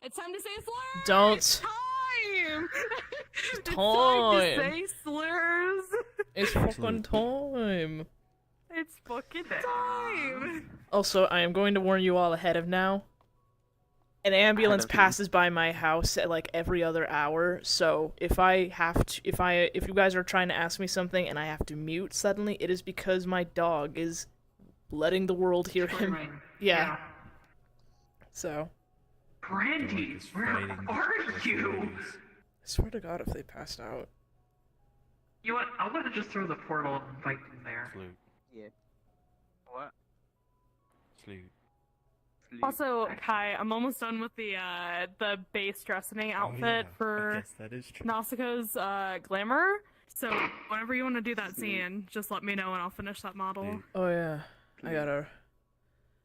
It's time to say slurs! Don't. It's time! It's Time. time to say slurs! It's fucking time. It's fucking time! Also, I am going to warn you all ahead of now. An ambulance passes by my house at like every other hour, so if you guys are trying to ask me something and I have to mute suddenly, it is because my dog is letting the world hear him. Yeah. So. Brandy, where are you? I swear to God, if they passed out. You know what? I'm gonna just throw the portal and invite them there. Flute. Yeah. What? Flute. Also, Kai, I'm almost done with the base Dressening outfit for I guess that is true. Nausicaa's glamour. So whenever you want to do that scene, just let me know and I'll finish that model. Oh yeah, I gotta.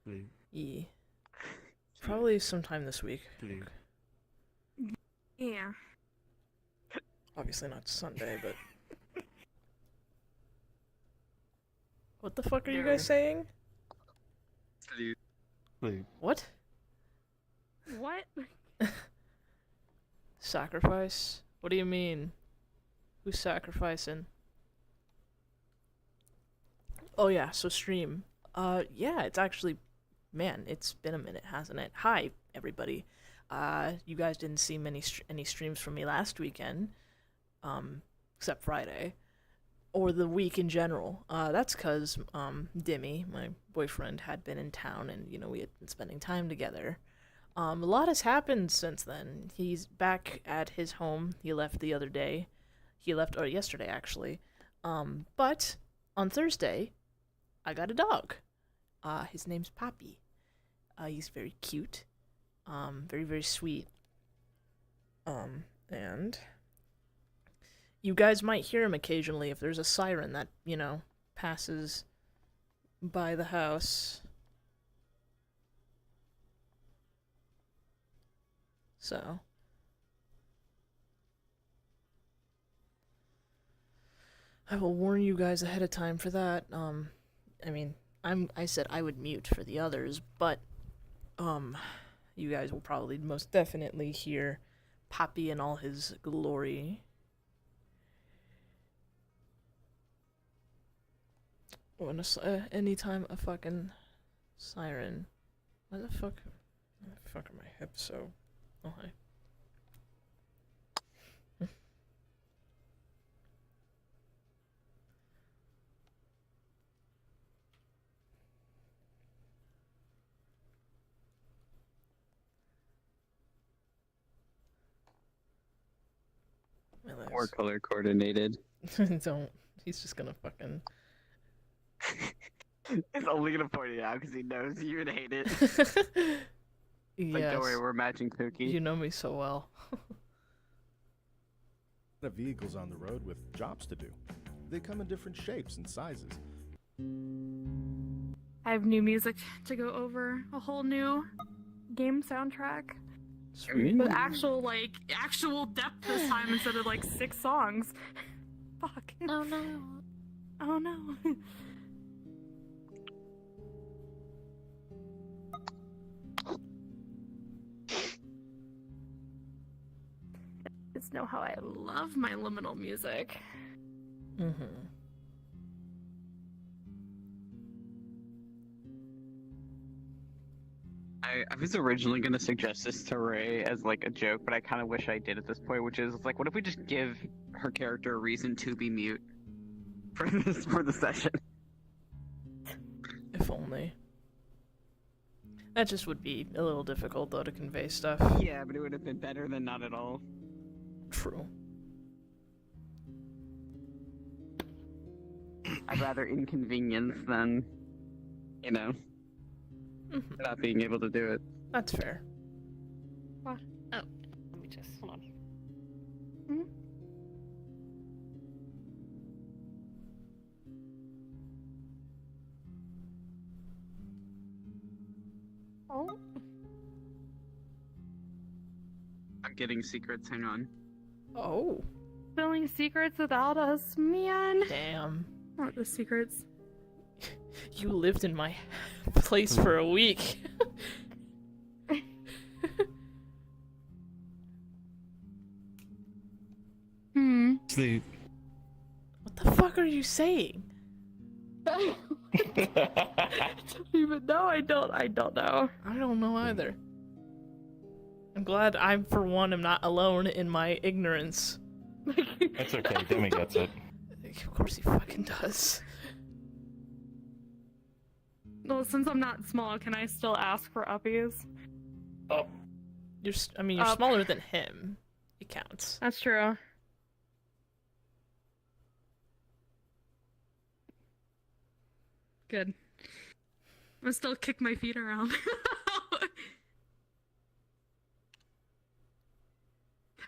Flute. Yeah. Probably sometime this week. Flute. Yeah. Obviously not Sunday, but. What the fuck are you guys saying? Flute. Flute. What? What? Sacrifice? What do you mean? Who's sacrificing? Oh yeah, so stream. Yeah, it's actually, man, it's been a minute, hasn't it? Hi, everybody. You guys didn't see any streams from me last weekend, except Friday, or the week in general. That's 'cause Dimmy, my boyfriend, had been in town, and we had been spending time together. A lot has happened since then. He's back at his home. He left the other day. He left, or yesterday actually. But on Thursday, I got a dog. His name's Poppy. He's very cute. Very, very sweet. And you guys might hear him occasionally if there's a siren that, passes by the house. So. I will warn you guys ahead of time for that. I mean, I said I would mute for the others, but, you guys will probably most definitely hear Poppy in all his glory. Anytime a fucking siren. Why the fuck are my hips so? Oh, hi. Or color coordinated. Don't. He's just gonna fucking. He's only gonna point it out because he knows you would hate it. Yes. Like, don't worry, we're matching Pookie. You know me so well. The vehicles on the road with jobs to do. They come in different shapes and sizes. I have new music to go over. A whole new game soundtrack. Sweet. With actual depth this time instead of 6 songs. Fuck. Oh no. Oh no. Just know how I love my liminal music. Mm-hmm. I was originally gonna suggest this to Ray as a joke, but I kind of wish I did at this point, which is what if we just give her character a reason to be mute for the session? If only. That just would be a little difficult though to convey stuff. Yeah, but it would have been better than not at all. True. I'd rather inconvenience than, not being able to do it. That's fair. What? Oh, let me just hold on. Hmm? Oh. I'm getting secrets, hang on. Oh. Spilling secrets without us, man. Damn. What the secrets? You lived in my place for a week. Sleep. What the fuck are you saying? Even though I don't know. I don't know either. I'm glad I, for one, am not alone in my ignorance. That's okay, Demi gets it. Of course he fucking does. Well, since I'm not small, can I still ask for uppies? Oh. You're, I mean, you're Up. smaller than him. It counts. That's true. Good. I'm gonna still kick my feet around.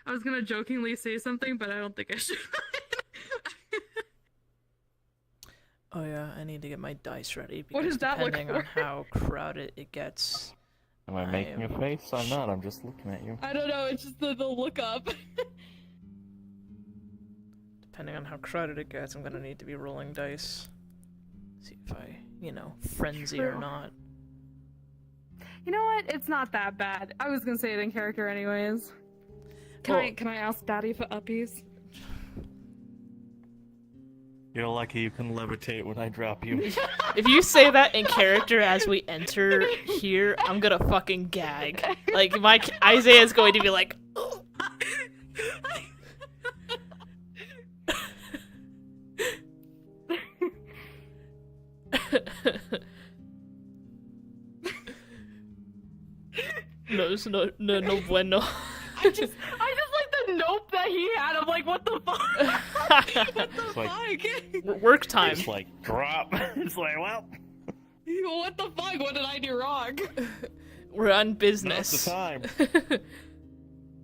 I was gonna jokingly say something, but I don't think I should. Oh yeah, I need to get my dice ready because What does that look depending on for? how crowded it gets, Am I making a face? I'm not, I'm just looking at you. I don't know, it's just the look up. depending on how crowded it gets, I'm gonna need to be rolling dice. See if I, you know, frenzy or True. not. You know what? It's not that bad. I was gonna say it in character anyways. Well- Can I ask Daddy for uppies? You're lucky you can levitate when I drop you. If you say that in character as we enter here, I'm gonna fucking gag. Like, Isaiah's going to be like, no bueno. I just like the nope that he had. I'm like, what the fuck? What the It's like- fuck? Work time. It's like, drop. It's like, well, What the fuck? What did I do wrong? We're on now's business. the time.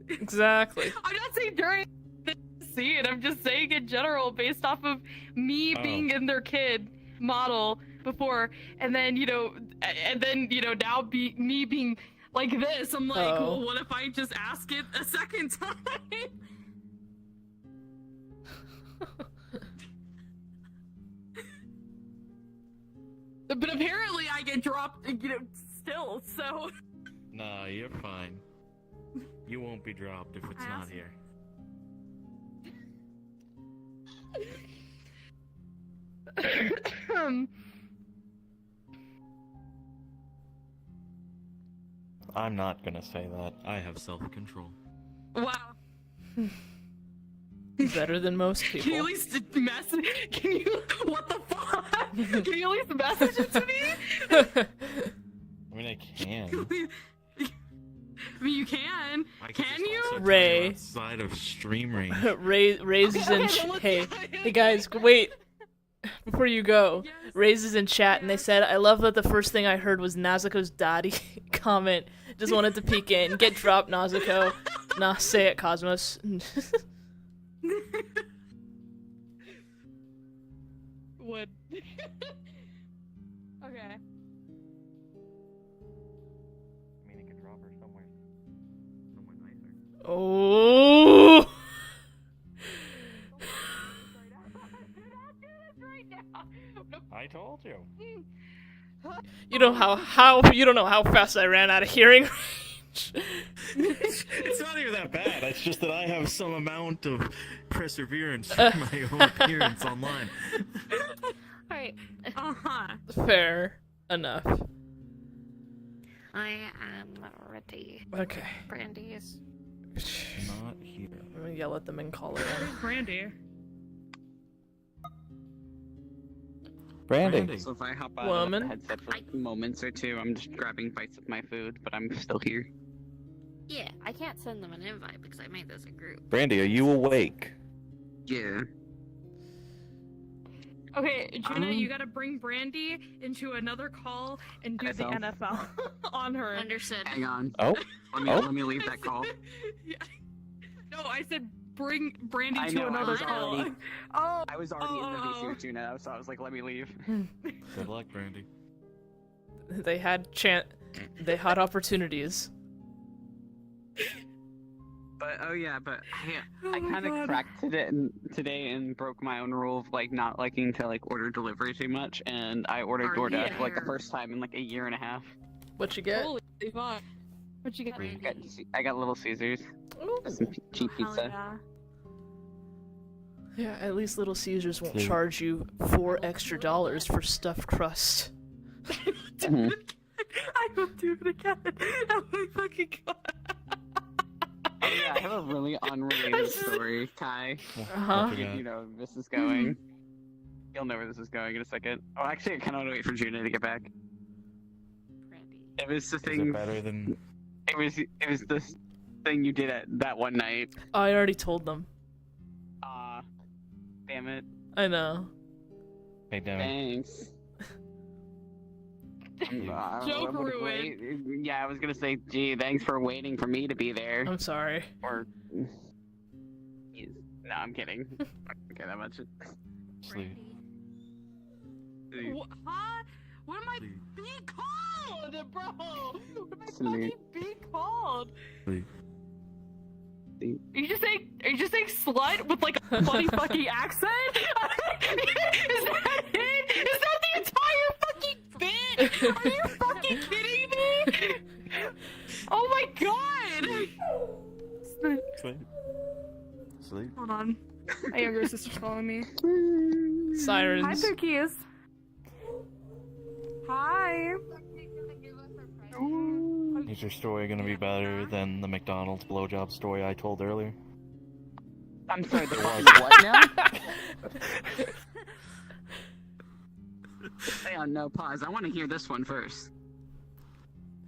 Exactly. I'm not saying during the scene. I'm just saying in general, based off of me Oh. being in their kid model before, and then now me being like this. I'm like, Oh. well, what if I just ask it a second time? But apparently I get dropped, still, so... Nah, you're fine. You won't be dropped if it's not here. I'm not gonna say that. I have self-control. Wow. Better than most Can you people. at least message? Can you? What the fuck? Can you at least message it to me? I mean, I can. I mean, you can. I could Can just you? also tell Ray. you're outside of stream range. Raises in hey guys, wait. Before you go, Yes. Raises in chat and they said, I love that the first thing I heard was Nazuko's daddy comment. Just wanted to peek in. Get dropped, Nazuko. Nah, say it, Cosmos. Would. Okay. I mean, you could drop her somewhere nicer. Oh. I told you. You know how you don't know how fast I ran out of hearing range. It's not even that bad. It's just that I have some amount of perseverance for my own appearance online. Alright, Uh-huh. Fair enough. I am ready. Okay. Brandy is. Not here. I'm gonna yell at them and call it in. Where's Brandy? Brandy. So if I hop out Woman. of the headset for moments or two, I'm just grabbing bites of my food, but I'm still here. Yeah, I can't send them an invite because I made this a group. Brandy, are you awake? Yeah. Okay, Gina, you gotta bring Brandy into another call and do the NFL. NFL on her. Understood. Hang on. Oh? Let me leave that call. Yeah. No, I said bring Brandy I to know, I another was call. already- Oh, I was already in the VC Oh. with Tuna, so I was like, let me leave. Good luck, Brandy. They had they had opportunities. But I Oh I my kind of God. cracked today and broke my own rule of like not liking to like order delivery too much, and I ordered Are DoorDash you for like the there? first time in like a year and a half. What you get? holy fuck. What you get? Brandy. I got Little Caesars, Ooh. some cheap Oh, hell pizza. yeah. Yeah, at least Little Caesars won't Dude. charge you $4 extra for stuffed crust. Mhm. I will do it again. Oh my fucking god. Oh yeah, I have a really unrelated story, Kai. Uh-huh. I forgot. You know where this is going. You'll know where this is going in a second. Oh, actually, I kind of want to wait for Juna to get back. Brandy. It was the Is thing. it better than? It was the thing you did at that one night. I already told them. Damn it. I know. Hey, damn it. Thanks. Joke would've Yeah, I was gonna say, gee, thanks for waiting for me to be there. I'm sorry. Or. No, I'm kidding. I don't care that much. Sleep. Huh? What am I being called, bro? What am I Sleep. fucking being called? Sleep. Are you just saying slut with like a funny fucking accent? Is that it? Is that the entire fucking bit? Are you fucking kidding me? Oh my god! Sleep. Sleep. Hold on. My younger sister's calling me. Hi, Sirens. Pookies. Hi. Is your story gonna be better than the McDonald's blowjob story I told earlier? I'm sorry, the fucking what now? Stay on no pause. I want to hear this one first.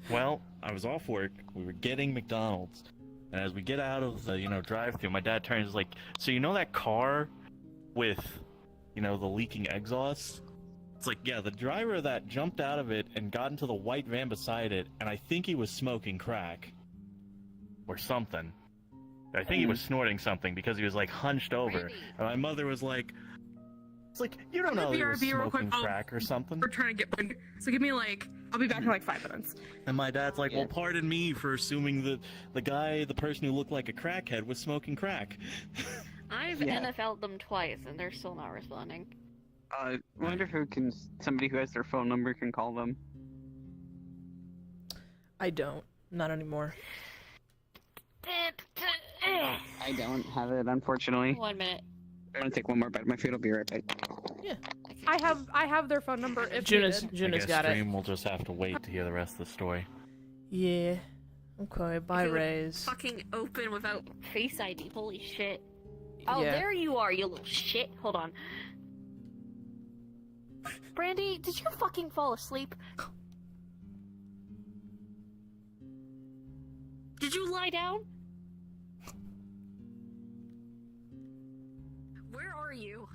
Well, I was off work. We were getting McDonald's, and as we get out of the drive-thru, my dad turns like, so you know that car with the leaking exhaust? It's like, yeah, the driver of that jumped out of it and got into the white van beside it, and I think he was smoking crack. Or something. I think he was snorting something because he was like hunched over. Randy. And my mother was like, it's like, you don't know he was BRB real quick. smoking crack or something. We're trying to get one. So give me I'll be back in like 5 minutes. And my dad's like, well, pardon me for assuming that the person who looked like a crackhead was smoking crack. I've NFL'd them twice and they're still not responding. I wonder who somebody who has their phone number can call them. I don't. Not anymore. I don't have it, unfortunately. 1 minute. I'm gonna take one more bite of my food. I'll be right back. I have their phone number if Juna's needed. I guess got it. stream will just have to wait to hear the rest of the story. Yeah. Okay, bye, If you would Rays. Fucking open without Face ID. Holy shit. Oh, Yeah. there you are, you little shit. Hold on. Brandy, did you fucking fall asleep? Did you lie down? Where are you?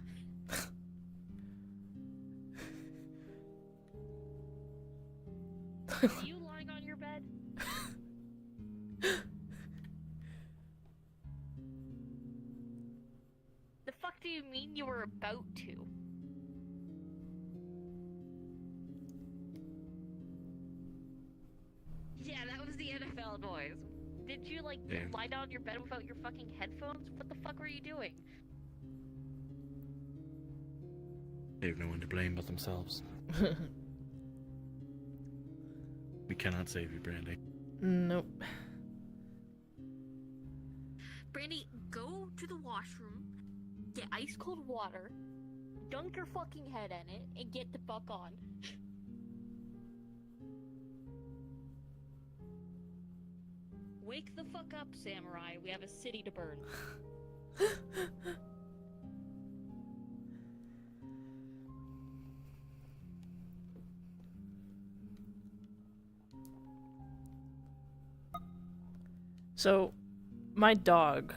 Are you lying on your bed? The fuck do you mean you were about to? Yeah, that was the NFL noise. Did you, lie down on your bed without your fucking headphones? What the fuck were you doing? They have no one to blame but themselves. We cannot save you, Brandy. Nope. Brandy, go to the washroom, get ice cold water, dunk your fucking head in it, and get the fuck on. Wake the fuck up, Samurai. We have a city to burn. So, my dog,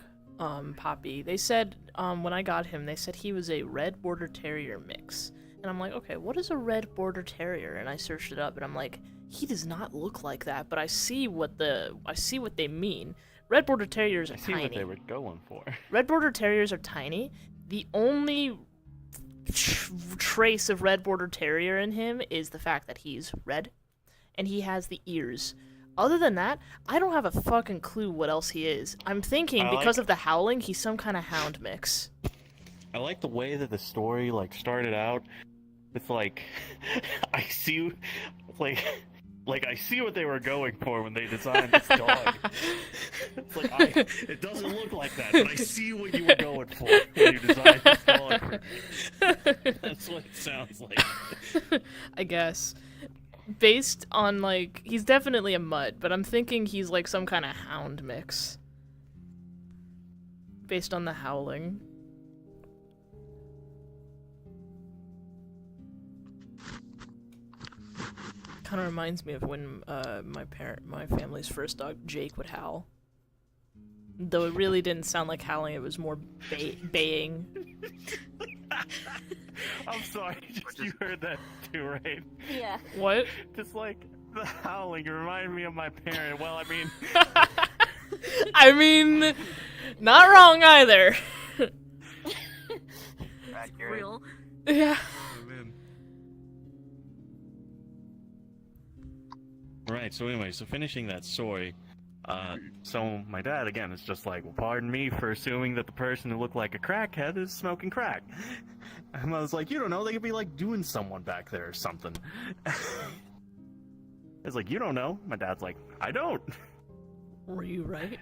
Poppy, they said, when I got him, they said he was a red border terrier mix. And I'm like, okay, what is a red border terrier? And I searched it up, and I'm like, he does not look like that, but I see what they mean. Red border terriers are I see tiny. what they were going for. Red border terriers are tiny. The only trace of red border terrier in him is the fact that he's red, and he has the ears. Other than that, I don't have a fucking clue what else he is. I'm thinking because of the howling, he's some kind of hound mix. I like the way that the story started out with I see Like, I see what they were going for when they designed this dog. It's like, it doesn't look like that, but I see what you were going for when you designed this dog. That's what it sounds like. I guess. Based on, like, he's definitely a mutt, but I'm thinking he's like some kind of hound mix. Based on the howling. Kind of reminds me of when my family's first dog Jake would howl. Though it really didn't sound like howling; it was more baying. I'm sorry, just you heard that too, right? Yeah. What? Just like the howling reminded me of my parent. Well, I mean, I mean, not wrong either. Real. Yeah. oh, man. Right. So anyway, so finishing that story. So my dad again is just like, well, pardon me for assuming that the person who looked like a crackhead is smoking crack. And I was like, you don't know, they could be like doing someone back there or something. It's like, you don't know. My dad's like, I don't. Were you right?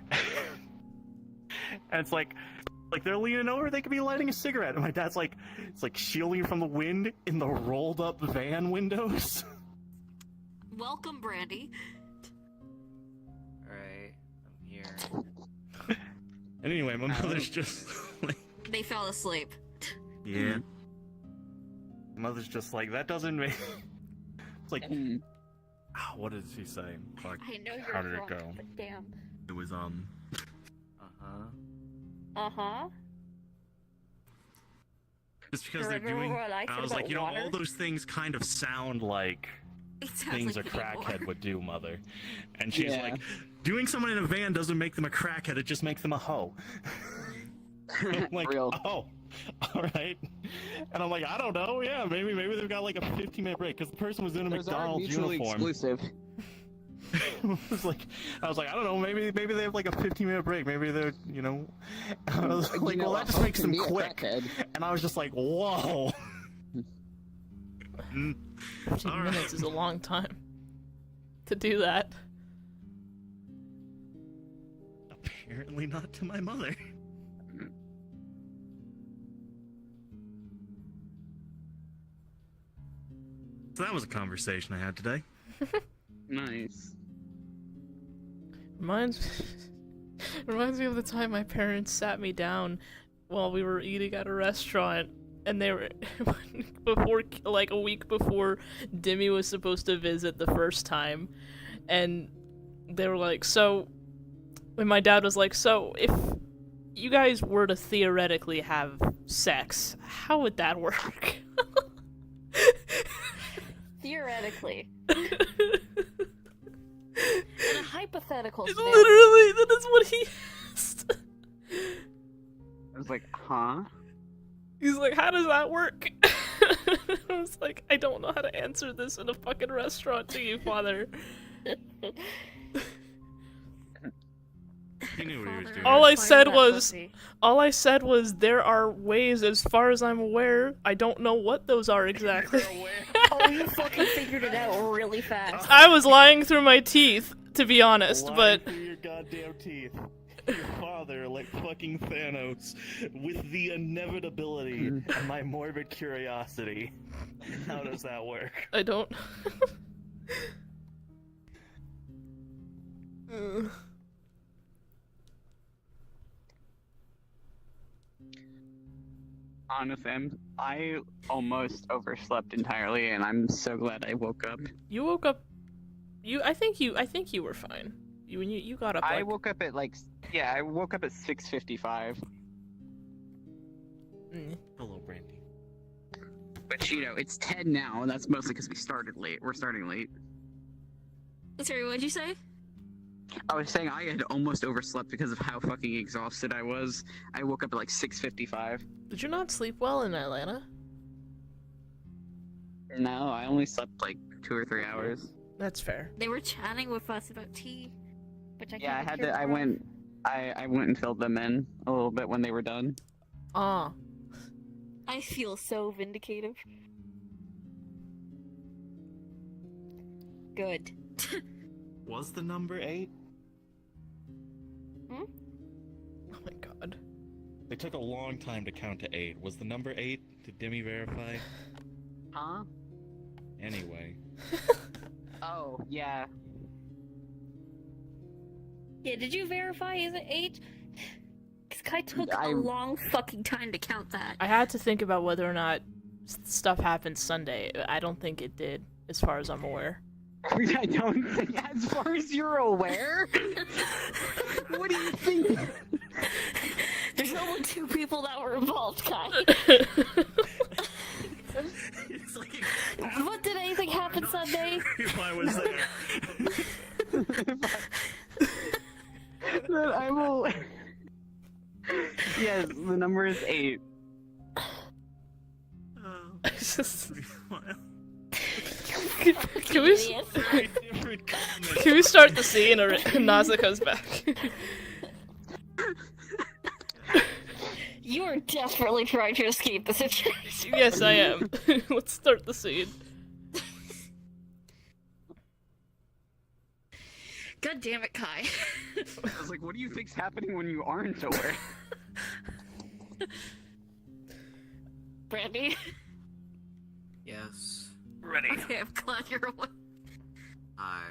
And it's like they're leaning over, they could be lighting a cigarette. And my dad's like, it's like shielding from the wind in the rolled up van windows. Welcome, Brandy. Alright, I'm here. And anyway, my mother's just like, They fell asleep. yeah. My mother's just like, that doesn't make. It's like, what did she say? Fuck. I know you're How did it drunk, go? but damn. It was Uh-huh. Uh-huh. just because they're Remember doing. what I I said was about like, you know, water? all those things kind of sound like It sounds things like a you need more. crackhead would do, mother. And she's Yeah. like, doing someone in a van doesn't make them a crackhead, it just makes them a hoe. I'm like, Real. oh, alright. And I'm like, I don't know, yeah, maybe they've got like a 15-minute break, because the person was in a Those are McDonald's mutually uniform. exclusive. I was like, I don't know, maybe they have like a 15-minute break, maybe they're, you know, I was like, You know, well, a that just hoe makes can them be a quick. crackhead. And I was just like, whoa. 15 Alright. minutes is a long time to do that. Apparently not to my mother. So that was a conversation I had today. Nice. Reminds me of the time my parents sat me down while we were eating at a restaurant, and they were before, like a week before Dimmy was supposed to visit the first time, and they were like, so, and my dad was like, so if you guys were to theoretically have sex, how would that work? Theoretically. In a hypothetical scenario. Literally, that is what he asked. I was like, huh? He's like, how does that work? I was like, I don't know how to answer this in a fucking restaurant to you, father. He knew what he was doing. All I Find said that was, pussy. there are ways, as far as I'm aware. I don't know what those are exactly. Oh, you fucking figured it out really fast. I was lying through my teeth, to be honest, Lying but through your goddamn teeth. Your father, like fucking Thanos, with the inevitability and my morbid curiosity. How does that work? I don't. Ugh. Honestly, I almost overslept entirely, and I'm so glad I woke up. You woke up. I think you were fine. You got up. I Like, woke up at I woke up at 6:55. Hello, Brandy. But you know, it's 10 now, and that's mostly because we started late. We're starting late. Sorry, what'd you say? I was saying I had almost overslept because of how fucking exhausted I was. I woke up at like 6:55. Did you not sleep well in Atlanta? No, I only slept like 2 or 3 hours. That's fair. They were chatting with us about tea, which I Yeah, I can't had hear to. I from. went and filled them in a little bit when they were done. Ah. I feel so vindicative. Good. Was the number 8? Oh my god. They took a long time to count to 8. Was the number 8? Did Demi verify? Huh? Anyway. Oh, yeah. Yeah, did you verify? Is it 8? Because Kai took a I'm- long fucking time to count that. I had to think about whether or not stuff happened Sunday. I don't think it did, as far as I'm aware. I don't think, as far as you're aware. What do you think? There's only 2 people that were involved, Kai. It's like What, did anything happen Sunday? if I was there. Then I will. Yes, the number is 8. It's just- You Can we- idiot. Very different comment. Can we start the scene or Naza comes back? You are desperately trying to escape the situation. Yes, I am. Let's start the scene. God damn it, Kai. I was like, what do you think's happening when you aren't aware? Brandy? Yes. Ready. Okay, I'm glad you're aware. Hi.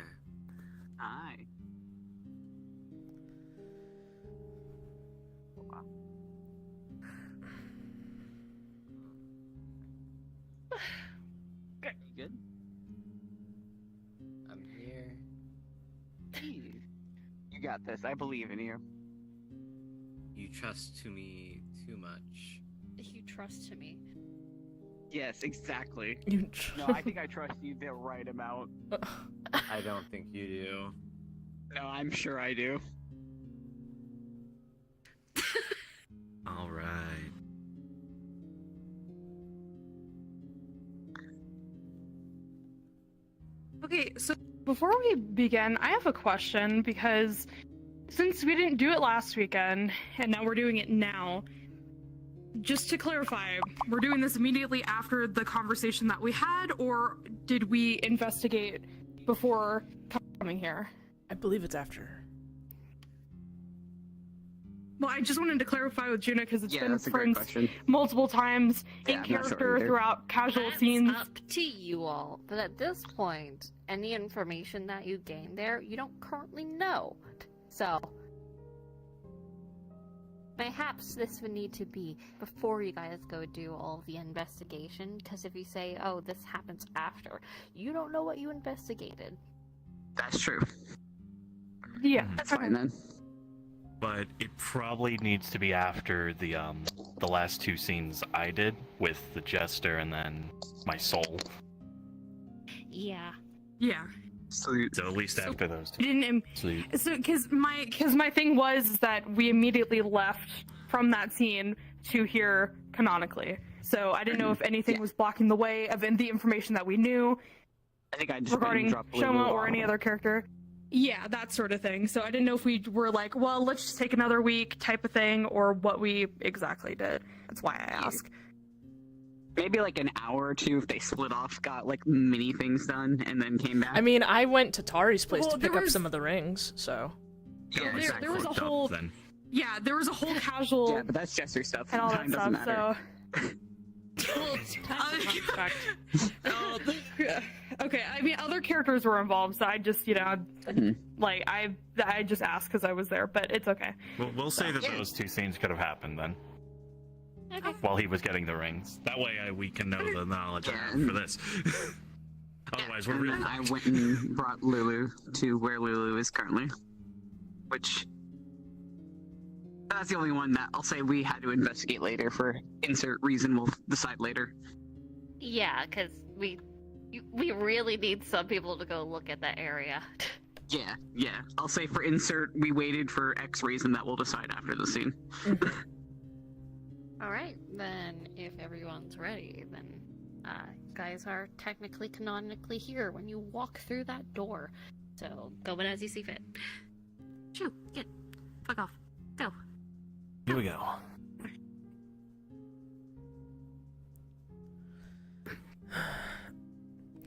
Hi. You good? I'm here. You got this. I believe in you. You trust to me too much. You trust me. Yes, exactly. You No, I think I trust you the right amount. I don't think you do. No, I'm sure I do. All right. Okay, so before we begin, I have a question because since we didn't do it last weekend and now we're doing it now, just to clarify, we're doing this immediately after the conversation that we had, or did we investigate before coming here? I believe it's after. Well, I just wanted to clarify with Juna because it's Yeah, been that's a great referenced question. multiple times Yeah, in I'm not sure character either. throughout casual That's scenes. up to you all. But at this point, any information that you gain there, you don't currently know. So, perhaps this would need to be before you guys go do all the investigation. Because if you say, oh, this happens after, you don't know what you investigated. That's true. Yeah, That's fine then. But it probably needs to be after the last 2 scenes I did with the jester and then my soul. Yeah. yeah. So So at least after those 2. Didn't Sweet. So, because my thing was that we immediately left from that scene to here canonically. So I didn't know if anything Yeah. was blocking the way of the information that we knew I think I just regarding dropped Shoma or any other character. Yeah, that sort of thing. So I didn't know if we were like, well, let's just take another week type of thing, or what we exactly did. That's why I ask. Maybe like an hour or 2 if they split off, got like mini things done, and then came back. I mean, I went to Tari's place Well, to pick there up was- some of the rings, so. yeah, there- exactly. there was a Fucked up, whole- then. Yeah, there was a whole casual Yeah, but that's Jester stuff. and all that Time doesn't stuff. matter. So. Well, it's time to contract. Yeah. Okay, I mean, other characters were involved, so I just, Mhm. like, I just asked because I was there, but it's okay. We'll say that Yeah. those 2 scenes could have happened then, Okay. while he was getting the rings. That way we can know the knowledge I have for this. Otherwise, we're And real. then I went and brought Lulu to where Lulu is currently. Which... That's the only one that I'll say we had to investigate later for insert reason we'll decide later. Yeah, because we really need some people to go look at that area. Yeah. I'll say for insert, we waited for X reason that we'll decide after the scene. Alright, then if everyone's ready, then you guys are technically canonically here when you walk through that door. So go in as you see fit. Shoo, get. Fuck off. Go. Here we go.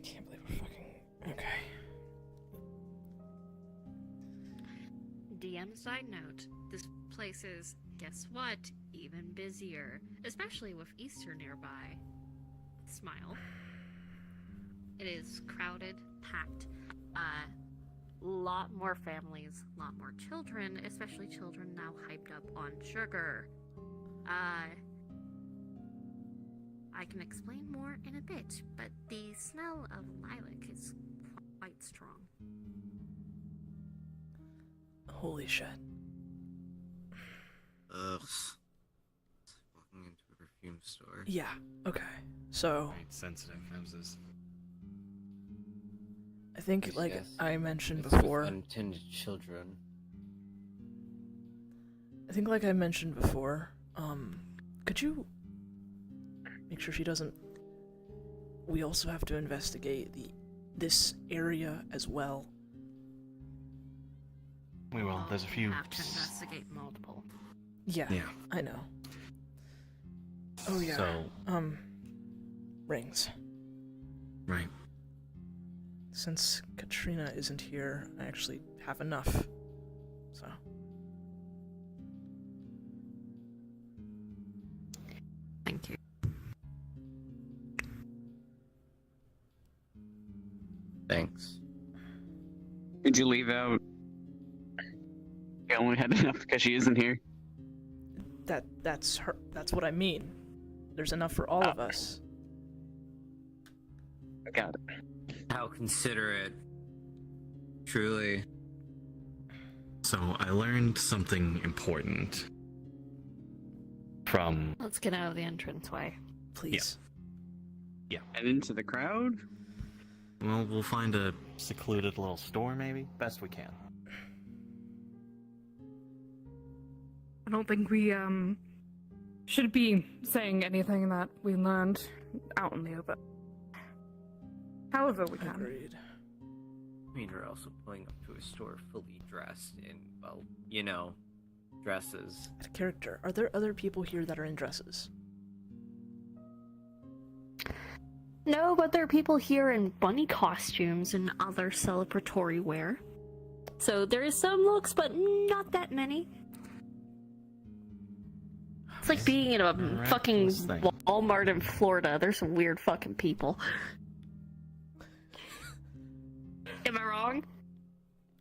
Can't believe we're fucking. Okay. And side note, this place is, guess what, even busier, especially with Easter nearby. Smile. It is crowded, packed. Lot more families, lot more children, especially children now hyped up on sugar. I can explain more in a bit, but the smell of lilac is quite strong. Holy shit. Ugh. Walking into a perfume store. Yeah, okay. So, Right, sensitive houses. I think, like Yes. I mentioned It's with before, Untended children. could you make sure she doesn't... We also have to investigate this area as well. We will. There's a few. We'll have to investigate multiple. Yeah, Yeah. I know. Oh yeah, So, rings. right. Since Katrina isn't here, I actually have enough. So, Thank you. Thanks. Did you leave out? You only had enough because she isn't here. that's her. That's what I mean. There's enough for all of us. I got it. How considerate. Truly. So I learned something important from. Let's get out of the entranceway. Please. And into the crowd? Well, we'll find a secluded little store, maybe. Best we can. I don't think we should be saying anything that we learned out in the open. However we can. Agreed. I mean, we're also pulling up to a store fully dressed in, well, you know, dresses. Out of character, are there other people here that are in dresses? No, but there are people here in bunny costumes and other celebratory wear. So there is some looks, but not that many. It's like being in a fucking Miraculous thing. Walmart in Florida. There's some weird fucking people. Am I wrong?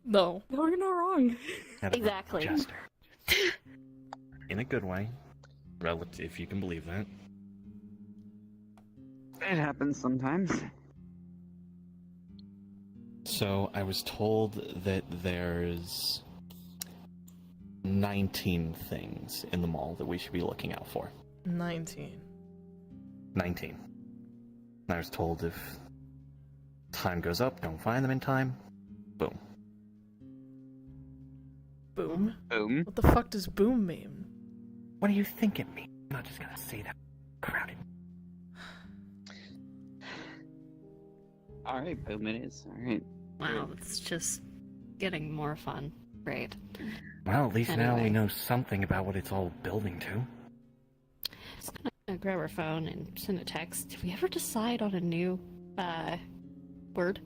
No. No, you're not wrong. Had a Exactly. jester. In a good way. Relative, if you can believe that. It happens sometimes. So I was told that there's 19 things in the mall that we should be looking out for. 19. 19. And I was told if time goes up, don't find them in time, boom. Boom? Boom. What the fuck does boom mean? What do you think it means? I'm not just gonna say that. Crowded. Alright, boom it is. Alright. Wow, it's just getting more fun. Great. Well, at least now we Anyway. know something about what it's all building to. Just gonna grab our phone and send a text. Did we ever decide on a new, word?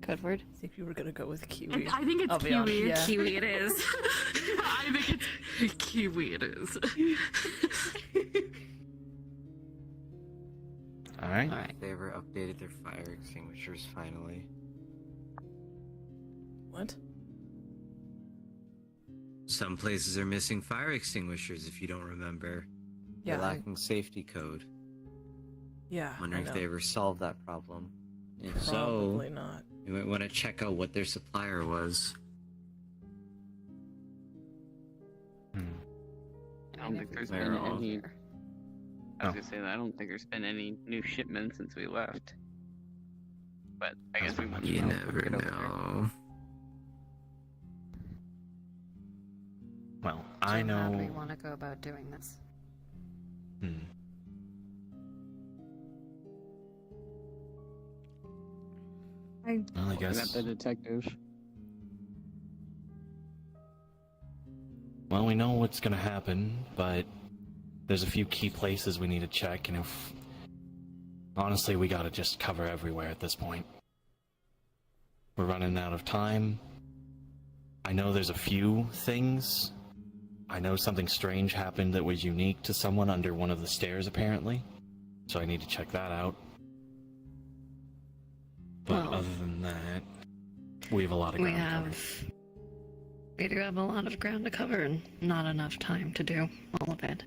Code word? I think we were gonna go with Kiwi. I think it's I'll be honest, Kiwi. yeah. Kiwi it is. I think it's Kiwi it is. Alright? Alright. They ever updated their fire extinguishers finally. What? Some places are missing fire extinguishers, if you don't remember. Yeah, They're lacking safety code. yeah. Wondering I if know. they ever solved that problem. If Probably so, not. You might want to check out what their supplier was. Hmm. I don't think there's They're been all any. here. I was gonna say that I don't think there's been any new shipments since we left. But I guess we must You know. never Get over there. know. Well, I So how do we know. want to go about doing this? Hmm. Well, I We got guess. the detective. Well, we know what's gonna happen, but there's a few key places we need to check, and if. Honestly, we gotta just cover everywhere at this point. We're running out of time. I know there's a few things. I know something strange happened that was unique to someone under one of the stairs, apparently. So I need to check that out. But Well, other than that, we have a lot of ground to cover. We do have a lot of ground to cover and not enough time to do all of it.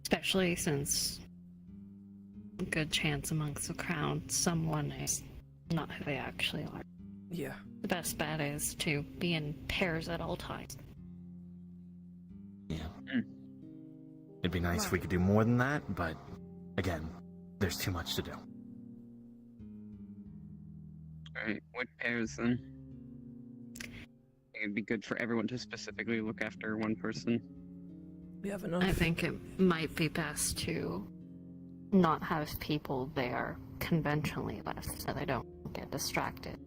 Especially since a good chance amongst the crowd someone is not who they actually are. Yeah. The best bet is to be in pairs at all times. Yeah. It'd be nice if we could do more than that, but again, there's too much to do. Alright, what pairs then? It'd be good for everyone to specifically look after one person. We have enough. I think it might be best to not have people there conventionally left so they don't get distracted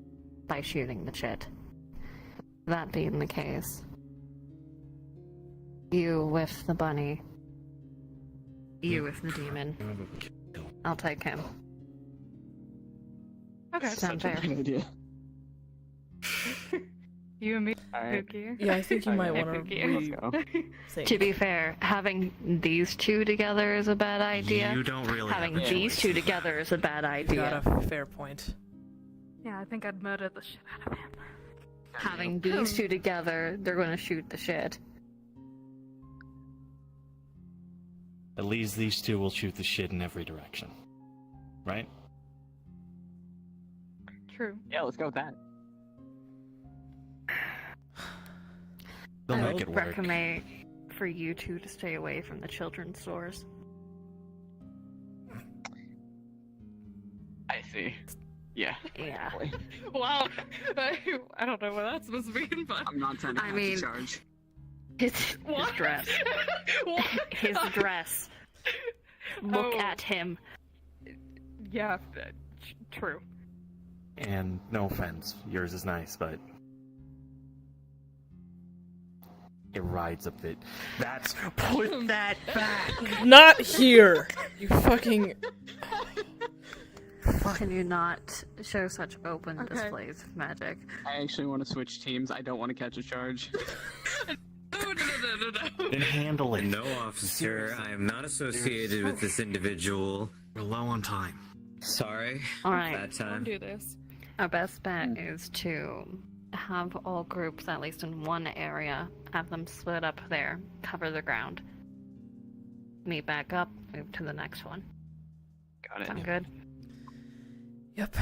by shooting the shit. That being the case, you with the bunny, you with the demon. I'll take him. Okay. Sound Such a fair? good idea. You and me, Alright. Pookie. Yeah, I think you might Okay, want to Pookie. Let's go. rethink. To be fair, having these two together is a bad idea. You don't really Having have a these choice. two together is a bad You idea. got a fair point. Yeah, I think I'd murder the shit out of him. Having these two together, they're gonna shoot the shit. At least these two will shoot the shit in every direction. Right? True. Yeah, let's go with that. They'll I make would it work. recommend for you two to stay away from the children's stores. I see. Yeah. Yeah. Boy. Wow. I don't know what that's supposed to mean, but I'm not trying to I catch mean- a charge. His what? dress. What? His dress. Look Oh. at him. Yeah, true. And no offense, yours is nice, but it rides a bit. That's put that back. Not here! You fucking. Can you not show such open Okay. displays of magic? I actually want to switch teams. I don't want to catch a charge. No. Then handle it. No, officer, I am not associated with this individual. We're low on time. Sorry. Alright. That Don't time. do this. Our best bet is to have all groups, at least in one area, have them split up there, cover the ground. Meet back up, move to the next one. Got it. Sound good? Yep.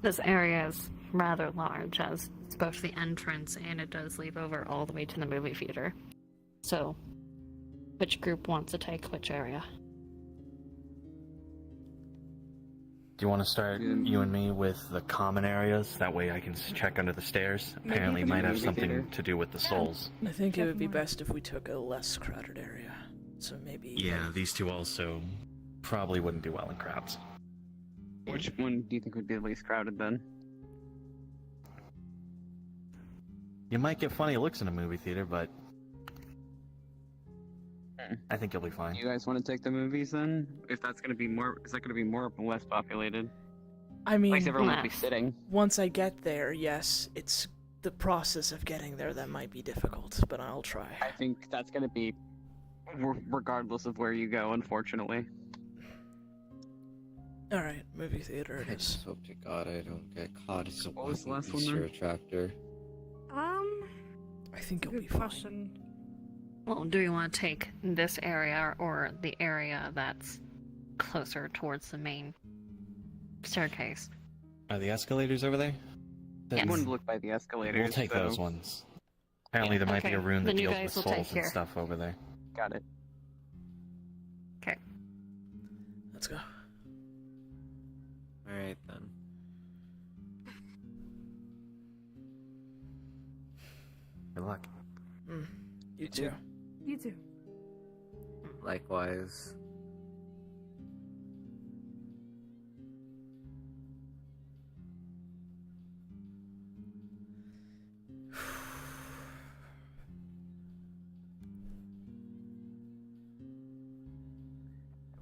This area is rather large, as it's both the entrance and it does lead over all the way to the movie theater. So, which group wants to take which area? Do you want to start, you and me, with the common areas? That way I can check under the stairs. Maybe Apparently it the might have movie something theater. to do with the souls. I think it would be Definitely. best if we took a less crowded area. So maybe. Yeah, these two also probably wouldn't do well in crowds. Which one do you think would be the least crowded then? You might get funny looks in a movie theater, but Hmm. I think you'll be fine. You guys want to take the movies then? If that's gonna be more, is that gonna be more or less populated? I mean, At least everyone will be Less. sitting. once I get there, yes, it's the process of getting there that might be difficult, but I'll try. I think that's gonna be regardless of where you go, unfortunately. Alright, movie theater it I is. just hope to God I don't get caught as a What was the walking last one Easter then? attractor. I think you'll Good be fine. question. Well, do you want to take this area or the area that's closer towards the main staircase? Are the escalators over there? Yes. I wouldn't look by the escalators. We'll take so- those ones. Apparently there might be Okay, a room that then you deals guys with will take souls and here. stuff over there. Got it. Let's go. Alright then. Good luck. You too. You too. Likewise.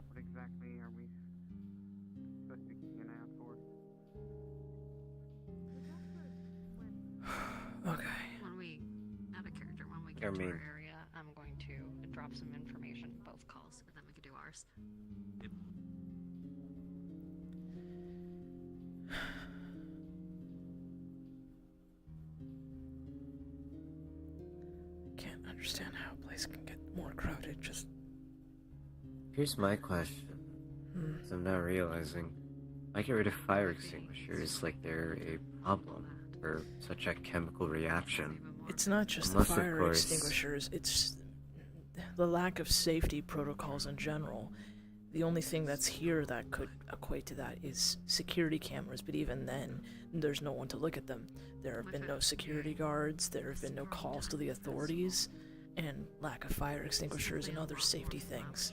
What exactly are we supposed to be keeping an eye out for? tour mean- area. I'm going to drop some information in both calls, and then we can do ours. Can't understand how a place can get more crowded. Just Here's my question. 'Cause I'm now realizing, I get rid of fire extinguishers like they're a problem for such a chemical reaction. it's not just Unless, the of fire course- extinguishers. It's the lack of safety protocols in general. The only thing that's here that could equate to that is security cameras, but even then, there's no one to look at them. There have been no security guards, there have been no calls to the authorities, and lack of fire extinguishers and other safety things.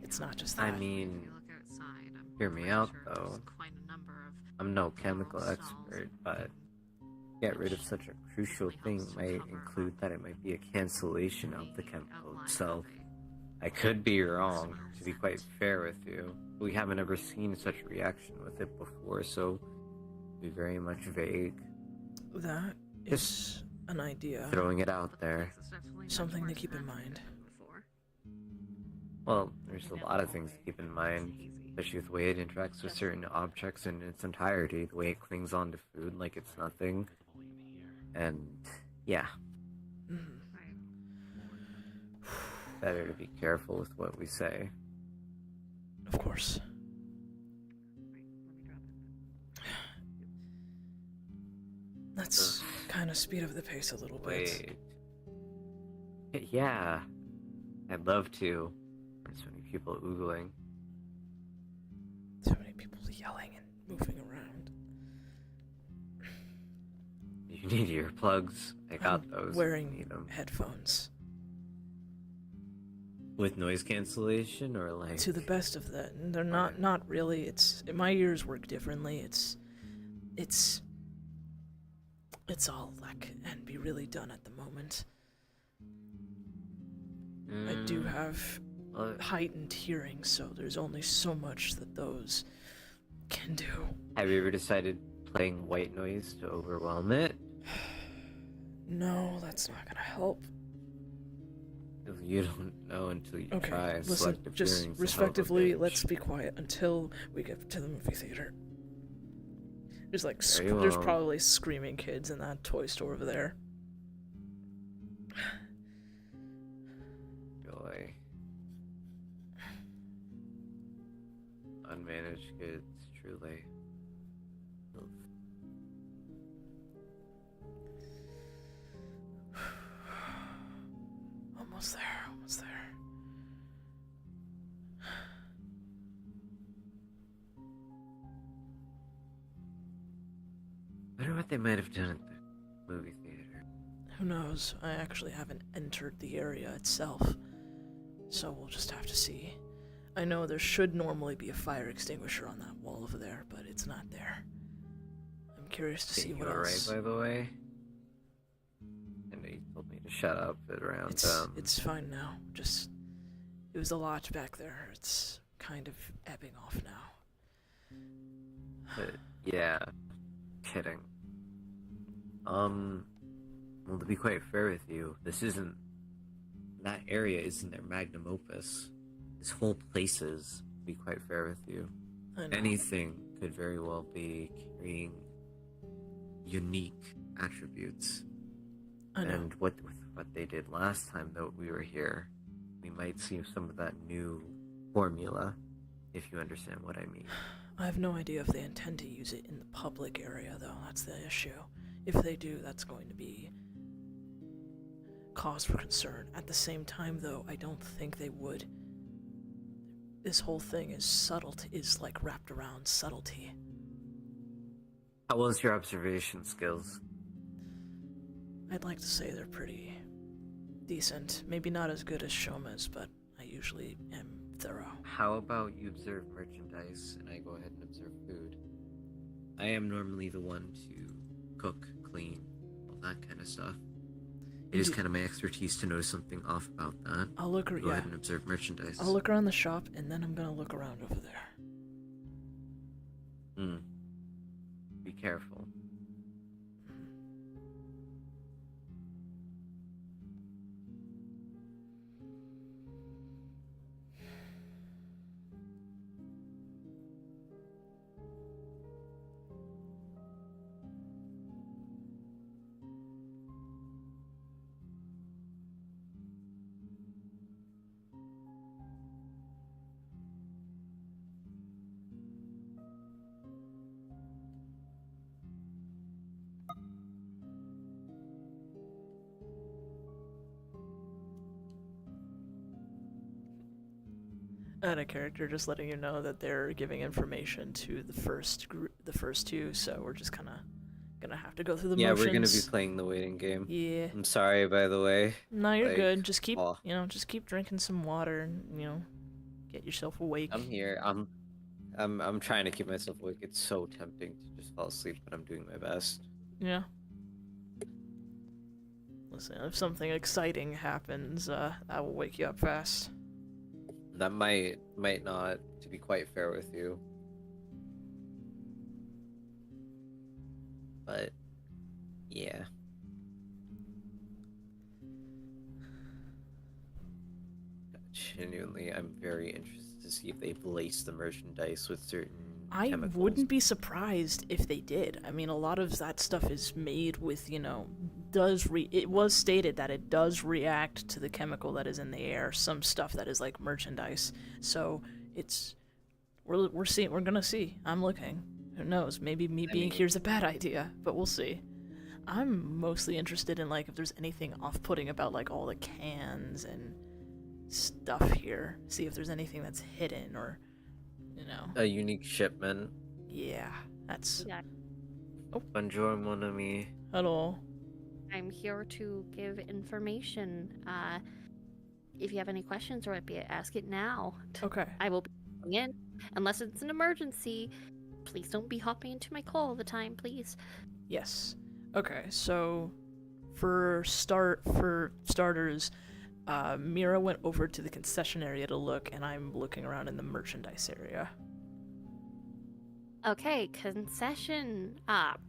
It's not just that. I mean, hear me out though. I'm no chemical expert, but get rid of such a crucial thing might include that it might be a cancellation of the chemical itself. I could be wrong, to be quite fair with you. We haven't ever seen such a reaction with it before, so be very much vague. That is an idea. Throwing it out there. Something to keep in mind. Well, there's a lot of things to keep in mind, especially with the way it interacts with certain objects in its entirety, the way it clings onto food like it's nothing. And, yeah, Mhm. better to be careful with what we say. Of course. Let's kind of speed up the pace a little bit. Wait. Yeah, I'd love to. There's so many people oogling. So many people yelling and moving around. You need earplugs. I got I'm those. if you wearing need 'em. headphones. With noise cancellation or like. To the best of that, and they're not really. It's my ears work differently. It's all that can be really done at the moment. I do have heightened hearing, so there's only so much that those can do. Have you ever decided playing white noise to overwhelm it? No, that's not gonna help. You don't know until you Okay, try. listen, Selective just hearing's a hell of a respectively, bitch. let's be quiet until we get to the movie theater. There's like, Very there's well. probably screaming kids in that toy store over there. Joy. Unmanaged kids, truly. Almost there, almost there. I wonder what they might have done at the movie theater. Who knows? I actually haven't entered the area itself, so we'll just have to see. I know there should normally be a fire extinguisher on that wall over there, but it's not there. I'm curious to see You what alright, else. by the way? I know you told me to shut up at around, It's fine now. Just, it was a lot back there. It's kind of ebbing off now. But, yeah. Kidding. Well, to be quite fair with you, that area isn't their magnum opus. This whole place is, to be quite fair with you. I know. Anything could very well be carrying unique attributes. I know. And with what they did last time that we were here, we might see some of that new formula, if you understand what I mean. I have no idea if they intend to use it in the public area, though. That's the issue. If they do, that's going to be cause for concern. At the same time, though, I don't think they would. This whole thing is like wrapped around subtlety. How was your observation skills? I'd like to say they're pretty decent. Maybe not as good as Shoma's, but I usually am thorough. How about you observe merchandise and I go ahead and observe food? I am normally the one to cook, clean, all that kind of stuff. It is kind of my expertise to know something off about that. I'll look Go yeah. ahead and observe merchandise. I'll look around the shop, and then I'm gonna look around over there. Be careful. And a character just letting you know that they're giving information to the first group, the first two, so we're just kind of gonna have to go through the Yeah, motions. we're gonna be playing the waiting game. Yeah. I'm sorry, by the way. No, you're Like, good. Just keep, oh. just keep drinking some water and, get yourself awake. I'm here. I'm trying to keep myself awake. It's so tempting to just fall asleep, but I'm doing my best. Yeah. Listen, if something exciting happens, that will wake you up fast. That might not, to be quite fair with you. But yeah. Genuinely, I'm very interested to see if they've laced the merchandise with certain chemicals. Wouldn't be surprised if they did. I mean, a lot of that stuff is made with, it was stated that it does react to the chemical that is in the air, some stuff that is like merchandise. So we're gonna see. I'm looking. Who knows? Maybe me being here's a bad idea, but we'll see. I'm mostly interested in like if there's anything off-putting about like all the cans and stuff here. See if there's anything that's hidden or a unique shipment. Yeah, that's. Yeah. Oh. Bonjour, mon ami. Hello. I'm here to give information. If you have any questions or ask it now. Okay. I will be coming in. Unless it's an emergency, please don't be hopping into my call all the time, please. Yes. Okay, so for starters, Mira went over to the concession area to look, and I'm looking around in the merchandise area. Okay, concession.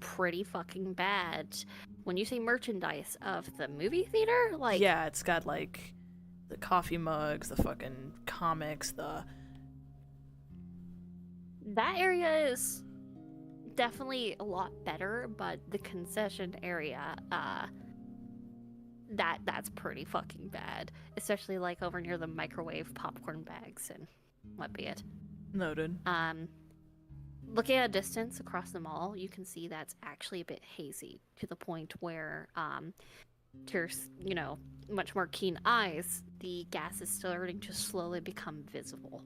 Pretty fucking bad. When you say merchandise of the movie theater, like... Yeah, it's got, like, the coffee mugs, the fucking comics, That area is definitely a lot better, but the concession area, that's pretty fucking bad. Especially, like, over near the microwave popcorn bags and what be it. Noted. Looking at a distance across the mall, you can see that's actually a bit hazy to the point where, to your, much more keen eyes, the gas is starting to slowly become visible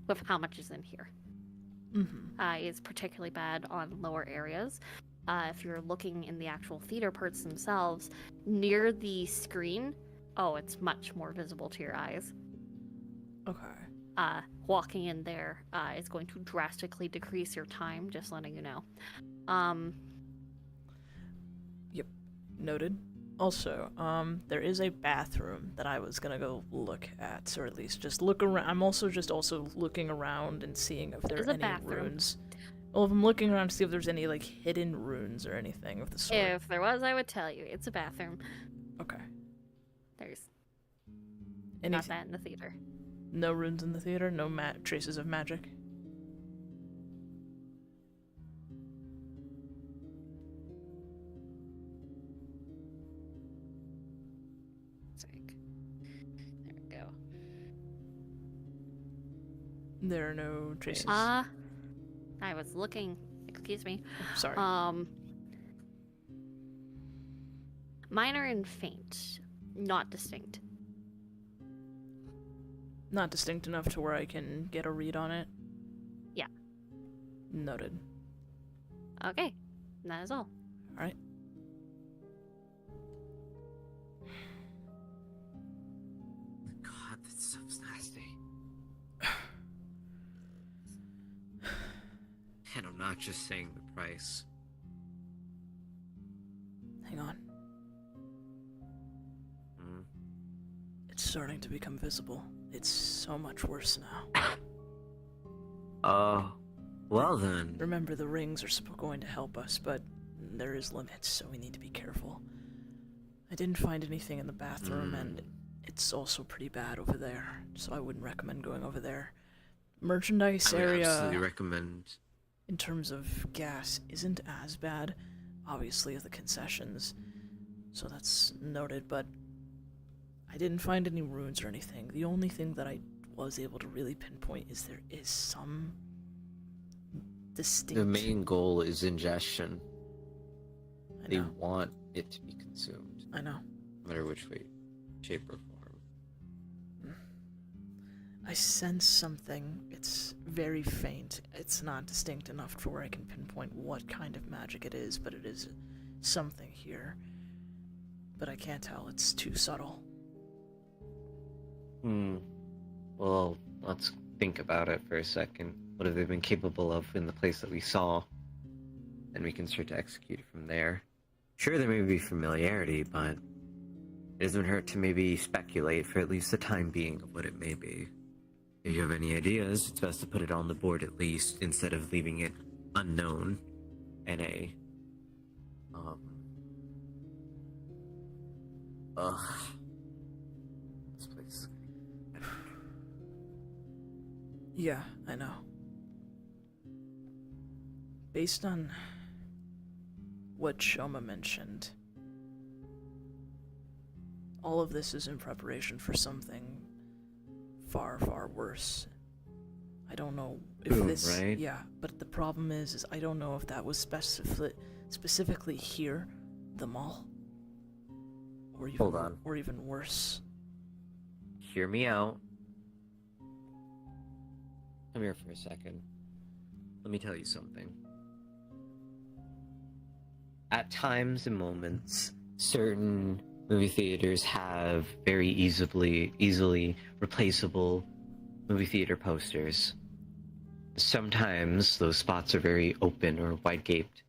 with how much is in here. Mm-hmm. It's particularly bad on lower areas. If you're looking in the actual theater parts themselves, near the screen, it's much more visible to your eyes. Okay. Walking in there is going to drastically decrease your time, just letting you know. Yep. Noted. Also, there is a bathroom that I was gonna go look at, or at least just look around. I'm also looking around and seeing if there are any runes. Well, if I'm looking around to see if there's any, like, hidden runes or anything of the sort. If there was, I would tell you. It's a bathroom. Okay. There's Anything? not that in the theater. No runes in the theater? No traces of magic? There we go. There are no traces. I was looking. Excuse me. Sorry. Minor and faint. Not distinct. Not distinct enough to where I can get a read on it? Yeah. Noted. Okay. That is all. Alright. God, that stuff's nasty. And I'm not just saying the price. Hang on. Hmm? It's starting to become visible. It's so much worse now. Well then. Remember, the rings are going to help us, but there is limits, so we need to be careful. I didn't find anything in the bathroom, and it's also pretty bad over there, so I wouldn't recommend going over there. Merchandise I would area, absolutely recommend. in terms of gas, isn't as bad, obviously, as the concessions, so that's noted, but I didn't find any runes or anything. The only thing that I was able to really pinpoint is there is some distinct... The main goal is ingestion. I They know. want it to be consumed, I know. no matter which way, shape, or form. I sense something. It's very faint. It's not distinct enough for where I can pinpoint what kind of magic it is, but it is something here. But I can't tell. It's too subtle. Well, let's think about it for a second. What have they been capable of in the place that we saw? Then we can start to execute from there. Sure, there may be familiarity, but it doesn't hurt to maybe speculate for at least the time being of what it may be. If you have any ideas, it's best to put it on the board at least, instead of leaving it unknown and this place. Yeah, I know. Based on what Shoma mentioned, all of this is in preparation for something far, far worse. I don't know if this... Right? Yeah, but the problem is I don't know if that was specifically here, the mall, or even, Hold on. or even worse. Hear me out. Come here for a second. Let me tell you something. At times and moments, certain movie theaters have very easily replaceable movie theater posters. Sometimes those spots are very open or wide-gaped.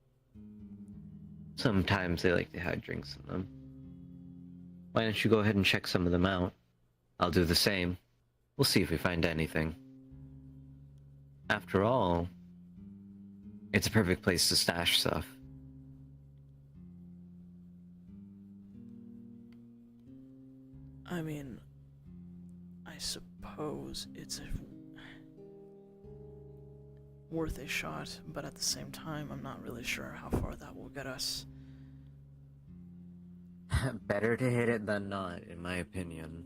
Sometimes they like to have drinks in them. Why don't you go ahead and check some of them out? I'll do the same. We'll see if we find anything. After all, it's a perfect place to stash stuff. I mean, I suppose it's worth a shot, but at the same time, I'm not really sure how far that will get us. Better to hit it than not, in my opinion.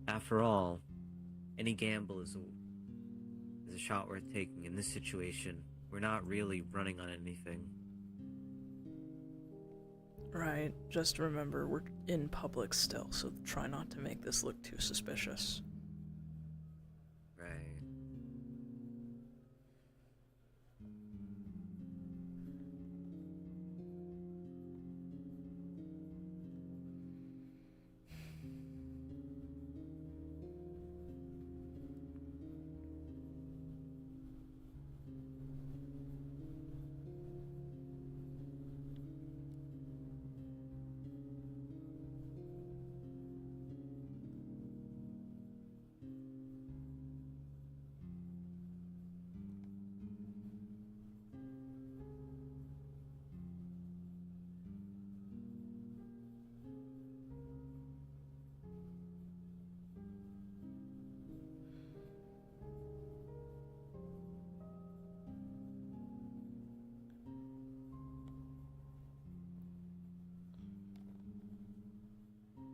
After all, any gamble is a shot worth taking. In this situation, we're not really running on anything. Right, just remember we're in public still, so try not to make this look too suspicious. Right.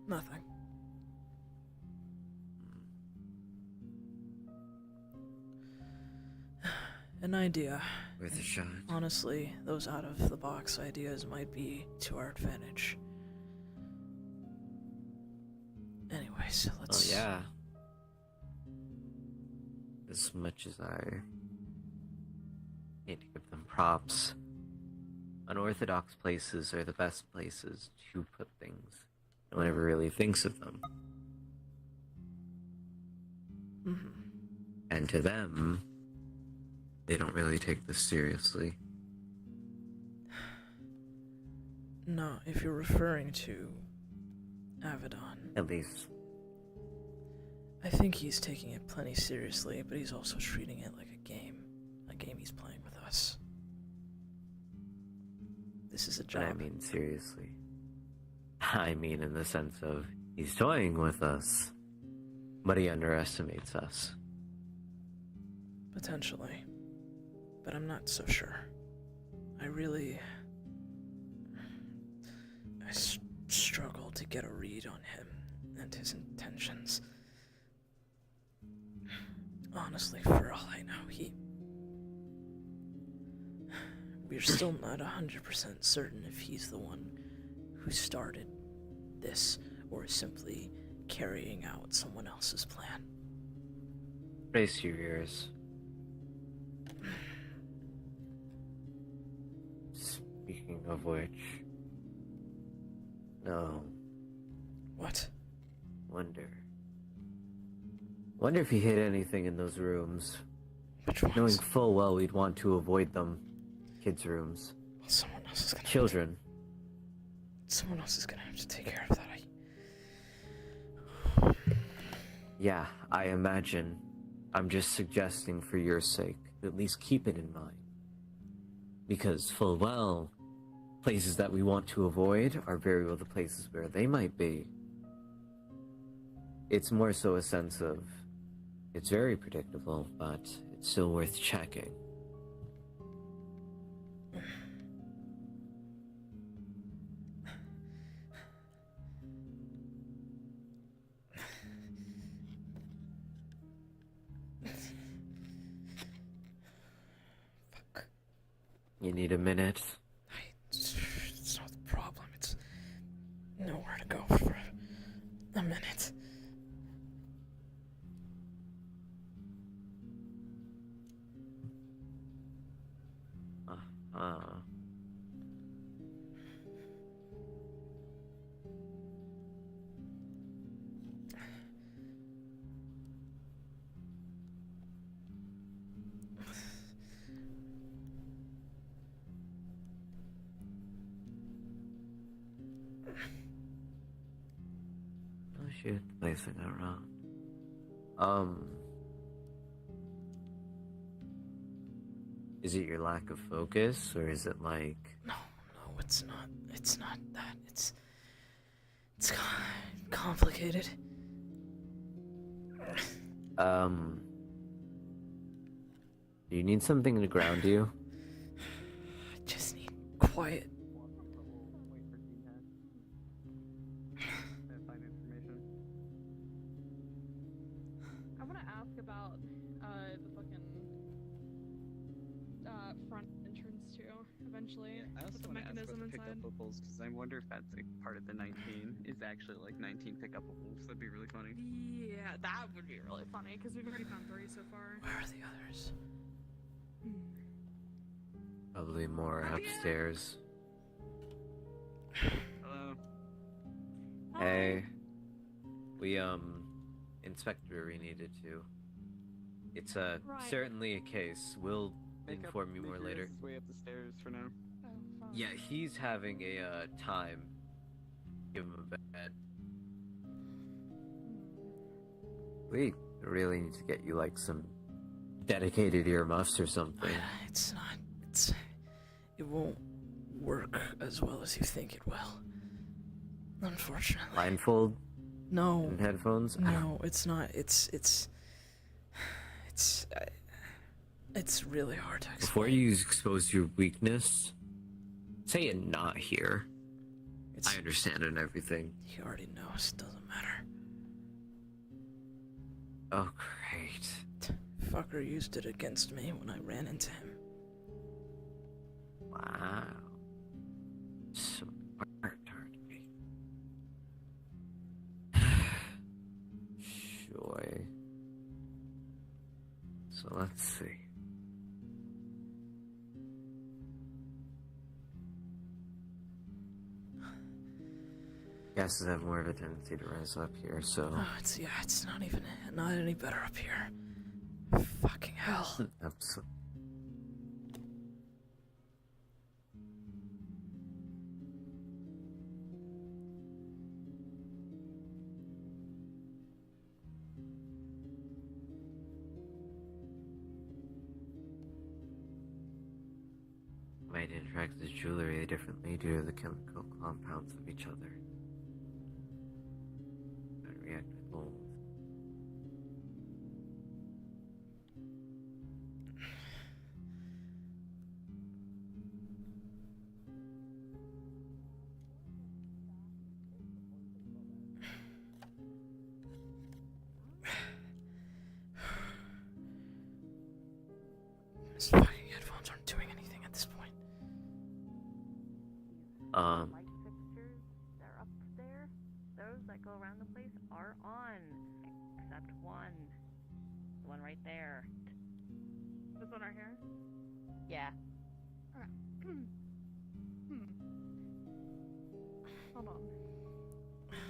Nothing. An idea. Worth a shot. Honestly, those out-of-the-box ideas might be to our advantage. Anyways, let's... Oh yeah. As much as I need to give them props, unorthodox places are the best places to put things. No one ever really thinks of them. Mm-hmm. And to them, they don't really take this seriously. No, if you're referring to Avedon, At least, I think he's taking it plenty seriously, but he's also treating it like a game he's playing with us. This is a job. but I mean seriously. I mean in the sense of, he's toying with us, but he underestimates us. Potentially. But I'm not so sure. I struggle to get a read on him and his intentions. Honestly, for all I know, we're still not 100% certain if he's the one who started this, or is simply carrying out someone else's plan. Brace your ears. Speaking of which... No. What? Wonder if he hid anything in those rooms. Which ones? Knowing full well we'd want to avoid them. Kids' rooms. Well, someone else is gonna... Children. Someone else is gonna have to take care of that. Yeah, I imagine. I'm just suggesting for your sake, at least keep it in mind. Because full well, places that we want to avoid are very well the places where they might be. It's more so a sense of, it's very predictable, but it's still worth checking. You need a minute? It's not the problem. It's nowhere to go for a minute. Oh shit, placing it around. Is it your lack of focus, or is it like... No, it's not. It's not that. It's complicated. Do you need something to ground you? I just need quiet. I want to ask about the fucking front entrance too. Eventually, I also with the want to ask mechanism about the inside. pickupables because I wonder if that's like part of the 19 is actually like 19 pickupables. That'd be really funny. Yeah, that would be really funny because we've already found 3 so far. Where are the others? Probably more upstairs. Hello. Hey. We, Inspector, we needed to. It's, Right. certainly a case. We'll inform you more later. Way up the stairs for now. Oh, fine. Yeah, he's having a, time. Give him a bed. We really need to get you, like, some dedicated earmuffs or something. It's not. It won't work as well as you think it will. Unfortunately. Blindfold No. and headphones? No, it's not. It's really hard to explain. Before you expose your weakness, say it not here. I understand and everything. He already knows. It doesn't matter. Oh, great. Fucker used it against me when I ran into him. Wow. Smart target. Sure. So let's see. Gases have more of a tendency to rise up here, so... Oh, it's not any better up here. Fucking hell. Absolutely. Might interact with jewelry differently due to the chemical compounds of each other. Might react with gold. His fucking headphones aren't doing anything at this point. Light fixtures, they're up there. Those that go around the place are on, except one. The one right there. Yeah. Hold on.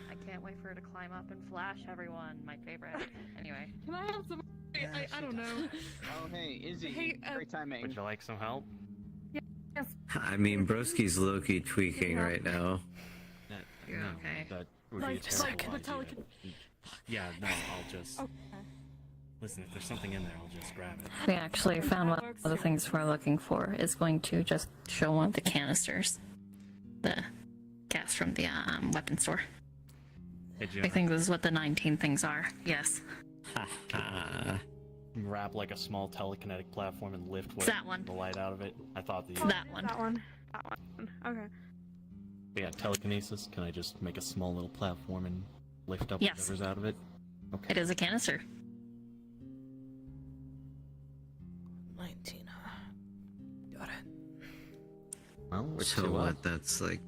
I can't wait for her to climb up and flash everyone. My favorite. Anyway. Can I have some? I don't know. Oh, hey, Izzy. Hey, Great timing. Would you like some help? Yes. I mean, Broski's low-key tweaking right now. You're no, okay. that would be a Like terrible the idea. Yeah, no, I'll just... Okay. Listen, if there's something in there, I'll just grab it. We actually found one of the things we're looking for is going to just show one of the canisters. The gas from the weapon store. Hey, I think this is what the 19 things are. Yes. Wrap like a small telekinetic platform and lift That one. the light out of it. I thought the... That one. That one. That one. Okay. But yeah, telekinesis. Can I just make a small little platform and lift up Yes. whatever's out of it? Okay. It is a canister. 19, huh? Got it. Well, we're So two what? up. That's like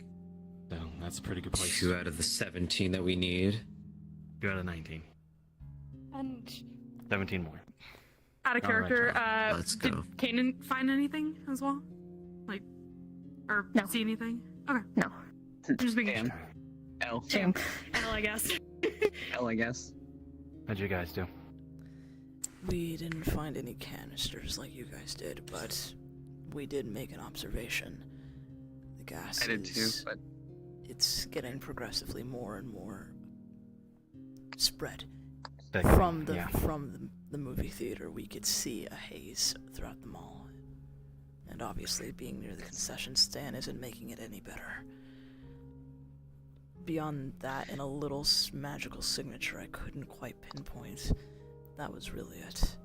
So that's a pretty good place. 2 out of the 17 that we need. 2 out of 19. And 17 more. out of All right, character, John. Let's did go. Kanan find anything as well? Like, or No. see anything? Okay. No. Just making Damn. L. Shame. L, I guess. L, I guess. How'd you guys do? We didn't find any canisters like you guys did, but we did make an observation. The gas I did too, is... but It's getting progressively more and more spread. Thick. From Yeah. the movie theater, we could see a haze throughout the mall. And obviously, being near the concession stand isn't making it any better. Beyond that, and a little magical signature I couldn't quite pinpoint. That was really it.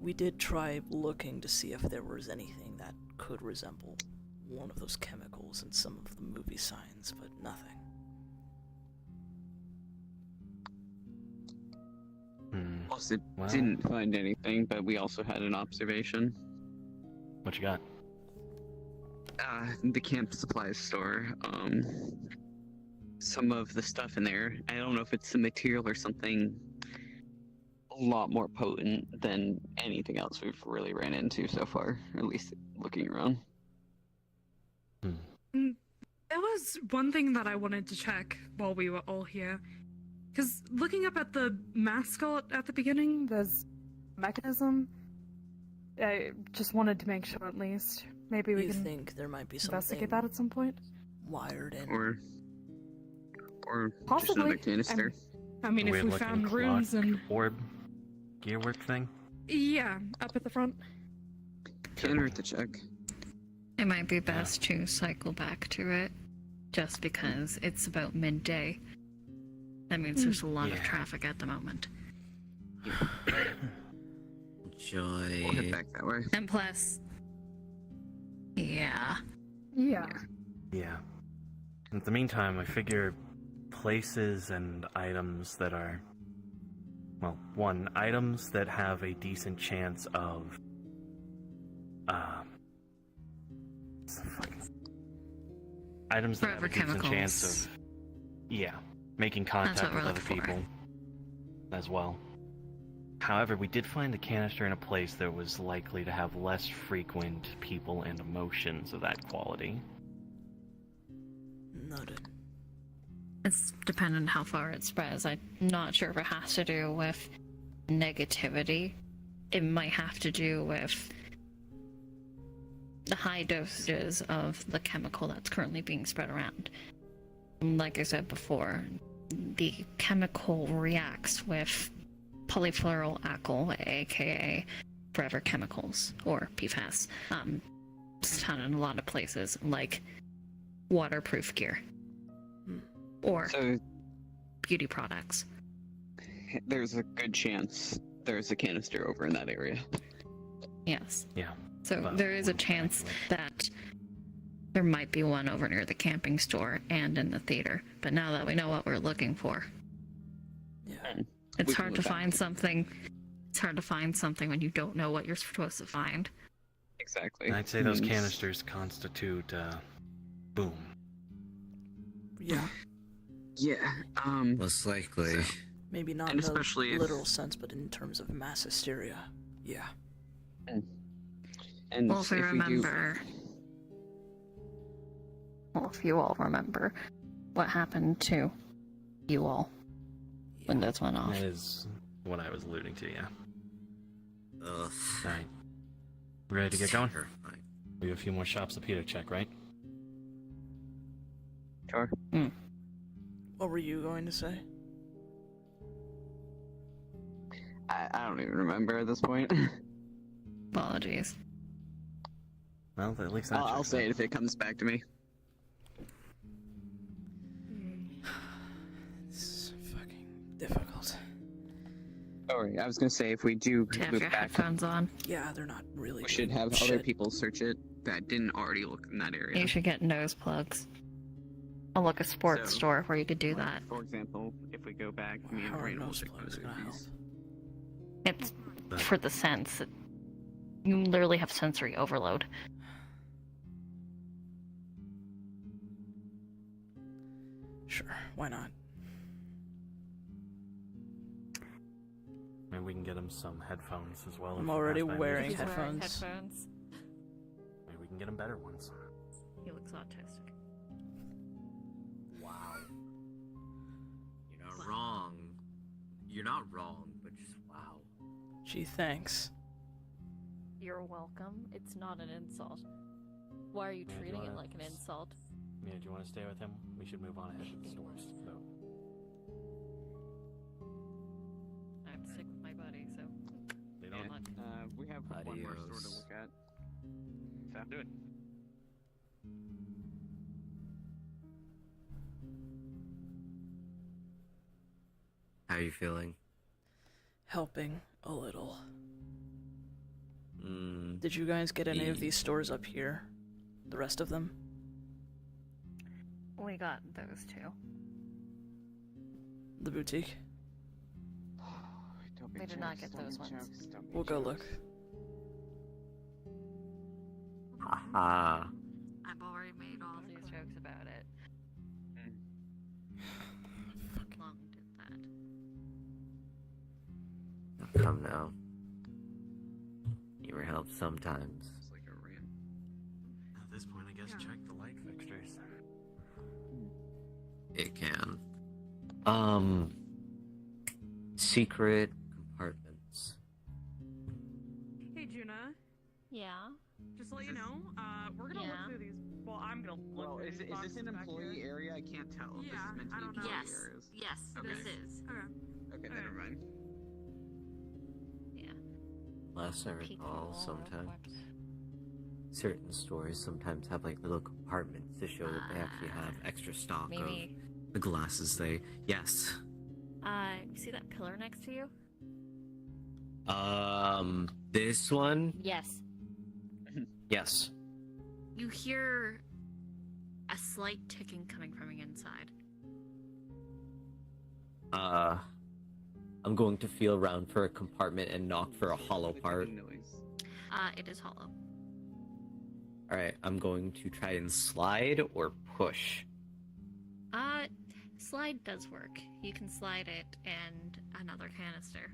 We did try looking to see if there was anything that could resemble one of those chemicals in some of the movie signs, but nothing. Also Wow. didn't find anything, but we also had an observation. What you got? The camp supplies store. Some of the stuff in there, I don't know if it's the material or something a lot more potent than anything else we've really ran into so far, or at least looking around. There was one thing that I wanted to check while we were all here. Because looking up at the mascot at the beginning, there's a mechanism. I just wanted to make sure at least. Maybe we You can think there might be investigate something that at some point? wired in? Or just Possibly. another canister. I mean, if we Weird-looking found rooms clock and... orb gearwork thing? Yeah, up at the front. Can't hurt to check. It might be best to cycle back to it, just because it's about midday. That means there's a lot of Yeah. traffic at the moment. Joy. We'll head back that way. And plus... Yeah. Yeah. Yeah. In the meantime, I figure places and items that are... Well, one, items that have a decent chance of... what's the fucking... Items that Forever have a decent chemicals. chance of... Yeah. Making That's contact what with we're other looking for. people. As well. However, we did find a canister in a place that was likely to have less frequent people and emotions of that quality. Noted. It's dependent on how far it spreads. I'm not sure if it has to do with negativity. It might have to do with the high dosages of the chemical that's currently being spread around. Like I said before, the chemical reacts with polyfluoroalkyl, aka forever chemicals, or PFAS. It's found in a lot of places, like waterproof gear. Or So beauty products. there's a good chance there's a canister over in that area. Yes. Yeah. So But there is a chance that there might be one over near the camping store and in the theater. But now that we know what we're looking for, Yeah. it's We can hard to look back. find something. It's hard to find something when you don't know what you're supposed to find. Exactly. And I'd say those Hmm. canisters constitute, boom. Yeah. Yeah. Most likely. Maybe not And in a especially if- literal sense, but in terms of mass hysteria. Yeah. And Well, if we if we do, remember, well, if you all remember what happened to you all when those went off. That is what I was alluding to, yeah. Ugh. Alright. Ready to get going? Terrifying. We have a few more shops up here to check, right? sure. What were you going to say? I don't even remember at this point. Apologies. Well, at least that I'll checks say out. it if it comes back to me. This is fucking difficult. Oh, right. I was gonna say if we do To have loop your back, headphones on. Yeah, they're not really. we should doing have other shit. people search it that didn't already look in that area. You should get nose plugs. I'll look a sports So, store where you could do Like, that. For example, if we go back, me and How are Brandon will nose check plugs those gonna help? reviews. It's But- for the sense. You literally have sensory overload. Sure, why not? Maybe we can get him some headphones as well. if I'm we already pass by wearing movies. headphones. Maybe we can get him better ones. He looks autistic. Wow. You're not wrong. You're not wrong, but just wow. Gee, thanks. You're welcome. It's not an insult. Why are you Yeah, do you treating it wanna- like an insult? Mia, do you want to stay with him? We should move on ahead to the stores, though. I'm sick with my buddy, so. They Yeah. don't. We have one more store to Adios. look at. So Do it. How are you feeling? Helping a little. Mm, Did you guys get any of Yeah. these stores up here? The rest of them? We got those two. The boutique? Don't be We did not jokes, get don't those be ones. jokes, don't be We'll go jokes. look. haha. I've already made all these jokes about it. Long did that. Oh, come now. You were helped sometimes. It's like a rant. At this point, I guess check the light fixtures. It can. Secret compartments. Hey, Juna. Yeah. Just to let you know, we're gonna Yeah. look through these. Well, I'm gonna look Well, through is these this boxes an back employee here. area? I can't tell. This Yeah, is meant to I be don't know. employee Yes. areas. Yes, Okay. this is. Okay. Okay, never mind. Yeah. Last I Peek recall, through sometimes certain stores sometimes have like little compartments to show that they actually have extra stock Maybe. of the glasses they. Yes. You see that pillar next to you? This one? Yes. Yes. You hear a slight ticking coming from the inside. I'm going to feel around for a compartment and knock for a hollow part. Noise. It is hollow. Alright, I'm going to try and slide or push. Slide does work. You can slide it and another canister.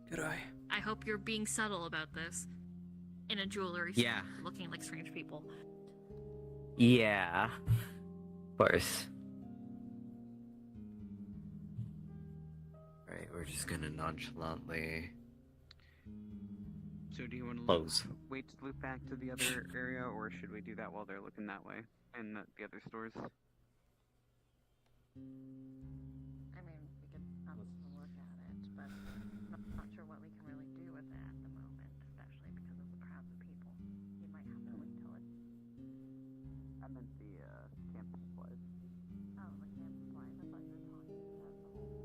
Good eye. I hope you're being subtle about this. In a jewelry Yeah. store, looking like strange people. Yeah. Of course. Alright, we're just gonna nonchalantly So do you want to close. wait to loop back to the other area, or should we do that while they're looking that way and the other stores? I mean, we could obviously look at it, but I'm not sure what we can really do with it at the moment, especially because of the crowds of people. You might have to wait till it. I meant the camp supplies. Oh, the camp supplies. I thought you were talking about the whole.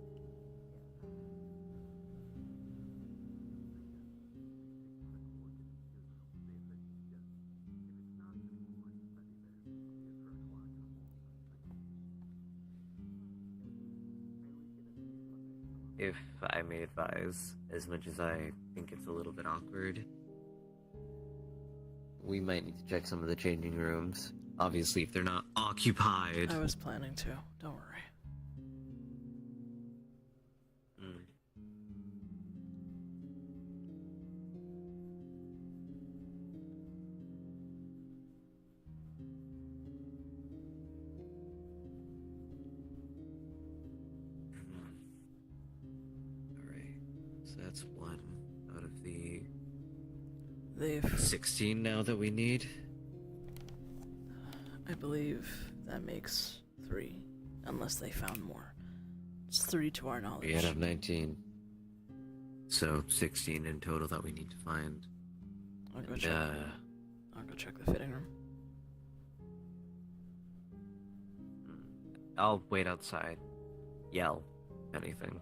If I may advise, as much as I think it's a little bit awkward, we might need to check some of the changing rooms. Obviously, if they're not occupied. I was planning to. Don't worry. that's one out of the They've 16 now that we need. I believe that makes 3, unless they found more. It's 3 to our knowledge. We out of 19. So 16 in total that we need to find. I'll go check the fitting room. I'll wait outside. Yell. Anything.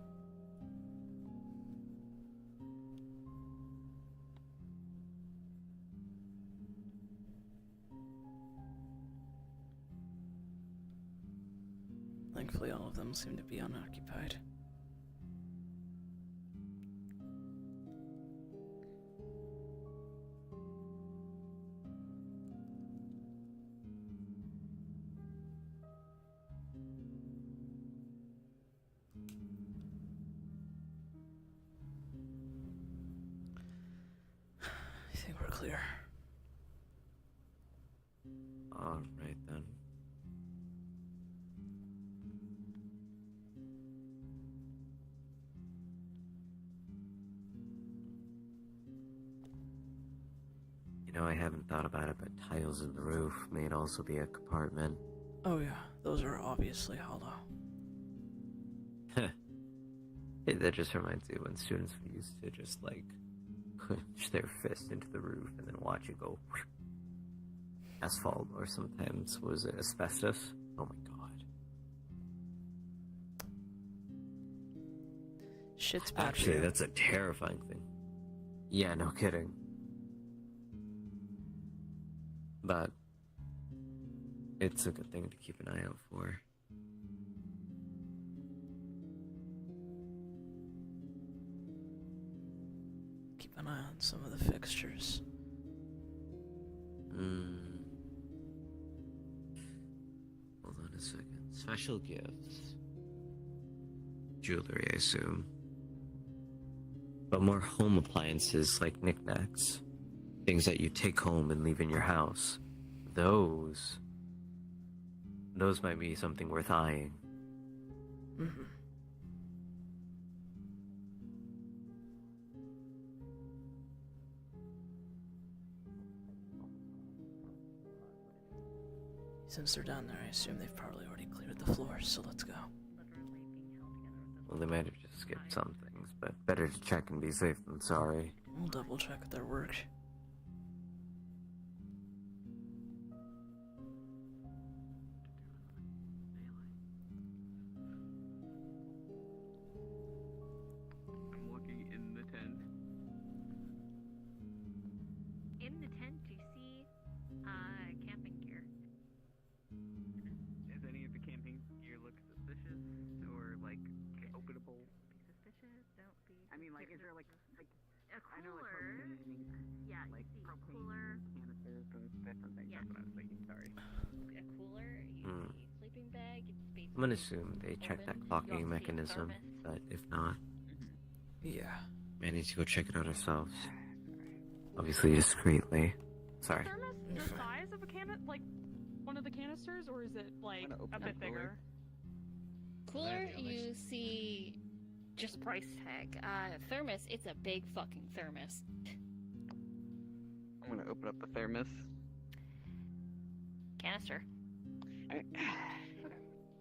Thankfully, all of them seem to be unoccupied. I think we're clear. Alright then. You know, I haven't thought about it, but tiles in the roof may also be a compartment. Oh yeah, those are obviously hollow. That just reminds me when students used to just like punch their fist into the roof and then watch it go asphalt, or sometimes was it asbestos? Oh my god. Shit's bad. Actually, that's a terrifying thing. Yeah, no kidding. But it's a good thing to keep an eye out for. Keep an eye on some of the fixtures. Hold on a second. Special gifts. Jewelry, I assume. But more home appliances like knickknacks. Things that you take home and leave in your house. Those might be something worth eyeing. Mm-hmm. Since they're down there, I assume they've probably already cleared the floors, so let's go. Well, they might have just skipped some things, but better to check and be safe than sorry. We'll double check their work. I'm looking in the tent. In the tent, you see camping gear. Does any of the camping gear look suspicious or like openable? Suspicious? Don't be. I mean, like, is there like a I know like cooler? propane, Yeah, like you see propane cooler. canisters and different things. Yeah. That's what I was thinking. Sorry. A cooler. You see sleeping bag. It's basically I'm gonna assume they checked that open. clocking You also see a mechanism, thermos. but if not, Yeah. we need to go check it out ourselves. Obviously discreetly. Sorry. Thermos the size of a like one of the canisters, or is it like Wanna open a bit that cooler? bigger? Cooler, you see just price tag. Thermos, it's a big fucking thermos. I'm gonna open up the thermos. Canister. I'm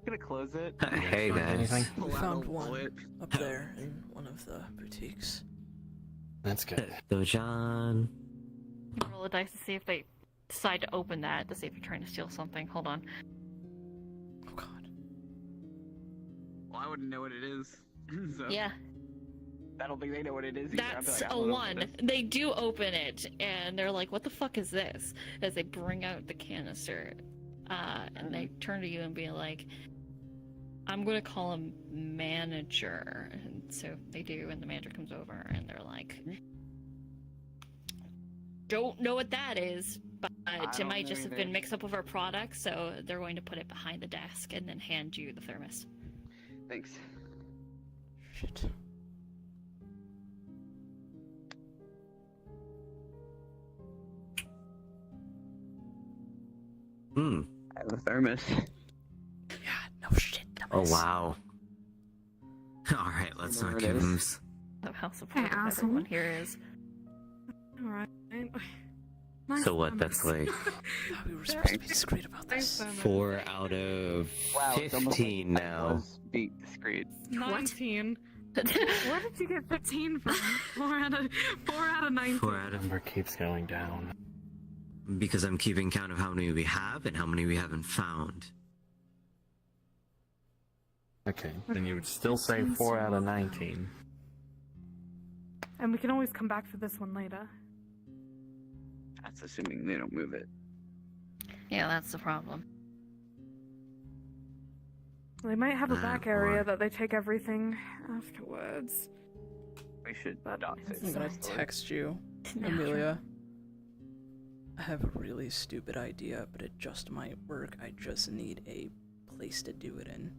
gonna close it. Hey guys. We Pull out found a one bullet. up there in one of the boutiques. That's good. Dojan. Roll a dice to see if they decide to open that, to see if you're trying to steal something. Hold on. Oh god. Well, I wouldn't know what it is. So Yeah, I don't think they know what it is either. I'd be that's like, I a don't know what one. it is. They do open it, and they're like, "What the fuck is this?" As they bring out the canister, and they turn to you and be like, "I'm gonna call him manager." And so they do, and the manager comes over, and they're like, "Don't know what that is, but it don't might know just have either." been mixed up with our product." So they're going to put it behind the desk and then hand you the thermos. Thanks. Shit. Hmm. I have a thermos. Yeah, no shit. Oh wow. Alright, let's There not it give is. him of how supportive everyone here is. Alright. So what? That's like We were supposed to be discreet about this. 4 out of 15 now. Beat discreet. 19. Where did you get 15 from? 4 out of 19. 4 out of Number keeps going down. because I'm keeping count of how many we have and how many we haven't found. Okay, then you would still say 4 out of 19. And we can always come back for this one later. That's assuming they don't move it. Yeah, that's the problem. They might have a back area that they take everything afterwards. We should adopt it. I'm gonna text you, Amelia. I have a really stupid idea, but it just might work. I just need a place to do it in.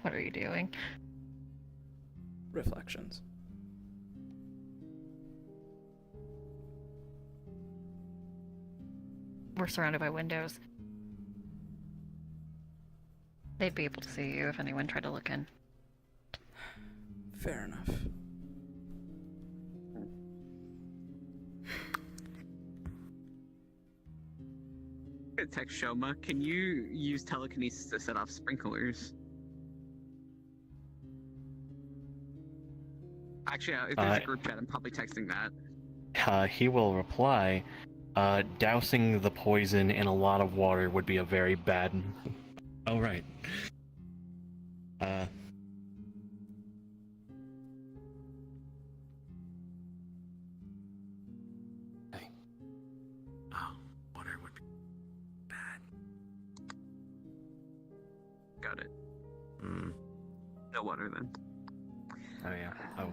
What are you doing? Reflections. We're surrounded by windows. They'd be able to see you if anyone tried to look in. Fair enough. Text Shoma, can you use telekinesis to set off sprinklers? Actually, if there's a group chat, I'm probably texting that. He will reply, dousing the poison in a lot of water would be a very bad... Oh, right. Oh, water would be bad. Got it. Hmm. No water then. Oh, yeah. Oh.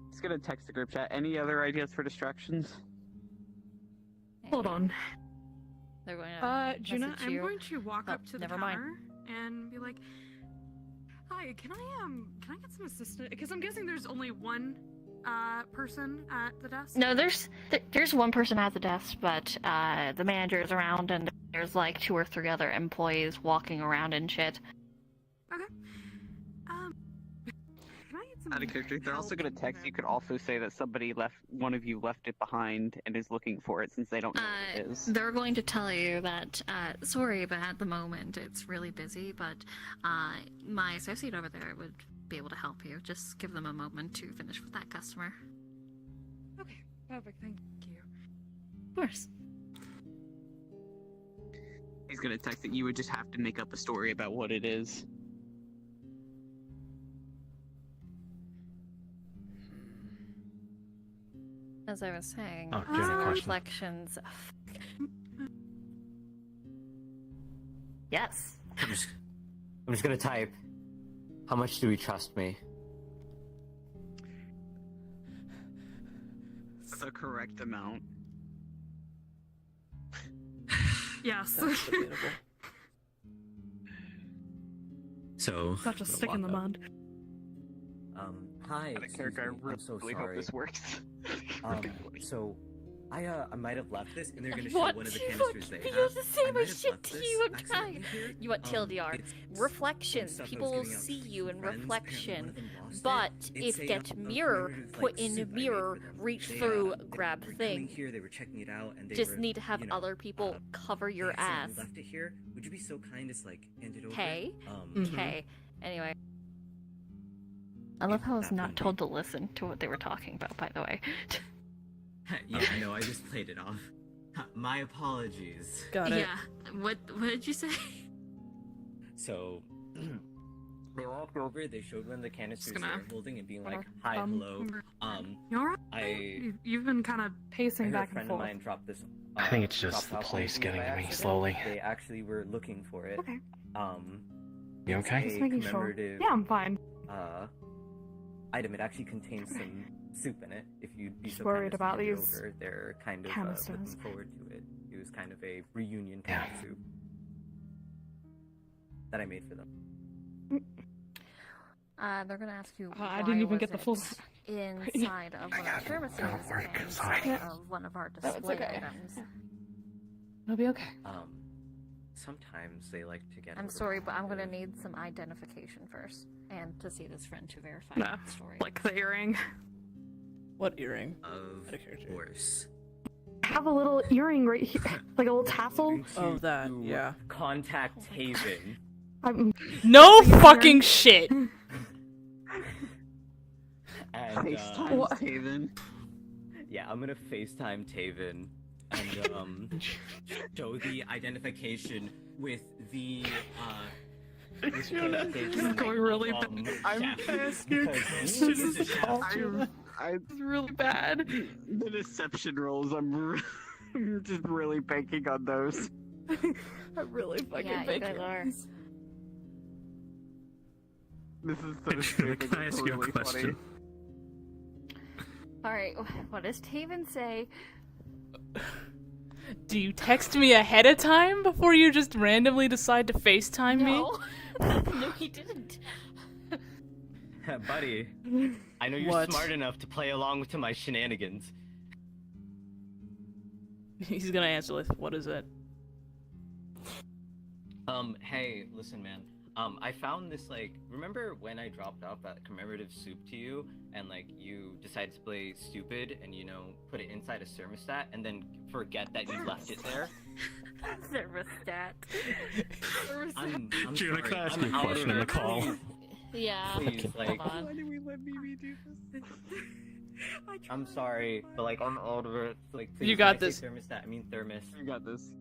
Just gonna text the group chat. Any other ideas for distractions? Hold on. They're going to Juna, message I'm you. going to walk up to the never counter mind. and be like, "Hi, can I get some assistance? Because I'm guessing there's only one person at the desk." No, there's one person at the desk, but the manager's around, and there's like 2 or 3 other employees walking around and shit. Okay. Can I get some Out of character, they're also help gonna text. You could also say that one of you left it behind and is looking for it since they don't know what it is. They're going to tell you that, sorry, but at the moment it's really busy, but my associate over there would be able to help you. Just give them a moment to finish with that customer. Okay, perfect. Thank you. Of course. He's gonna text that you would just have to make up a story about what it is. As I was saying, Oh, do you have a question? reflections. Yes. I'm just gonna type. How much do we trust me? The correct amount. Yes. That's debatable. So. Such a stick in the mud. Hi. Out of character, I I'm so really sorry. hope this works. So, I might have left this, and they're gonna I show want one of the to canisters they fucking have. use the same I might have shit left to this you, I'm accidentally trying. here. You want TLDR. It's Reflections. some stuff I People was will giving out see to you in friends. Apparently reflection. one of them lost But it. if It's get a mirror, commemorative, put like, in soup I made mirror, for them. reach They, through, they grab were coming thing. here, they were checking it out, and they Just were, need to have you know, other people cover your they ass. accidentally left it here. Would you be so kind as like hand it over? Okay. Mhm. Okay. Anyway. I love how I was not told to listen to what they were talking about, by the way. Yeah, no, I just played it off. My apologies. Got it. Yeah. What did you say? So they walked over. They showed one of the canisters gonna- they're holding and being like, "Hi, hello." You alright? I You've been kind of pacing heard back a friend and of forth. mine dropped this. I think it's just dropped the off place something getting by to me accident. slowly. They actually were looking for it. Okay. You okay? Just A making sure. commemorative, Yeah, I'm fine. item. It actually contains some soup in it. If you'd be Just so worried kind as to about hand it these over, they're kind of canisters. looking forward to it. It was kind of a reunion kind of soup that I made for them. They're gonna ask you. I didn't even why get the was full. it inside of one of our services and inside of one of our display items. It'll be okay. sometimes they like to get. I'm sorry, but I'm gonna need some identification first, and to see this friend to verify Nah, the story. like the earring. What earring? Of course. I have a little earring right here, like a little tassel. Oh, that, yeah. Contact Haven. No fucking shit! And FaceTime Haven. Yeah, I'm gonna FaceTime Taven and show the identification with the This is going really bad. I'm pissed. It's really bad. The deception rolls, I'm just really banking on those. I'm really fucking Yeah, you banking guys on are. this. This is so stupid. Can I it's ask you a really question? Alright, what does Taven say? Do you text me ahead of time before you just randomly decide to FaceTime me? No. No, he didn't. Buddy, I know you're What? smart enough to play along to my shenanigans. He's gonna answer with, what is it? Hey, listen, man. I found this, like, remember when I dropped off that commemorative soup to you, and, like, you decided to play stupid and, you know, put it inside a thermostat, and then forget that you left it there? Thermostat. I'm Juna, sorry. can I ask I'm you a out question of in the it. call? Yeah. Please, like, Hold on. Why do we let Mimi do this? I'm sorry, but, like, I'm out of it. Like, please, You got when I say this. Thermostat, I mean thermos. You got this.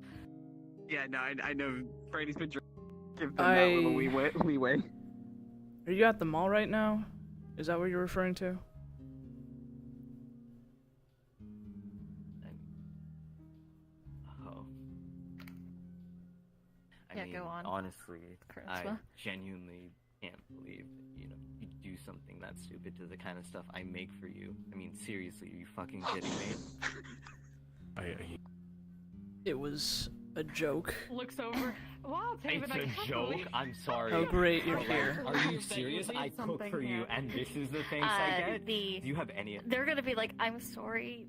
Yeah, no, I know. Brady's been drinking. Give them that little leeway. Are you at the mall right now? Is that what you're referring to? Oh. Yeah, I mean, go on. honestly, I Charisma. genuinely can't believe that, you know, you do something that stupid to the kind of stuff I make for you. I mean, seriously, are you fucking kidding me? It was a joke. Looks over. Wow, Taven, It's I a can't joke? believe- I'm sorry. Oh great, you're But, like, here. Are you serious? I cook for you, and this is the thanks I get? Do you have any of They're gonna be like, I'm sorry.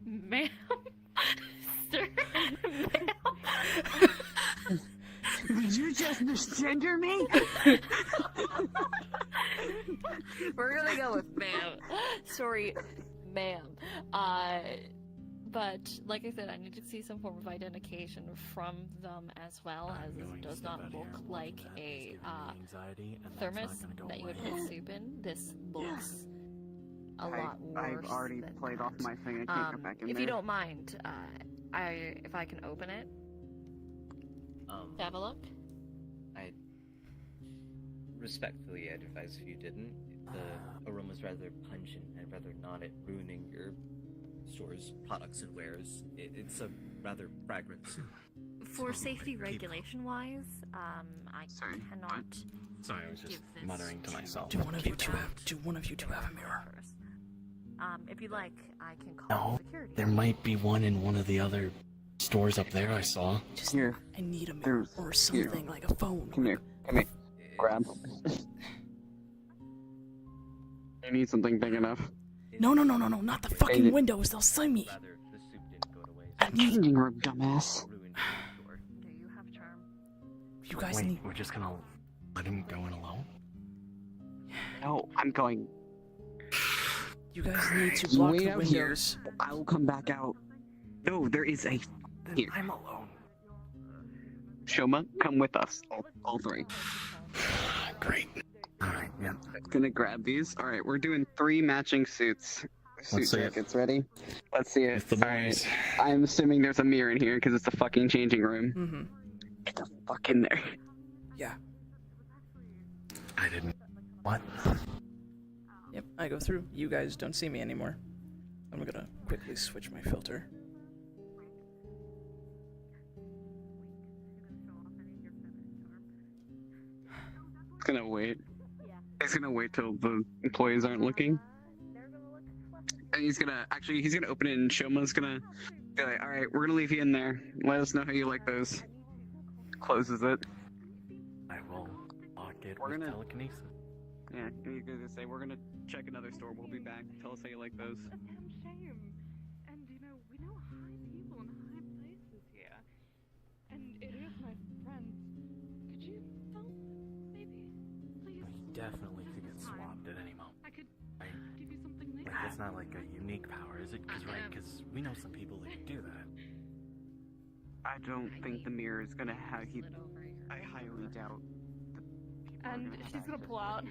Ma'am? Sir? Ma'am? Did you just misgender me? We're gonna go with ma'am. Sorry, ma'am. But like I said, I need to see some form of identification from them as well, as this does not look like a thermos that you would put soup in. This looks a lot worse. I've already than played that. off my thing. I can't go back in If there. you don't mind, if I can open it, have a look. I respectfully, I'd advise if you didn't. The aroma's rather pungent. I'd rather not it ruining your store's products and wares. It's a rather fragrant soup. For safety regulation-wise, I cannot. Sorry, I was just give this muttering to myself. Do one of you two have a mirror? If you like, I can call No, security. there might be one in one of the other stores up there I saw. Just, Here. I need a mirror or something like a phone. Come here. Grab. You need something big enough. No, not the fucking David. windows. They'll see me. Rather, the soup didn't go to waste. I need. Changing room, dumbass. Ruined your store. Do you have charm? You guys Wait, need. we're just gonna let him go in alone? No, I'm going. You guys need to You block wait the out here. windows. I will come back out. No, there is a. Here. I'm alone. Shoma, come with us. All three. Great. Alright, yeah. I'm gonna grab these. Alright, we're doing 3 matching suits. Suit Let's see it. jackets, ready? Let's see it. It's the boys. I'm assuming there's a mirror in here because it's a fucking changing room. Mm-hmm. Get the fuck in there. Yeah. I didn't. What? Yep, I go through. You guys don't see me anymore. I'm gonna quickly switch my filter. He's gonna wait. He's gonna wait till the employees aren't looking. And he's gonna open it and Shoma's gonna be like, alright, we're gonna leave you in there. Let us know how you like those. Closes it. I will lock it We're with gonna- telekinesis. Yeah, he's gonna say, we're gonna check another store, we'll be back. Tell us how you like those. A damn shame. And you know, we know definitely could get swapped at any moment. I could Right? give you something later. Like, it's not like a unique power, is it? Because we know some people that can do that. I don't think the mirror is gonna have he. I highly doubt. And she's gonna pull out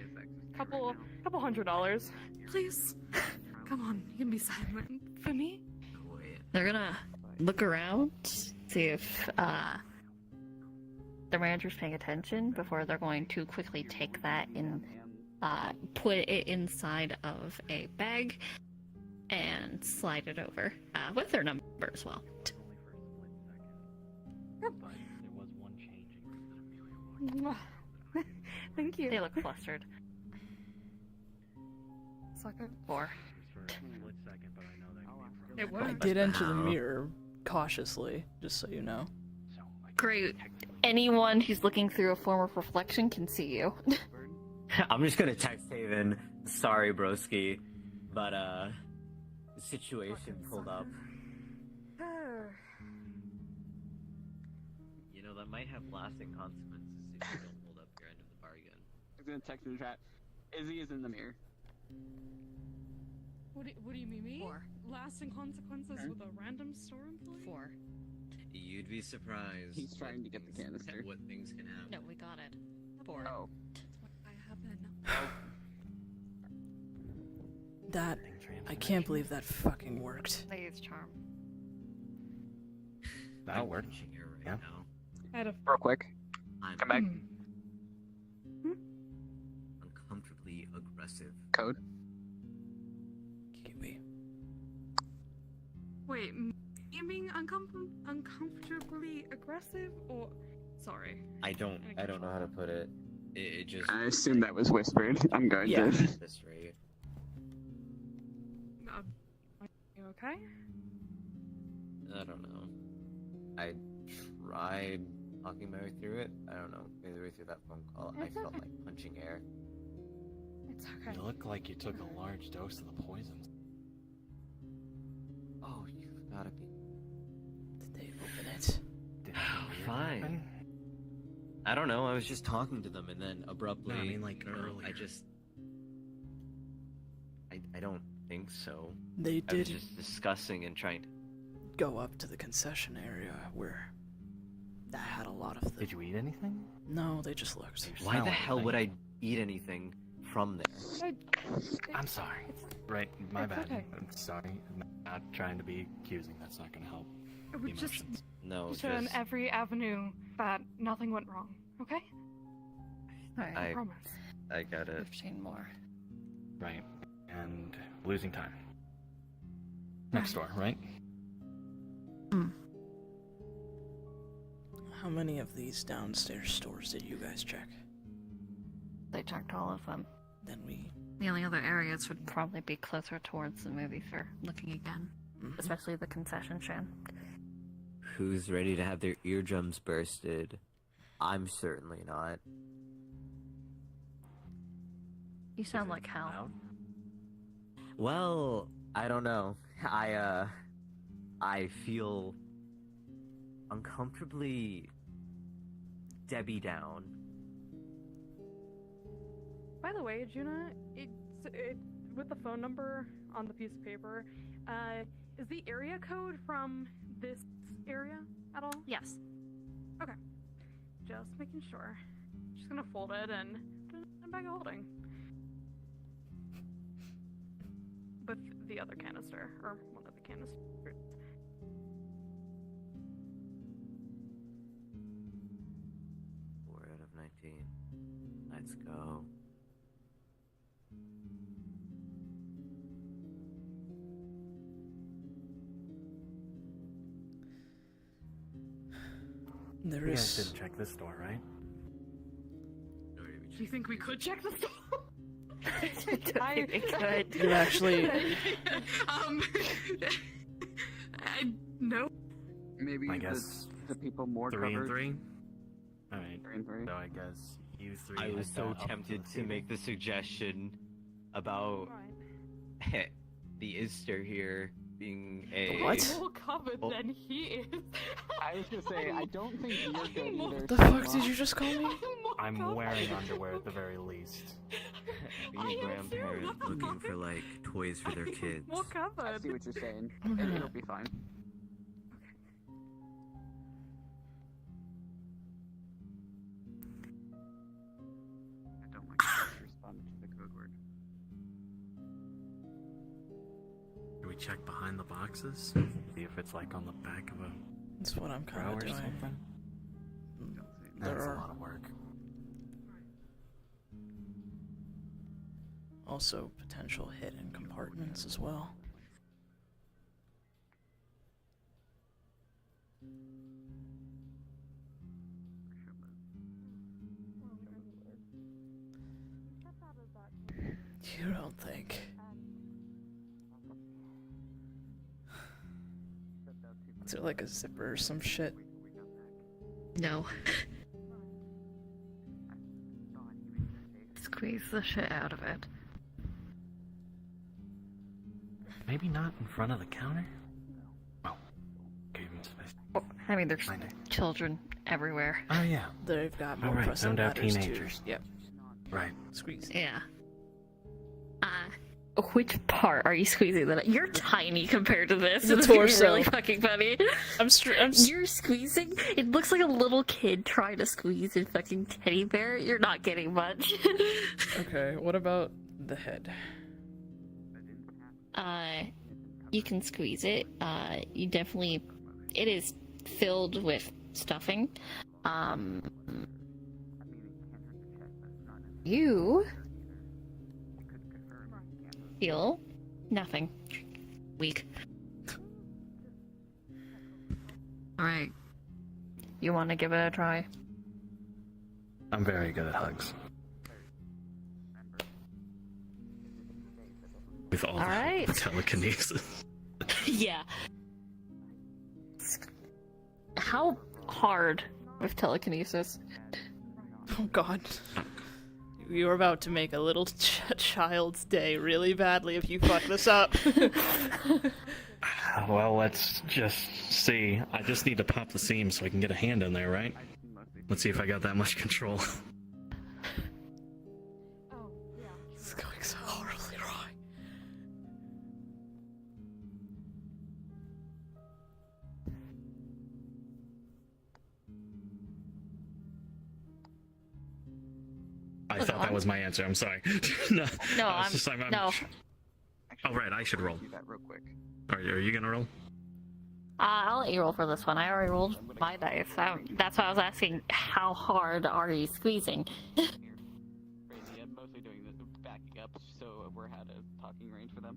couple $100. Please, come on, you can be silent for me. They're gonna look around, see if the manager's paying attention before they're going to quickly take that and put it inside of a bag and slide it over with their number as well. But there was one changing. Thank you. They look flustered. Sucker. 4. For a split second, but I know that It I worked. did enter the mirror cautiously, just so you know. So, like, Great. Anyone who's looking through a form of reflection can see you. I'm just gonna text Haven. Sorry, broski, but the situation pulled up. You know that might have lasting consequences if you don't hold up your end of the bargain. I'm gonna text in the chat. Izzy is in the mirror. What do you mean, me? 4. Lasting consequences with a random store employee? 4. You'd be surprised. He's trying to get the canister. What things can happen. No, we got it. 4. Oh. I happen. That I can't believe that fucking worked. They use charm. that worked. Here right Yeah. now. I had a Real quick. I'm Come back. uncomfortably aggressive. Code. Kiwi. Wait, you being uncomfortably aggressive or sorry? I don't know how to put it. It just. I assume that was whispered. I'm going Yeah. to. At this rate. You okay? I don't know. I tried talking my way through it. I don't know. Maybe the way through that phone call, I It's felt okay. like punching air. It's okay. You look like you took a large dose of the poisons. Oh, you've gotta be. Did they open it? Did anything weird Fine. happen? I don't know. I was just talking to them, and then abruptly. No, I mean, like, I don't know, earlier. I don't think so. They I was did just discussing and trying to. go up to the concession area where that had a lot of the. Did you eat anything? No, they just looked. Did you Why smell the hell anything? would I eat anything from there? I'm sorry. Right, my It's bad. okay. I'm sorry. I'm not trying to be accusing. That's not gonna help. We just Emotions. No, turn just every avenue that nothing went wrong. Okay? Alright, I I promise. I got it. 15 more. Right, and losing time. Next door, right? How many of these downstairs stores did you guys check? They checked all of them. Then we. The only other areas would probably be closer towards the movie fair, looking again. Mhm. Especially the concession stand. Who's ready to have their eardrums bursted? I'm certainly not. You sound Is it like hell. loud? Well, I don't know. I feel uncomfortably Debbie down. By the way, Juna, with the phone number on the piece of paper, is the area code from this area at all? Yes. Okay. Just making sure. Just gonna fold it and put it in a bag of holding. With the other canister, or one of the canisters. 4 out of 19. Let's go. There You guys is. didn't check this door, right? Do you think we could check the store? I think it could. You actually. No. Maybe I guess the people more 3 and covered. 3. All right. 3 and 3. So I guess you 3. I was head so that up tempted the to make the suggestion about Right. the Ister here being a... What? More covered than he is. I was gonna say, I don't think you're good either. What the fuck did you just call me? I'm wearing underwear at the very least. Being a grandparent looking for, like, toys for their kids. More I covered. see what you're saying. It'll be fine. I don't like how you responded to the code word. Do we check behind the boxes? See if it's like on the back of a That's what I'm kind row of or doing. something? There That's a are lot of work. also potential hidden compartments as well. You don't think? Is there like a zipper or some shit? No. Squeeze the shit out of it. Maybe not in front of the counter? Oh. Give him space. Oh, I mean, there's Find it. children everywhere. Oh, yeah. They've got more Alright, pressing zoned out matters teenagers. too. Yep. Right. Squeeze. Yeah. Which part are you squeezing that? You're tiny compared to this. The It's torso. really fucking funny. You're squeezing? It looks like a little kid trying to squeeze a fucking teddy bear. You're not getting much. Okay, what about the head? You can squeeze it. You definitely... It is filled with stuffing. You... feel nothing. Weak. Alright. You want to give it a try? I'm very good at hugs. With all Alright. the telekinesis. Yeah. How hard with telekinesis? Oh god. You're about to make a little child's day really badly if you fuck this up. Well, let's just see. I just need to pop the seam so I can get a hand in there, right? Let's see if I got that much control. It's going so horribly wrong. I thought that was my answer. I'm sorry. No, No, I was I'm... just like, No. Oh, right, I should roll. Do that real quick. Are you gonna roll? I'll let you roll for this one. I already rolled my dice. That's why I was asking, how hard are you squeezing? Crazy. I'm mostly doing this backing up so we're at a talking range for them.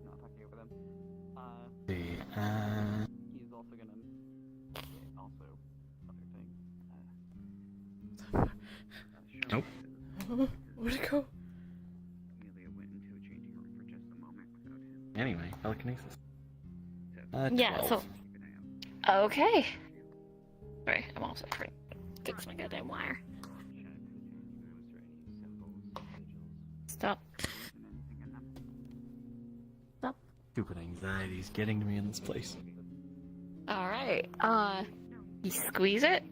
Not talking over them. He's also gonna. Also, other thing. Nope. Where'd it go? Amelia went into a changing room for just a moment without him. Anyway, telekinesis. Yeah, 12. so... Keep an eye out. Okay. Sorry, I'm also trying to fix my goddamn wire. Stop. Stop. Stupid anxiety's getting to me in this place. Alright, you squeeze it.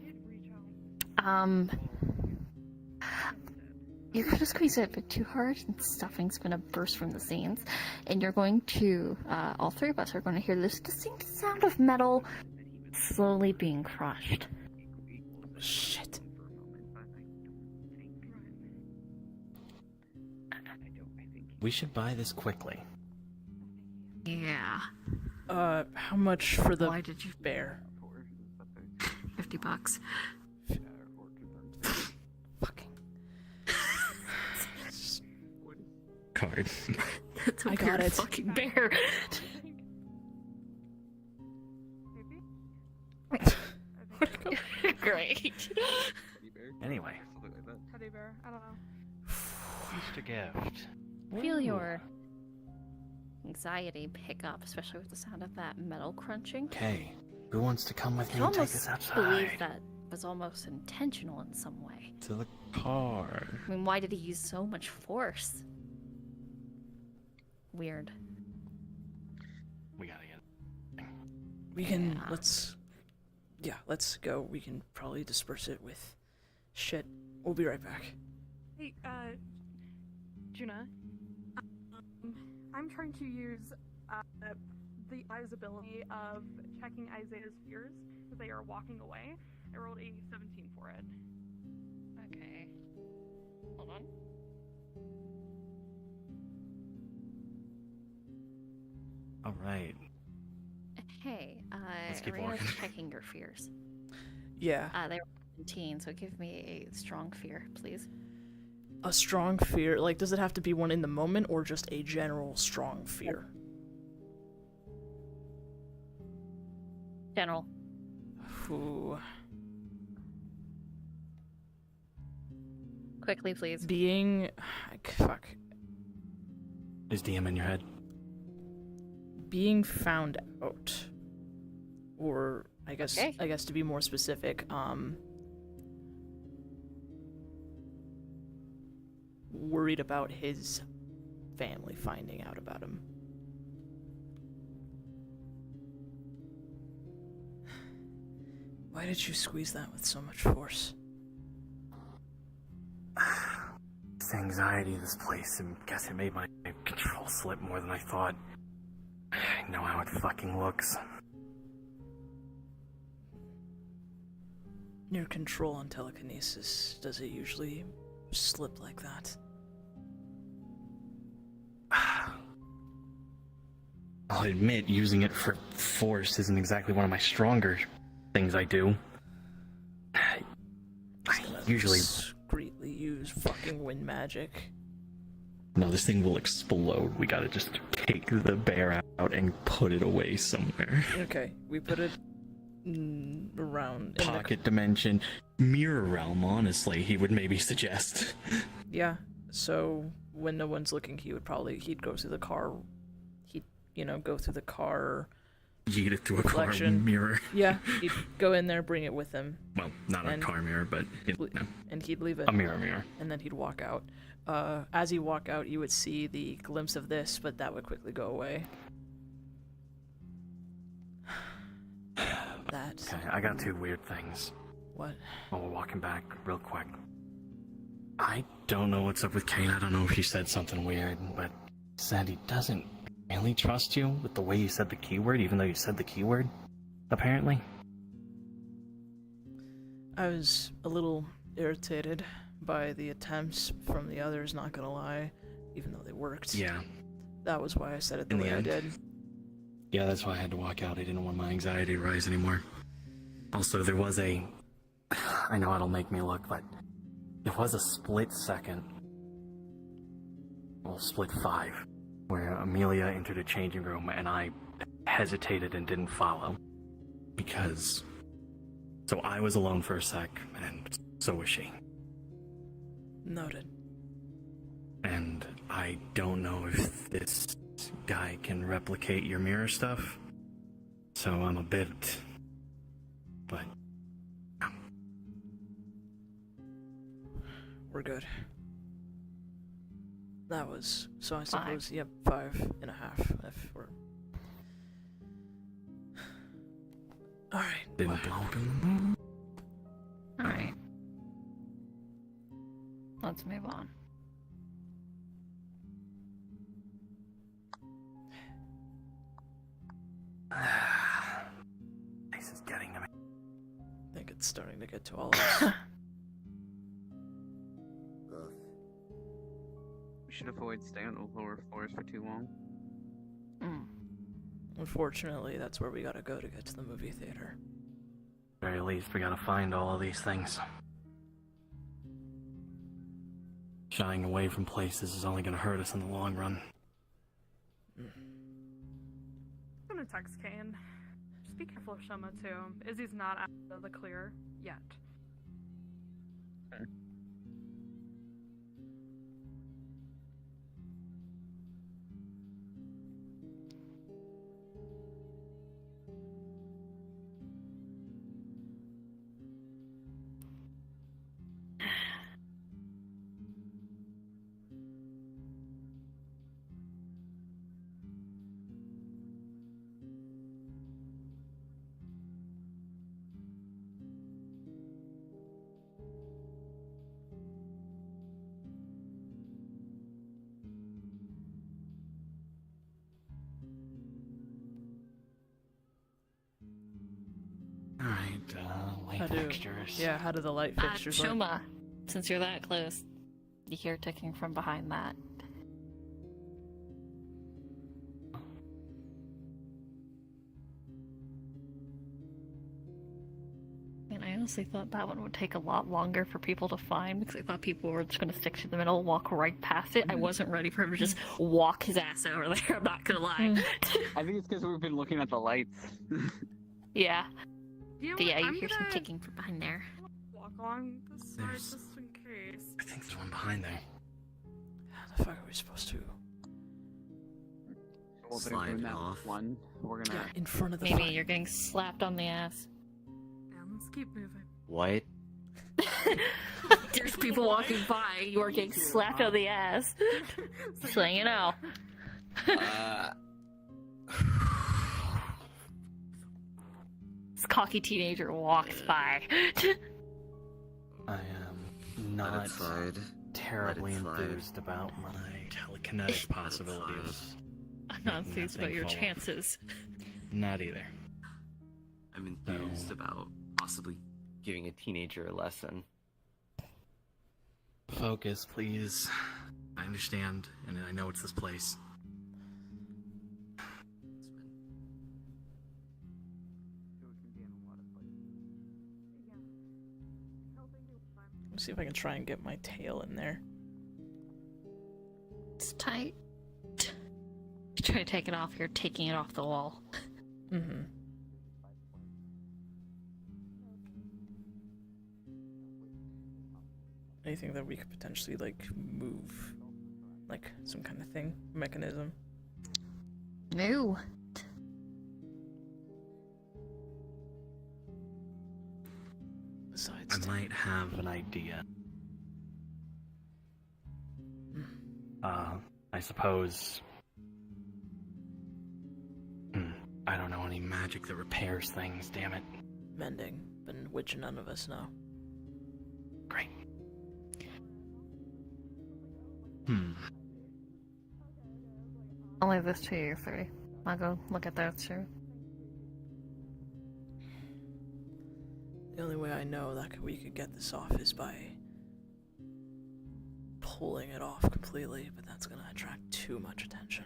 You're gonna squeeze it a bit too hard, and stuffing's gonna burst from the seams. And you're going to, all three of us are going to hear this distinct sound of metal slowly being crushed. Shit. We should buy this quickly. Yeah. How much for the Why did you... bear? $50. Fucking. Card. It's a I got weird it. fucking bear. Where'd it go? Great. Anyway. Teddy bear. I don't know. Easter gift. Feel your anxiety pick up, especially with the sound of that metal crunching. Okay. Who wants to come with I me and take us almost believe outside? that was almost intentional in some way. To the car. I mean, why did he use so much force? weird. We gotta get. We can, Yeah. let's go. We can probably disperse it with shit. We'll be right back. Hey, Juna. I'm trying to use the Eye's ability of checking Isaiah's fears as they are walking away. I rolled a 17 for it. Okay. Hold on. All right. Hey, Let's keep Arena's walking. checking your fears. Yeah, They were 17, so give me a strong fear, please. a strong fear. Like, does it have to be one in the moment or just a general strong fear? General. Ooh. Quickly, please. Being, fuck. Is DM in your head? Being found out, or I guess Okay. to be more specific, worried about his family finding out about him. Why did you squeeze that with so much force? This anxiety of this place, and guess it made my control slip more than I thought. I know how it fucking looks. Your control on telekinesis, does it usually slip like that? I'll admit, using it for force isn't exactly one of my stronger things I do. I usually... Discreetly use fucking wind magic. No, this thing will explode. We gotta just take the bear out and put it away somewhere. Okay, we put it around in Pocket dimension. Mirror realm, honestly, he would maybe suggest. Yeah, so when no one's looking, he'd go through the car. He'd, go through the car. Yeet it through a car reflection. mirror. Yeah, he'd go in there, bring it with him. Well, not a car mirror, but And he'd leave it. a mirror. And then he'd walk out. As he walk out, you would see the glimpse of this, but that would quickly go away. That. Okay, I got two weird things. What? While we're walking back, real quick. I don't know what's up with Kane. I don't know if he said something weird, but he said he doesn't really trust you with the way you said the keyword, even though you said the keyword, apparently. I was a little irritated by the attempts from the others, not gonna lie, even though they worked. Yeah. That was why I said it the In the way I end. did. Yeah, that's why I had to walk out. I didn't want my anxiety to rise anymore. Also, there was a... I know it'll make me look, but... It was a split second. Well, split 5. Where Amelia entered a changing room and I hesitated and didn't follow. Because... So I was alone for a sec, and so was she. Noted. And I don't know if this guy can replicate your mirror stuff. So I'm a bit... But... We're good. That was... So I 5. suppose, yep, 5.5 if we're... Alright. Didn't blow up in the moon. Alright. Let's move on. This is getting to me. I think it's starting to get to all of us. We should avoid staying on the lower floors for too long. Unfortunately, that's where we gotta go to get to the movie theater. At the very least, we gotta find all of these things. Shying away from places is only gonna hurt us in the long run. I'm gonna text Kane. Just be careful of Shoma too. Izzy's not out of the clear yet. Okay. lighting How do, fixtures. yeah, how do the light fixtures look? Shoma, since you're that close, you hear ticking from behind that. And I honestly thought that one would take a lot longer for people to find because I thought people were just going to stick to the middle, walk right past it. I wasn't ready for him to just walk his ass over there, I'm not going to lie. I think it's because we've been looking at the lights. Yeah. You know But what, yeah, you I'm hear some gonna ticking from behind there. walk along the side There's- just in case. I think there's one behind there. How the fuck are we supposed to? Well, they're Slide doing it that off. one. We're gonna. Yeah, in front of the Maybe fire. you're getting slapped on the ass. Yeah, let's keep moving. What? There's people walking by, you are getting slapped on the ass. Just letting you know. This cocky teenager walks by. I am Let not it slide. terribly Let it slide. enthused about my telekinetic possibilities. I'm not Making that enthused about thing your fall off. chances. Not either. I'm enthused about possibly giving a teenager a lesson. Focus, please. I understand, and I know it's this place. Let's see if I can try and get my tail in there. It's tight. You try to take it off, you're taking it off the wall. Mm-hmm. Anything that we could potentially, like, move? Like, some kind of thing? Mechanism? No. Besides... I might have an idea. I suppose... I don't know any magic that repairs things, damn it. Mending, but which none of us know. Great. I'll leave this to you three. I'll go look at those two. The only way I know that we could get this off is by pulling it off completely, but that's gonna attract too much attention.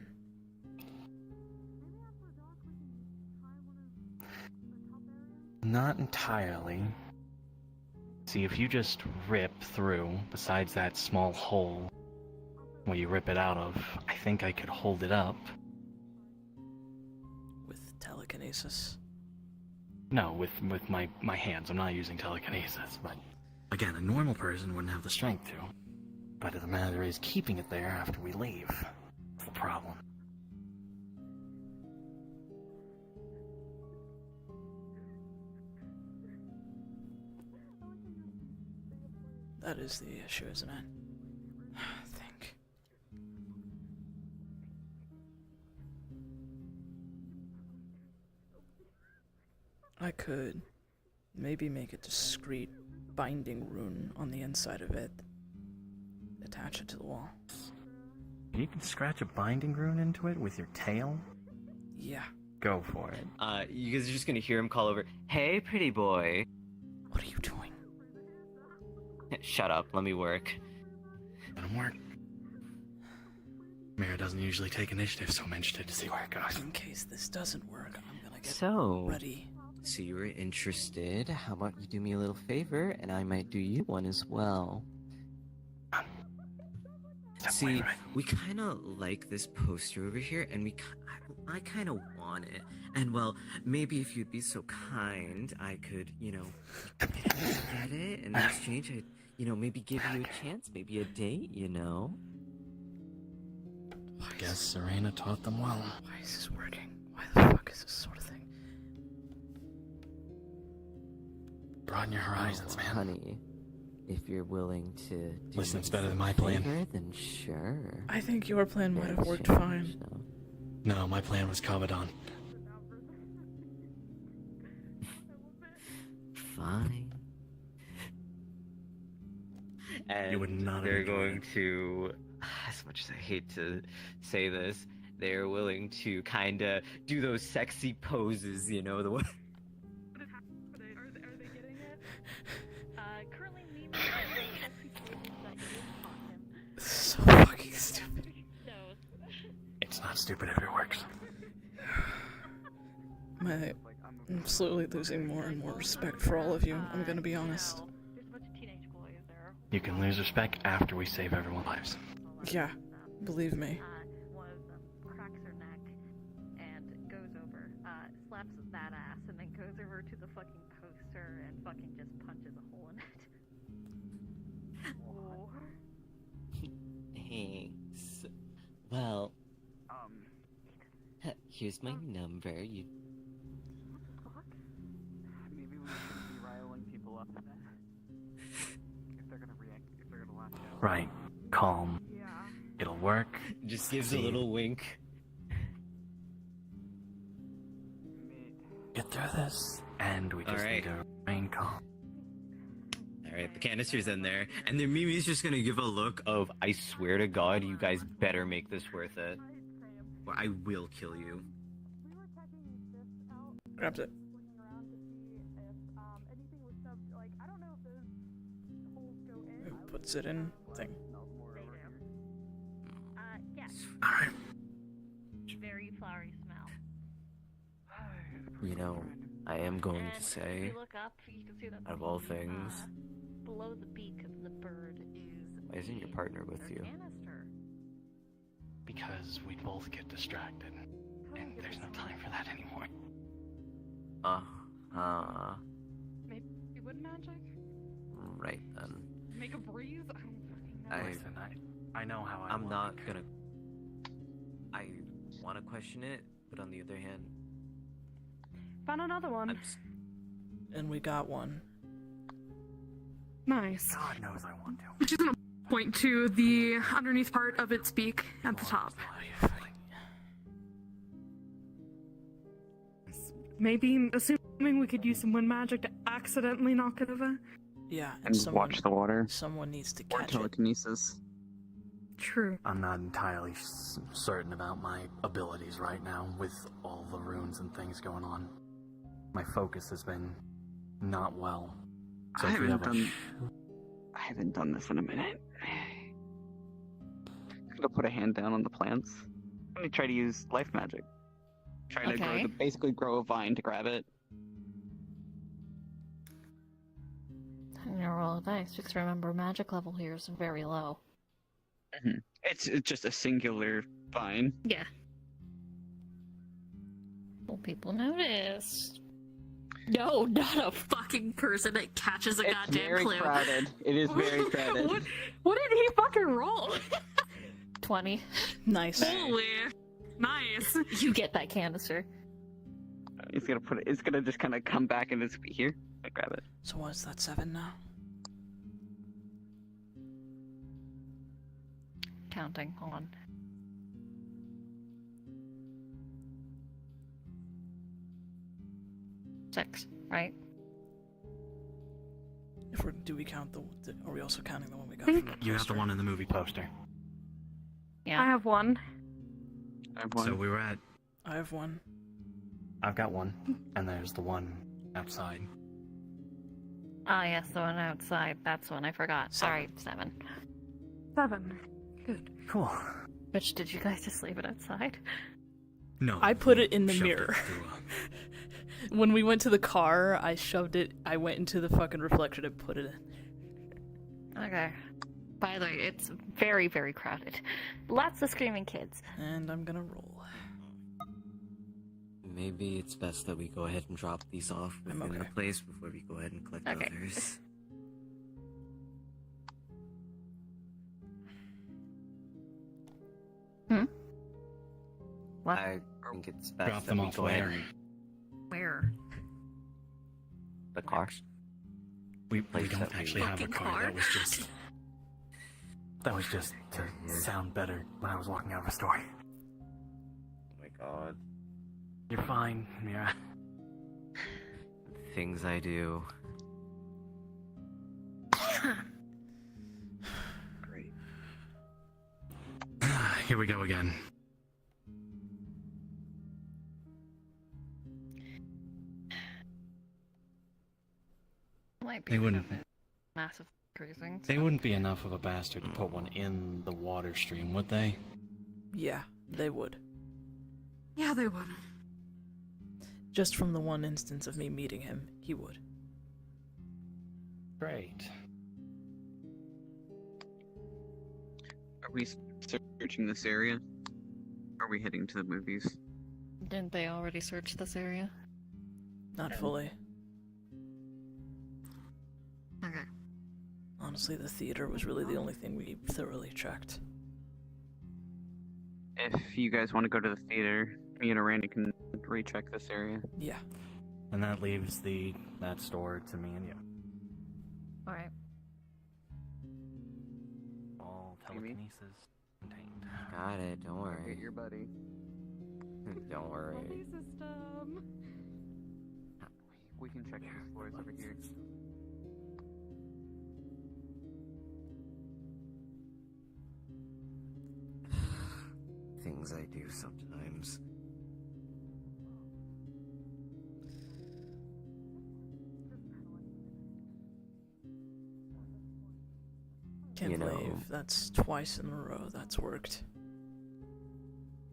Not entirely. See, if you just rip through, besides that small hole where you rip it out of, I think I could hold it up. With telekinesis. No, with my hands. I'm not using telekinesis, but again, a normal person wouldn't have the strength to. But the matter is keeping it there after we leave. That's the problem. That is the issue, isn't it? I think. I could maybe make a discreet binding rune on the inside of it. Attach it to the wall. You can scratch a binding rune into it with your tail? Yeah. Go for it. You guys are just gonna hear him call over, "Hey, pretty boy." What are you doing? Shut up, let me work. Let him work. Mira doesn't usually take initiative, so I'm interested to see where it goes. In case this doesn't work, I'm gonna get So, ready. So you were interested. How about you do me a little favor, and I might do you one as well. See, we kind of like this poster over here, and I kind of want it. And well, maybe if you'd be so kind, I could, get it, and in exchange, I'd, maybe give you a chance, maybe a date, I guess Serena taught them well. Why is this working? Why the fuck is this sort of thing? Broaden your horizons, man. Honey, if you're willing to do Listen, me it's better than some my plan. favor, then sure. I think your plan might have Yeah, worked sure, fine. so. No, my plan was Kabadon. Fine. And You would not have they're enjoyed going it. to, as much as I hate to say this, they're willing to kind of do those sexy poses, the one. Are they getting it? So fucking stupid. It's not stupid if it works. I'm slowly losing more and more respect for all of you, I'm gonna be honest. You can lose respect after we save everyone's lives. Yeah, believe me. Cracks her neck and goes over, slaps that ass, and then goes over to the fucking poster and fucking just punches a hole in it. Thanks. Well, here's my number. You. Maybe we shouldn't be riling people up then. If they're gonna react, if they're gonna lash out. Right. Calm. It'll work. Just gives a little wink. Get through this. And we just need to remain calm. Alright, the canister's in there, and then Mimi's just gonna give a look of, I swear to God, you guys better make this worth it. Or I will kill you. Grabs it. Puts it in thing. Yeah. Alright. Very flowery smell. You know, I am going to say, If you look up, you can see that out of all things, below the beak of the bird is why isn't your partner with you? canister. Because we both get distracted. And there's no time for that anymore. Maybe wood magic? Right then. Make a breeze? I don't fucking know. Listen, I know how I'm not gonna... I want to question it, but on the other hand... Found another one. And we got one. Nice. God knows I want to. Which is gonna point to the underneath part of its beak at the top. Maybe, assuming we could use some wind magic to accidentally knock it over. Yeah, And watch the water. Someone needs to Or catch it. telekinesis. True. I'm not entirely certain about my abilities right now with all the runes and things going on. My focus has been not well. So I if we have haven't done this in a minute. I'm gonna put a hand down on the plants. I'm gonna try to use life magic. Try to Okay. basically grow a vine to grab it. I'm gonna roll a dice because remember, magic level here is very low. It's just a singular vine. Yeah. Well, people notice. No, not a fucking person that catches a It's goddamn very clue. crowded. It is very crowded. What did he fucking roll? 20. Nice. Holy. Nice. You get that canister. It's gonna put it. It's gonna just kind of come back and it's here. I grab it. So what's that, 7 now? Counting. Hold on. 6, right? Do we count are we also counting the one we got from the you have the poster? one in the movie poster. Yeah. I have one. I have one. So we were at... I have one. I've got one. And there's the one outside. Ah, yes, the one outside. That's one I forgot. Sorry, 7. 7. Good. Cool. Which, did you guys just leave it outside? No. I put it in the shoved mirror. through When we went to the car, I went into the fucking reflection and put it in. Okay. By the way, it's very, very crowded. Lots of screaming kids. And I'm gonna roll. Maybe it's best that we go ahead and drop these off within the place before we go ahead and collect Okay. others. What? I think it's best Drop that them we off go ahead where? and Where? the car. We Place don't that we- actually have a Fucking car. car? That was just to sound better when I was walking out of a store. Oh my god. You're fine, Mira. Things I do. Great. Here we go again. Might be They wouldn't. massive precinct. They wouldn't be enough of a bastard to put one in the water stream, would they? Yeah, they would. Yeah, they would. Just from the one instance of me meeting him, he would. Great. Are we searching this area? Are we heading to the movies? Didn't they already search this area? Not fully. Okay. Honestly, the theater was really the only thing we thoroughly checked. If you guys want to go to the theater, me and Randy can recheck this area. Yeah. And that leaves that store to me and you. Alright. All telekinesis contained. Got it, don't worry. Get your buddy. Don't worry. System. We can check these floors over here. Things I do sometimes. Can't You know- believe that's twice in a row that's worked.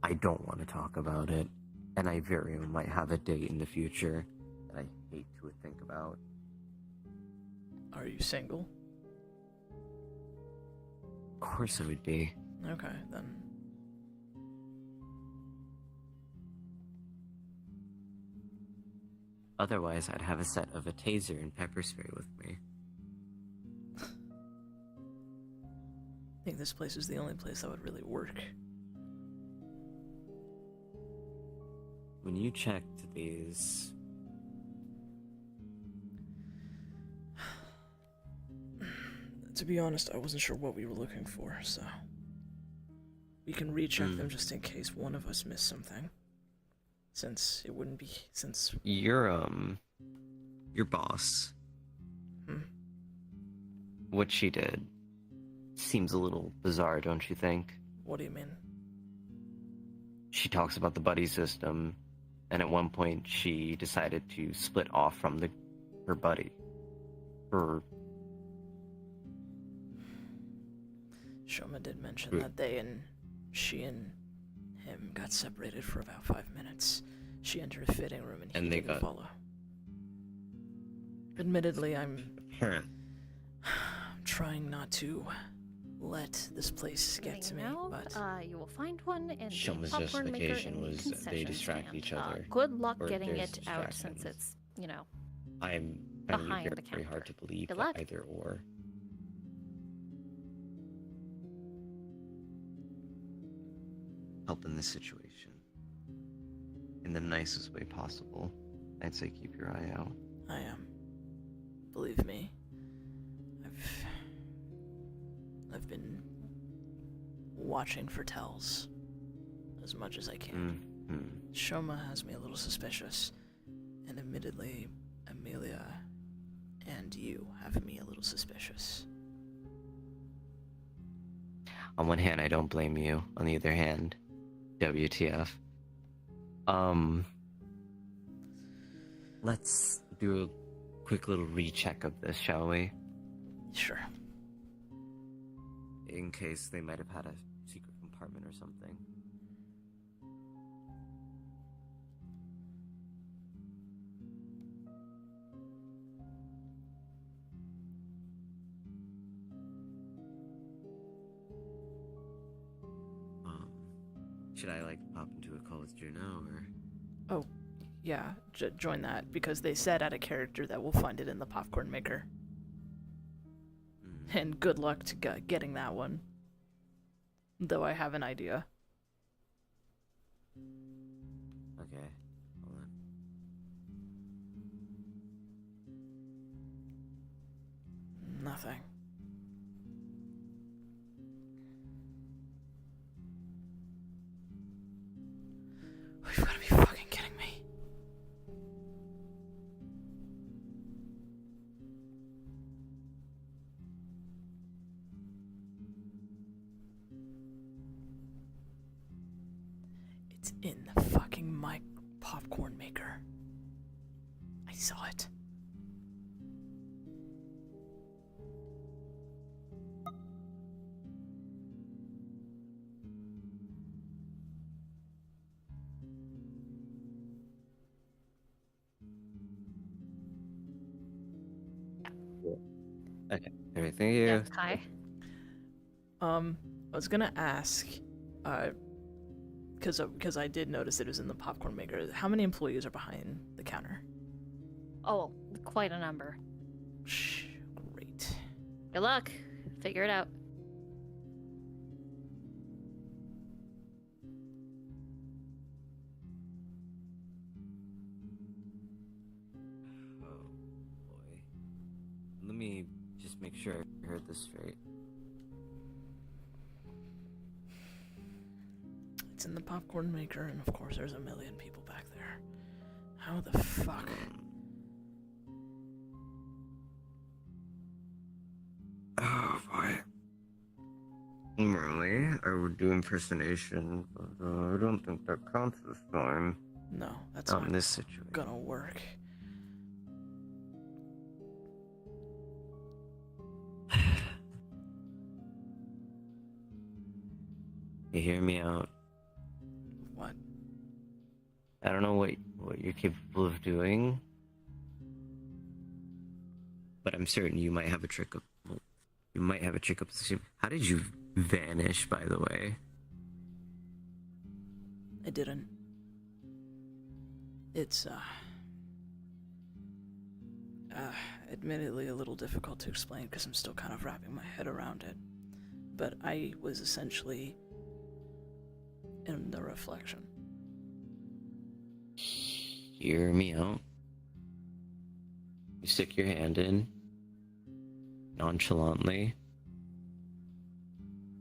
I don't want to talk about it, and I very well might have a date in the future that I hate to think about. Are you single? Of course it would be. Okay, then. Otherwise, I'd have a set of a taser and pepper spray with me. I think this place is the only place that would really work. When you checked these... To be honest, I wasn't sure what we were looking for, so... We can recheck them just in case one of us missed something. Since it wouldn't be... since... Your boss... What she did seems a little bizarre, don't you think? What do you mean? She talks about the buddy system, and at one point she decided to split off from her buddy. Shoma did mention that she and him got separated for about 5 minutes. She entered a fitting room and he didn't follow. Admittedly, I'm trying not to let this place get to me, but... you will find one in Shoma's the popcorn maker justification and was concession they distract stand. each other. Good luck or getting there's it out since distractions. it's, I'm finding behind it the very hard counter. to believe Good that luck. either or. Help in this situation. In the nicest way possible. I'd say keep your eye out. I am. Believe me. I've been watching for tells as much as I can. Shoma has me a little suspicious, and admittedly, Amelia and you have me a little suspicious. On one hand, I don't blame you. On the other hand, WTF. Let's do a quick little recheck of this, shall we? Sure. In case they might have had a secret compartment or something. Should I pop into a call with Juno or? Oh, yeah, join that because they said add a character that will find it in the popcorn maker. And good luck to getting that one. Though I have an idea. Okay, hold on. Nothing. You've got to be fucking kidding me. It's in the fucking popcorn maker. I saw it. Alright, thank you. Yeah, hi. I was gonna ask, because I did notice it was in the popcorn maker. How many employees are behind the counter? Oh, quite a number. Shh, great. Good luck. Figure it out. Oh boy. Let me just make sure I heard this straight. It's in the popcorn maker, and of course there's a million people back there. How the fuck? Oh boy. Normally, I would do impersonation, but I don't think that counts this time. No, that's Not not in this situation. gonna work. You hear me out. What? I don't know what you're capable of doing, but I'm certain you might have a trick up. You might have a trick up the sleeve. How did you vanish, by the way? I didn't. It's, admittedly a little difficult to explain because I'm still kind of wrapping my head around it. But I was essentially in the reflection. Hear me out. You stick your hand in, nonchalantly,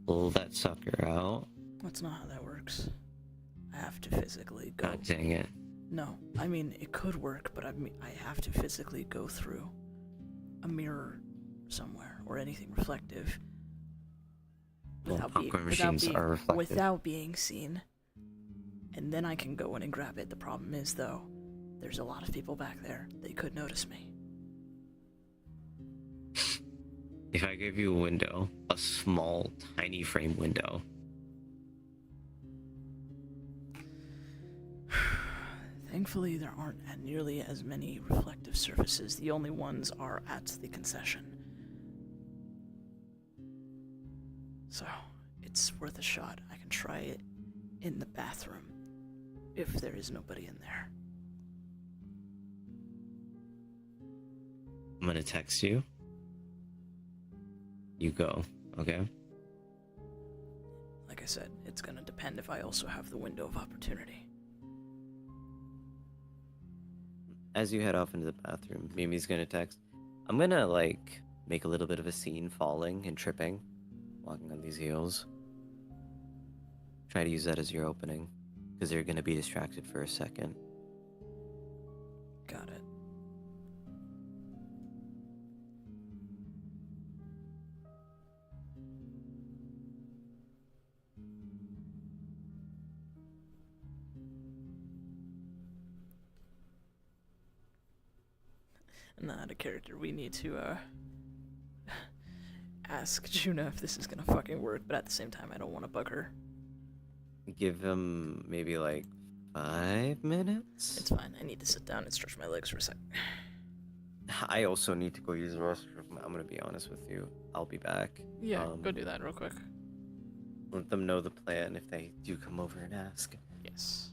pull that sucker out. That's not how that works. I have to physically go. God dang it. No, I mean, it could work, but I have to physically go through a mirror somewhere or anything reflective Well, popcorn machines are reflective. without being seen. And then I can go in and grab it. The problem is, though, there's a lot of people back there. They could notice me. If I gave you a window, a small, tiny frame window. Thankfully, there aren't nearly as many reflective surfaces. The only ones are at the concession. So, it's worth a shot. I can try it in the bathroom, if there is nobody in there. I'm gonna text you. You go, okay? Like I said, it's gonna depend if I also have the window of opportunity. As you head off into the bathroom, Mimi's gonna text. I'm gonna, like, make a little bit of a scene falling and tripping, walking on these heels. Try to use that as your opening, because you're gonna be distracted for a second. Got it. Not a character. We need to, ask Juna if this is gonna fucking work, but at the same time, I don't want to bug her. Give him maybe, like, 5 minutes? It's fine. I need to sit down and stretch my legs for a sec. I also need to go use the restroom. I'm gonna be honest with you. I'll be back. Yeah, go do that real quick. Let them know the plan if they do come over and ask. Yes.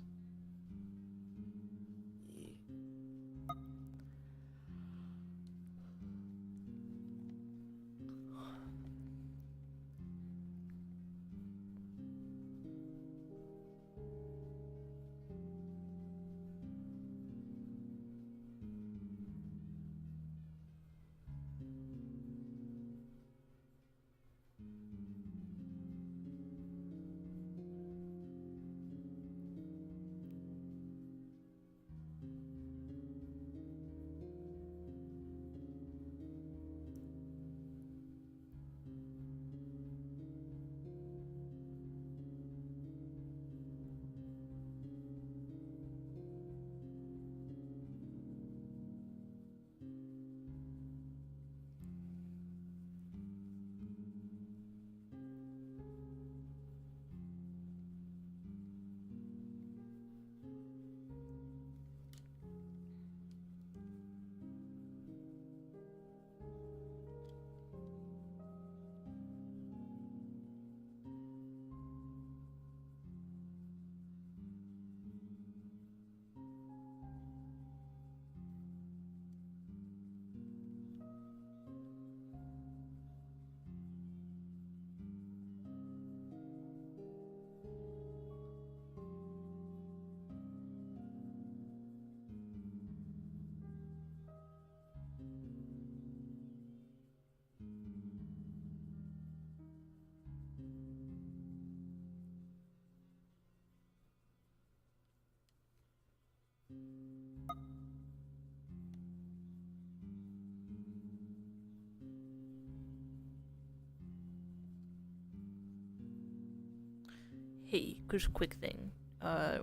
Hey, just a quick thing.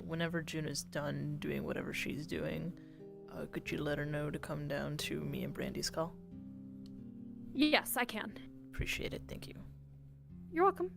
Whenever June is done doing whatever she's doing, could you let her know to come down to me and Brandy's call? Yes, I can. Appreciate it, thank you. You're welcome.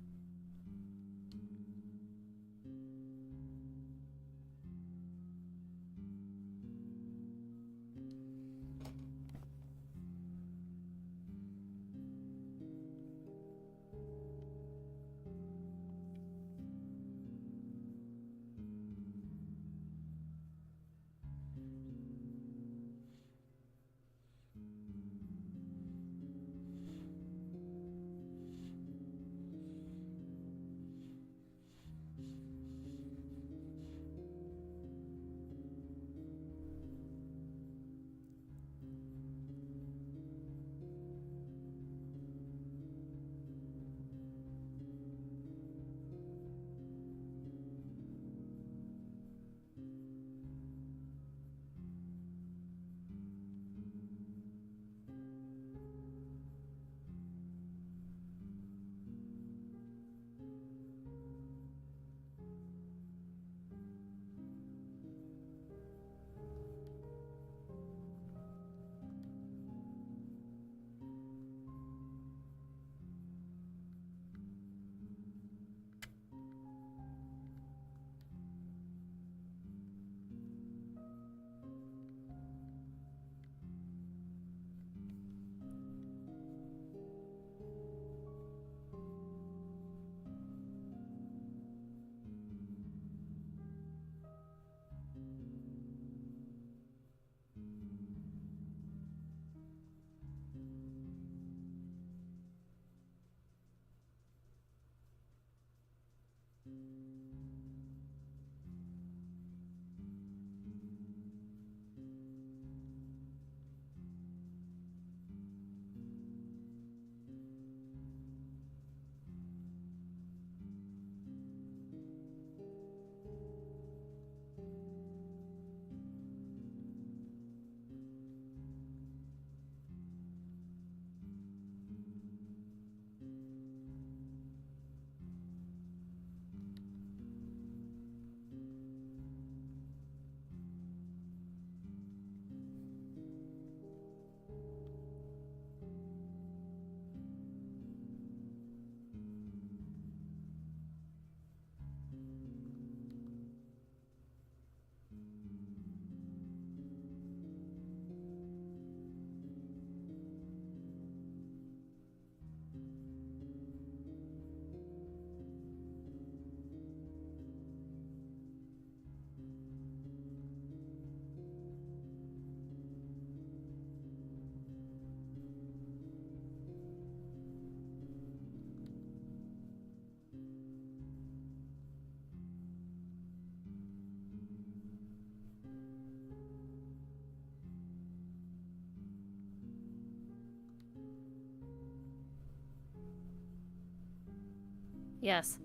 Yes.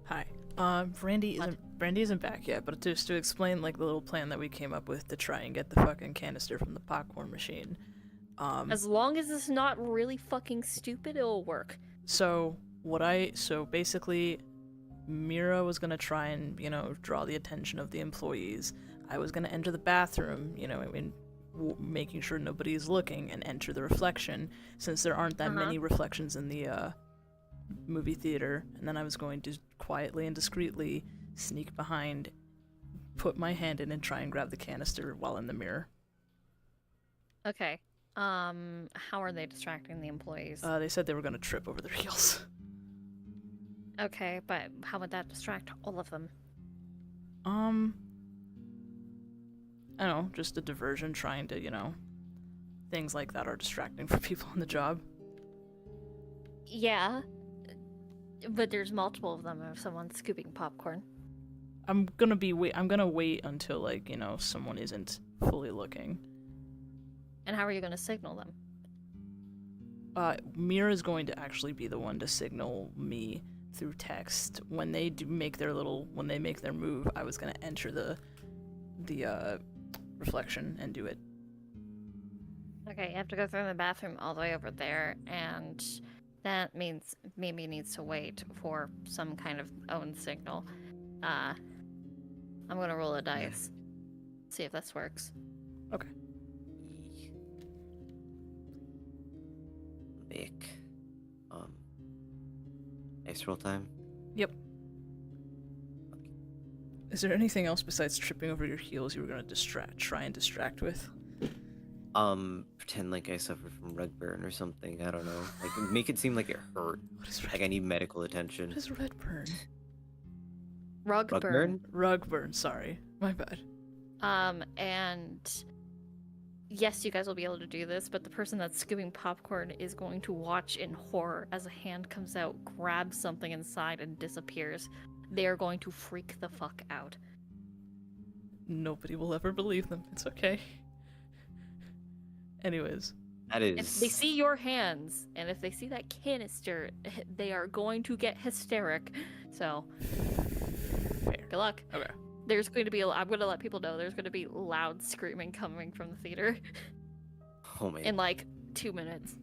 Hi. Brandy isn't back yet, but just to explain like the little plan that we came up with to try and get the fucking canister from the popcorn machine. As long as it's not really fucking stupid, it'll work. So basically Mira was gonna try and, draw the attention of the employees. I was gonna enter the bathroom, making sure nobody is looking, and enter the reflection, since there aren't that many reflections in the movie theater. And then I was going to quietly and discreetly sneak behind, put my hand in, and try and grab the canister while in the mirror. Okay. How are they distracting the employees? They said they were gonna trip over their heels. Okay, but how would that distract all of them? I don't know, just a diversion, trying to, things like that are distracting for people on the job. Yeah, but there's multiple of them if someone's scooping popcorn. I'm gonna wait until, someone isn't fully looking. And how are you gonna signal them? Mira's going to actually be the one to signal me through text. When they make their move, I was gonna enter the reflection and do it. Okay, you have to go through the bathroom all the way over there and That means Mimi needs to wait for some kind of own signal. I'm gonna roll a dice. See if this works. Okay. Make dice roll time. Yep. Is there anything else besides tripping over your heels you were gonna try and distract with? Pretend like I suffer from rug burn or something. I don't know. Like make it seem like it hurt. What is Like I need medical attention. What is red burn? Rug burn. burn? Rug burn, sorry. My bad. And yes, you guys will be able to do this, but the person that's scooping popcorn is going to watch in horror as a hand comes out, grabs something inside, and disappears. They are going to freak the fuck out. Nobody will ever believe them. It's okay. Anyways. That is... If they see your hands, and if they see that canister, they are going to get hysteric. So, Fair. Good luck. Okay. There's going to be, I'm going to let people know, there's going to be loud screaming coming from the theater. Oh man. In like 2 minutes.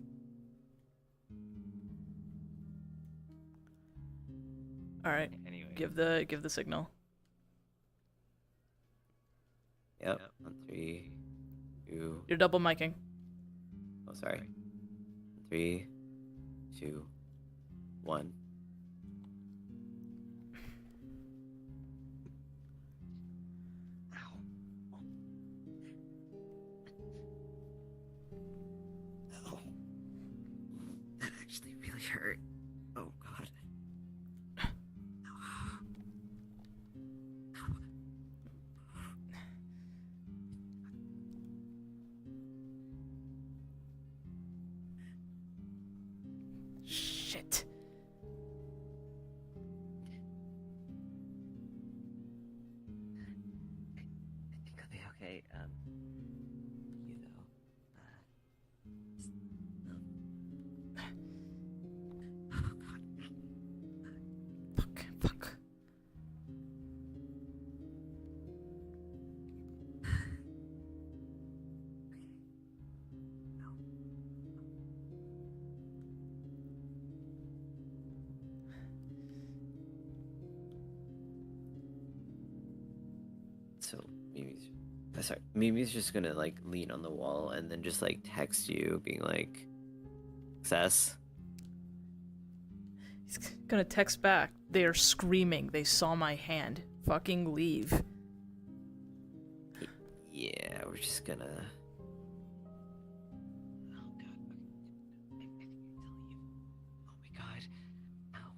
Alright. Anyway. Give the signal. Yep. 1, 3, 2. You're double miking. Oh, sorry. 3, 2, 1. Ow. That actually really hurt. Oh god. Shit. I think I'll be okay. You though. Oh god. Fuck. So Mimi's just gonna like lean on the wall and then just like text you, being like, "Success." He's gonna text back. They are screaming. They saw my hand. Fucking leave. Yeah, we're just gonna. Oh god. Okay. I think you're telling you. Oh my god. Ow.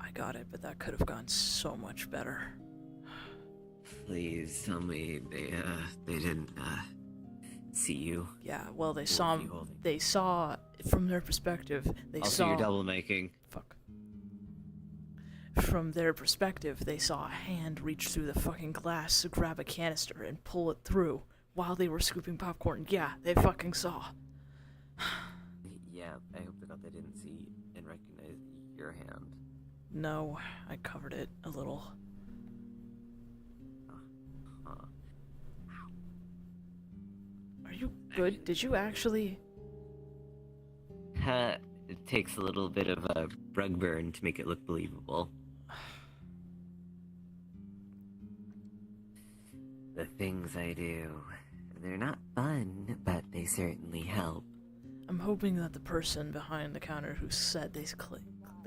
I got it, but that could have gone so much better. Please tell me they didn't see you. Yeah, well, they What saw. were you holding? They saw from their perspective. They Also, saw. you're double making. Fuck. From their perspective, they saw a hand reach through the fucking glass to grab a canister and pull it through while they were scooping popcorn. Yeah, they fucking saw. Yeah, I hope to God they didn't see and recognize your hand. No, I covered it a little. Are you good? Did you actually? It takes a little bit of a rug burn to make it look believable. The things I do, they're not fun, but they certainly help. I'm hoping that the person behind the counter who said they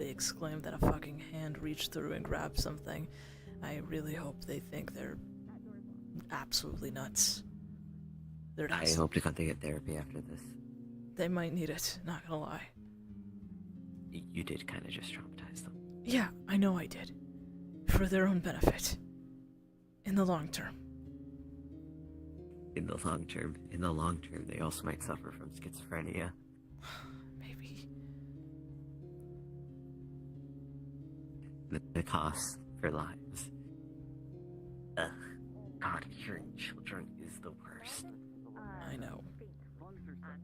exclaimed that a fucking hand reached through and grabbed something. I really hope they think they're absolutely nuts. They're nuts. I hope to God they get therapy after this. They might need it, not gonna lie. You did kind of just traumatize them. Yeah, I know I did. For their own benefit. In the long term. In the long term, they also might suffer from schizophrenia. Maybe. The cost for lives. Ugh. God, hearing children is the worst. I know.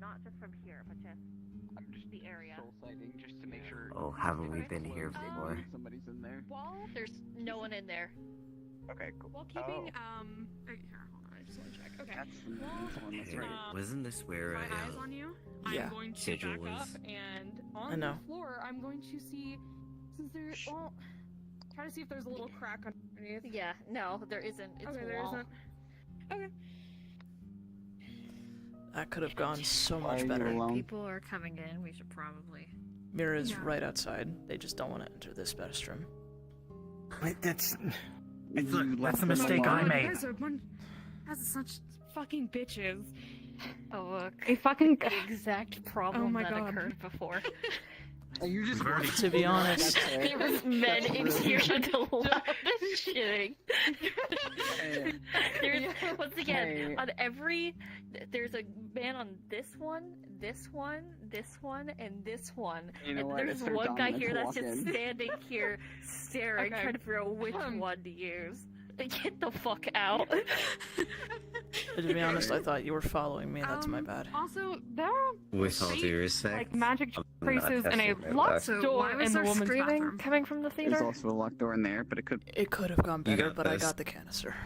Not just from here, but just the area. Soul sighting just to make sure. Oh, haven't we been here before? Somebody's in there. There's no one in there. Okay, cool. While keeping, here, hold on, I just want to check. Okay. That's the one that's Hey, right. wasn't this where My eyes on you. Yeah. I'm going to Sigil back up, was? and I on know. the floor, I'm going to see, since there, well, try to see if there's a little crack underneath. Yeah, no, there isn't. It's Okay, a there wall. isn't. Okay. That could have gone so Why are much you better. alone? People are coming in. We should probably. Mira's Yeah. right outside. They just don't want to enter this bedroom. Wait, that's You the left them mistake I alone? made. You guys are such fucking bitches. Oh, look. A fucking. The exact problem my that God. occurred before. You just We've already- To be honest, That's fair. There was men That's in really here fair. to love this shitting. Hey. There's once again Hey. on every. There's a man on this one, this one, this one, and this one. You know and what? there's It's their one guy dominant here to that's walk just in. standing here staring, Okay. trying to figure out which one to use. Get the fuck out. to be honest, I thought you were following me. That's my bad. Also, there are With all due respect, like magic I'm not traces and a testing my locked luck. So door why was in the there woman's screaming bathroom. coming from the There's theater? also a locked door in there, but it could. It could have gone You better, got but I this. got the canister.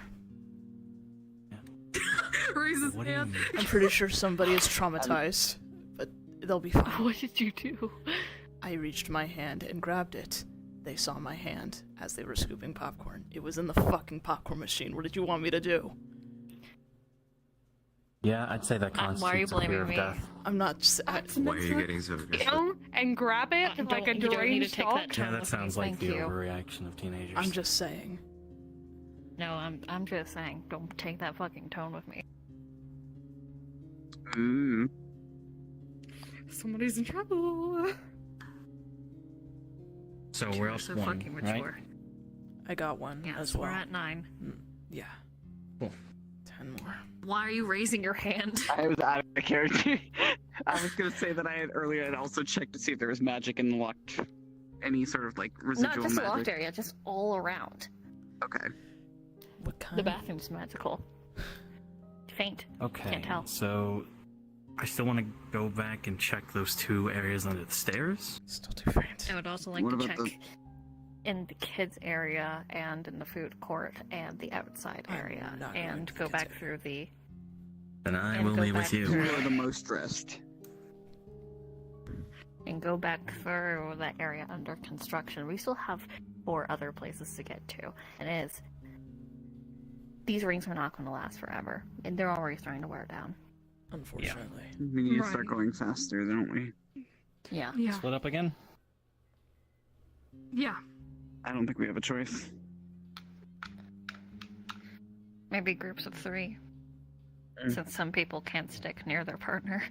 Raises What do you hand. mean? I'm pretty sure somebody is traumatized, but they'll be fine. What did you do? I reached my hand and grabbed it. They saw my hand as they were scooping popcorn. It was in the fucking popcorn machine. What did you want me to do? Yeah, I'd say that Why are you constitutes a fear blaming of me? death. I'm not just. Why are you getting so aggressive? Go and grab it like a You don't need to deranged take dog. that Yeah, tone that with sounds me. like Thank the you. overreaction of teenagers. I'm just saying. No, I'm just saying, don't take that fucking tone with me. Ooh. Somebody's in trouble. So we're all so one, fucking right? mature. I got one Yes, as well. we're at 9. Yeah. Cool. 10 more. Why are you raising your hand? I was out of character. I was gonna say that I had earlier. I'd also checked to see if there was magic in the locked, any sort of like Not residual just the magic. locked area, just all around. Okay. What kind? The bathroom's magical. Faint. Okay, Can't tell. so I still want to go back and check those two areas under the stairs. Still too faint. I would also like What to about check. the- In the kids area and in the food court and the outside I'm area, not going and to the go kids back area. through the. Then I And will go be back with you. Who through- are the most stressed? And go back through that area under construction. We still have 4 other places to get to, and it is. These rings are not going to last forever, and they're already starting to wear down. Unfortunately. We need to start Right. going faster, don't we? Yeah. Yeah. Split up again? Yeah. I don't think we have a choice. Maybe groups of 3. Since some people can't stick near their partner.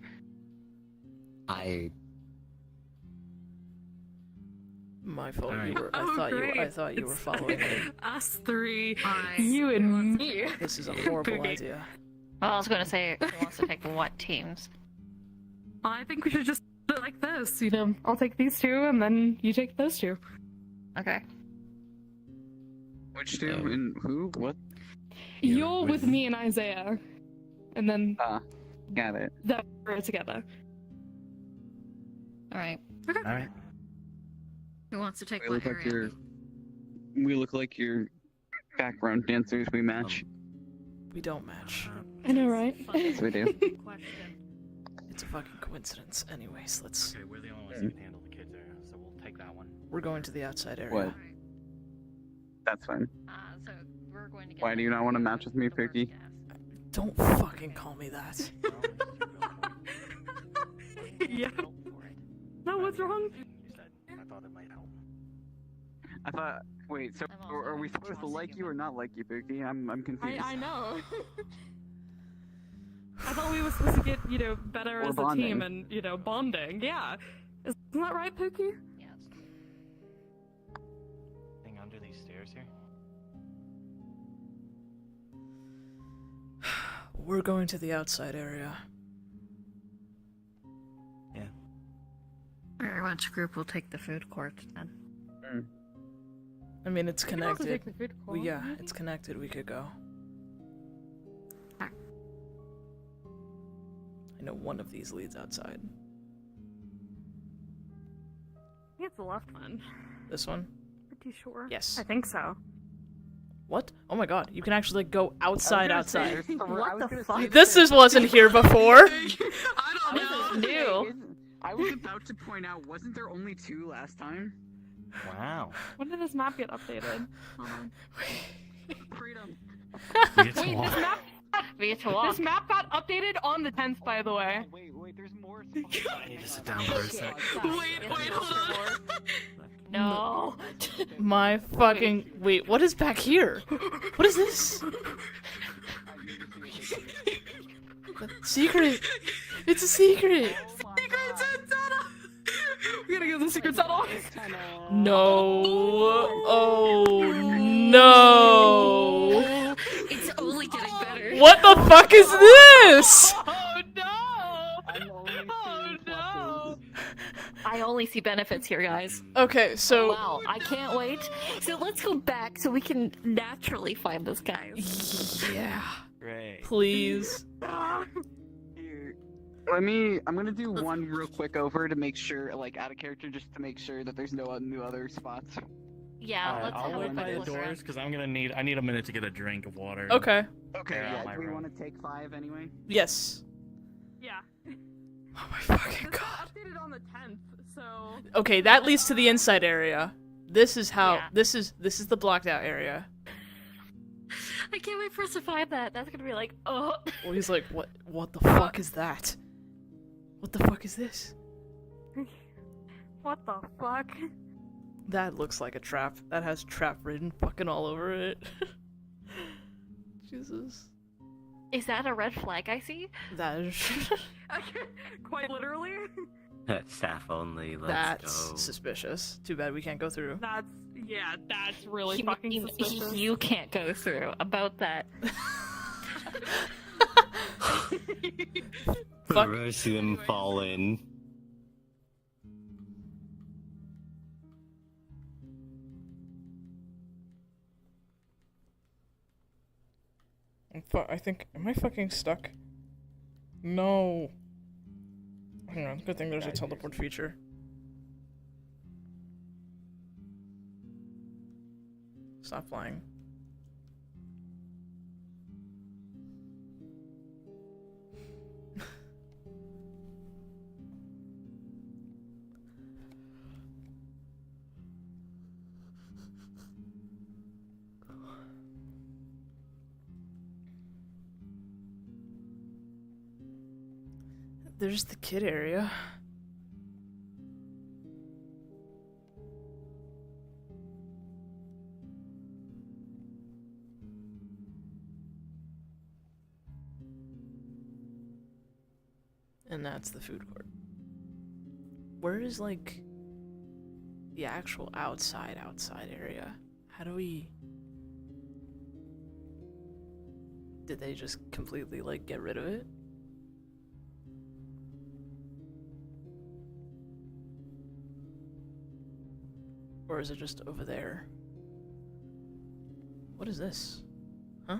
My fault. Alright. You were, I Oh, thought great. I thought you were It's following me. Us 3, I- you and me. This is a horrible Pookie. idea. Well, I was going to say, who wants to take what teams? I think we should just do it like this. You know, I'll take these 2, and then you take those 2. Okay. Which two and who? What? You're with with me and Isaiah, and then Got it. that we're together. Alright. Alright. Who wants to take We what look like area? we look like your background dancers. We match. We don't match. I know, right? Yes, we do. Question. It's a fucking coincidence. Anyways, let's. Okay, we're the only ones who can handle the kids area, so we'll take that one. We're going to the outside area. What? That's fine. So we're going to get Why do you not want to match with me, Pookie? Don't fucking call me that. Yeah. No, what's wrong? I thought it might help. I thought. Wait. So I'm also are we supposed to like you or not like you, Pookie? I'm confused. I know. I thought we were supposed to get, you know, better Or as a bonding. team and, you know, bonding. Yeah. Isn't that right, Pookie? Yes. Thing under these stairs here? We're going to the outside area. Yeah. Alright, which group will take the food court then? I mean, it's We can also connected. take the food Well, court. yeah, it's connected. We could go. Alright. I know one of these leads outside. I think it's the left one. This one? Pretty sure. Yes. I think so. What? Oh my god, you can actually like go outside. What the fuck? This wasn't here before. I don't know. This is new. I was about to point out, wasn't there only 2 last time? Wow. When did this map get updated? Hold on. Freedom. Wait, this map. This map got updated on the 10th, by the way. Wait, there's more. I need to sit down for a sec. Wait, hold on. No. My fucking wait, what is back here? What is this? Secret. It's a secret. Secret tunnel. We gotta go to the secret tunnel. No. Oh no. It's only getting better. What the fuck is this? Oh no! Oh no! I only see benefits here, guys. Okay, so Wow, I can't wait. So let's go back so we can naturally find this guy. yeah, Great. please. Here, I'm gonna do one real quick over to make sure, like, out of character, just to make sure that there's no new other spots. Yeah, let's I'll have wait a by the quick look doors around. because I need a minute to get a drink of water. Okay. Okay, Clear out yeah, my do we room. want to take 5 anyway? Yes. Yeah. Oh my fucking This god. got updated on the 10th, so. Okay, that leads to the inside area. This is how. Yeah. This is the blocked out area. I can't wait for us to find that. That's gonna be like, oh. Well, he's like, what? What the fuck is that? What the fuck is this? What the fuck? That looks like a trap. That has trap written fucking all over it. Jesus. Is that a red flag I see? That is. Quite literally. Staff only, let's That's go. suspicious. Too bad we can't go through. That's really You fucking mean suspicious. you can't go through about that. Fuck. I see them fall in. I think. Am I fucking stuck? No. Hang on. Good thing there's a teleport feature. Stop flying. There's the kid area. And that's the food court. Where is, like, the actual outside area? How do we... Did they just completely, like, get rid of it? Or is it just over there? What is this? Huh?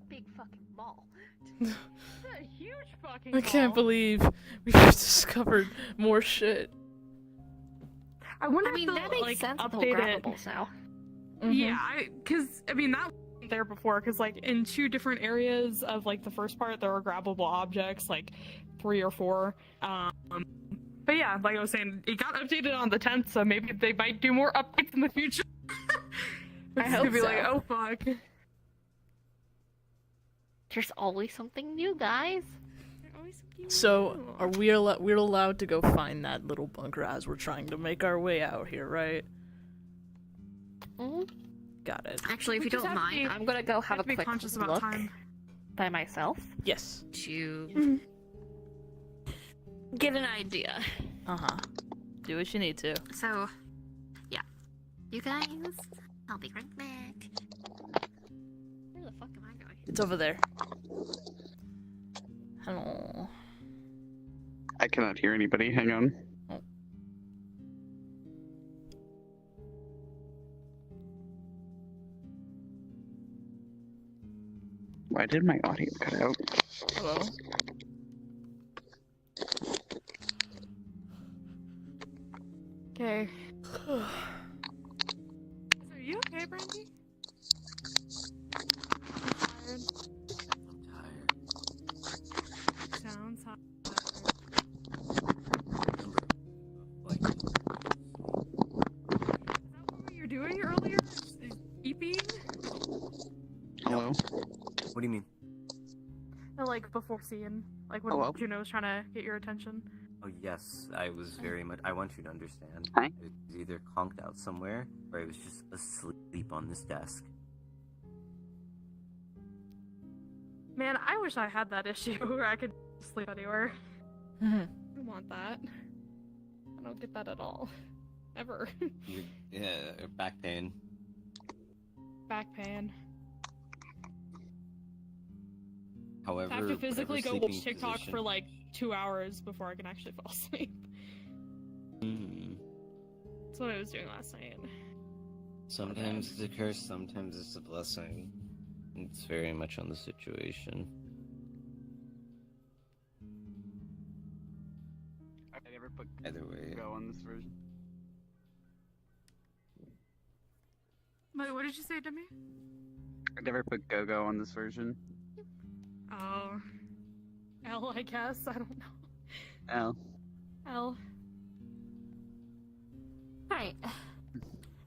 Big fucking mall. It's a huge fucking I can't mall. believe we've discovered more shit. I wonder I mean, if that they'll, makes like, sense with the update it. grabbables now. Yeah, because I mean that wasn't there before. Because like in 2 different areas of like the first part, there were grabbable objects, like 3 or 4. But yeah, like I was saying, it got updated on the 10th, so maybe they might do more updates in the future. I It's hope gonna be so. like, oh fuck. There's always something new, guys. So, are we're allowed to go find that little bunker as we're trying to make our way out here, right? Mhm. Got it. Actually, if We you just don't have to mind, be- I'm gonna go have a to be quick conscious about look time. by myself Yes. to get an idea. Uh-huh. Do what you need to. So, yeah. You guys, I'll be right back. Where the fuck am I going? It's over there. Hello. I cannot hear anybody. Hang on. Oh. Why did my audio cut out? Hello. Okay. Are you okay, Brandy? I'm tired. Sounds hot. Is that what you were doing earlier? Keeping? Hello? What do you mean? Like before seeing, like when Hello? Juno was trying to get your attention. Oh yes, I was very much. I want you to understand. Hi? I was either conked out somewhere, or I was just asleep on this desk. Man, I wish I had that issue where I could sleep anywhere. I want that. I don't get that at all. Ever. Back pain. Back pain. However, I have to physically go whatever watch TikTok position- for like 2 hours before I can actually fall asleep. That's what I was doing last night. Sometimes it's a curse, sometimes it's a blessing. It's very much on the situation. I never put Either way. go on this version. Wait, what did you say to me? I never put go on this version. Oh. L, I guess. I don't know. Oh. L. Right.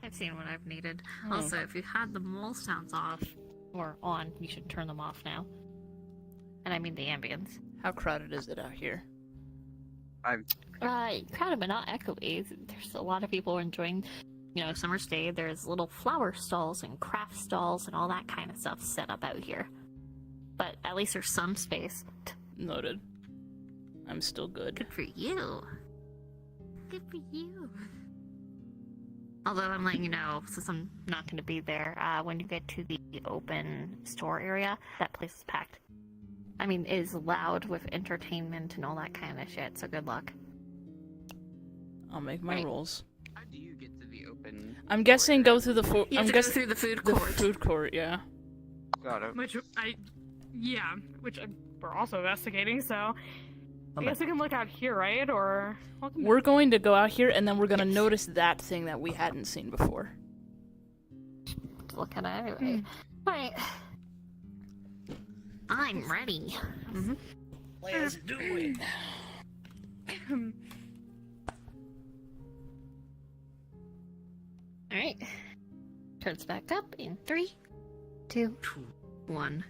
I've seen what I've needed. Also, if you had the mole sounds off, or on, you should turn them off now. And I mean the ambience. How crowded is it out here? Crowded but not echoey. There's a lot of people enjoying, summer stay. There's little flower stalls and craft stalls and all that kind of stuff set up out here. But at least there's some space. Noted. I'm still good. Good for you. Good for you. Although I'm letting you know, since I'm not going to be there, when you get to the open store area, that place is packed. I mean, it is loud with entertainment and all that kind of shit, so good luck. I'll make my rolls. How do you get to the open? I'm guessing go through the food. You have to go through the food The court. food court, yeah. Got it. Which we're also investigating, so I guess we can look out here, right? Or We're going to go out here, and then we're going to notice that thing that we hadn't seen before. Look at it anyway. Right. I'm ready. Let's do it. Alright. Turns back up in 3, 2, 1.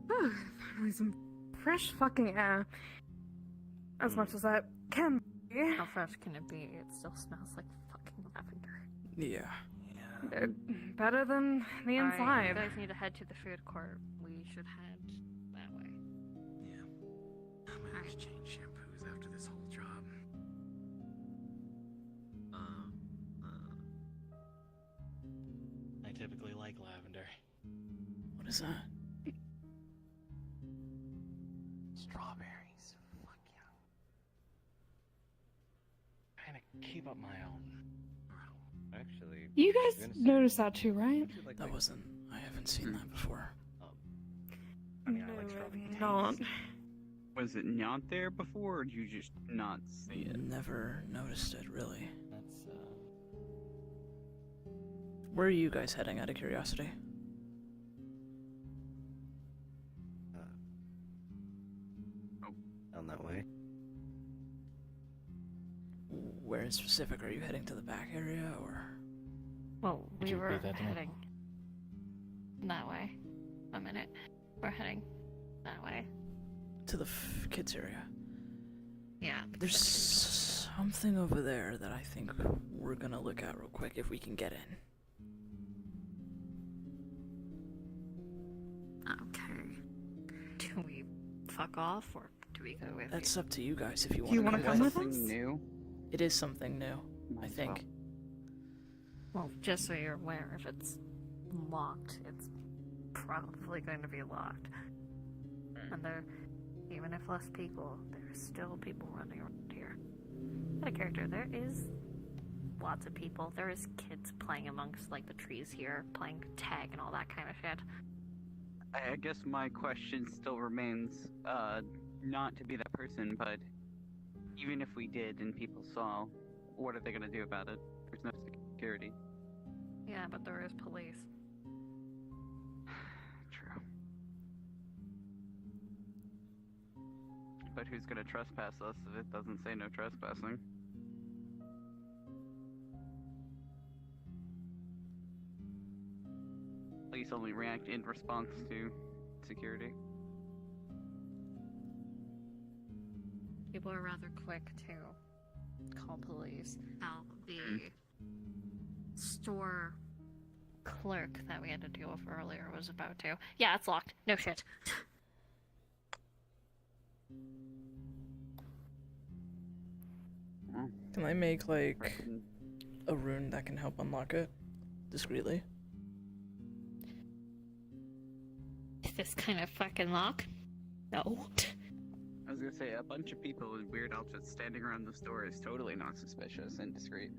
Finally some fresh fucking air. As much as that can be. How fresh can it be? It still smells like fucking lavender. Yeah. Better than the Alright, inside. you guys need to head to the food court. We should head that way. Yeah. I'm gonna have to change shampoos after this whole job. I typically like lavender. What is that? Strawberries. Fuck yeah. Trying to keep up my own. Actually, You guys noticed that too, right? That wasn't. I haven't seen that before. I mean, I like strawberry Not. taste. Was it not there before, or did you just not see it? Never noticed it, really. That's, Where are you guys heading, out of curiosity? down that way. Where in specific? Are you heading to the back area, or...? Well, Could we you were repeat that to me? heading that way. A minute. We're heading that way. To the kids area? Yeah. There's something over there that I think we're gonna look at real quick if we can get in. Okay. Do we fuck off or do we go with That's you? up to you guys if you Do you want wanna to come with us? Something new? It is something new, I Might as think. Well, just so you're aware, if it's locked, it's probably going to be locked. And Even if less people, there's still people running around here. Got a character. There is lots of people. There is kids playing amongst like the trees here, playing tag and all that kind of shit. I guess my question still remains, not to be that person, but even if we did and people saw, what are they gonna do about it? There's no security. Yeah, but there is police. True. But who's gonna trespass us if it doesn't say no trespassing? Police only react in response to security. People are rather quick to call police. Now, the store clerk that we had to deal with earlier was about to. Yeah, it's locked. No shit. Can I make, like, a rune that can help unlock it? Discreetly? This kind of fucking lock? No. I was gonna say, a bunch of people with weird outfits standing around the store is totally not suspicious and discreet.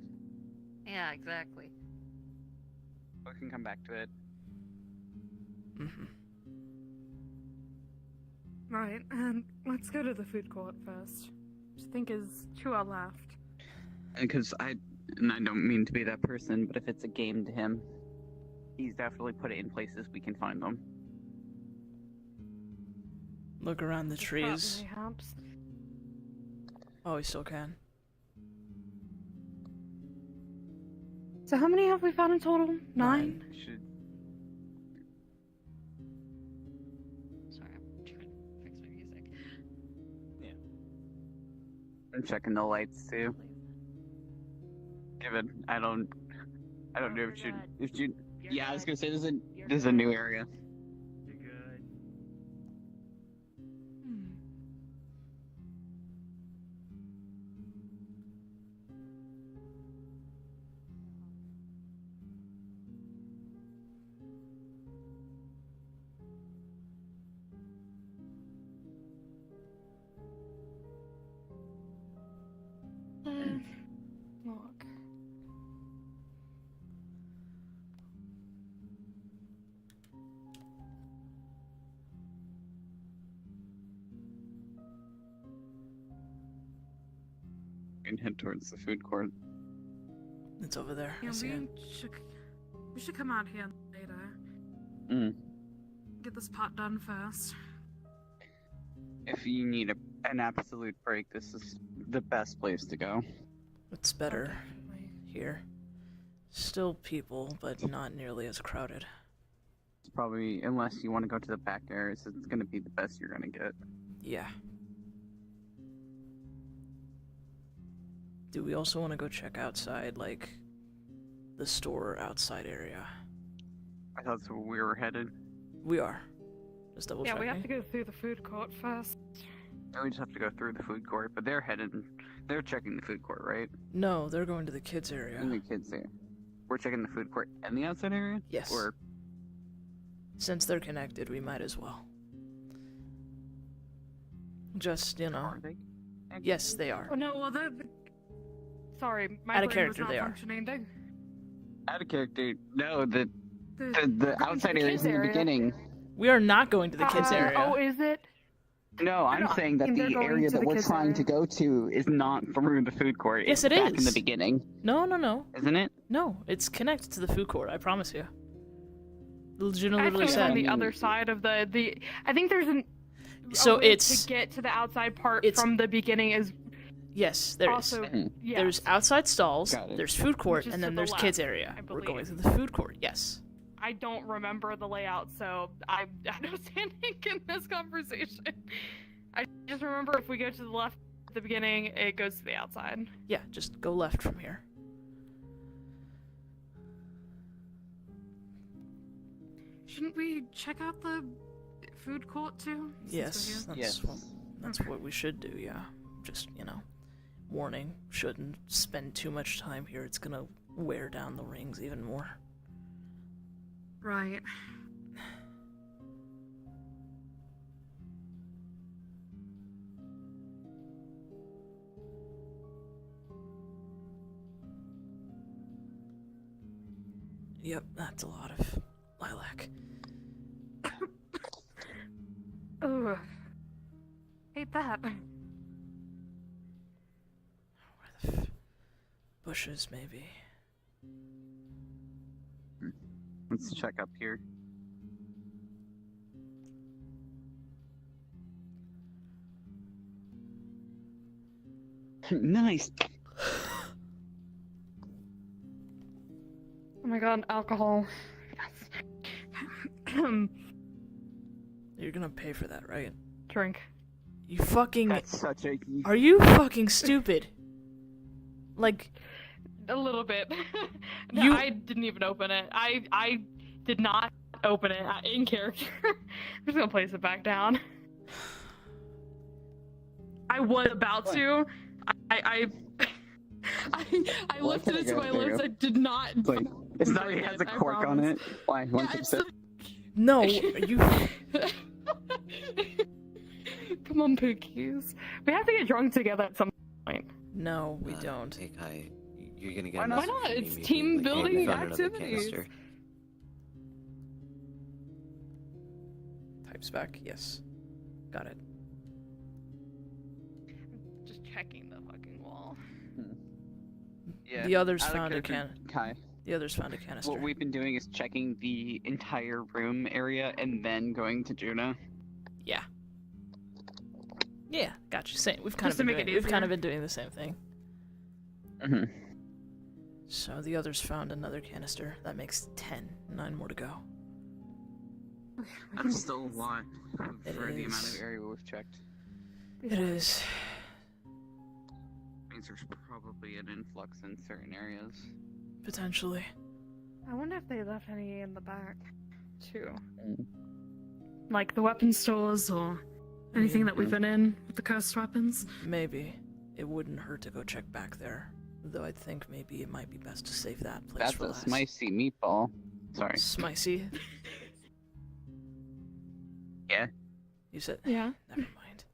Yeah, exactly. We can come back to it. Mm-hmm. Right, and let's go to the food court first. Which I think is to our left. Because I don't mean to be that person, but if it's a game to him, he's definitely put it in places we can find them. Look around the trees. Probably helps. Oh, we still can. So how many have we found in total? 9? Should... Sorry, I'm trying to fix my music. Yeah. I'm checking the lights too. Given I don't know if you yeah, I was gonna say this is a new area. You're good. Look. And head towards the food court. It's over there. I Yeah, see it. we should come out here later. Get this part done first. If you need an absolute break, this is the best place to go. It's better here. Still people, but not nearly as crowded. It's probably, unless you want to go to the back areas, it's going to be the best you're going to get. Yeah. Do we also want to go check outside, like, the store outside area? I thought that's where we were headed. We are. Just double Yeah, checking. we have to go through the food court first. We just have to go through the food court, but they're checking the food court, right? No, they're going to the kids area. And the kids there. We're checking the food court and the outside area? Yes. Or... Since they're connected, we might as well. Just, you know. Are they? Yes, they are. Oh no, well sorry, my Out of brain was character, not they are. functioning. Out of character. No, the Going outside to the area is kids in the area. beginning. We are not going to the kids area. Oh, is it? No, I'm saying that they're the going area to that the we're kids trying area. to go to is not through the food court. Yes, it's it back in is. the beginning. No, no, no. Isn't it? No, it's connected to the food court, I promise you. Legina I literally think it's on said. the other side of the. I think there's So a way it's. to get to the outside part it's- from the beginning is Yes, there is. also yes. There's outside stalls, Got it. there's food court, Which is and to then the there's kids left, area. I We're going believe. to the food court, yes. I don't remember the layout, so I'm not standing in this conversation. I just remember if we go to the left at the beginning, it goes to the outside. Yeah, just go left from here. Shouldn't we check out the food court too? Yes, that's, Yes. that's what we should do, yeah. Just, you know, warning, shouldn't spend too much time here. It's gonna wear down the rings even more. Right. Yep, that's a lot of lilac. Ugh. Hate that. Bushes, maybe. Let's check up here. Nice. Oh my god, alcohol. You're gonna pay for that, right? Drink. You fucking... That's such a... Are you fucking stupid? Like... A little bit. No, You- I didn't even open it. I did not open it in character. I'm just gonna place it back down. I was about to. I lifted it to my lips. I did not. Wait, it's not. It drink has a I cork on promise. it. Why? One Yeah, it's sip? No, are you... Come on, Pookies. We have to get drunk together at some point. No, we don't. Hey Kai, you're gonna get Why a not? message Why not? from It's Amy team being like, hey, building we found another activities. canister. Type spec, yes. Got it. Just checking the fucking wall. Yeah. The others out of found a character, can... Kai. The others found a canister. What we've been doing is checking the entire room area and then going to Juna. Yeah. Yeah, got you. Same. We've kind Just of to been make it doing, we've kind easier. of been doing the same thing. Mm-hmm. So the others found another canister. That makes 10. 9 more to go. That's still a lot It for the amount is. of area we've checked. It is. Means there's probably an influx in certain areas. Potentially. I wonder if they left any in the back, too. Like the weapon stores or anything that we've been in with the cursed weapons. Maybe. It wouldn't hurt to go check back there. Though I think maybe it might be best to save that place That's for a last. spicy meatball. Sorry. Smicy? Yeah. You said... Yeah. Never mind.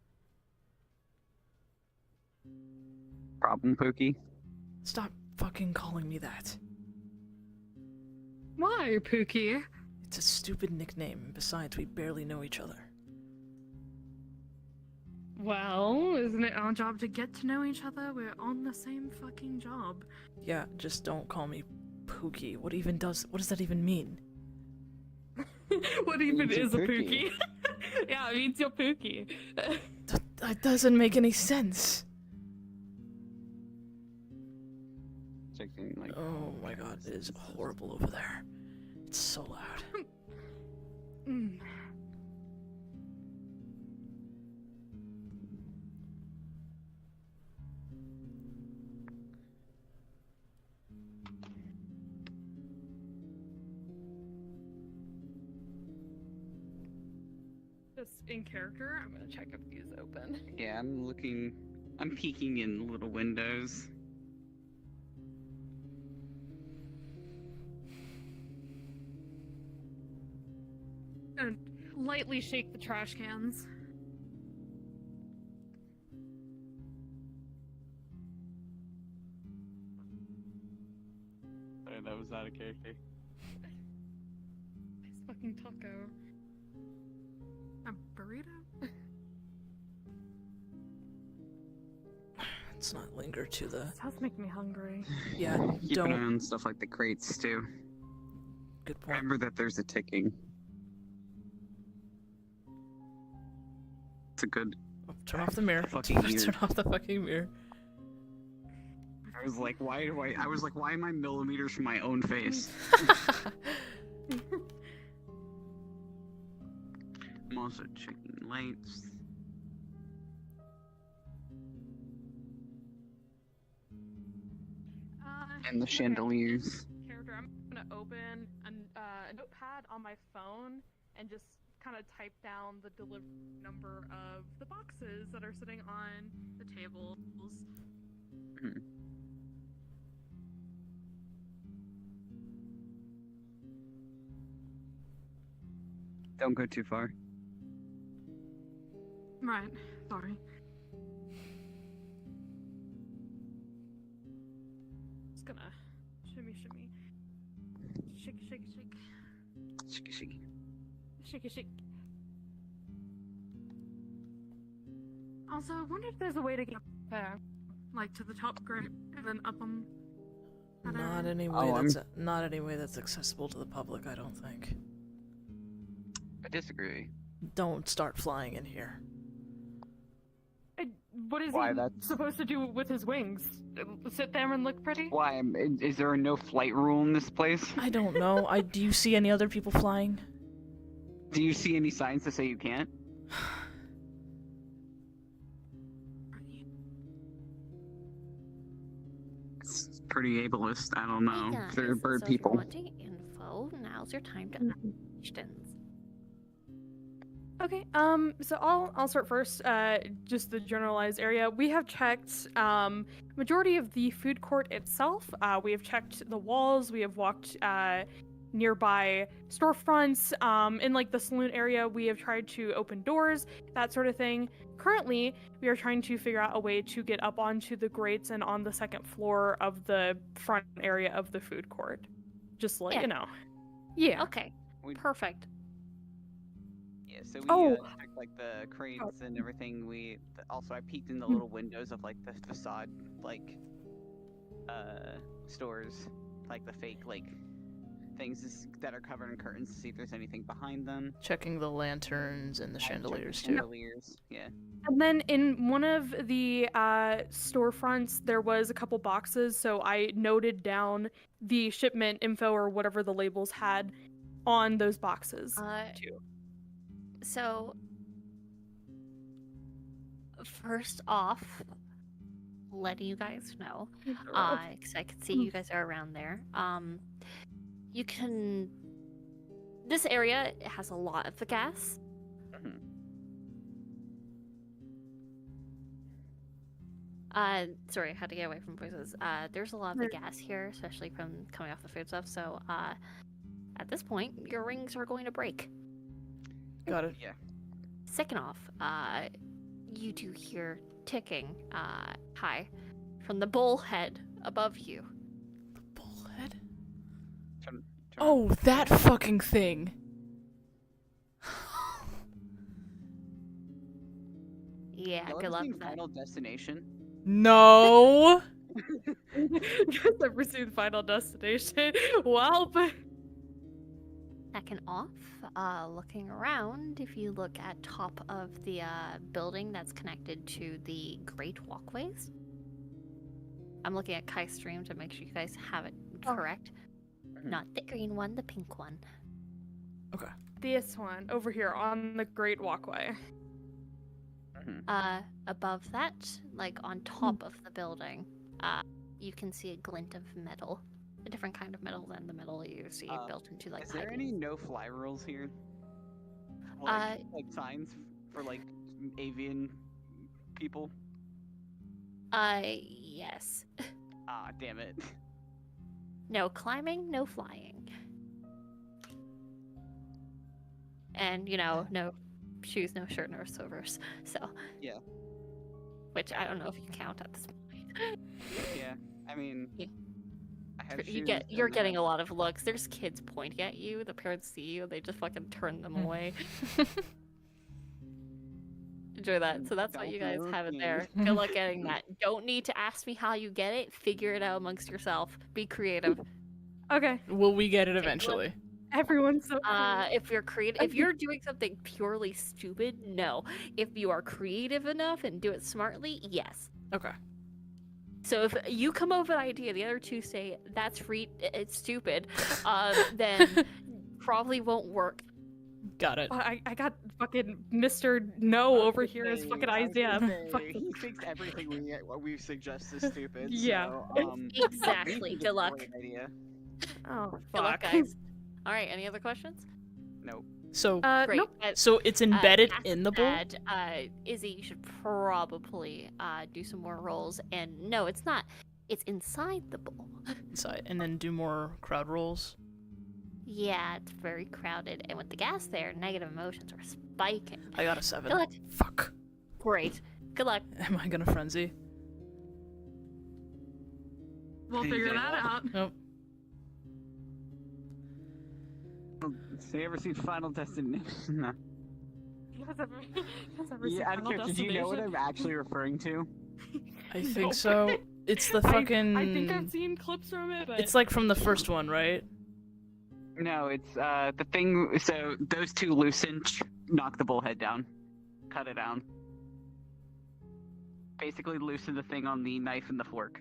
Problem, Pookie? Stop fucking calling me that. Why, Pookie? It's a stupid nickname. Besides, we barely know each other. Well, isn't it our job to get to know each other? We're on the same fucking job. Yeah, just don't call me Pookie. What does that even mean? What even Means is a you're Pookie? Yeah, it means you're Pookie. That doesn't make any sense. Checking, like, Oh my god, it is horrible over there. It's so loud. Mm. Just in character, I'm gonna check if these open. yeah, I'm peeking in little windows. And lightly shake the trash cans. Sorry, that was out of character. Nice fucking taco. A burrito? Let's not linger to the... This house makes me hungry. Yeah, Keep an eye don't... on stuff like the crates, too. Good point. Remember that there's a ticking. It's a good... Oh, turn off the mirror. Fucking weird. Turn off the fucking mirror. I was like, why am I millimeters from my own face? I'm also checking lights. And the okay. chandeliers. Character, I'm gonna open a notepad on my phone and just kind of type down the delivery number of the boxes that are sitting on the tables. Mhm. Don't go too far. Right, sorry. Just gonna shimmy. Shake, shake, shake. Shiki shiki. Shake, shake. Also, I wonder if there's a way to get up there, like to the top grate and then up on. Not any way not any way that's accessible to the public, I don't think. I disagree. Don't start flying in here. What is Why, he that's- supposed to do with his wings? Sit there and look pretty? Why? Is there a no flight rule in this place? I don't know. Do you see any other people flying? Do you see any signs to say you can't? It's pretty ableist. I don't know. Hey guys, They're bird so people. If you're wanting info, now's your time to ask questions. Okay, so I'll start first. Just the generalized area. We have checked majority of the food court itself. We have checked the walls. We have walked nearby storefronts. In like the saloon area, we have tried to open doors, that sort of thing. Currently, we are trying to figure out a way to get up onto the grates and on the second floor of the front area of the food court. Just like, Yeah. you know. Yeah. Okay, perfect. Yeah, so we checked like the crates and everything. Also I peeked in the little windows of like the facade like stores, like the fake like things that are covered in curtains to see if there's anything behind them. Checking the lanterns and the chandeliers too. Chandeliers, yeah. And then in one of the storefronts, there was a couple boxes, so I noted down the shipment info or whatever the labels had on those boxes. Too. So, first off, letting you guys know, because I can see you guys are around there. You can. This area has a lot of the gas. Sorry, I had to get away from voices. There's a lot of the gas here, especially from coming off the food stuff. So, at this point, your rings are going to break. Got it. Yeah. Second off, you do hear ticking, high, from the bullhead above you. The bullhead? Turn Oh, that fucking thing. Yeah, Y'all good ever luck seen with that. Final Destination? No. Just ever seen Final Destination? Well, but Second off, looking around, if you look at top of the building that's connected to the great walkways. I'm looking at Kai's stream to make sure you guys have it correct. Not the green one, the pink one. Okay. this one over here on the Great Walkway. Above that, like on top of the building, you can see a glint of metal. A different kind of metal than the metal you see built into like. Is there any no-fly rules here? Like signs for like avian people? Yes. Ah, damn it. No climbing, no flying. And, you know, no shoes, no shirt, no sovers. So. Yeah. Which I don't know if you count at this point. Yeah, I mean. Yeah. I have You're getting a lot of looks. There's kids pointing at you. The parents see you. They just fucking turn them away. Enjoy that. So that's what you guys have it there. Good luck getting that. Don't need to ask me how you get it. Figure it out amongst yourself. Be creative. Okay. Will we get it eventually? Everyone's so if you're creative, if you're doing something purely stupid, no. If you are creative enough and do it smartly, yes. Okay. So if you come up with an idea, the other two say that's it's stupid, then probably won't work. Got it. I got fucking Mr. No over here as fucking idea. He thinks everything we suggest is stupid. Yeah. So, Exactly. Good luck. Great idea. Oh, Good luck, fuck. guys. All right. Any other questions? Nope. So Great. Nope. So it's embedded in the bowl? Izzy, you should probably do some more rolls. And no, it's not. It's inside the bowl. Inside, and then do more crowd rolls. Yeah, it's very crowded. And with the gas there, negative emotions are spiking. I got a 7. Good luck. Fuck. Great. Good luck. Am I gonna frenzy? We'll figure that out. Nope. So you ever seen Final Destination? No. You guys ever seen Yeah, Final did you know what Destination? I'm actually referring to? I think No. so. It's the fucking. I think I've seen clips from it, but It's like from the first one, right? No, it's the thing. So those two loosen, knock the bullhead down, cut it down. Basically, loosen the thing on the knife and the fork.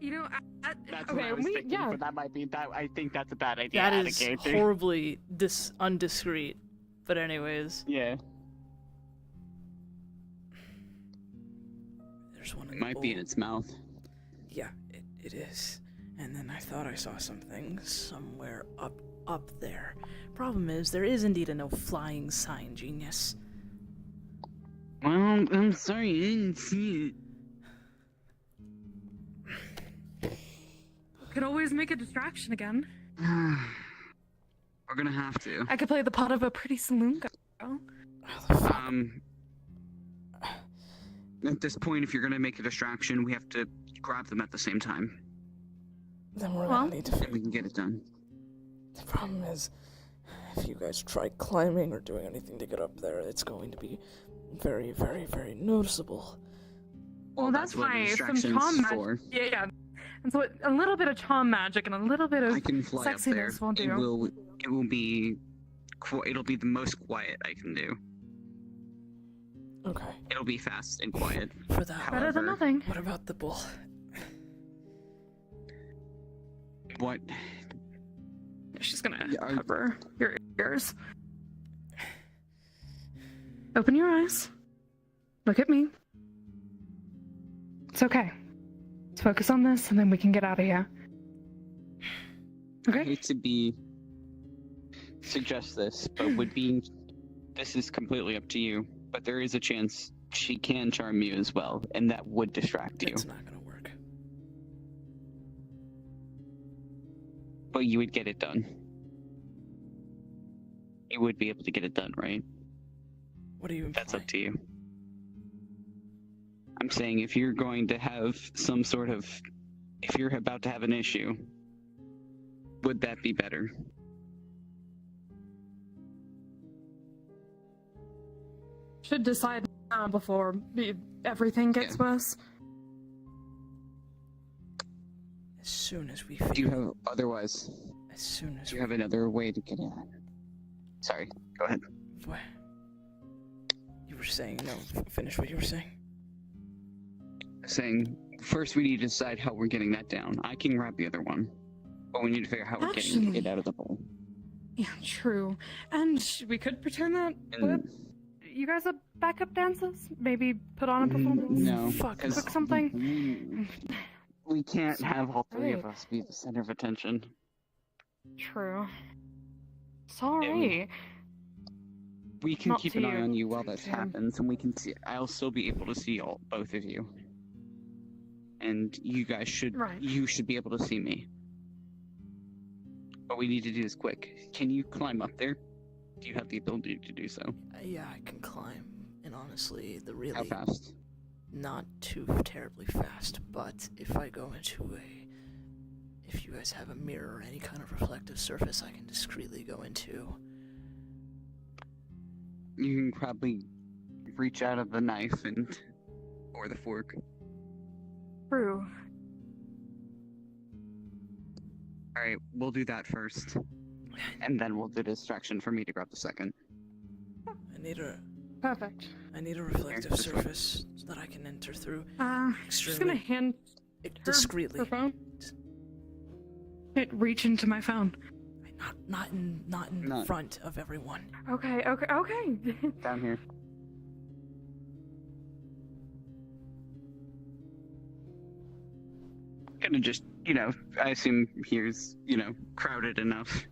you know, That's okay, what I was thinking, yeah. but that might be that. I think that's a bad idea. That out of is character. horribly undiscreet. But anyways, Yeah, there's one in it the might be in bowl. its mouth. Yeah, it is. And then I thought I saw something somewhere up there. Problem is, there is indeed a no flying sign, genius. Well, I'm sorry, I didn't see it. Could always make a distraction again. We're gonna have to. I could play the part of a pretty saloon girl. At this point, if you're gonna make a distraction, we have to grab them at the same time, Then we're Well- gonna need to. and we can get it done. The problem is, if you guys try climbing or doing anything to get up there, it's going to be very, very, very noticeable. Well, that's what why the some distraction's charm for. magic. Yeah. And so a little bit of charm magic and a little bit of I can fly up there. sexiness will do. It will be. It'll be the most quiet I can do. Okay. It'll be fast and quiet. For that. Better than nothing. What about the bull? What? She's gonna Yeah, cover your ears. Open your eyes. Look at me. It's okay. Let's focus on this and then we can get out of here. I Okay? hate to suggest this, but this is completely up to you. But there is a chance she can charm you as well, and that would distract you. It's not gonna work. But you would get it done. You would be able to get it done, right? What are you implying? That's up to you. I'm saying if you're going to have if you're about to have an issue, would that be better? Should decide now before everything gets worse. As soon as we Do you have otherwise? As soon as Do you have another way to get in? Sorry, go ahead. What? You were saying no. Finish what you were saying. Saying first we need to decide how we're getting that down. I can grab the other one, but we need to figure out how we're getting it out of the bowl. Yeah, true. And we could pretend that And you guys are backup dancers. Maybe put on a performance. no, Fuck because Cook something. we can't have all three of Right. us be the center of attention. True. Sorry. We can Not keep to an eye you. on you while this Yeah. happens, and we can see. I'll still be able to see both of you, and you guys should. Right. You should be able to see me. But we need to do this quick. Can you climb up there? Do you have the ability to do so? Yeah, I can climb. And honestly, the How really fast? not too terribly fast, but if I go into if you guys have a mirror or any kind of reflective surface I can discreetly go into. You can probably reach out of the knife or the fork. True. All right, we'll do that first, and then we'll do distraction for me to grab the second. I need a reflective this way. surface so that I can enter through Just gonna hand her discreetly. her phone. Reach into my phone. Not in front of everyone. Okay. Down here. Gonna just, I assume here's, crowded enough.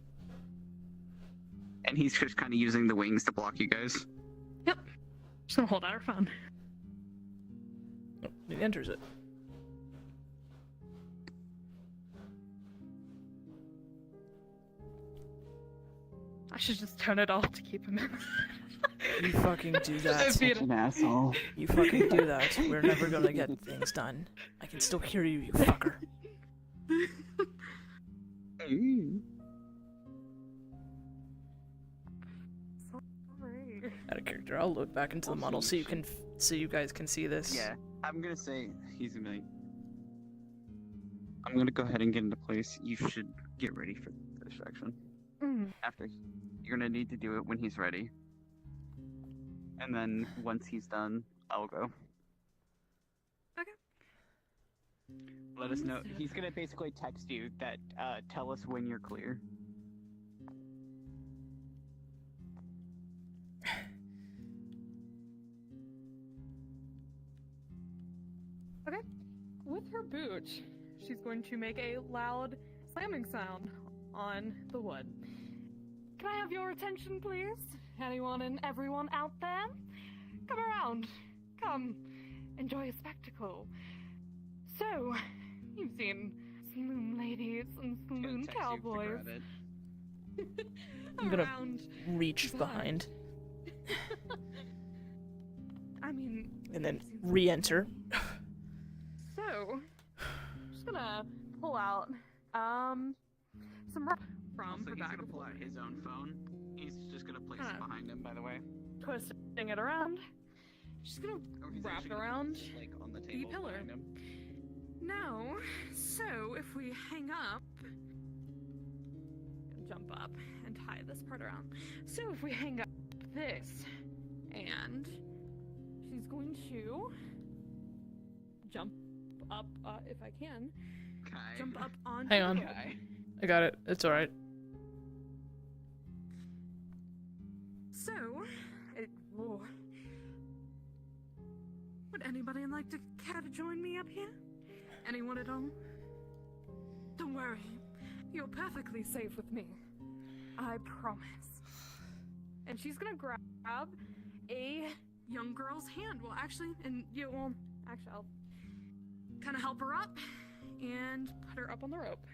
And he's just kind of using the wings to block you guys. Yep. Just gonna hold out her phone. He enters it. I should just turn it off to keep him in. You fucking do that. Such an asshole. You fucking do that. We're never gonna get things done. I can still hear you, you fucker. Sorry. Out of character. I'll load back into the model so you guys can see this. Yeah, I'm gonna say he's gonna be. I'm gonna go ahead and get into place. You should get ready for the distraction. After, you're gonna need to do it when he's ready. And then once he's done, I'll go. Okay. Let us know. He's gonna basically text you that tell us when you're clear. Okay. With her boot, she's going to make a loud slamming sound on the wood. Can I have your attention, please? Anyone and everyone out there? Come around. Come. Enjoy a spectacle. So, you've seen saloon ladies and saloon cowboys. I'm gonna reach behind. I mean... And then re-enter. So, I'm just gonna pull out, some rope from her bag. He's gonna pull out his own phone. He's just gonna place it behind him, by the way. Twisting it around. She's gonna wrap it around like on the the table pillar. behind him. Now, so if we hang up, jump up and tie this part around. So if we hang up this, and she's going to jump up, if I can. Jump up onto Hang on. the rope. I got it. It's alright. So, would anybody like to care to join me up here? Anyone at all? Don't worry, you're perfectly safe with me. I promise. And she's gonna grab a young girl's hand. Well, actually, I'll kind of help her up and put her up on the rope.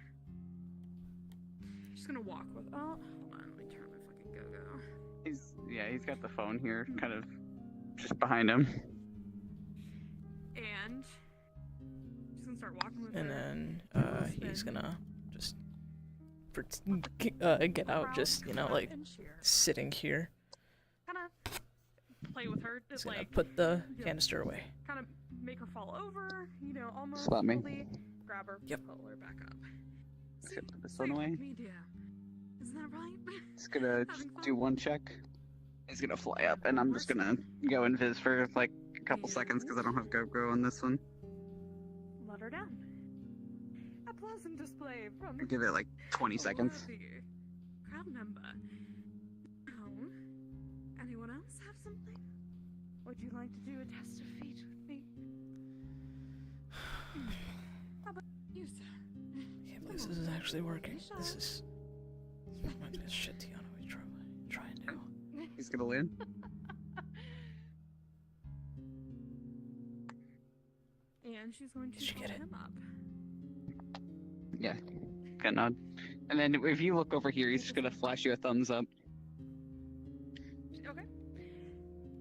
She's gonna walk with. Oh, hold on, let me turn my fucking go-go. He's got the phone here, kind of just behind him. And she's gonna start walking with And her. then he's gonna just get out, just like sitting here. Kind of play with her, He's just gonna like put the canister away. kind of make her fall over, almost Spot me. fully grab her, pull her back up. Let's put this one away. Me, dear. Isn't that right? He's gonna just do one check. He's gonna fly up, and I'm just gonna go invis for like a couple seconds because I don't have go on this one. Let her down. A pleasant display from Give it like 20 seconds. worthy crowd member. Now, anyone else have something? Would you like to do a test of feet with me? How about you, sir? I can't believe this is actually working. This reminds me of shit Tiana was try and do. He's gonna land. And she's going to pull him up. Yeah, good nod. And then if you look over here, he's just gonna flash you a thumbs up. Okay.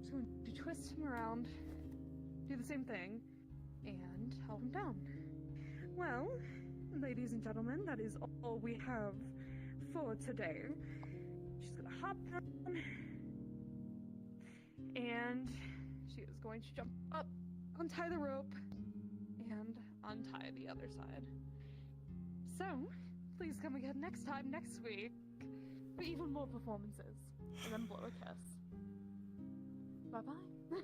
Just going to twist him around, do the same thing, and hold him down. Well, ladies and gentlemen, that is all we have for today. She's gonna hop down, and she is going to jump up, untie the rope, and untie the other side. So, please come again next week, for even more performances, and then blow a kiss. Bye-bye.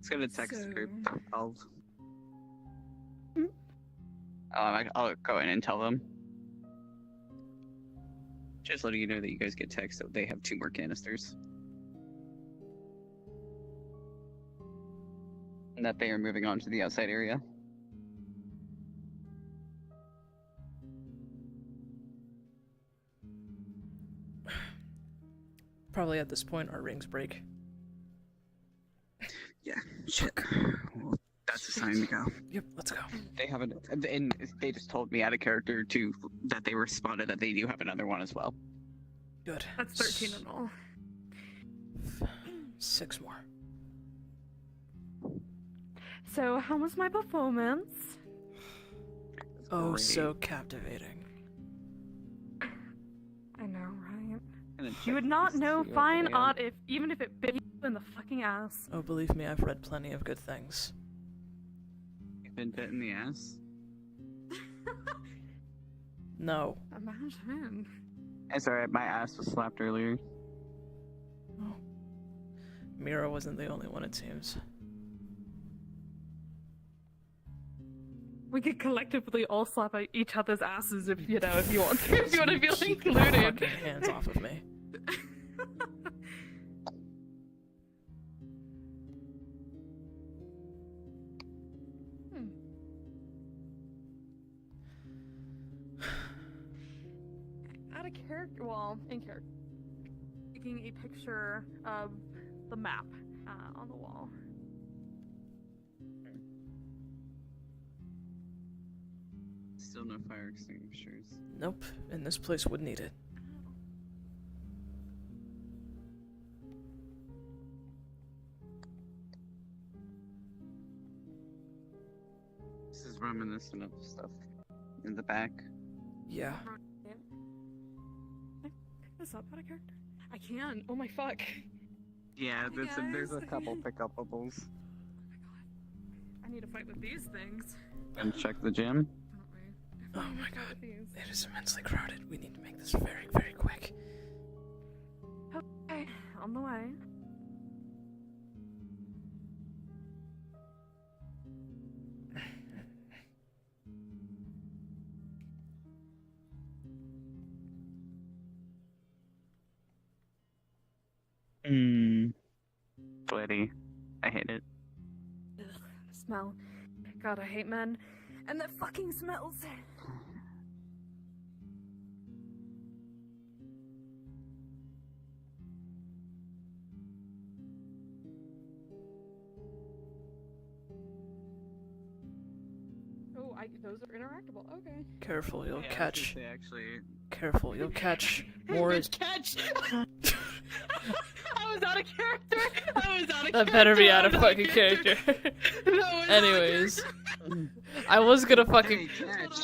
It's gonna text the group. I'll go in and tell them. Just letting you know that you guys get text that they have 2 more canisters. And that they are moving on to the outside area. Probably at this point our rings break. Yeah, shit. Well, that's a sign to go. Yep, let's go. They haven't, and they just told me out of character too that they were spotted that they do have another one as well. Good. That's 13 in all. 6 more. So, how was my performance? Oh, Great. so captivating. I know, right? Gonna You check would not this know to see fine what they art if even if it bit you in the fucking ass. Oh, believe me, I've read plenty of good things. You've been bit in the ass. No. Imagine. It's alright. My ass was slapped earlier. Oh. Mira wasn't the only one, it seems. We could collectively all slap each other's asses if you know if you want to. If you want to feel Keep your included. fucking hands off of me. Out of character, well, in character, taking a picture of the map on the wall. Still no fire extinguishers. Nope, and this place would need it. This is reminiscent of stuff in the back. Yeah. Can I pick this up out of character? I can. Oh my fuck. Yeah, Hey, there's a guys. couple pickupables. Oh my god. I need to fight with these things. And check the gym. Don't we? Oh I need my to fight god. with these. It is immensely crowded. We need to make this very, very quick. Okay, on the way. Sweaty. I hate it. Ugh, the smell. God, I hate men. And that fucking smells. Oh, those are interactable. Okay. Careful, you'll Yeah, I was gonna catch. say, actually, Careful, you'll catch more. Bitch, catch! I was out of character. I was out of character. That better be out of I was fucking character. No, it's out of Anyways, I was gonna fucking. Hey, catch.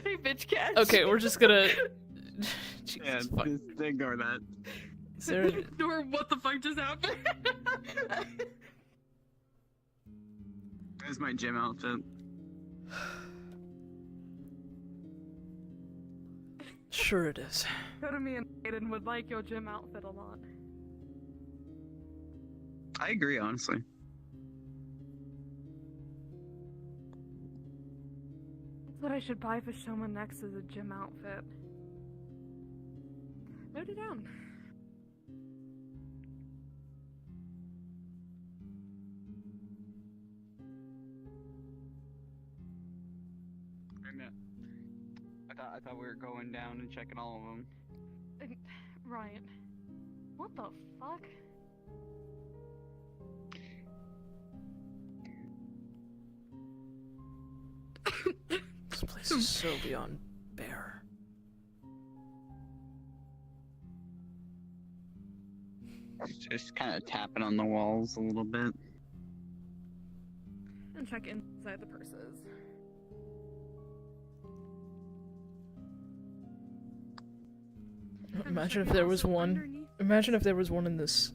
Hey, bitch, catch. Okay, we're just gonna. Yeah, Jesus fuck. just ignore that. Is there? Or what the fuck just happened? There's my gym outfit. Sure it is. Go to me and Aiden would like your gym outfit a lot. I agree, honestly. That's what I should buy for someone next as a gym outfit. Note it down. I thought we were going down and checking all of them. Right. What the fuck? This place is so beyond bare. Just kind of tapping on the walls a little bit. And check inside the purses. Imagine if there was one. Imagine if there was one in this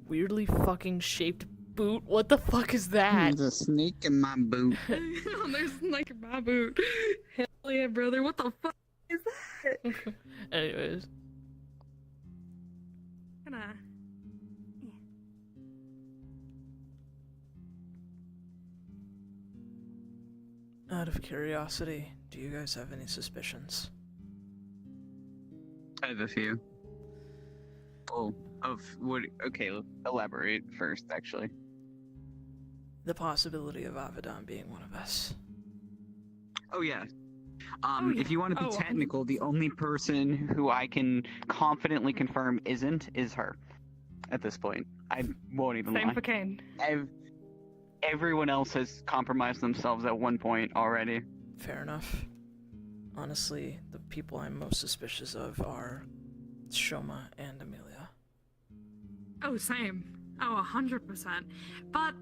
weirdly fucking shaped boot. What the fuck is that? There's a snake in my boot. There's like my boot. Hell yeah, brother. What the fuck is that? Anyways, Kinda. out of curiosity, do you guys have any suspicions? I have a few. Oh, of what? Okay, elaborate first, actually. The possibility of Avedon being one of us. Oh yeah. yeah. If you want to be Oh, technical, the only person who I can confidently confirm isn't is her. At this point, I won't even Same lie. for Kane. Everyone else has compromised themselves at one point already. Fair enough. Honestly, the people I'm most suspicious of are Shoma and Amelia. Oh, same. Oh, 100%. But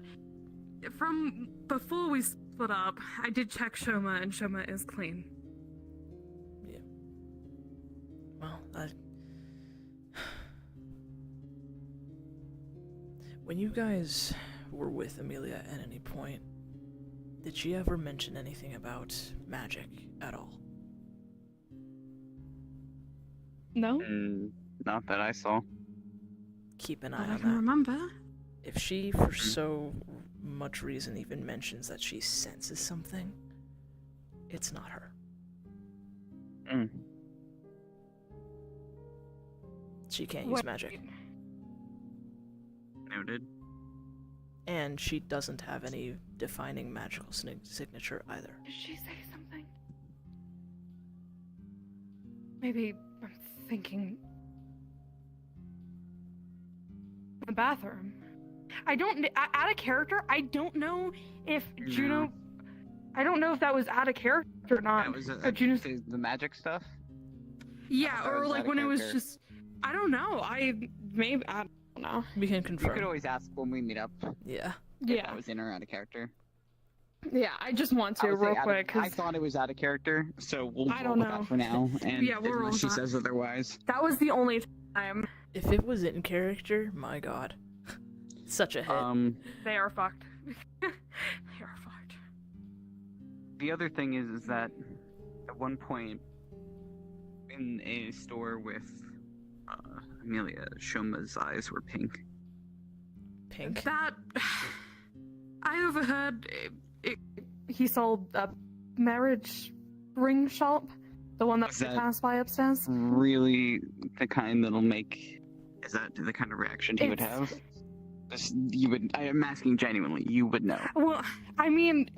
from before we split up, I did check Shoma, and Shoma is clean. Yeah. Well, when you guys were with Amelia at any point, did she ever mention anything about magic at all? No? Not that I saw. Keep an eye I on can that. remember. If she, for so much reason, even mentions that she senses something, it's not her. She can't use magic. Noted. And she doesn't have any defining magical signature either. Did she say something? Maybe I'm thinking... the bathroom. I don't... out of character, I don't know if Juno... I don't know if that was out of character or not. That was Juno's... the magic stuff? Yeah, or was like out of when it was character. just... I don't know. I don't know. We can You confirm. could always ask when we meet up. Yeah. Yeah. That was in or out of character. Yeah, I just want to real quick. I thought it was out of character, so we'll I roll don't with know. that for now. And Yeah, we'll roll unless with she that. says otherwise. That was the only time. If it was in character, my god. Such a hit. They are fucked. They are fucked. The other thing is that at one point in a store with Amelia, Shoma's eyes were pink. Pink? That... I overheard he sold a marriage ring shop. The one that Is we that- passed by upstairs. Really the kind that'll make... Is that the kind of reaction he would have? You would... I'm asking genuinely. You would know. Well, I mean,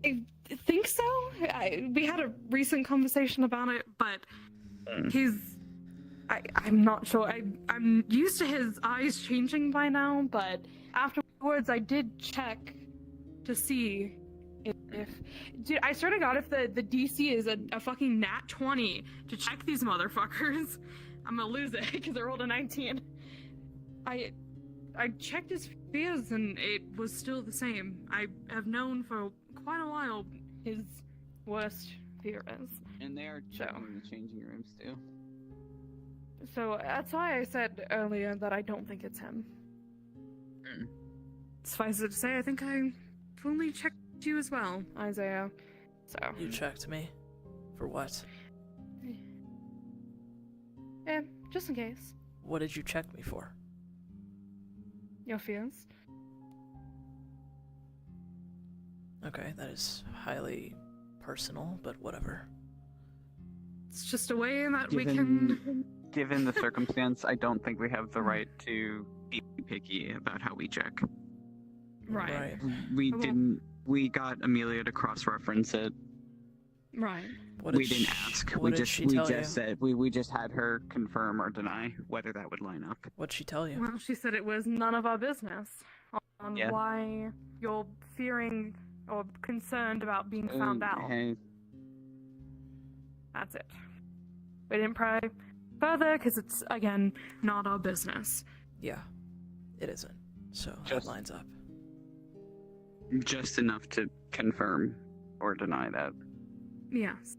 I think so. We had a recent conversation about it, but I'm not sure. I'm used to his eyes changing by now, but afterwards I did check to see if dude, I swear to God, if the DC is a fucking nat 20 to check these motherfuckers, I'm gonna lose it because they're rolled a 19. I checked his fears and it was still the same. I have known for quite a while his worst fear is. And they are checking the changing rooms too. So that's why I said earlier that I don't think it's him. Suffice it to say, I think I fully checked you as well, Isaiah. So You checked me? For what? yeah, just in case. What did you check me for? Your fears. Okay, that is highly personal, but whatever. It's just a way that we can. Given the circumstance, I don't think we have the right to be picky about how we check. Right. We didn't. We got Amelia to cross-reference it. Right. We didn't ask. What We did just she tell you? said we just had her confirm or deny whether that would line up. What'd she tell you? Well, she said it was none of our business on Yeah. why you're fearing or concerned about being found out. Hey, That's it. We didn't pry further because it's, again, not our business. Yeah, it isn't. So that Just- lines up. just enough to confirm or deny that. Yes.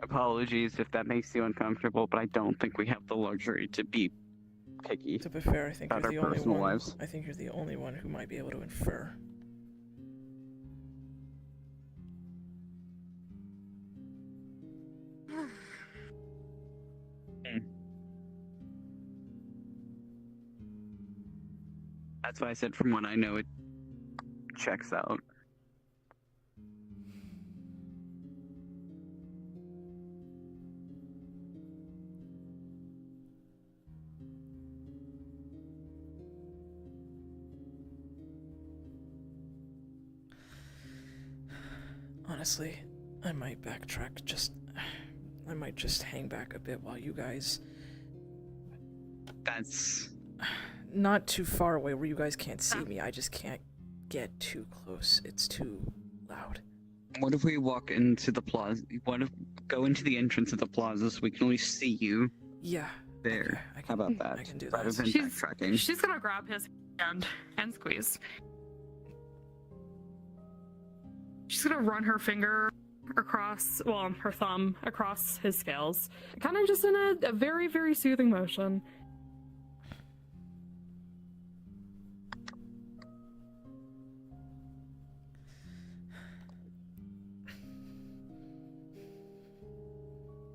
Apologies if that makes you uncomfortable, but I don't think we have the luxury to be picky. To be fair, I think about you're our the only personal one. lives. I think you're the only one who might be able to infer. That's why I said from what I know it checks out. Honestly, I might backtrack. I might just hang back a bit while you guys. That's Not too far away where you guys can't see me. I just can't get too close. It's too loud. What if we walk into the plaza? What if go into the entrance of the plaza so we can only see you Yeah. there? Okay, How about that? I can do Rather that. than backtracking. She's gonna grab his hand and squeeze. She's gonna run her finger across, well, her thumb across his scales, kind of just in a very, very soothing motion.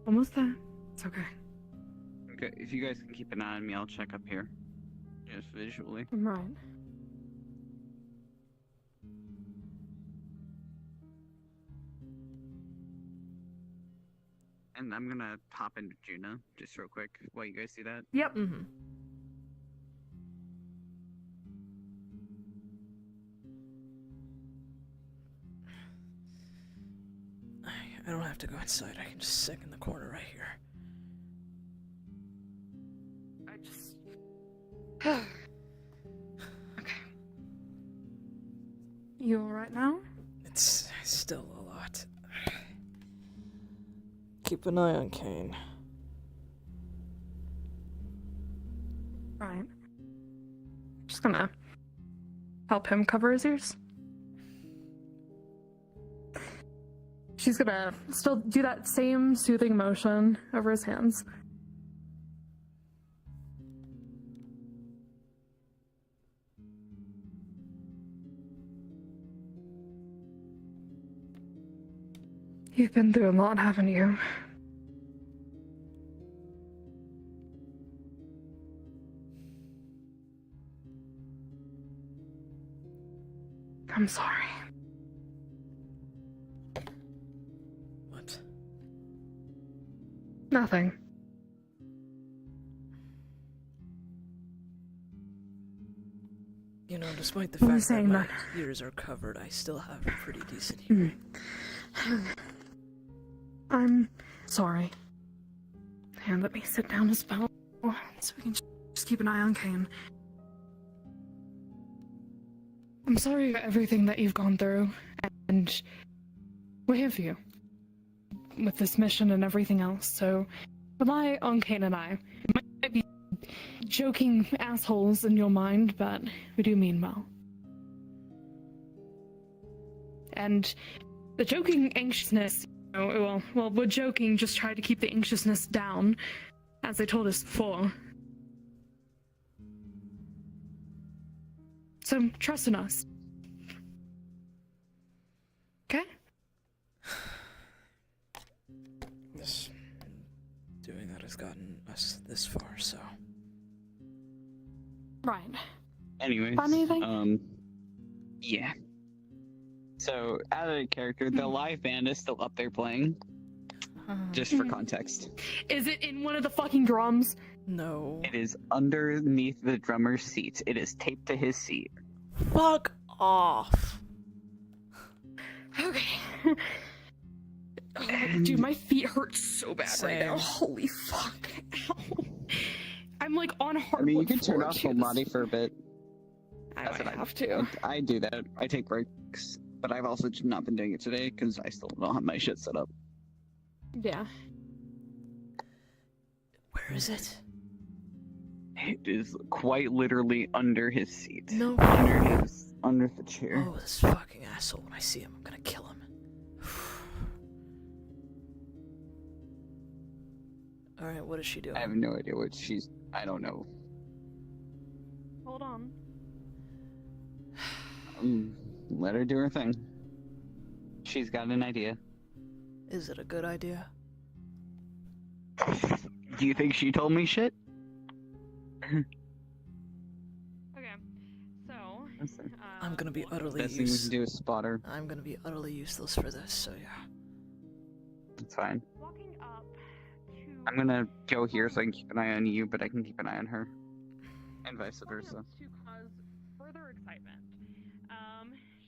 Almost there. It's okay. Okay, if you guys can keep an eye on me, I'll check up here. Just visually. Right. And I'm gonna pop into Juno just real quick while you guys see that. Yep. Mm-hmm. I don't have to go inside. I can just sit in the corner right here. I just... Okay. You alright now? It's still a lot. Keep an eye on Kane. Right. Just gonna help him cover his ears. She's gonna still do that same soothing motion over his hands. You've been through a lot, haven't you? I'm sorry. What? Nothing. You know, despite the What are you fact that saying, my Nut? ears are covered, I still have a pretty decent hearing. I'm sorry. And let me sit down as well, so we can just keep an eye on Kane. I'm sorry for everything that you've gone through, and we're here for you. With this mission and everything else, so rely on Kane and I. We might be joking assholes in your mind, but we do mean well. And the joking anxiousness, you know, well, we're joking, just try to keep the anxiousness down, as they told us before. So, trust in us. Okay? This... doing that has gotten us this far, so... Right. Anyways, Find anything? yeah. So, out of character, the live band is still up there playing. Just for context. Is it in one of the fucking drums? No. It is underneath the drummer's seat. It is taped to his seat. Fuck off. Okay. Oh, dude, my feet hurt so bad right now. Holy fuck. Ow. I'm like on hardwood. I mean, you can turn floor, off too. full body for a bit. I That's might what have to. I do that. I take breaks. But I've also not been doing it today because I still don't have my shit set up. Yeah. Where is it? It is quite literally under his seat. No. Under the chair. Oh, this fucking asshole. When I see him, I'm gonna kill him. Alright, what is she doing? I have no idea what she's... I don't know. Hold on. Let her do her thing. She's got an idea. Is it a good idea? Do you think she told me shit? Okay. So, I'm gonna be utterly Best thing we can do is spot her. I'm gonna be utterly useless for this, so yeah. It's fine. walking up to... I'm gonna go here so I can keep an eye on you, but I can keep an eye on her. And vice versa. To cause further excitement,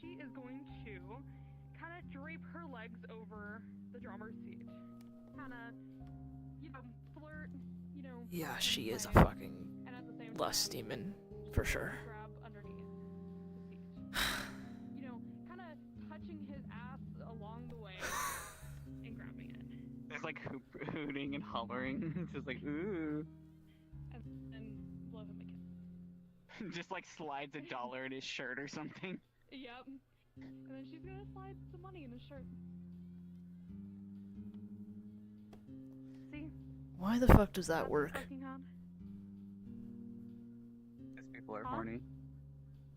she is going to kind of drape her legs over the drummer's seat. Kind of, flirt, Yeah, she is a play, fucking and at the same lust time, demon, for sure. grab underneath the seat. Kind of touching his ass along the way and grabbing it. There's like hooting and hollering. Just like, ooh. And blow him a kiss. Just like slides $1 in his shirt or something. Yep. And then she's gonna slide some money in his shirt. See? Why the fuck does that That's work? fucking hard. Because people are Huh? horny.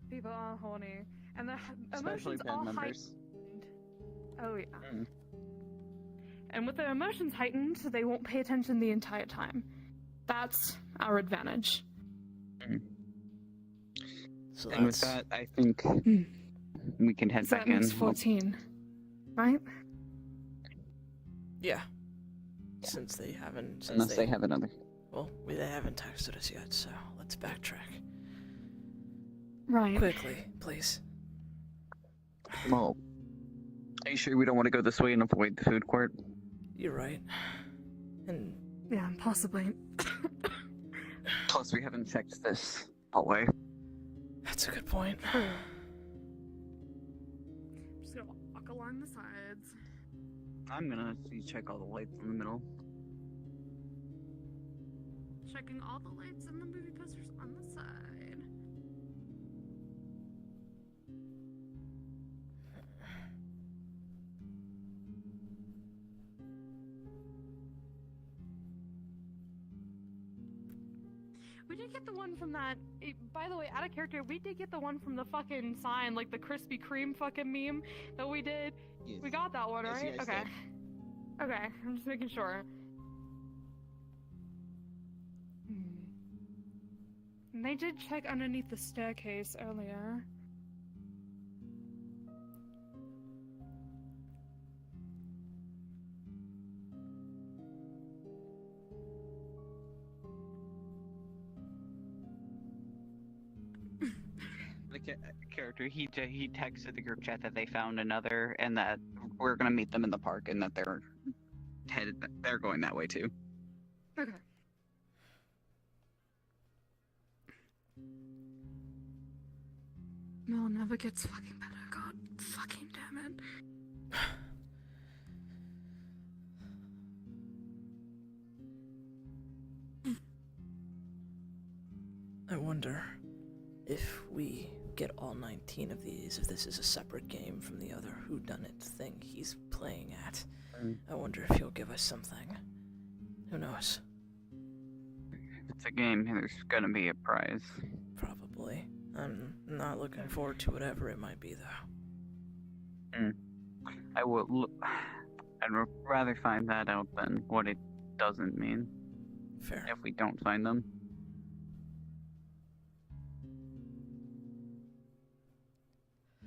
People are horny. And the Especially emotions band are members. heightened. Oh yeah. Mm. And with their emotions heightened, they won't pay attention the entire time. That's our advantage. So And with that's that, I think we can head So back that makes in. 14. Right? yeah. Since they haven't, since Unless they have another. well, they haven't texted us yet, so let's backtrack Right. quickly, please. Well, are you sure we don't want to go this way and avoid the food court? You're right. And Yeah, possibly. Plus, we haven't checked this hallway. that's a good point. I'm just gonna walk along the sides. I'm gonna check all the lights in the middle. Checking all the lights and the movie posters on the side. We did get the one from that. By the way, out of character, we did get the one from the fucking sign, like the Krispy Kreme fucking meme that we did. Yes. We got that one, Yes, right? you guys Okay. did. Okay, I'm just making sure. And they did check underneath the staircase earlier. The character, he texted the group chat that they found another, and that we're gonna meet them in the park, and that they're going that way too. Okay. Mel never gets fucking better. God fucking damn it. I wonder if we get all 19 of these, if this is a separate game from the other whodunit thing he's playing at. I wonder if he'll give us something. Who knows? If it's a game, there's gonna be a prize. Probably. I'm not looking forward to whatever it might be, though. I would. I'd rather find that out than what it doesn't mean. Fair. If we don't find them.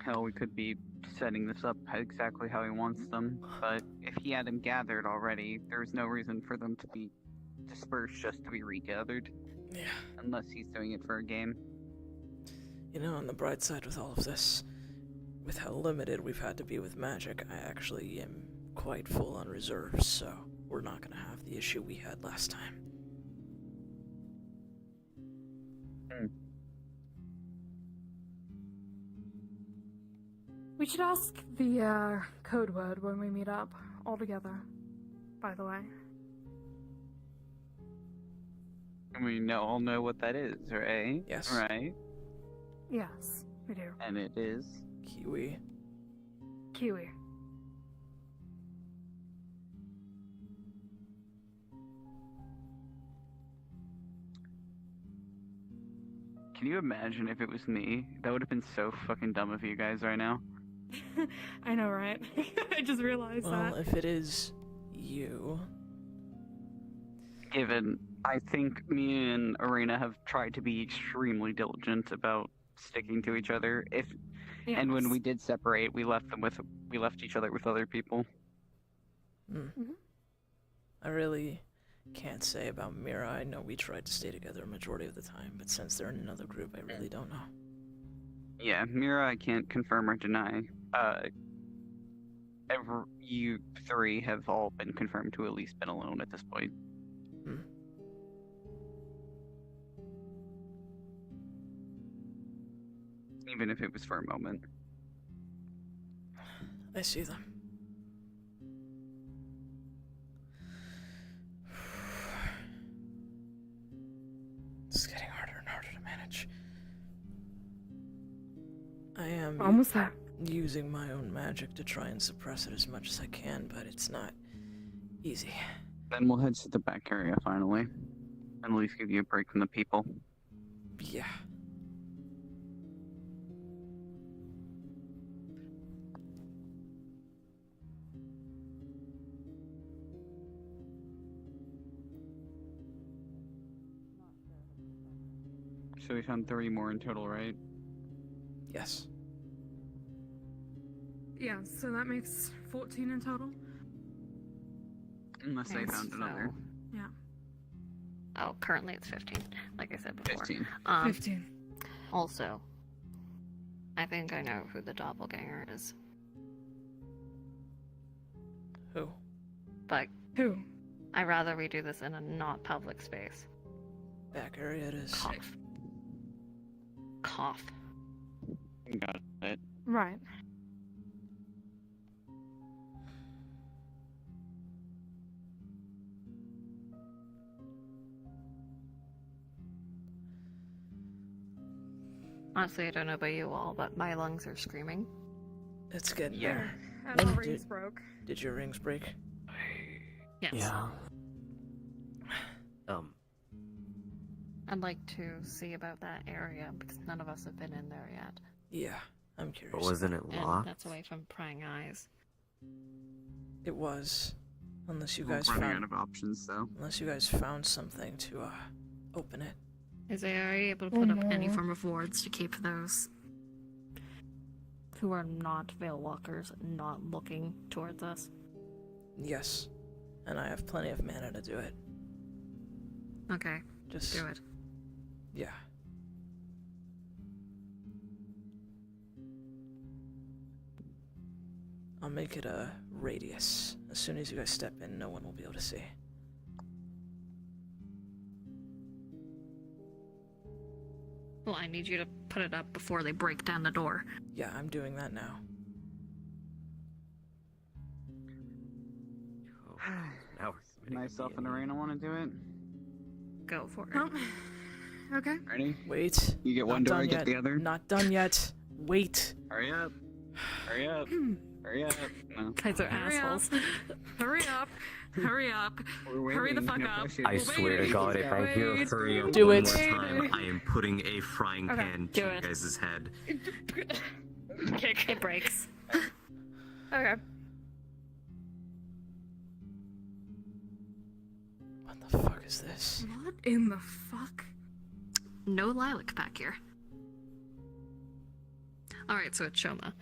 Hell, we could be setting this up exactly how he wants them, but if he had them gathered already, there's no reason for them to be dispersed just to be regathered. Yeah. Unless he's doing it for a game. You know, on the bright side with all of this, with how limited we've had to be with magic, I actually am quite full on reserves, so we're not gonna have the issue we had last time. We should ask the code word when we meet up all together, by the way. We all know what that is, right? Yes. Right? Yes, we do. And it is... Kiwi. Kiwi. Can you imagine if it was me? That would have been so fucking dumb of you guys right now. I know, right? I just realized Well, that. if it is you... Given, I think me and Arena have tried to be extremely diligent about sticking to each other. And when we did separate, we left each other with other people. I really can't say about Mira. I know we tried to stay together a majority of the time, but since they're in another group, I really don't know. Yeah, Mira, I can't confirm or deny. You three have all been confirmed to at least been alone at this point. Even if it was for a moment. I see them. It's getting harder and harder to manage. I am... Almost there. using my own magic to try and suppress it as much as I can, but it's not easy. Then we'll head to the back area finally, and at least give you a break from the people. Yeah. So we found 30 more in total, right? Yes. Yeah, so that makes 14 in total. Unless they Okay, found another. Yeah. Oh, currently it's 15, like I said before. 15. 15. Also, I think I know who the doppelganger is. Who? But Who? I'd rather we do this in a not public space. Back area it is. Cough. Cough. Got it. Right. Honestly, I don't know about you all, but my lungs are screaming. It's getting Yeah. there. And When our rings broke. Did your rings break? Yes. Yeah. I'd like to see about that area because none of us have been in there yet. Yeah, I'm curious. But wasn't it And locked? that's away from prying eyes. It was. Unless you We're guys running out found of options, though. unless you guys found something to open it. Is ARA able to put up any form of wards to keep those who are not veil walkers not looking towards us? Yes. And I have plenty of mana to do it. Okay, Just do it. Yeah. I'll make it a radius. As soon as you guys step in, no one will be able to see. Well, I need you to put it up before they break down the door. Yeah, I'm doing that now. Now we're submitting a Myself and DNA. Arena want to do it. Go for it. Oh. Okay. Ready? Wait. You get one Not door, I done get yet. the other. Not done yet. Wait. Hurry up. Hurry up. Hurry up. No. Guys are Hurry up. assholes. Hurry up. Hurry up. We're Hurry the waiting. fuck No up. pressure. I swear to Wait, God, if I hear wait, hurry up Do one it. more time, I am putting a frying Okay, pan do to it. you guys' head. Kick. It breaks. Okay. What the fuck is this? What in the fuck? No lilac back here. Alright, so it's Shoma.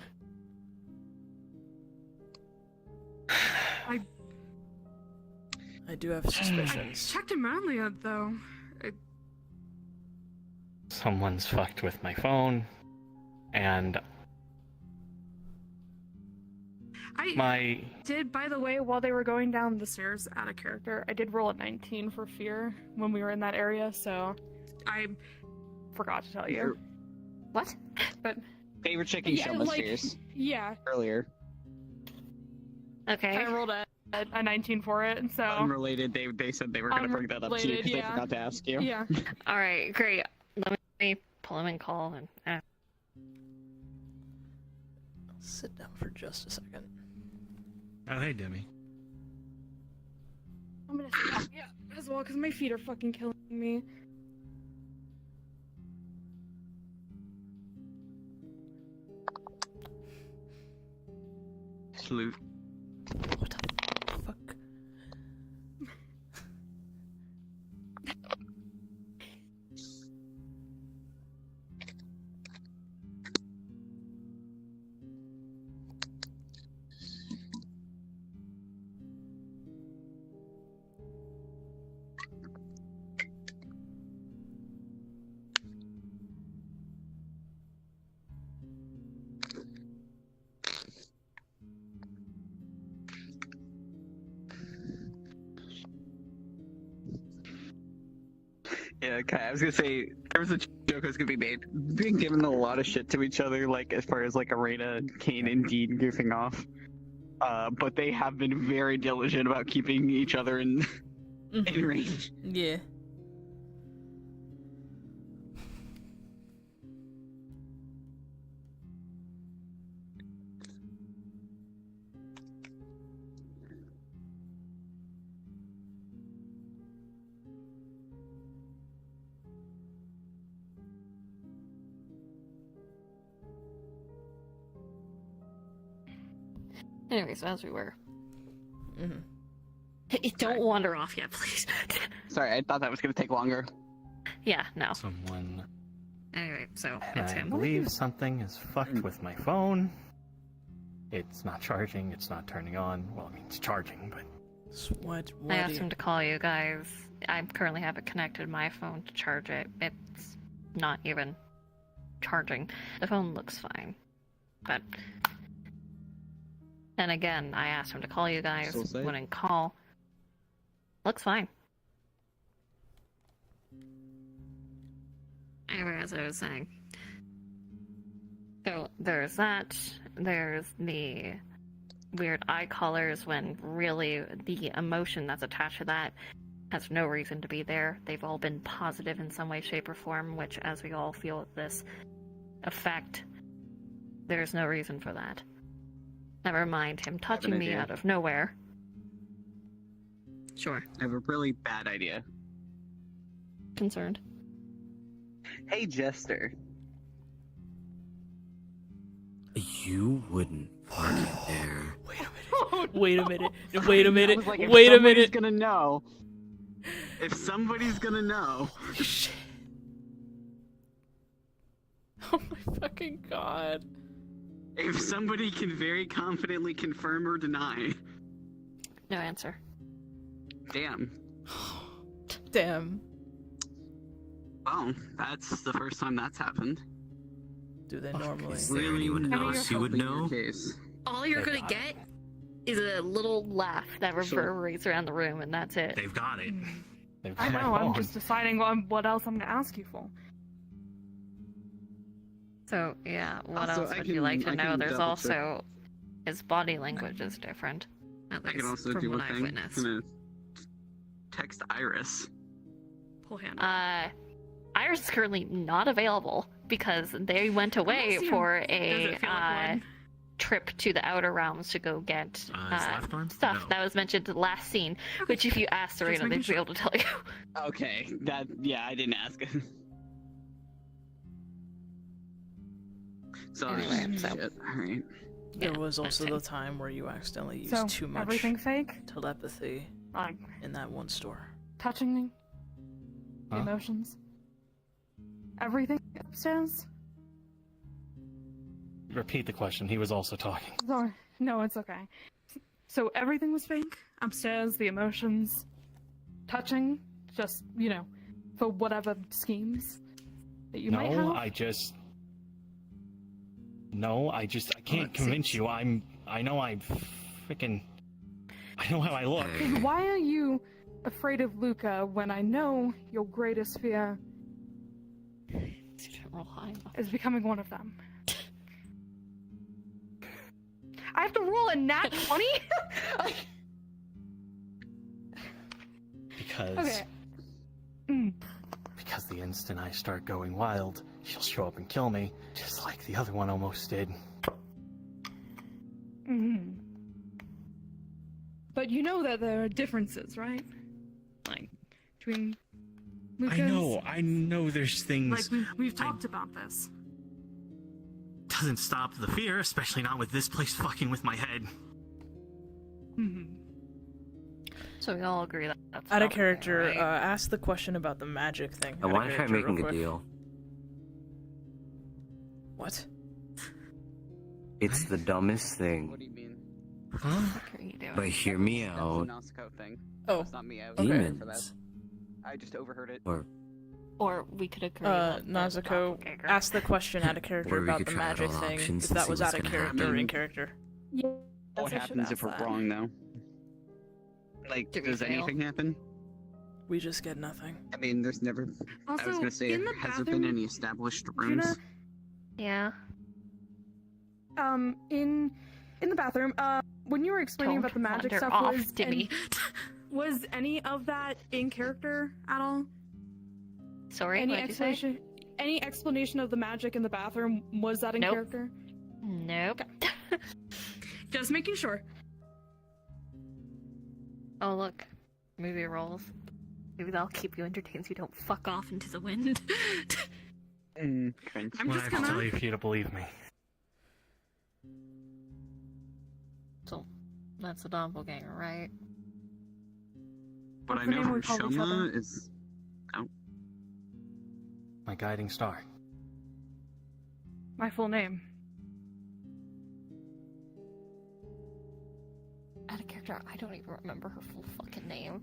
I do have suspicions. Checked him earlier, though. Someone's fucked with my phone, and I did, by the way, while they were going down the stairs out of character, I did roll a 19 for fear when we were in that area, so I forgot to tell you. What? But They were checking yeah, Shoma's like, stairs yeah, earlier. Okay. I rolled a 19 for it, and so Unrelated, they said they were going to bring that up to you Unrelated, because they yeah. forgot to ask you. yeah. Alright, great. Let me pull him and call and I'll sit down for just a second. Oh, hey, Demi. I'm gonna stop, yeah, as well, because my feet are fucking killing me. Salute. What the fuck? Yeah, okay. I was gonna say there was a joke was gonna be made. Being given a lot of shit to each other, like as far as like Arena, Kane, and Dean goofing off. But they have been very diligent about keeping each other in in range. Yeah. Anyways, as we were. Mm-hmm. Don't wander off yet, please. Sorry, I thought that was gonna take longer. Yeah, no. Someone. Anyway, so And it's I him. believe something is fucked with my phone. It's not charging. It's not turning on. Well, I mean, it's charging, but. What? I asked him to call you guys. I currently have it connected my phone to charge it. It's not even charging. The phone looks fine. But and again, I asked him to call you guys. Wouldn't call. Looks fine. Anyway, as I was saying. So there's that. There's the weird eye colors when really the emotion that's attached to that has no reason to be there. They've all been positive in some way, shape, or form, which as we all feel this effect, there's no reason for that. Never mind him touching me out of nowhere. Sure. I have a really bad idea. Concerned. Hey, Jester. You wouldn't park it there. Wait a minute. Wait a minute. I was like, if Wait a somebody's minute. gonna know. If somebody's gonna know. Shit. Oh my fucking god. If somebody can very confidently confirm or deny. No answer. Damn. Damn. Well, that's the first time that's happened. Do they normally? Is there anyone else you would know? All you're gonna get is a little laugh that reverberates around the room, and that's it. They've got it. They've I got my know, I'm phone. just deciding what else I'm gonna ask you for. So, yeah, what Also, else I would you can- like to I know? can There's double also his body language is different. At I least can also from do what a I've thing. witnessed. I'm gonna text Iris. Pull hand. Iris is currently not available because they went away for a trip to the Outer Realms to go get his left arm? stuff No. that was mentioned in the last scene, which if you asked Serena, they'd be able to tell you. Okay, I didn't ask. Sorry. Anyway, so- Shit. Alright. There was also the time where you accidentally used So, too much everything fake? telepathy Like, in that one store. touching me? Huh? Emotions? Everything upstairs? Repeat the question. He was also talking. Sorry. No, it's okay. So everything was fake? Upstairs, the emotions? Touching? Just, for whatever schemes that you might have? I can't convince you. I know I know how I look. Why are you afraid of Luca when I know your greatest fear is becoming one of them? I have to roll a nat 20? Because Okay. because the instant I start going wild, she'll show up and kill me, just like the other one almost did. Mm-hmm. But you know that there are differences, right? Like, between Lucas... I know there's things... Like, we've talked about this. Doesn't stop the fear, especially not with this place fucking with my head. Mm-hmm. So we all agree that that's Out of not character, right? ask the question about the magic thing. I want to try making a deal. What? It's the dumbest thing. What do you mean? Huh? What are you doing? But hear me That's out. a Nausicaa thing. Oh. That's not me. I was there for that. Demons. I just overheard it. Or we could agree that there's a Nazuko, doppelganger. ask the question out of character Or we about could the try out magic all thing. options If and that see was what's out of gonna character or happen. in character. Yeah. What happens if we're wrong, though? Like, Did we does fail? anything happen? We just get nothing. I mean, there's never. Also, I was gonna say, in the has there bathroom, been any established rooms? Juna, Yeah. in the bathroom, when you were explaining Don't about the magic wander stuff, off, was Dimmy. was any of that in character at all? Sorry, Any what'd you say? explanation? Any explanation of the magic in the bathroom, was that in Nope. character? Nope. Just making sure. Oh look, movie rolls. Maybe that'll keep you entertained so you don't fuck off into the wind. Cringe. I'm What I just have to tell gonna. you for you to believe me. So That's a doppelganger, right? What I What's the know name from we call each Shoma other? is. Oh. My guiding star. My full name. Out of character, I don't even remember her full fucking name.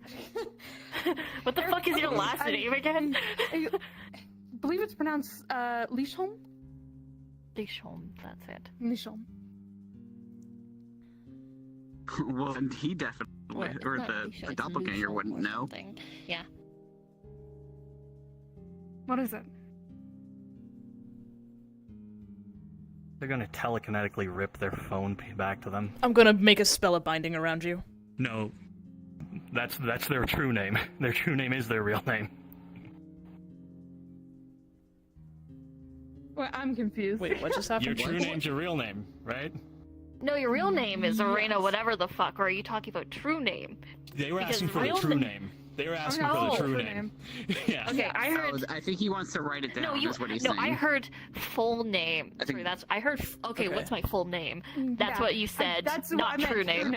What the fuck is your last name again? I believe it's pronounced Lishon? Dishon, that's it. Lishon. Well, and he definitely, Wait, it's or not the Lisha, it's doppelganger Lushon wouldn't or know. something. Yeah. What is it? They're gonna telekinetically rip their phone back to them. I'm gonna make a spell of binding around you. No, that's their true name. Their true name is their real name. Well, I'm confused. Wait, what just happened? Your true name's your real name, right? No, your real name is Arena whatever the fuck, or are you talking about true name? They were Because asking for the real true name- name. They were asking Oh, for the no. true True name. Yeah. Okay, I heard... Oh, I think he wants to write it down. No, you. Is what he's No, saying. I heard full name. I think- Sorry, that's. I heard. Okay, Okay. what's my full name? That's Yeah, what you said. That's what not I meant, true name.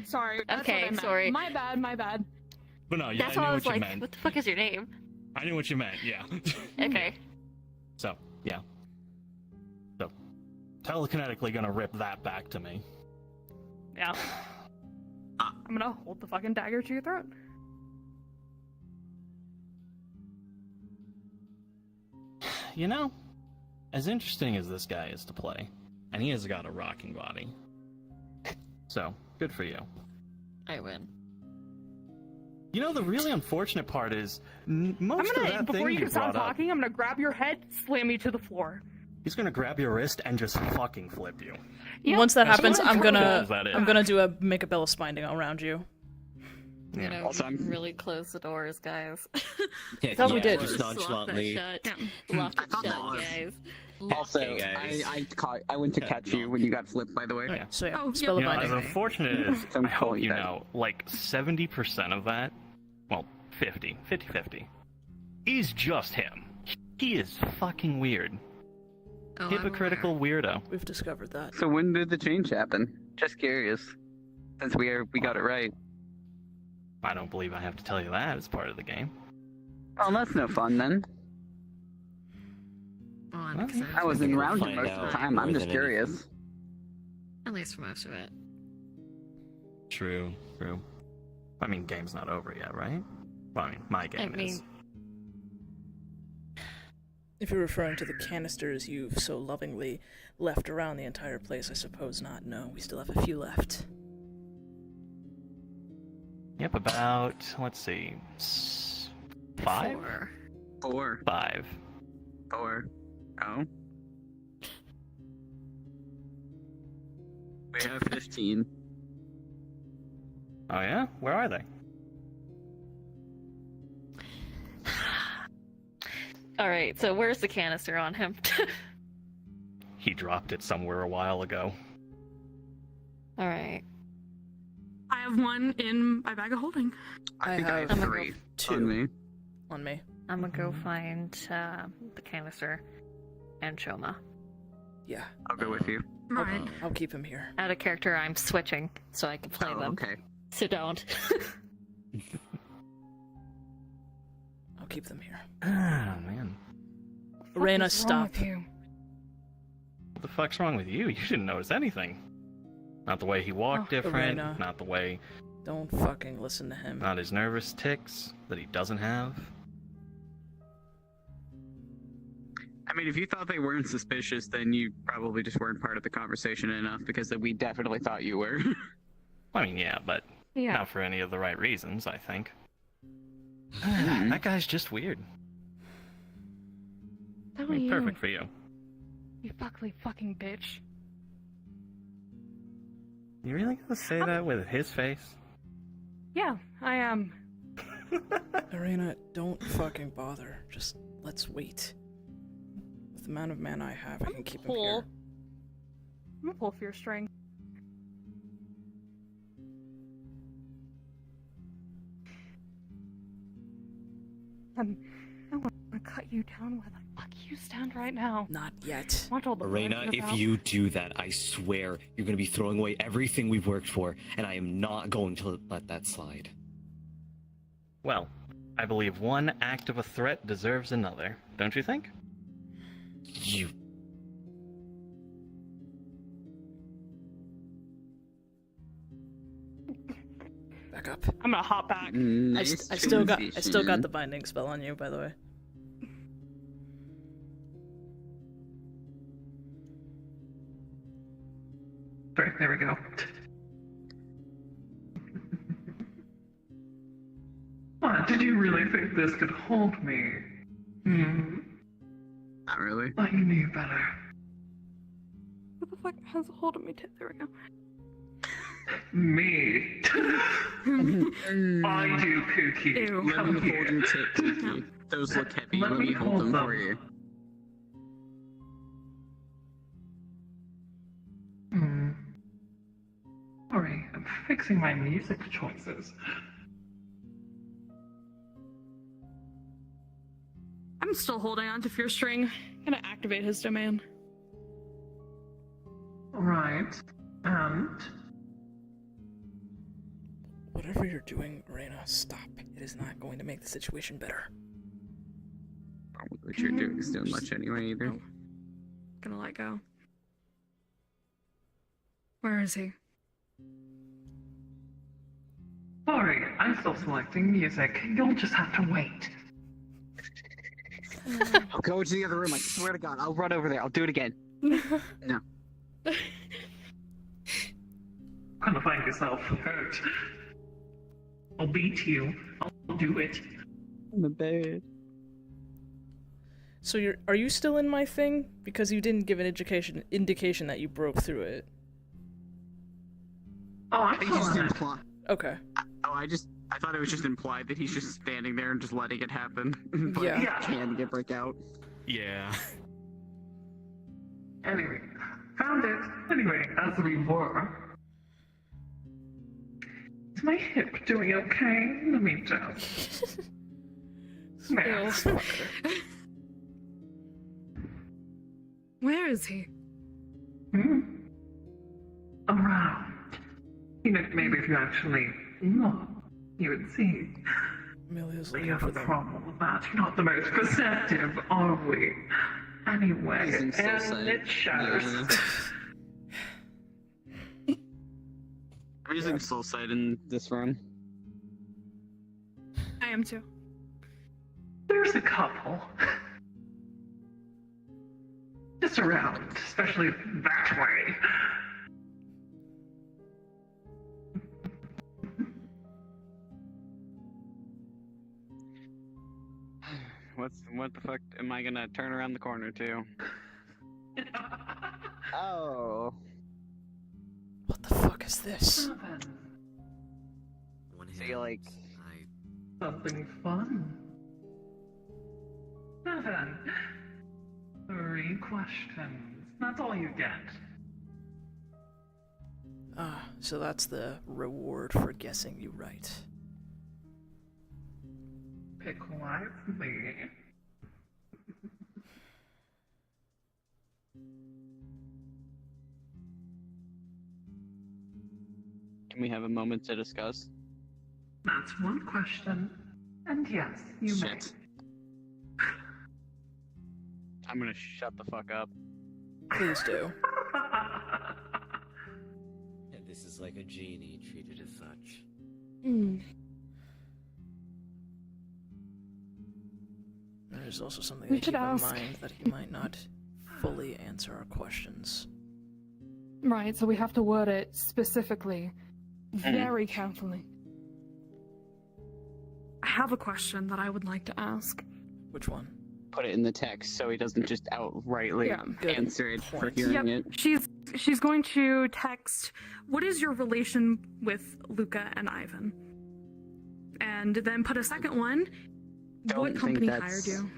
Sorry. That's Okay, what I meant. sorry. My bad, my bad. But no, yeah, That's I why knew I was what you like, meant. what the fuck is your name? I knew what you meant, yeah. Okay. So, yeah. So, telekinetically gonna rip that back to me. Yeah. I'm gonna hold the fucking dagger to your throat. You know, as interesting as this guy is to play, and he has got a rocking body. So, good for you. I win. You know, the really unfortunate part is, most I'm of gonna, that before thing you you can stop brought up, talking, I'm gonna grab your head, slam you to the floor. he's gonna grab your wrist and just fucking flip you. Yep. Once that That's happens, what I'm Is gonna that it? I'm gonna do make a bell of spinding around you. You Yeah. know, Also, I'm- really close the doors, guys. Thought we did. Just Lock that nonchalantly. shut. Lock I it thought that shut, was- guys. Also, Okay, guys. I went to catch you when you got flipped. By the way. Oh, yeah. So yeah, Oh, spell You of know, as binding. unfortunate as I'm I hope calling you that. know, like 70% of that, well, 50-50, is just him. He is fucking weird. Oh, I'm Hypocritical weirdo. We've discovered that. So when did the change happen? Just curious. Since we got it right. I don't believe I have to tell you that as part of the game. Oh, that's no fun then. Well, I'm Well, excited. I was in We'll round find most of the out time. I'm more just than curious. anything. At least for most of it. True. I mean, game's not over yet, right? Well, I mean, my game I mean, is. If you're referring to the canisters you've so lovingly left around the entire place, I suppose not. No, we still have a few left. Yep, about, let's see, 5? 4. 5. 4. Oh. We have 15. Oh yeah? Where are they? Alright, so where's the canister on him? He dropped it somewhere a while ago. Alright. I have one in my bag of holding. I think I have have 3 two. on me. On me. I'm gonna go find the canister and Shoma. Yeah, I'll go with you. Right. I'll keep him here. Out of character, I'm switching so I can play Oh, them. okay. So don't. I'll keep them here. Ah, man. Arena, What's wrong stop. with you? What the fuck's wrong with you? You didn't notice anything. Not the way he walked Oh, different, Arena. not the way, Don't fucking listen to him. not his nervous tics that he doesn't have. I mean, if you thought they weren't suspicious, then you probably just weren't part of the conversation enough, because we definitely thought you were. I mean, yeah, but Yeah. not for any of the right reasons, I think. Mhm. That guy's just weird. So I mean, you, perfect for you. you ugly fucking bitch. You really gonna say that with his face? Yeah, I am. Arena, don't fucking bother. Just let's wait. With the amount of mana I have, I can keep him Pull. here. I'm gonna pull for your string. I want to cut you down while I fuck you stand right now? Not yet. Watch all the Arena, blood in your if mouth. you do that, I swear you're gonna be throwing away everything we've worked for, and I am not going to let that slide. Well, I believe one act of a threat deserves another, don't you think? You... Back up. I'm gonna hop back. I still got the binding spell on you, by the way. Sorry, there we go. What, did you really think this could hold me? Not really. Well, you knew better. What the fuck has a hold of me? There we go. Me. I do, Pookie. Ew. Let Come me here. hold your tit, Pookie. Those look heavy. Let Let me me hold hold them them. for you. Sorry, I'm fixing my music choices. I'm still holding on to Fear String. Gonna activate his domain. Right. And? Whatever you're doing, Reina, stop. It is not going to make the situation better. Probably what you're doing is doing much anyway, either. Oh. Gonna let go. Where is he? Sorry, I'm still selecting music. You'll just have to wait. I'll go into the other room. I swear to God, I'll run over there. I'll do it again. No. Gonna find yourself hurt. I'll beat you. I'll do it. In the bed. So are you still in my thing? Because you didn't give an indication that you broke through it. Oh, I think he's just implied. Okay. I thought it was just implied that he's just standing there and just letting it happen. But Yeah. Can get break out. Yeah. Anyway, found it. Anyway, as we were. Is my hip doing okay? Let me just. Smash. Where is he? Around. You know, maybe if you actually look, you would see. Amelia's We looking have for a them. problem with that. You're not the most perceptive, are we? Anyway, Using soul and sight. it shows. I'm using soul sight in this run. I am too. There's a couple. Just around, especially that way. What the fuck am I gonna turn around the corner to? Oh. What the fuck is this? So you like Something fun. Seven. 3 questions. That's all you get. Ah, so that's the reward for guessing you right. Pick wisely. Can we have a moment to discuss? That's one question. And yes, you may. Shit. I'm gonna shut the fuck up. Please do. Yeah, this is like a genie treated as such. There's also something We to should keep in ask. mind that he might not fully answer our questions. Right, so we have to word it specifically, very carefully. I have a question that I would like to ask. Which one? Put it in the text so he doesn't just outrightly answer it for hearing it. She's going to text, what is your relation with Luca and Ivan? And then put a second one, what Don't company think hired that's- you?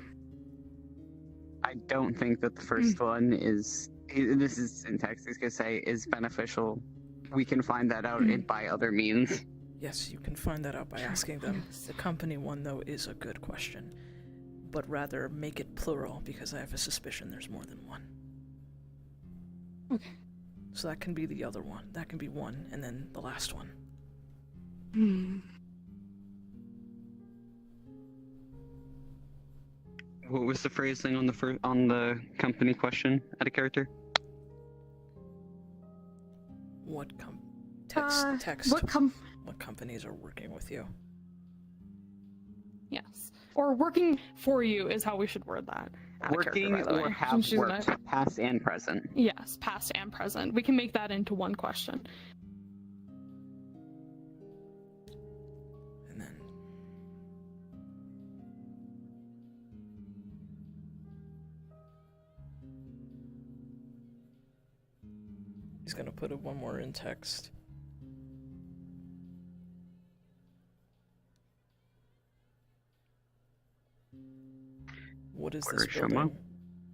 I don't think that the first one is. This is syntax. He's gonna say is beneficial. We can find that out by other means. Yes, you can find that out by asking them. The company one, though, is a good question. but rather make it plural because I have a suspicion there's more than one. Okay. So that can be the other one. That can be one, and then the last one. What was the phrasing on the company question out of character? What what companies are working with you? Yes. Or working for you is how we should word that. Out of Working character, by the or way. have She's worked, past and present. Yes, past and present. We can make that into one question. And then he's gonna put it one more in text. What is this building?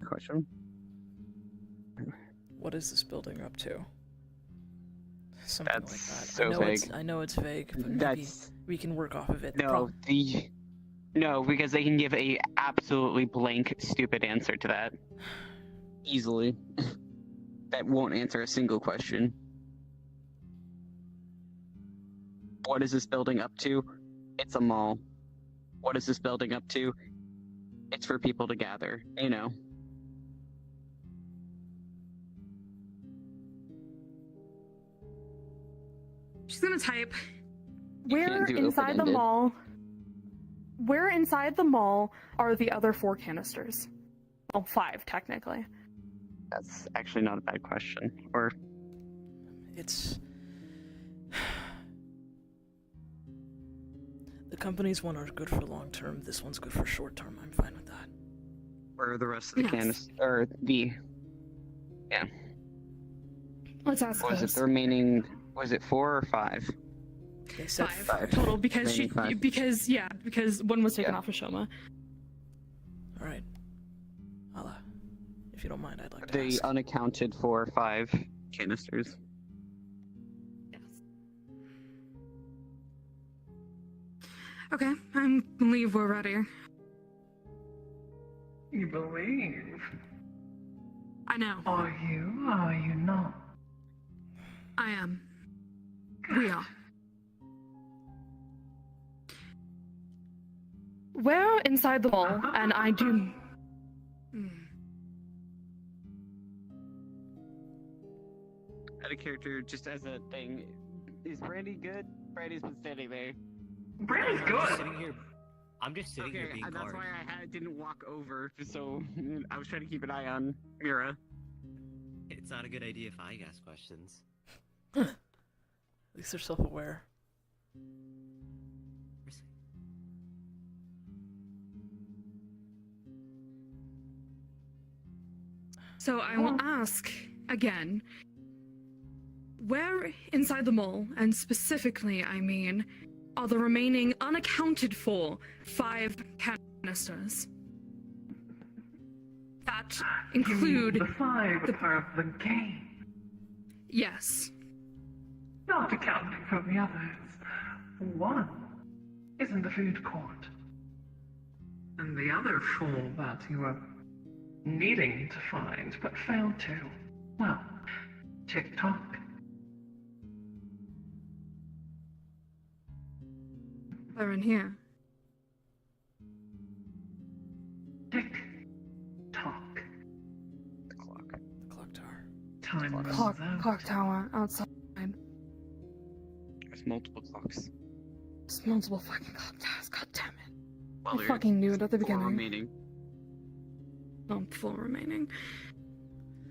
Question. What is this building up to? Something like that. So vague. I know it's vague, but maybe That's we can work off of it. no, because they can give a absolutely blank, stupid answer to that easily. That won't answer a single question. What is this building up to? It's a mall. What is this building up to? It's for people to gather, you know. She's gonna type. You Where can't do inside the open-ended. mall? Where inside the mall are the other 4 canisters? Well, 5 technically. That's actually not a bad question. Or It's the companies one are good for long term. This one's good for short term. I'm fine with that. or the rest of the Yes. canister, or the Let's ask was it this. the remaining? Was it 4 or 5? They said 5 total because Remaining 5. because one was taken off of Shoma. All right. If you don't mind, I'd like to The ask. unaccounted for 5 canisters. Okay, I believe we're ready. You believe? I know. Are you? Are you not? I am. We are. We're inside the mall, and I do. Out of character, just as a thing, is Brandy good? Brandy's been standing there. Brandy's I'm just good. sitting here. I'm just sitting here being that's guarded. why I didn't walk over, so I was trying to keep an eye on Mira. It's not a good idea if I ask questions. At least they're self-aware. So I will ask again. Where inside the mall, and specifically, I mean, are the remaining unaccounted for 5 canisters? That include the 5 are of the game, Yes. not accounting for the others. 1 is in the food court, and the other 4 that you were needing to find but failed to. Well, tick-tock. They're in here. Tick-tock. The clock. The clock tower. Time runs Clock out. tower outside. There's multiple clocks. There's multiple fucking clock towers. God damn it. Well, I fucking knew it at the 4 beginning. remaining. No, 4 remaining.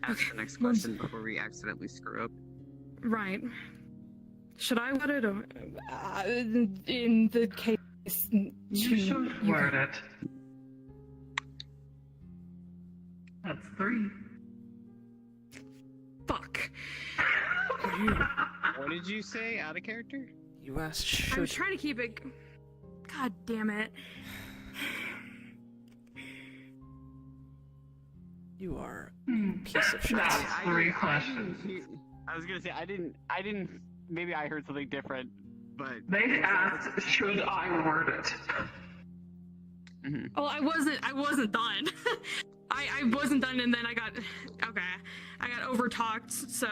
Ask the next question before we accidentally screw up. Right. Should I word it or in the case You should word it. That's 3. Fuck. What did you say? Out of character? You asked I should. was trying to keep it. God damn it. You are a piece of shit. That's 3 questions. I was gonna say I didn't. Maybe I heard something different, but They asked, should I word it? Well, I wasn't done. I wasn't done, and then I got overtalked. So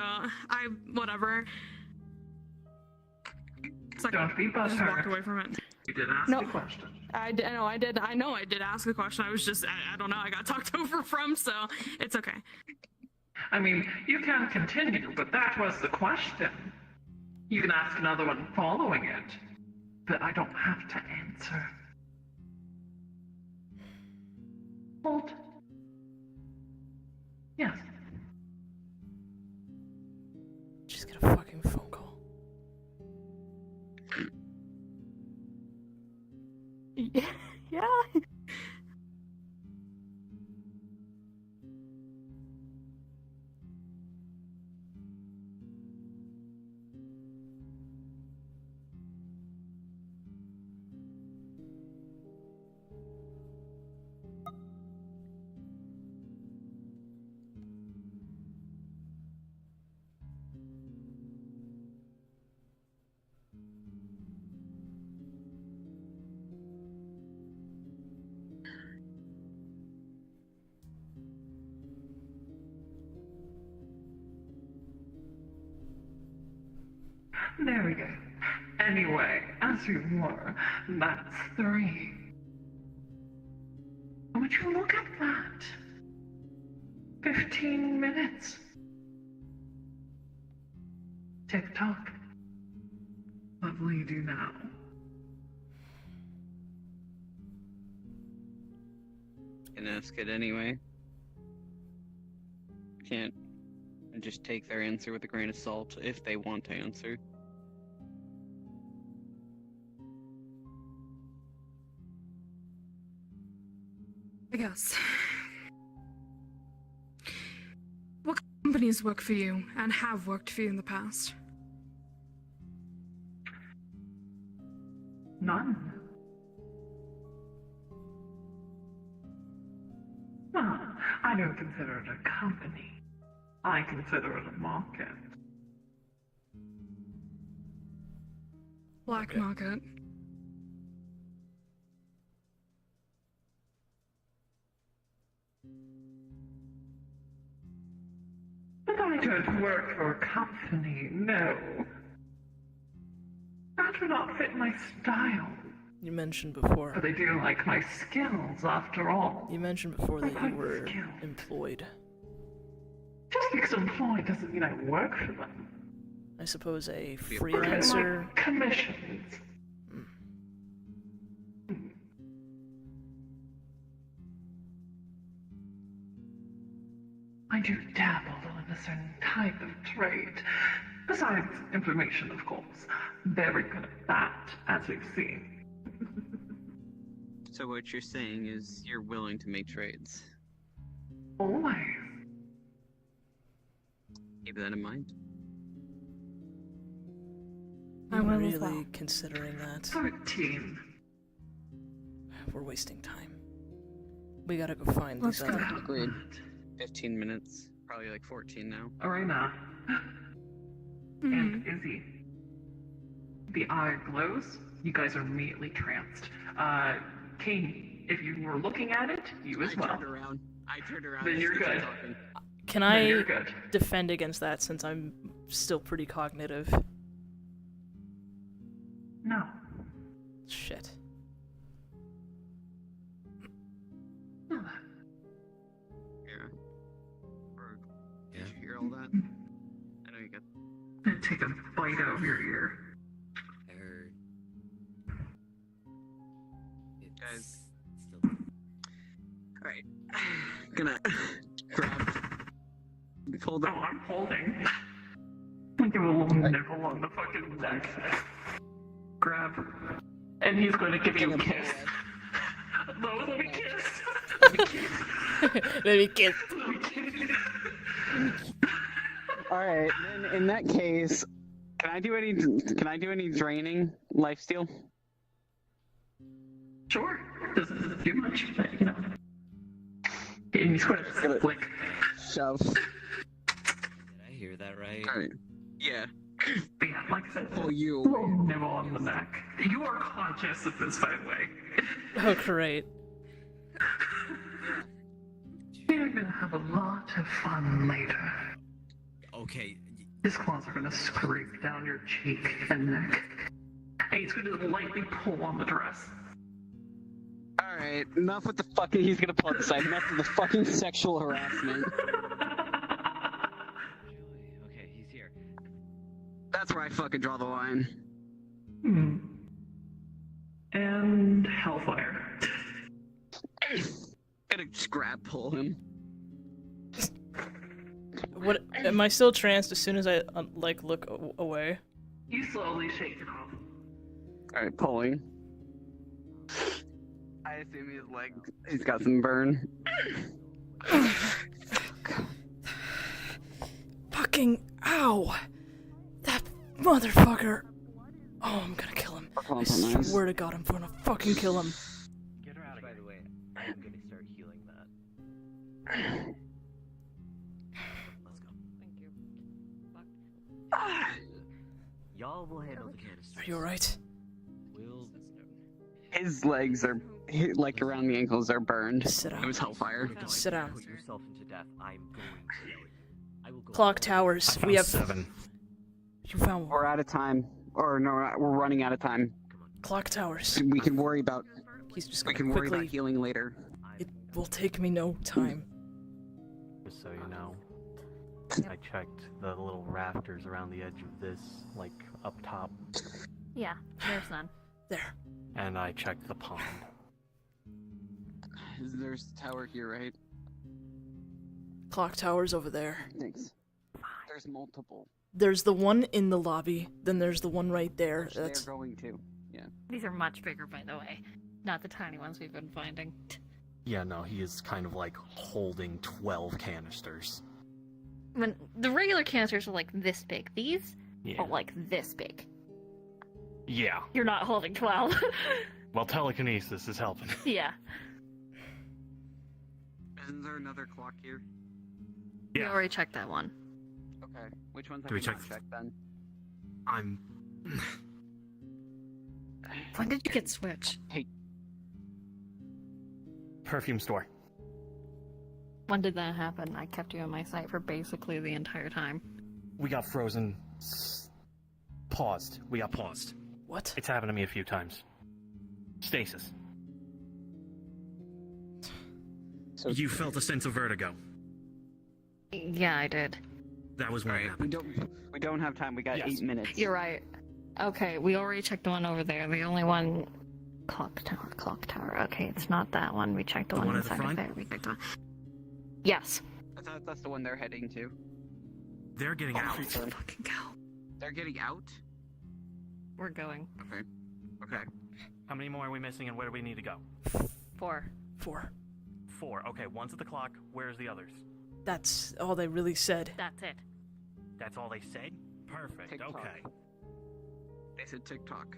whatever. So I just walked away from it. You did ask a question. I know I did ask a question. I was just I don't know. I got talked over from, so it's okay. I mean, you can continue, but that was the question. You can ask another one following it, but I don't have to answer. Hold. Yes. Just get a fucking phone call. Yeah. There we go. Anyway, as you were, that's 3. Would you look at that? 15 minutes. Tick-tock. What will you do now? Can ask it anyway. Can't just take their answer with a grain of salt if they want to answer. I guess. What companies work for you and have worked for you in the past? None. Well, I don't consider it a company. I consider it a market. Black market. But I don't work for a company, no. That would not fit my style. You mentioned before. But they do like my skills, after all. You mentioned before that you were employed. Just because I'm employed doesn't mean I work for them. I suppose a Like freelancer. commissions. I do dabble in a certain type of trade. Besides information, of course. Very good at that, as we've seen. So what you're saying is you're willing to make trades. Always. Keep that in mind. I'm really considering that. 13. We're wasting time. We gotta go find these other. Agreed. 15 minutes. Probably like 14 now. Arena. And Izzy. The eye glows. You guys are immediately tranced. Kane, if you were looking at it, you as well. I turned around. Then you're good. Can I defend against that since I'm still pretty cognitive? No. Shit. Yeah. Did you hear all that? I know you got. I'm gonna take a bite out of your ear. I heard. Guys. Alright. Gonna grab. Hold on. Oh, I'm holding. Give a little nibble on the fucking neck. Grab. And he's going to give you a kiss. No, let me kiss. Let me kiss. Let me kiss. Alright, then in that case, can I do any draining lifesteal? Sure. Doesn't do much, but you know. And he's going to flick. Shove. Did I hear that right? Alright. Yeah. Yeah, like I said, pull you away. Nibble on the neck. You are conscious of this, by the way. Oh, great. gonna have a lot of fun later. Okay. His claws are gonna scrape down your cheek and neck. And he's gonna lightly pull on the dress. Alright, enough with the fucking he's gonna pull aside. Enough with the fucking sexual harassment. Okay, he's here. That's where I fucking draw the line. And Hellfire. Gonna just grab pull him. What? Am I still tranced as soon as I like look away? You slowly shake it off. Alright, pulling. I assume his leg, he's got some burn. Fucking ow! That motherfucker! Oh, I'm gonna kill him. I swear to God, I'm gonna fucking kill him. Get her out of here. By the way, I'm gonna start healing that. Let's go. Thank you. Y'all will handle the canisters. Are you alright? His legs are, like around the ankles, are burned. Sit down. It was Hellfire. Sit down. Put yourself into death. I'm going to kill you. I will go. Clock towers. We have 7. You found one. We're out of time. Or no, we're running out of time. Clock towers. We can worry about. He's just We gonna can worry quickly. about healing later. It will take me no time. Just so you know, I checked the little rafters around the edge of this, like up top, Yeah, there's none. There. and I checked the pond. There's a tower here, right? Clock towers over there. Thanks. There's multiple. There's the one in the lobby. Then there's the one right there. Which That's they're going to. Yeah. These are much bigger, by the way. Not the tiny ones we've been finding. Yeah, no, he is kind of like holding 12 canisters. When the regular canisters are like this big, these Yeah. are like this big. Yeah. You're not holding 12. Well, telekinesis is helping. Yeah. Isn't there another clock here? We already checked that one. Okay. Which ones Do have we we not check- checked then? I'm. When did you get switched? Perfume store. When did that happen? I kept you in my sight for basically the entire time. We got frozen. Paused. We got paused. what? It's happened to me a few times. Stasis. So You felt a sense of vertigo. Yeah, I did. That was when it happened. we don't have time. We got Yes. 8 minutes. You're right. Okay, we already checked the one over there. The only one... Clock tower. Okay, it's not that one. We checked the one one at the inside of front? there. We checked the one. Yes. I thought that's the one they're heading to. They're getting out. Let's fucking go. They're getting out? We're going. Okay. Okay. How many more are we missing, and where do we need to go? 4. 4. 4. Okay, one's at the clock. Where's the others? That's all they really said. That's it. That's all they said? Perfect. TikTok. Okay. They said TikTok.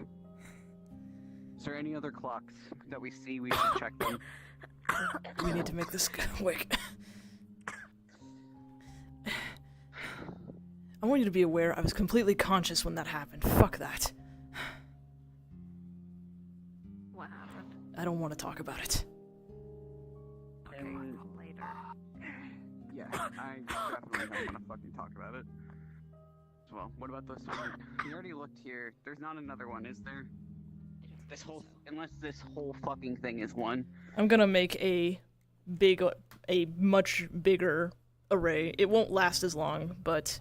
Is there any other clocks that we see? We should check them. We need to make this quick. I want you to be aware I was completely conscious when that happened. Fuck that. What happened? I don't want to talk about it. Okay, later. Yeah, I definitely don't want to fucking talk about it. Well, what about those two? We already looked here. There's not another one, is there? Unless this whole fucking thing is one. I'm gonna make a much bigger array. It won't last as long, but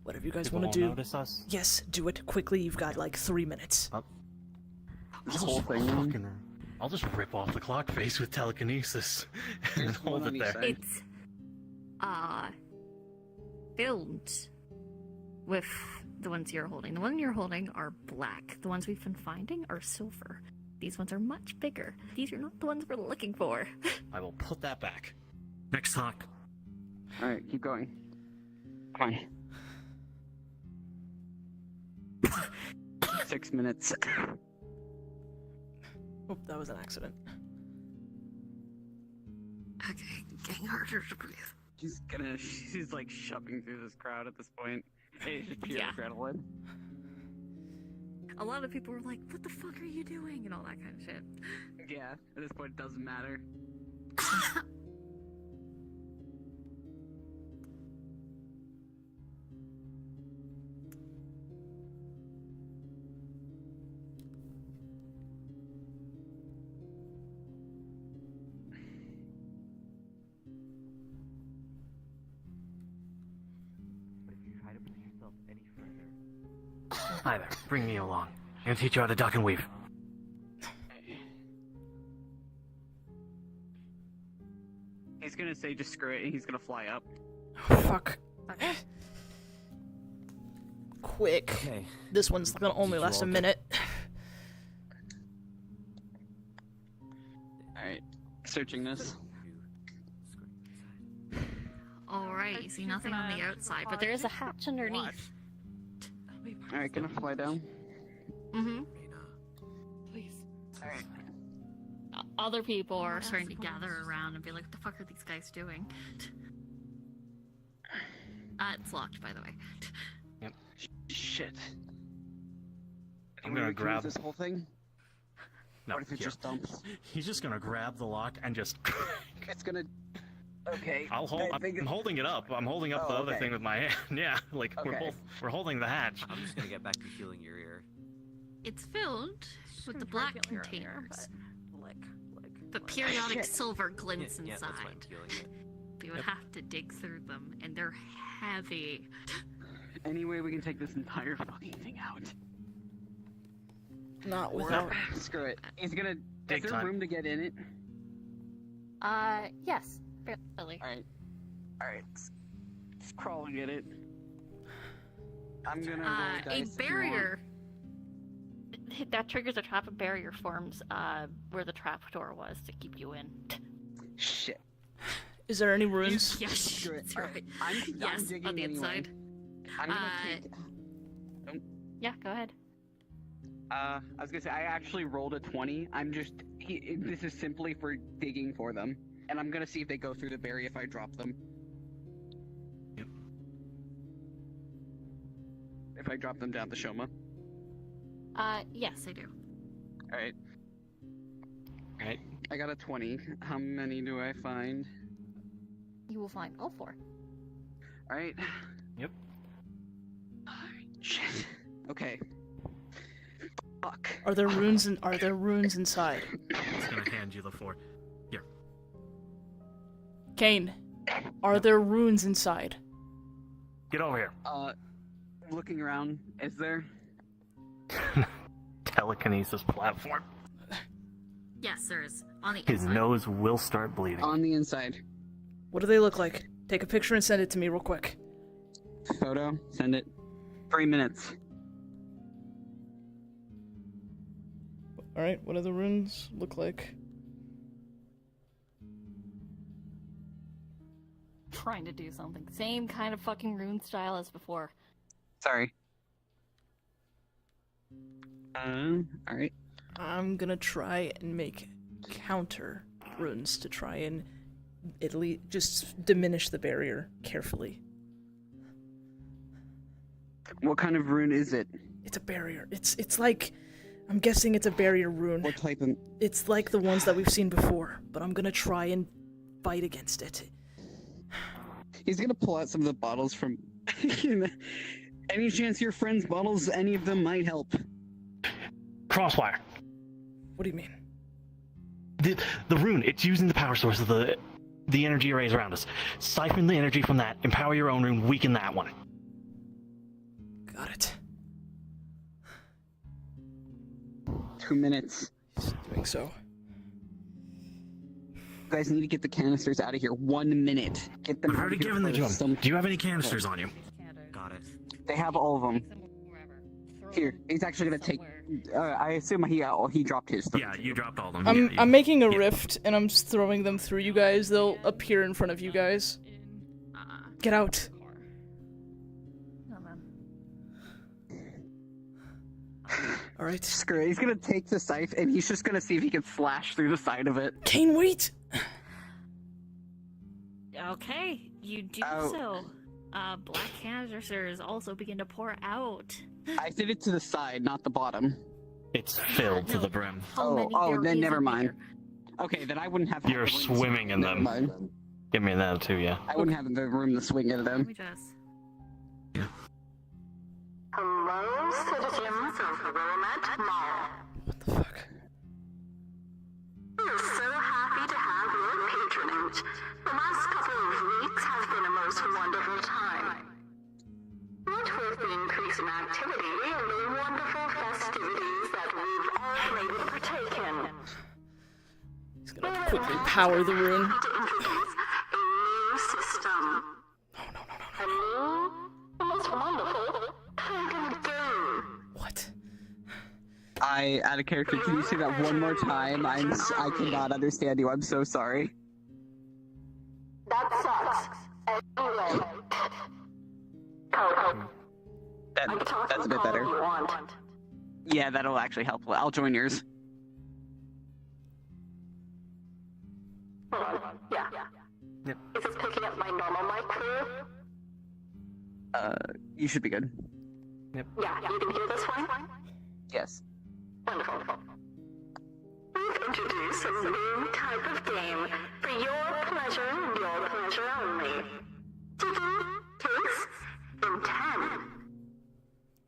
whatever you guys People want won't to do. notice us? Yes, do it quickly. You've got like 3 minutes. This whole thing. I'll just rip off the clock face with telekinesis and There's one hold on it each there. side. It's, filled with the ones you're holding. The ones you're holding are black. The ones we've been finding are silver. These ones are much bigger. These are not the ones we're looking for. I will put that back. Next clock. Alright, keep going. Come on. 6 minutes. Oh, that was an accident. Okay, getting harder to breathe. She's like shoving through this crowd at this point. It's pure Yeah. adrenaline. A lot of people were like, what the fuck are you doing? And all that kind of shit. Yeah, at this point it doesn't matter. Hi there, bring me along. I'm gonna teach you how to duck and weave. He's gonna say just screw it and he's gonna fly up. Oh, fuck. Quick. Okay. This one's gonna only last a minute. Alright, searching this. Alright, you see nothing on the outside, but there is a hatch underneath. Alright, gonna fly down. Mm-hmm. Please. Alright. Other people are starting to gather around and be like, what the fuck are these guys doing? It's locked, by the way. Yep. Shit. I'm gonna grab this whole thing. No, What if it here. just dumps? He's just gonna grab the lock and just. It's gonna. Okay. I'm holding it up. I'm holding up the other thing with my hand. Yeah, like we're holding the hatch. I'm just gonna get back to feeling your ear. It's filled with the black containers. But periodic silver glints Yeah, that's why I'm inside. feeling it. You would have to dig through them, and they're heavy. Anyway, we can take this entire fucking thing out. Not without. Screw it. He's gonna. Take Is there time. room to get in it? Yes. Billy. Alright. Let's crawl and get it. I'm gonna roll A dice if you barrier. That triggers a trap. A barrier forms where the trap door was to keep you in. want. Shit. Is there any runes? Yes, Screw it. that's right. I'm Yes, digging on the anyway. inside. I'm gonna take. Yeah, go ahead. I was gonna say I actually rolled a 20. This is simply for digging for them, and I'm gonna see if they go through the barrier if I drop them. Yep. If I drop them down the Shoma. Yes, I do. All right. Right. I got a 20. How many do I find? You will find all 4. All right. Yep. Shit. Okay. Fuck. Are there runes inside? I'm just gonna hand you the 4. Here. Kane, are there runes inside? Get over here. Looking around, is there? Telekinesis platform. Yes, there is. On the His inside. nose will start bleeding. On the inside. What do they look like? Take a picture and send it to me real quick. Photo. Send it. 3 minutes. Alright, what do the runes look like? Trying to do something. Same kind of fucking rune style as before. Sorry. Alright. I'm gonna try and make counter runes to try and at least just diminish the barrier carefully. What kind of rune is it? It's a barrier. It's like, I'm guessing it's a barrier rune. What type of... It's like the ones that we've seen before, but I'm gonna try and fight against it. He's gonna pull out some of the bottles from... Any chance your friend's bottles, any of them might help? Crosswire. What do you mean? The rune, it's using the power source of the energy arrays around us. Siphon the energy from that, empower your own rune, weaken that one. Got it. 2 minutes. He's doing so. You guys need to get the canisters out of here. 1 minute. Get them I've out already of here given them to first. him. Do you have any canisters on you? Got it. They have all of them. Here, he's actually gonna take... I assume he dropped his. Yeah, you dropped all of them. I'm making a rift and I'm just throwing them through you guys. They'll appear in front of you guys. Get out. Alright. Screw it. He's gonna take the scythe and he's just gonna see if he can slash through the side of it. Kane, wait! Okay, you do Oh. so. Black canisters also begin to pour out. I did it to the side, not the bottom. It's filled to the brim. Then never mind. Okay, then I wouldn't have... You're swimming in Never them. mind. Give me that too, yeah. I wouldn't have the room to swing into them. Let me just... Hello, citizens of Willamette Mall. What the fuck? We're so happy to have your patronage. The last couple of weeks have been a most wonderful time. What with with the increase in activity and the wonderful festivities that we've all been able to partake in. He's gonna quickly power the room. To introduce a new system. No. A new, most wonderful pagan game. What? Out of character, can you say that one more time? I cannot understand you. I'm so sorry. That sucks. Anyway. That's a bit better. Yeah, that'll actually help. I'll join yours. Yeah. Yep. Is this picking up my normal mic crew? You should be good. Yep. Yeah, you can hear this one? Yes. Wonderful. We've introduced a new type of game for your pleasure and your pleasure only. Ticking takes in 10,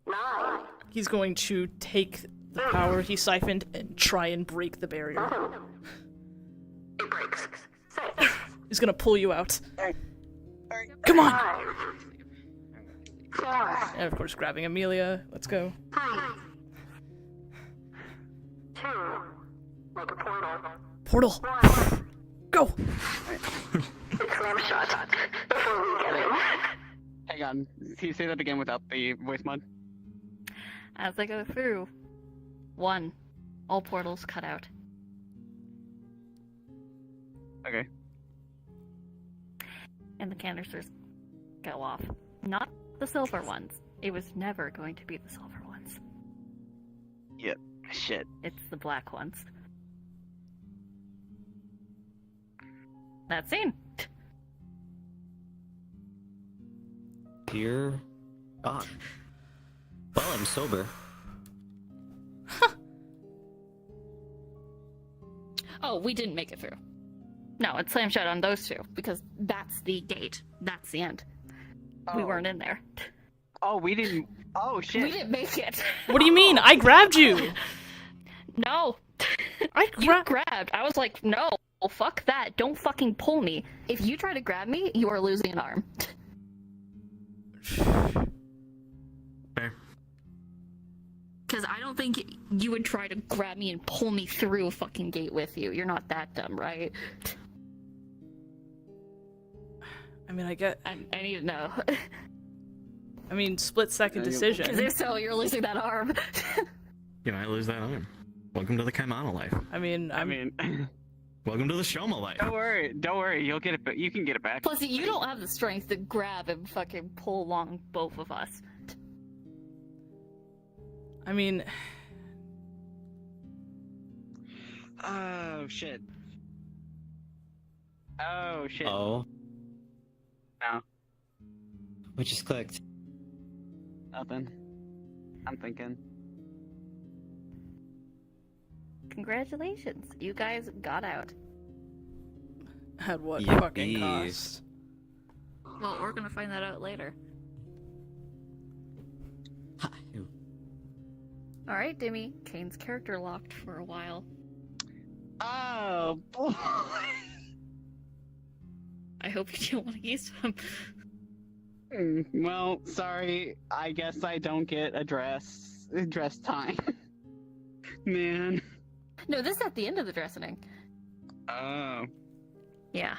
9. He's going to take the power he siphoned and try and break the barrier. It breaks. 6. He's gonna pull you out. Come on! 5. 4. And of course, grabbing Amelia. Let's go. 3. 2. Like a portal. Portal! 1. Go! It's slam shot before we get in. Hang on. Can you say that again without the voice mod? As they go through, 1. All portals cut out. Okay. And the canisters go off. Not the silver ones. It was never going to be the silver ones. Yep. Shit. It's the black ones. That scene. Dear God. Well, I'm sober. Oh, we didn't make it through. No, it's slam shut on those two, because that's the gate. That's the end. We weren't in there. Oh, we didn't. Oh, shit. We didn't make it. What do you mean? I grabbed you! No. You grabbed. I was like, no, fuck that. Don't fucking pull me. If you try to grab me, you are losing an arm. Fair. Because I don't think you would try to grab me and pull me through a fucking gate with you. You're not that dumb, right? I mean, I get. I need to know. I mean, split-second decision. Because if so, you're losing that arm. You might lose that arm. Welcome to the Kaimana life. I mean, Welcome to the Shoma life. Don't worry. You'll get it. You can get it back. Plus, you don't have the strength to grab and fucking pull along both of us. I mean... Oh, shit. Oh, shit. Oh. No. What just clicked? Nothing. I'm thinking. Congratulations, you guys got out. At what Yippee. fucking cost? Well, we're gonna find that out later. Alright, Dimmy. Kane's character locked for a while. Oh, boy. I hope you don't want to use them. Well, sorry. I guess I don't get a dress time. Man. No, this is at the end of the Dressening. Oh. Yeah.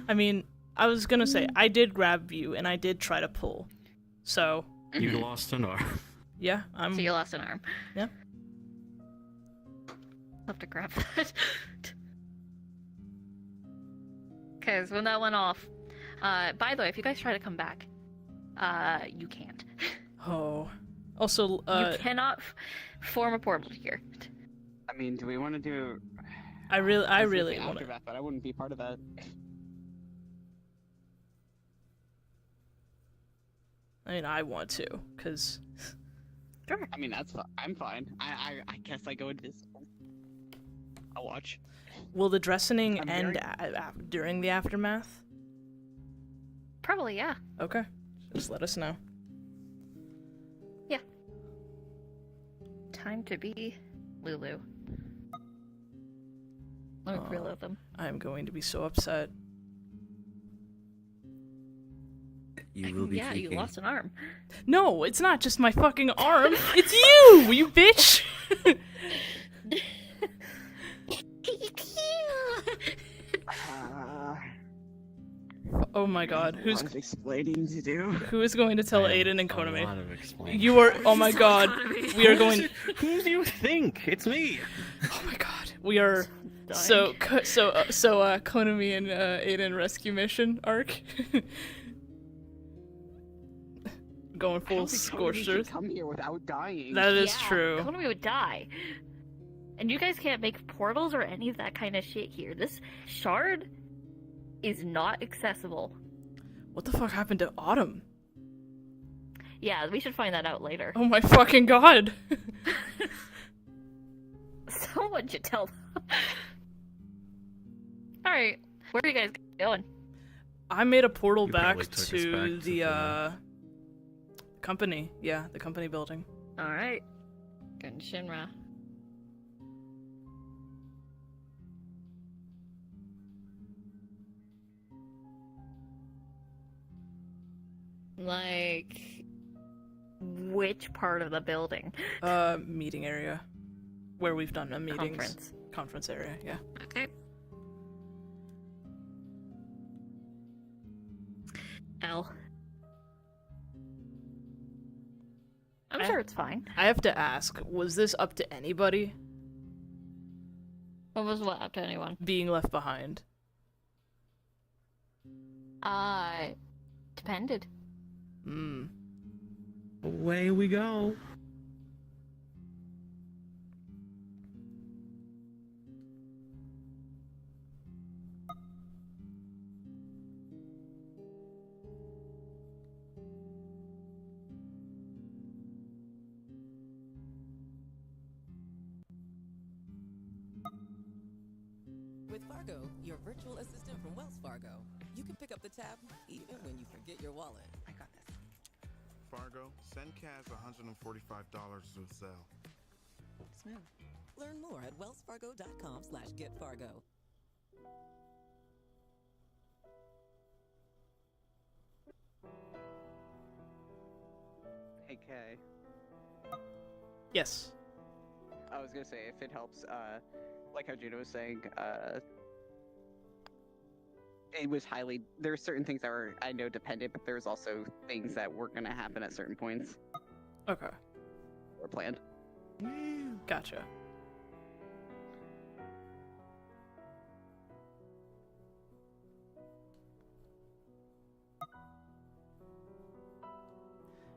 I mean, I was gonna say, I did grab you, and I did try to pull. So... You lost an arm. Yeah, I'm... So you lost an arm. Yeah. I'll have to grab that. Because when that went off... by the way, if you guys try to come back, you can't. Oh. Also, You cannot form a portal here. I mean, do we want to do... I really want want to... to... But I wouldn't be part of that. I mean, I want to, because... Sure. I mean, I'm fine. I guess I go into this... I'll watch. Will the Dressening end during the aftermath? Probably, yeah. Okay. Just let us know. Yeah. Time to be Lulu. Let me reload them. I'm going to be so upset. you will be Yeah, taking. you lost an arm. No, it's not just my fucking arm. It's you, you bitch. Oh my god, who's explaining to do? who is going to tell I have Aiden and a Konami? lot of explaining. You are. Oh my god, we are going. Who do you think? It's me. Oh my god, we are. So Konami and Aiden rescue mission arc. Going full scorched earth. Come here without dying. That is true. Konami would die. And you guys can't make portals or any of that kind of shit here. This shard is not accessible. What the fuck happened to Autumn? Yeah, we should find that out later. Oh my fucking god. Someone should tell them. Alright, where are you guys going? I made a portal You back probably took us to back to the company. Yeah, the company building. Alright. Going to Shinra. Like, which part of the building? Meeting area. Where we've done a meetings. Conference. Conference area, yeah. Okay. L. I'm sure it's fine. I have to ask, was this up to anybody? What was what up to anyone? Being left behind. Depended. Away we go. With Fargo, your virtual assistant from Wells Fargo, you can pick up the tab even when you forget your wallet. I got this. Fargo, send cash $145 to Zelle. Smooth. Learn more at wellsfargo.com/getfargo. Hey, Kay. Yes. I was gonna say, if it helps, like how Juno was saying, it was highly. There are certain things that were, I know, dependent, but there's also things that were gonna happen at certain points. Okay. Or planned. Gotcha.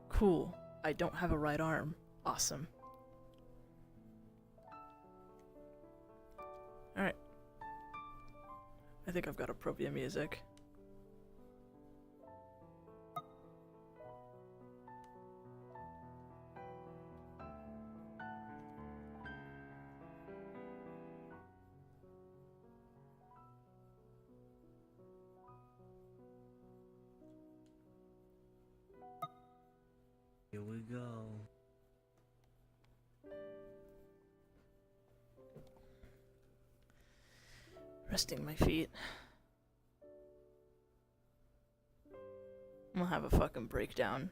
Cool. I don't have a right arm. Awesome. Alright. I think I've got appropriate music. Here we go. Resting my feet. I'm gonna have a fucking breakdown.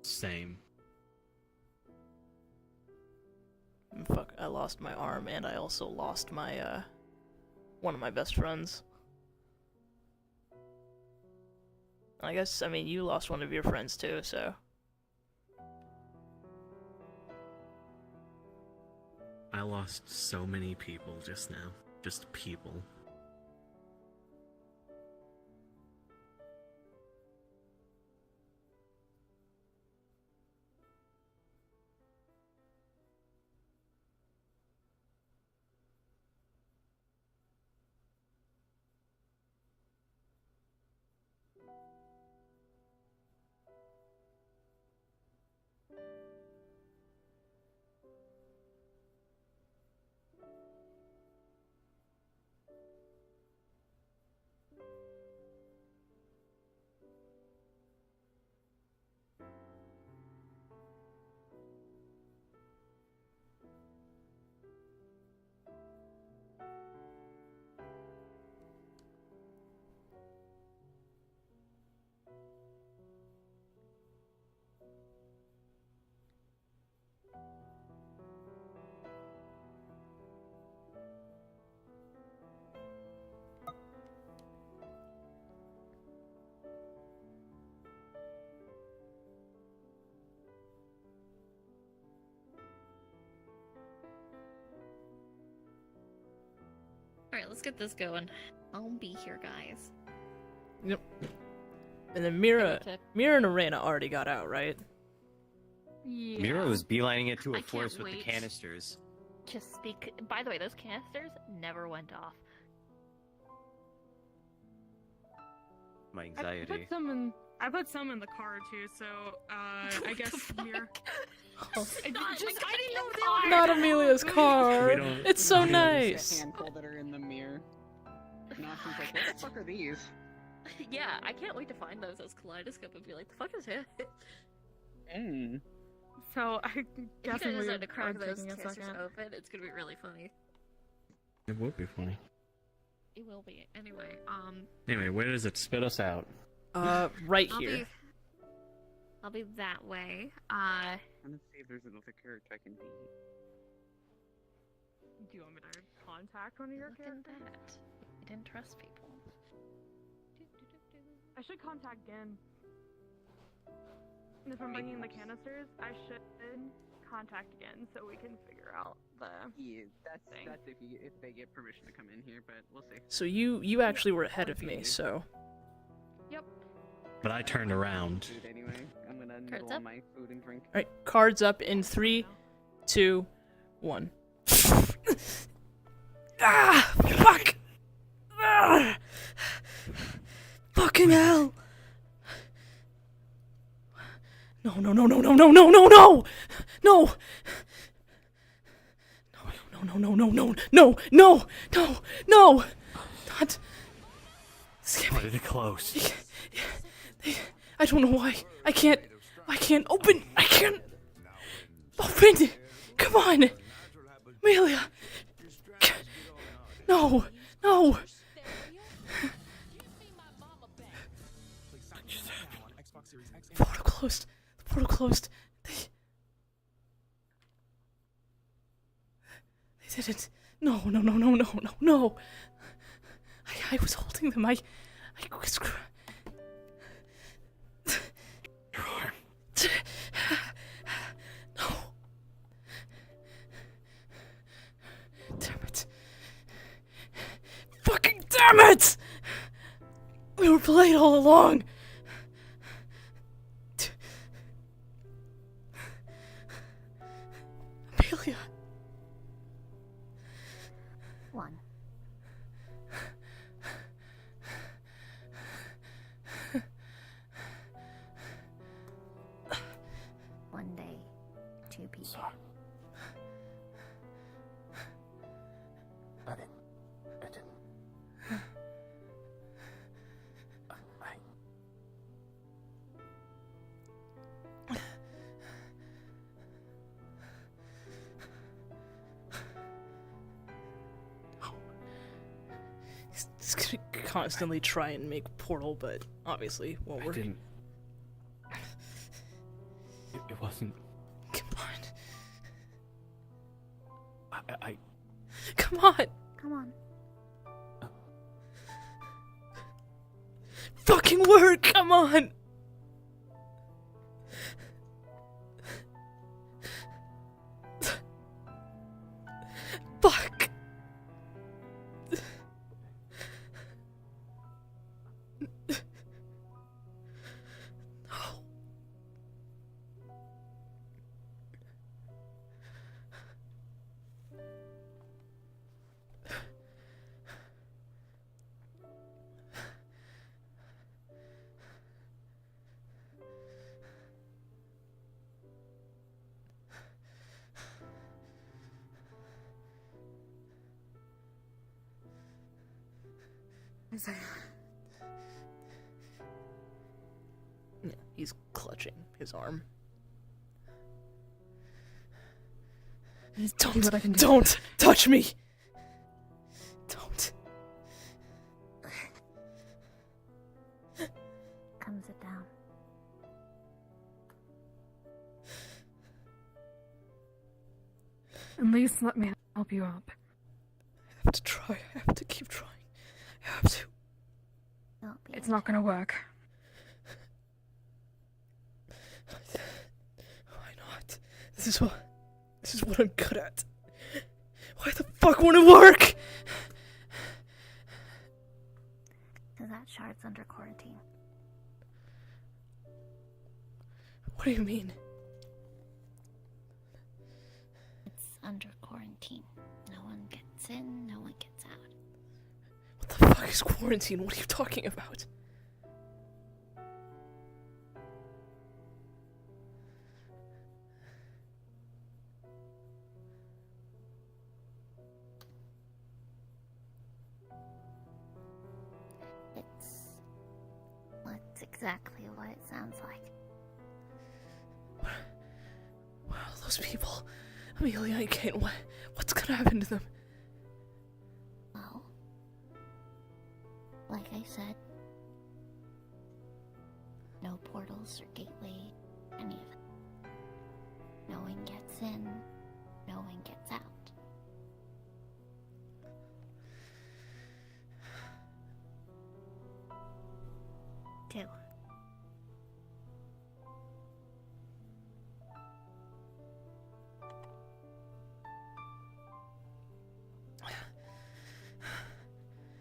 Same. Fuck, I lost my arm and I also lost my, one of my best friends. I guess, I mean, you lost one of your friends too, so. I lost so many people just now. Just people. Alright, let's get this going. I'll be here, guys. Yep. And then Mira and Arena already got out, right? Yeah. Mira was beelining it to a I force can't with the wait. canisters. Just speak. By the way, those canisters never went off. My anxiety. I put some in the car too, so I guess Mir. I didn't know they were Not Amelia's car. We don't- It's so we don't- nice. A handful that are in the mirror. Now she's like, what the fuck are these? Yeah, I can't wait to find those as Kaleidoscope and be like, the fuck is it? So I If you guess guys we decide to crack are those taking a canisters second. open, it's gonna be really funny. It would be funny. It will be. Anyway, Anyway, where does it spit us out? Right I'll here. I'll be that way. I'm gonna see if there's another character I can be. Do you want me to contact one of your Look at characters? that. I didn't trust people. I should contact Gin. If I'm bringing the canisters, I should contact Gin so we can figure out the. Yeah, that's thing. that's if they get permission to come in here, but we'll see. So you actually were ahead of me, so. Yep. But I turned around. Food anyway. I'm gonna Cards nibble on up. my food and drink. Alright, cards up in 3, 2, 1. Ah! Fuck! Ah! Fucking hell! No, no, no, no, no, no, no, no, no! No! No, no, no, no, no, no, no, no, no! Not. Why did it close? I don't know why. I can't open. I can't open. Come on. Amelia. No. No. The portal closed. The portal closed. They didn't. No, no, no, no, no, no, no. I was holding them. I was... Your arm. No. Damn it. Fucking damn it! We were played all along. Amelia. One. One day, two people. I didn't. He's gonna constantly try and make portal, but obviously won't work. I didn't. It wasn't. Come on. I Come on. Come on. Fucking work. Come on. Fuck. Yeah, he's clutching his arm. Don't touch me. Don't. Come sit down. At least let me help you up. I have to try. I have to keep trying. I have to. It's not gonna work. Why not? This is what I'm good at. Why the fuck won't it work? that shard's under quarantine. What do you mean? It's under quarantine. No one gets in, no one gets out. What the fuck is quarantine? What are you talking about? It's exactly what it sounds like. Well, those people, Amelia and Kate, what's gonna happen to them? Well, like I said, no portals or gateway, any of it. No one gets in, no one gets out. Two.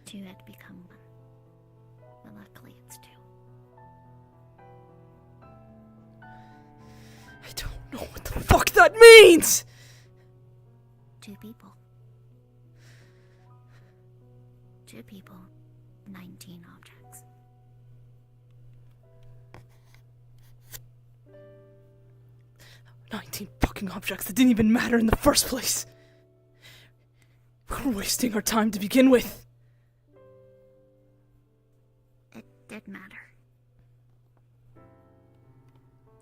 Two had to become one. But luckily it's two. I don't know what the fuck that means! Two people. Two people, 19 objects. "19 fucking objects that didn't even matter in the first place. We were wasting our time to begin with." It did matter.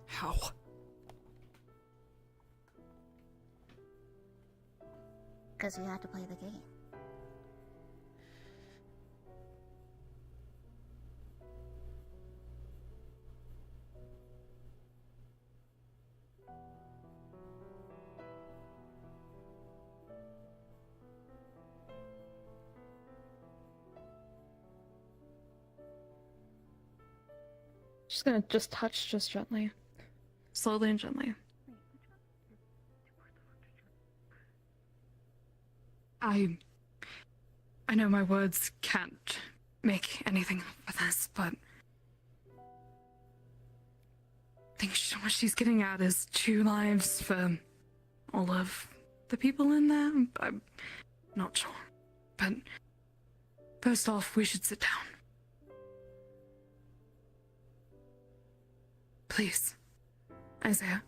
How? Because you had to play the game. Just gonna touch just gently. Slowly and gently. I know my words can't make anything up for this, but I think what she's getting at is 2 lives for all of the people in there. I'm not sure. But first off, we should sit down. Please, Isaiah.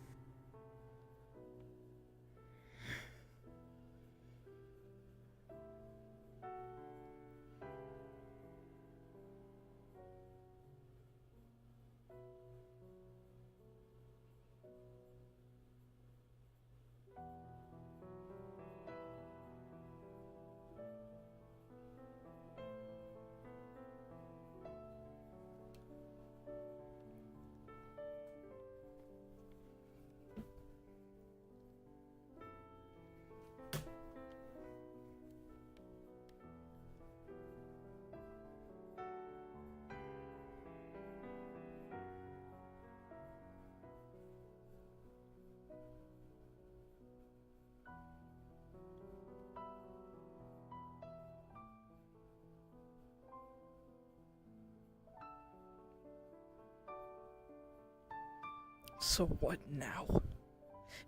So what now?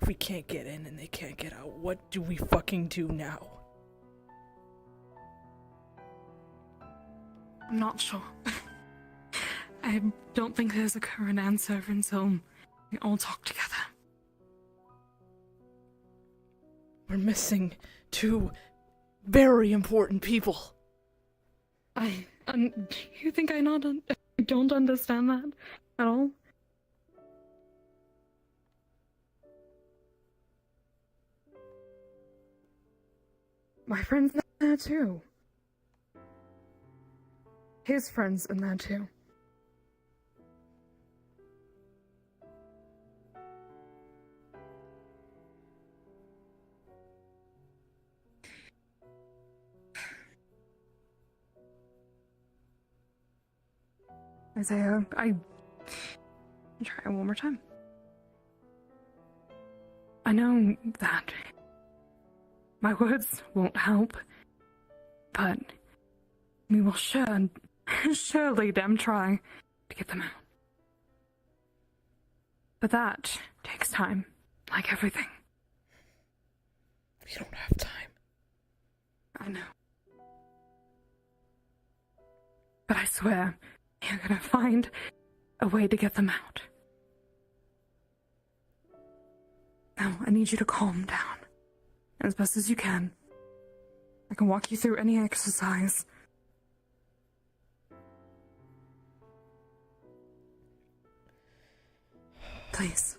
If we can't get in and they can't get out, what do we fucking do now? I'm not sure. I don't think there's a current answer until we all talk together. We're missing 2 very important people. You think I don't understand that at all? My friend's in there too. His friend's in there too. Isaiah, I'll try one more time. I know that my words won't help, but we will share surely them try to get them out. But that takes time, like everything. We don't have time. I know. But I swear, you're gonna find a way to get them out. Now, I need you to calm down. As best as you can. I can walk you through any exercise. Please.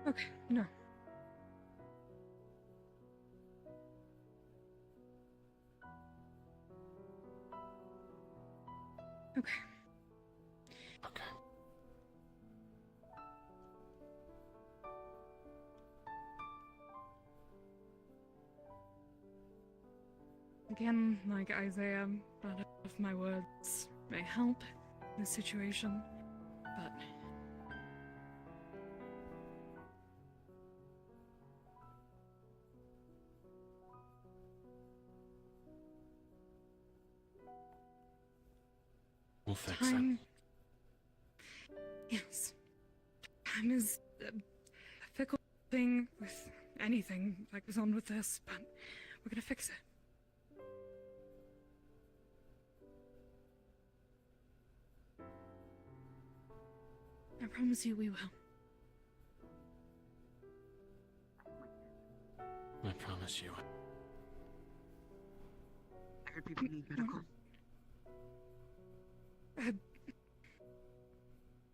Okay, no. Okay. Okay. Again, like Isaiah, none of my words may help in this situation, but We'll fix time. Yes. Time is a fickle thing with anything like goes on with this, but we're gonna fix it. I promise you we will. it. I promise you. I heard people need medical.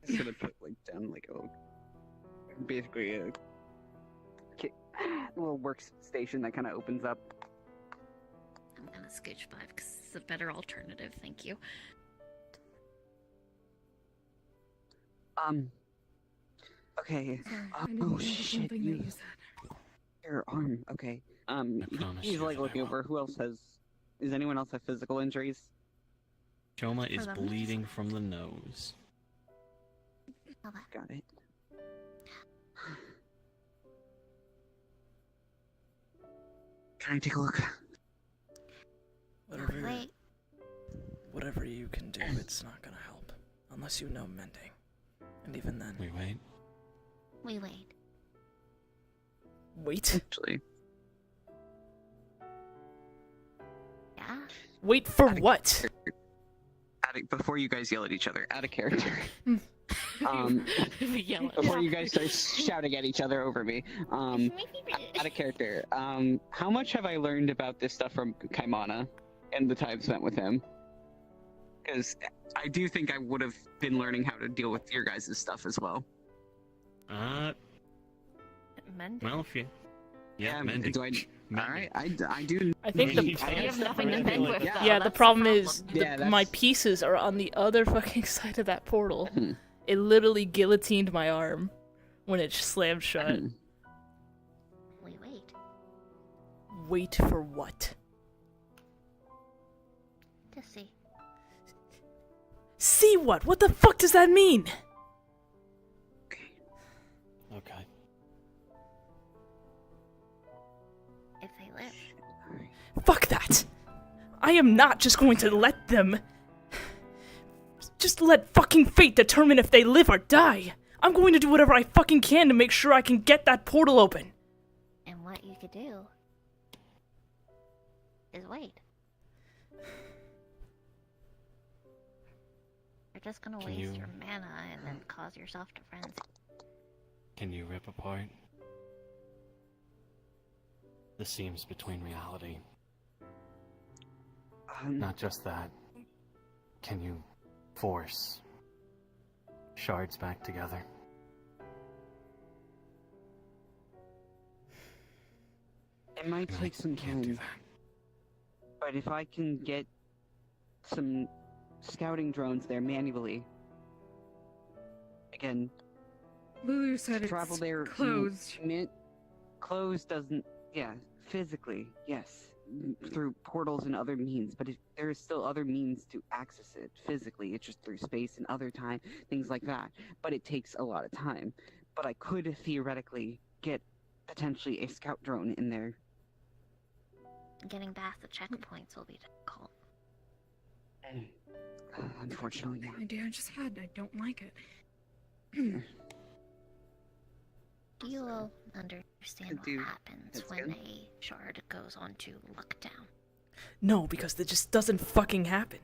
Just gonna put like down like basically a little workstation that kind of opens up. I'm gonna scooch by because it's a better alternative. Thank you. Okay. I didn't Oh know shit! something that you said. Your arm. Okay. promise He's you like that I looking over. Who else has? Does anyone else have physical injuries? Choma is them. bleeding from the nose. Got it. Can I take a look? Wait. Whatever you can do, it's not gonna help. Unless you know mending. And even then. We wait. We wait. Wait? Actually. Yeah? Wait for what? Before you guys yell at each other, out of character. Yell at Before you guys start shouting at each other over me, out of character. How much have I learned about this stuff from Kaimana and the time spent with him? Because I do think I would have been learning how to deal with your guys' stuff as well. Mending? Well, if you... Yeah, mending. Do I... Alright, I do... I think the... You have nothing to mend with, though. Yeah, the That's problem the is my pieces are on the other fucking side of that portal. It literally guillotined my arm when it slammed shut. We wait. Wait for what? To see. See what? What the fuck does that mean? Okay. If they live. Fuck that! I am not just going to let them... Just let fucking fate determine if they live or die! I'm going to do whatever I fucking can to make sure I can get that portal open! And what you could do is wait. You're just gonna Can waste you- your mana and then cause yourself to frenzy. Can you rip apart the seams between reality? Not just that. Can you force shards back together? It might take some time. But if I can get some scouting drones there manually, again, Lulu said travel it's there closed. Closed doesn't, yeah, physically, yes, through portals and other means, but there is still other means to access it physically. It's just through space and other time, things like that. But it takes a lot of time. But I could theoretically get potentially a scout drone in there. Getting past the checkpoints will be difficult. Unfortunately, The idea I just had, I don't like it. You will understand what happens when a shard goes on to lockdown. No, because that just doesn't fucking happen.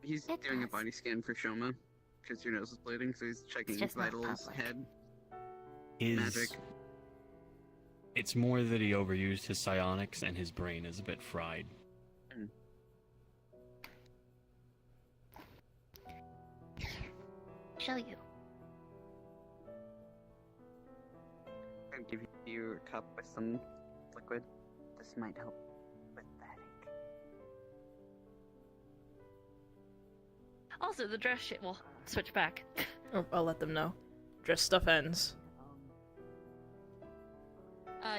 He's doing a body scan for Shoma, because your nose is bleeding, so he's checking his vitals, head, magic. It's more that he overused his psionics and his brain is a bit fried. Show you. I'll give you a cup with some liquid. This might help with the headache. Also, the dress shit will switch back. I'll let them know. Dress stuff ends.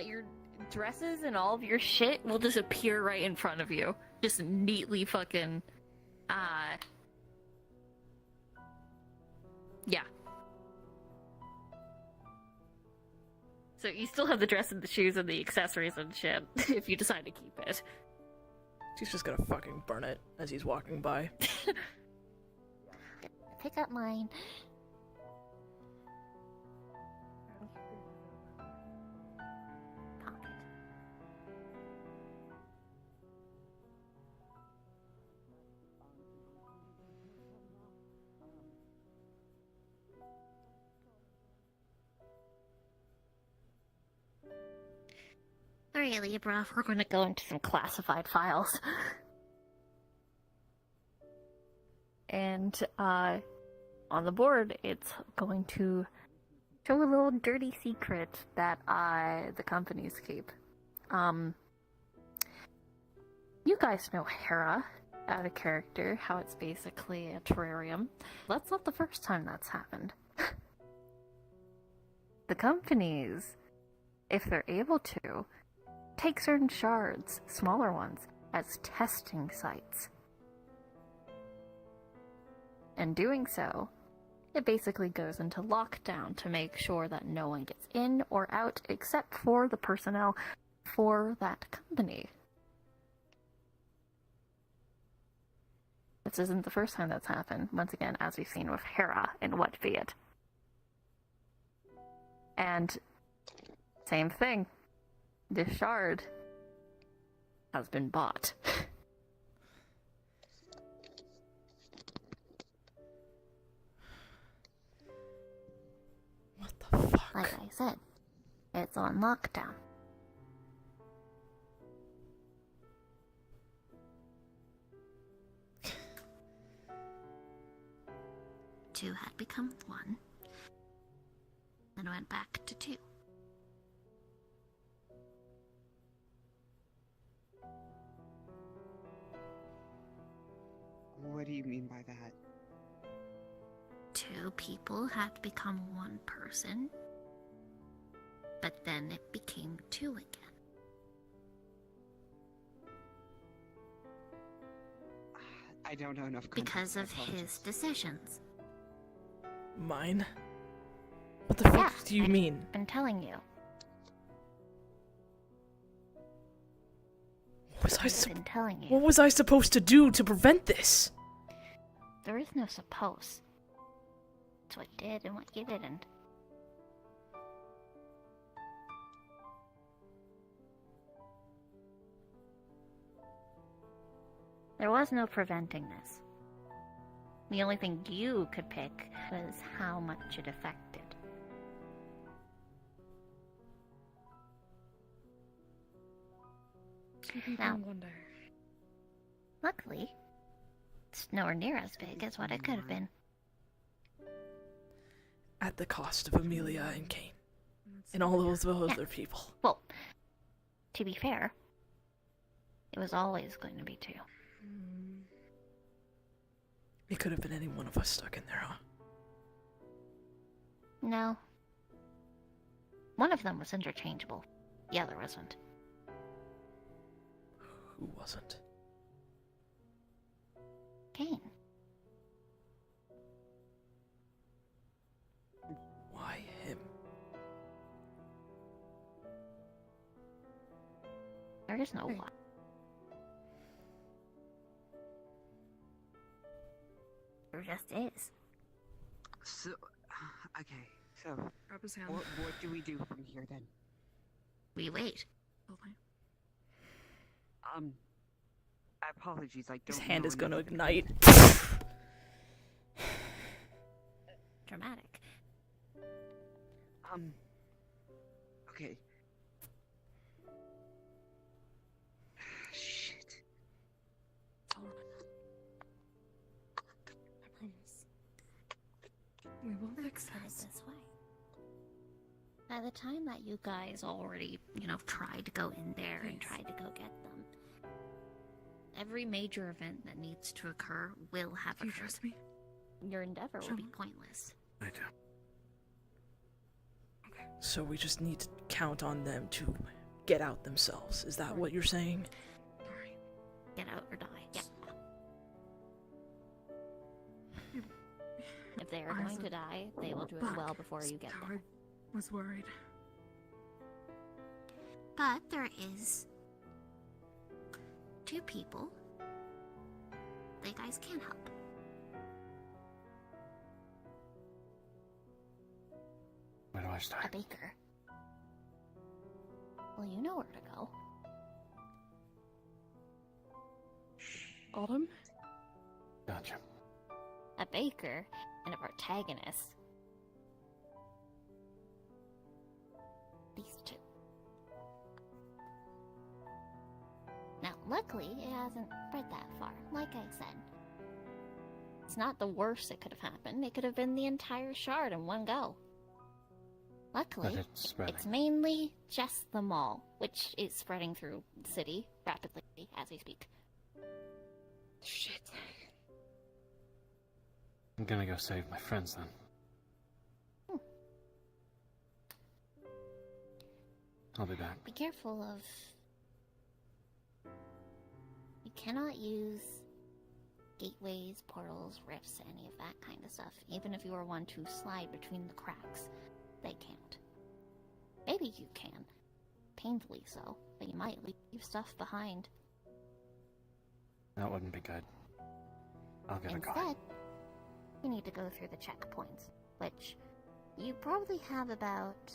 Your dresses and all of your shit will just appear right in front of you. Just neatly fucking, yeah. So you still have the dress and the shoes and the accessories and shit, if you decide to keep it. He's just gonna fucking burn it as he's walking by. Pick up mine. Alright, Libra, we're going to go into some classified files. And, on the board, it's going to show a little dirty secret that, the companies keep. You guys know Hera, out of character, how it's basically a terrarium. That's not the first time that's happened. The companies, if they're able to, take certain shards, smaller ones, as testing sites. In doing so, it basically goes into lockdown to make sure that no one gets in or out except for the personnel for that company. This isn't the first time that's happened, once again, as we've seen with Hera in What Be It. And same thing. This shard has been bought. What the fuck? Like I said, it's on lockdown. Two had become one, then went back to two. What do you mean by that? Two people had become one person, but then it became two again. I don't know enough Because context, of I apologize. his decisions. Mine? What the fuck do you mean? I've been telling you. What was I supposed to do to prevent this? There is no suppose. It's what you did and what you didn't. There was no preventing this. The only thing you could pick was how much it affected. Now, luckily, it's nowhere near as big as what it could have been. At the cost of Amelia and Kane. And all those other people. Well, To be fair, it was always going to be 2. It could have been any one of us stuck in there, huh? No. One of them was interchangeable. The other wasn't. Who wasn't? Kane. Why him? There is no why. There just is. So, okay, so Grab his hand. what do we do from here then? We wait. Apologies, I don't His hand know is gonna enough. ignite. Dramatic. Okay. Shit. It's alright. I promise. We will fix this. This way. By the time that you guys already, tried to go in there and tried to go get them, every major event that needs to occur will have Do you occurred. trust me? Your endeavor Show will be me. pointless. I do. So we just need to count on them to get out themselves. Is that what you're saying? Get out or die. Yeah. If they are going to die, they will do it well before you get there. I was worried. But there is 2 people that you guys can help. Where do I A start? baker. Well, you know where to go. Autumn? Gotcha. A baker and a protagonist. These 2. Now, luckily, it hasn't spread that far. Like I said, it's not the worst that could have happened. It could have been the entire shard in one go. Luckily, But it's spreading. it's mainly just the mall, which is spreading through the city rapidly as we speak. Shit. I'm gonna go save my friends then. I'll be back. Be careful of... You cannot use gateways, portals, rifts, any of that kind of stuff. Even if you are one to slide between the cracks, they can't. Maybe you can. Painfully so, but you might leave stuff behind. That wouldn't be good. I'll get a car. Instead, you need to go through the checkpoints, which you probably have about...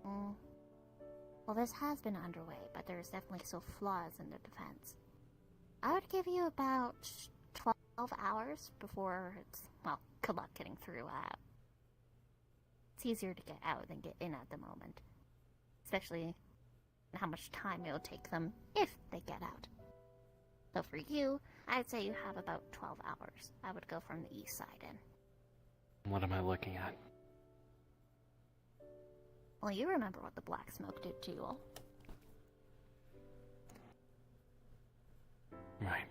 Well, this has been underway, but there's definitely still flaws in the defense. I would give you about 12 hours before it's... Well, good luck getting through. It's easier to get out than get in at the moment. Especially how much time it'll take them if they get out. So for you, I'd say you have about 12 hours. I would go from the east side in. What am I looking at? Well, you remember what the black smoke did to you all. Right.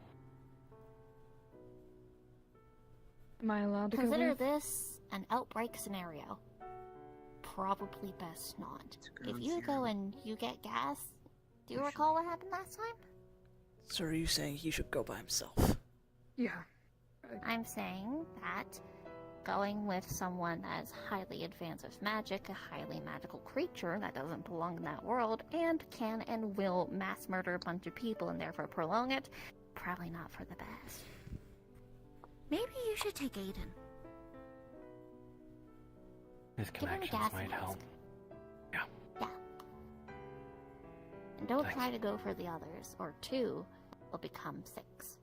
Am I allowed to Consider go with? this an outbreak scenario. Probably best not. If you go and you get gas, do you recall what happened last time? So are you saying he should go by himself? Yeah. I'm saying that going with someone that is highly advanced with magic, a highly magical creature that doesn't belong in that world, and can and will mass murder a bunch of people and therefore prolong it, probably not for the best. Maybe you should take Aiden. His Give him a connections gas might mask. help. Yeah. And don't Thanks. try to go for the others, or 2 will become 6.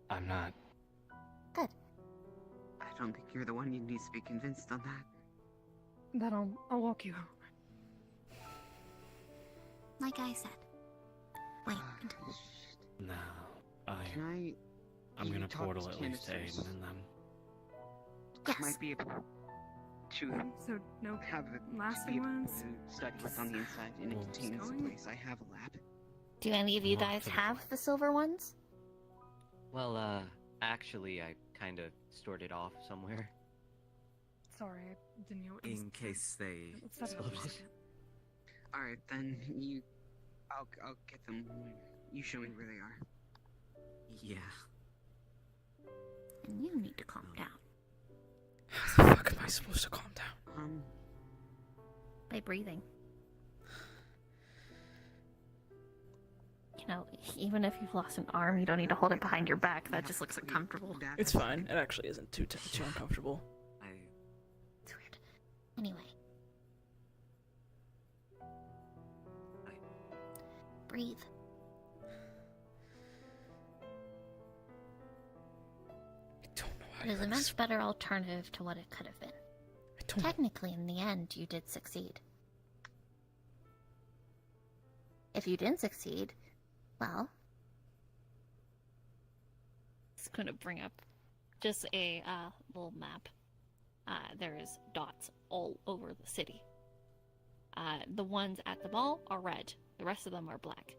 I'm not. Good. I don't think you're the one you need to be convinced on that. Then I'll walk you home. Like I said. Wait. No. Can I'm gonna talk portal to at least to Canisters? Aiden and them. Yes. Might be able. to So no have it lasting be able ones? to study what's on the inside in a contained place. I have a lab. Do any of you guys have the silver ones? Well, actually, I kind of stored it off somewhere. Sorry, I didn't know it was... In case they Let's set it up. exploded. All right, then I'll get them. You show me where they are. Yeah. And you need to calm down. How the fuck am I supposed to calm down? By breathing. You know, even if you've lost an arm, you don't need to hold it behind your back. That just looks uncomfortable. It's fine. It actually isn't too uncomfortable. It's weird. Anyway. Breathe. It is a much better alternative to what it could have been. Technically, in the end, you did succeed. If you didn't succeed, well... It's gonna bring up just a little map. There's dots all over the city. The ones at the mall are red. The rest of them are black.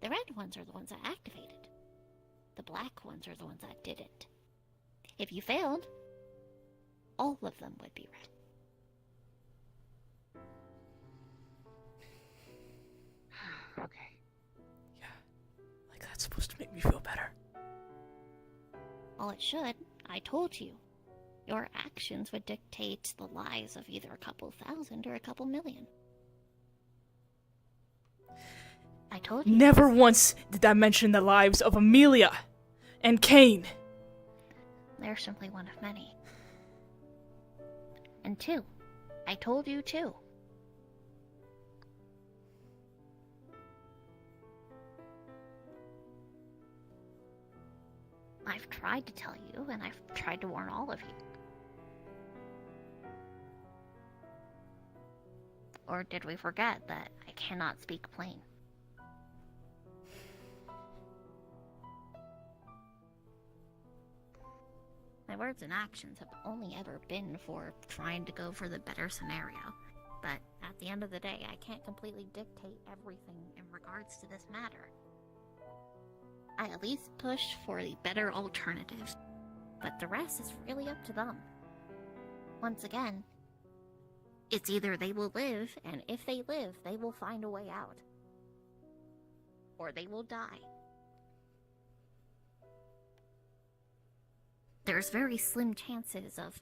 The red ones are the ones that activated. The black ones are the ones that didn't. If you failed, all of them would be red. Okay. Yeah. Like that's supposed to make me feel better. Well, it should. I told you. Your actions would dictate the lives of either a couple thousand or a couple million. I told you. Never once did that mention the lives of Amelia and Kane. They're simply one of many. And two. I told you too. I've tried to tell you, and I've tried to warn all of you. Or did we forget that I cannot speak plain? My words and actions have only ever been for trying to go for the better scenario. But at the end of the day, I can't completely dictate everything in regards to this matter. I at least push for the better alternative, but the rest is really up to them. Once again, it's either they will live, and if they live, they will find a way out. Or they will die. There's very slim chances of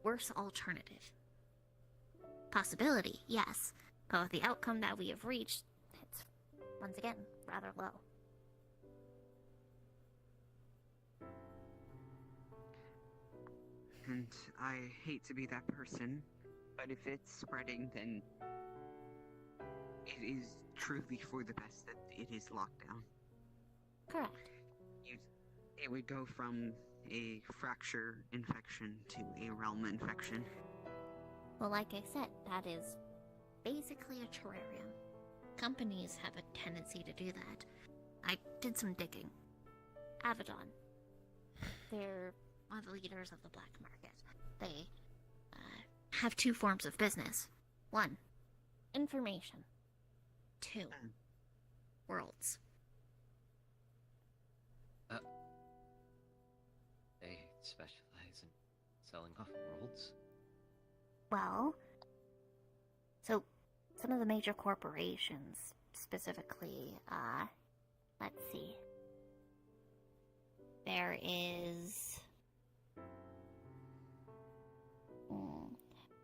worse alternative. Possibility, yes, but with the outcome that we have reached, it's, once again, rather low. And I hate to be that person, but if it's spreading, then it is truly for the best that it is locked down. Correct. It would go from a fracture infection to a realm infection. Well, like I said, that is basically a terrarium. Companies have a tendency to do that. I did some digging. Avedon. They're one of the leaders of the black market. They have two forms of business. One, information. Two, worlds. They specialize in selling off worlds? Well, so some of the major corporations, specifically, let's see. There is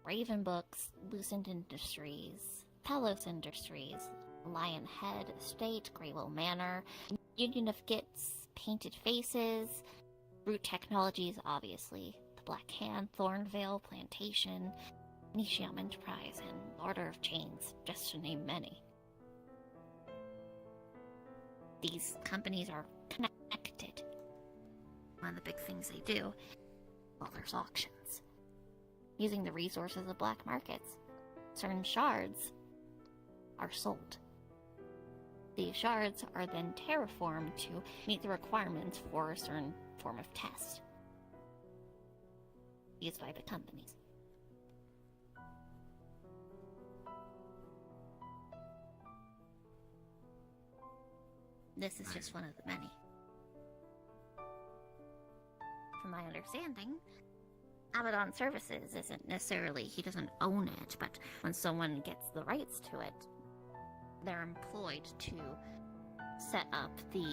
Raven Books, Lucent Industries, Palos Industries, Lionhead Estate, Greywell Manor, Union of Gits, Painted Faces, Root Technologies, obviously, the Black Hand, Thornvale Plantation, Nishiam Enterprise, and Order of Chains, just to name many. These companies are connected. One of the big things they do, well, there's auctions. Using the resources of black markets, certain shards are sold. These shards are then terraformed to meet the requirements for a certain form of test used by the companies. This is just one of the many. From my understanding, Abaddon Services isn't necessarily, he doesn't own it, but when someone gets the rights to it, they're employed to set up the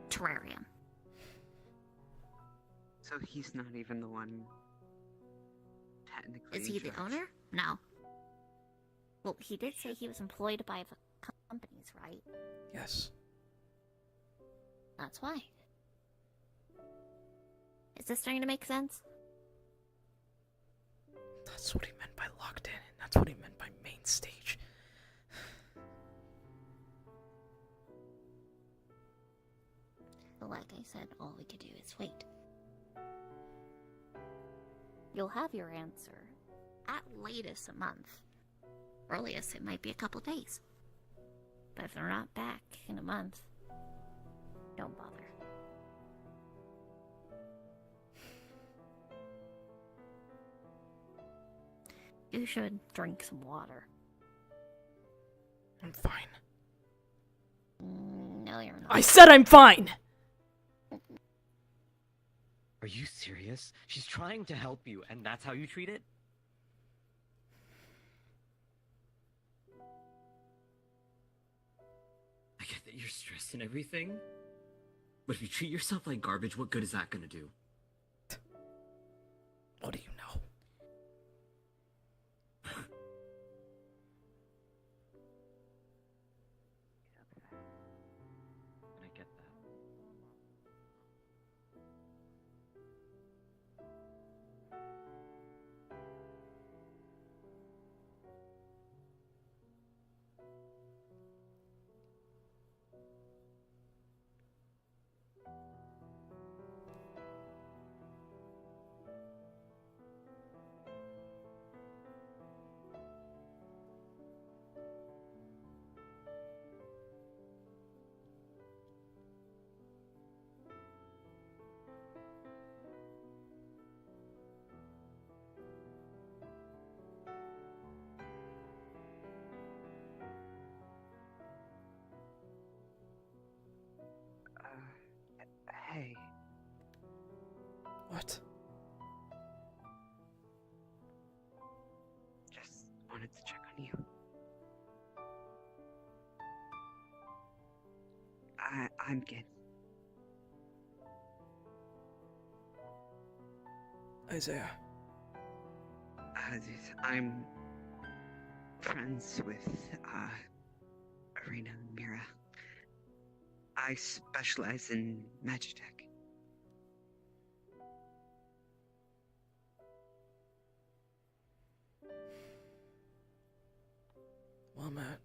terrarium. So he's not even the one technically. Is he the owner? No. Well, he did say he was employed by the companies, right? Yes. That's why. Is this starting to make sense? That's what he meant by locked in, and that's what he meant by main stage. But like I said, all we could do is wait. You'll have your answer at latest a month. Earliest, it might be a couple days. But if they're not back in a month, don't bother. You should drink some water. I'm fine. No, you're not. I said I'm fine! Are you serious? She's trying to help you, and that's how you treat it? I get that you're stressed and everything, but if you treat yourself like garbage, what good is that gonna do? What do you know? I get that. Hey. What? Just wanted to check on you. I'm good. Isaiah. I'm friends with, Arena and Mira. I specialize in Magitech. Well, Matt.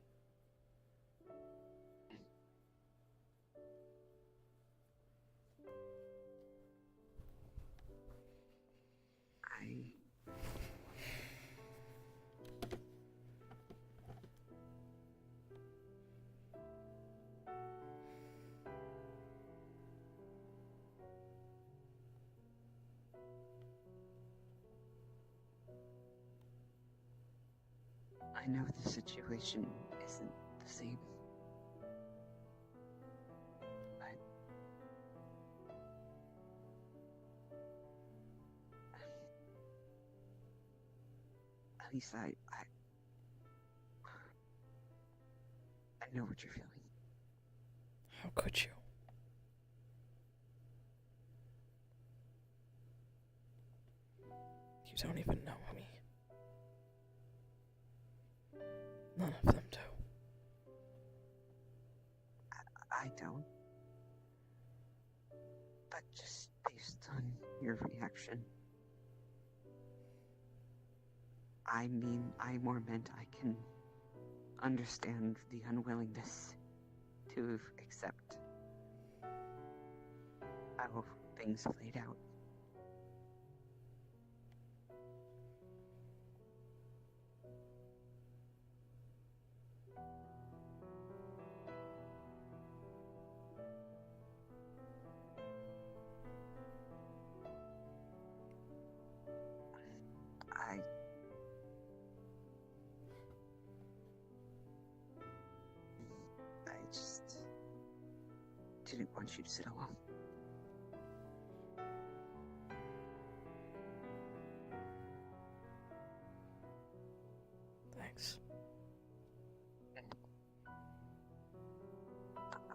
I know the situation isn't the same. But at least I know what you're feeling. How could you? You don't even know me. None of them do. I don't. But just based on your reaction. I mean, I more meant I can understand the unwillingness to accept how things played out. I just didn't want you to sit alone. Thanks.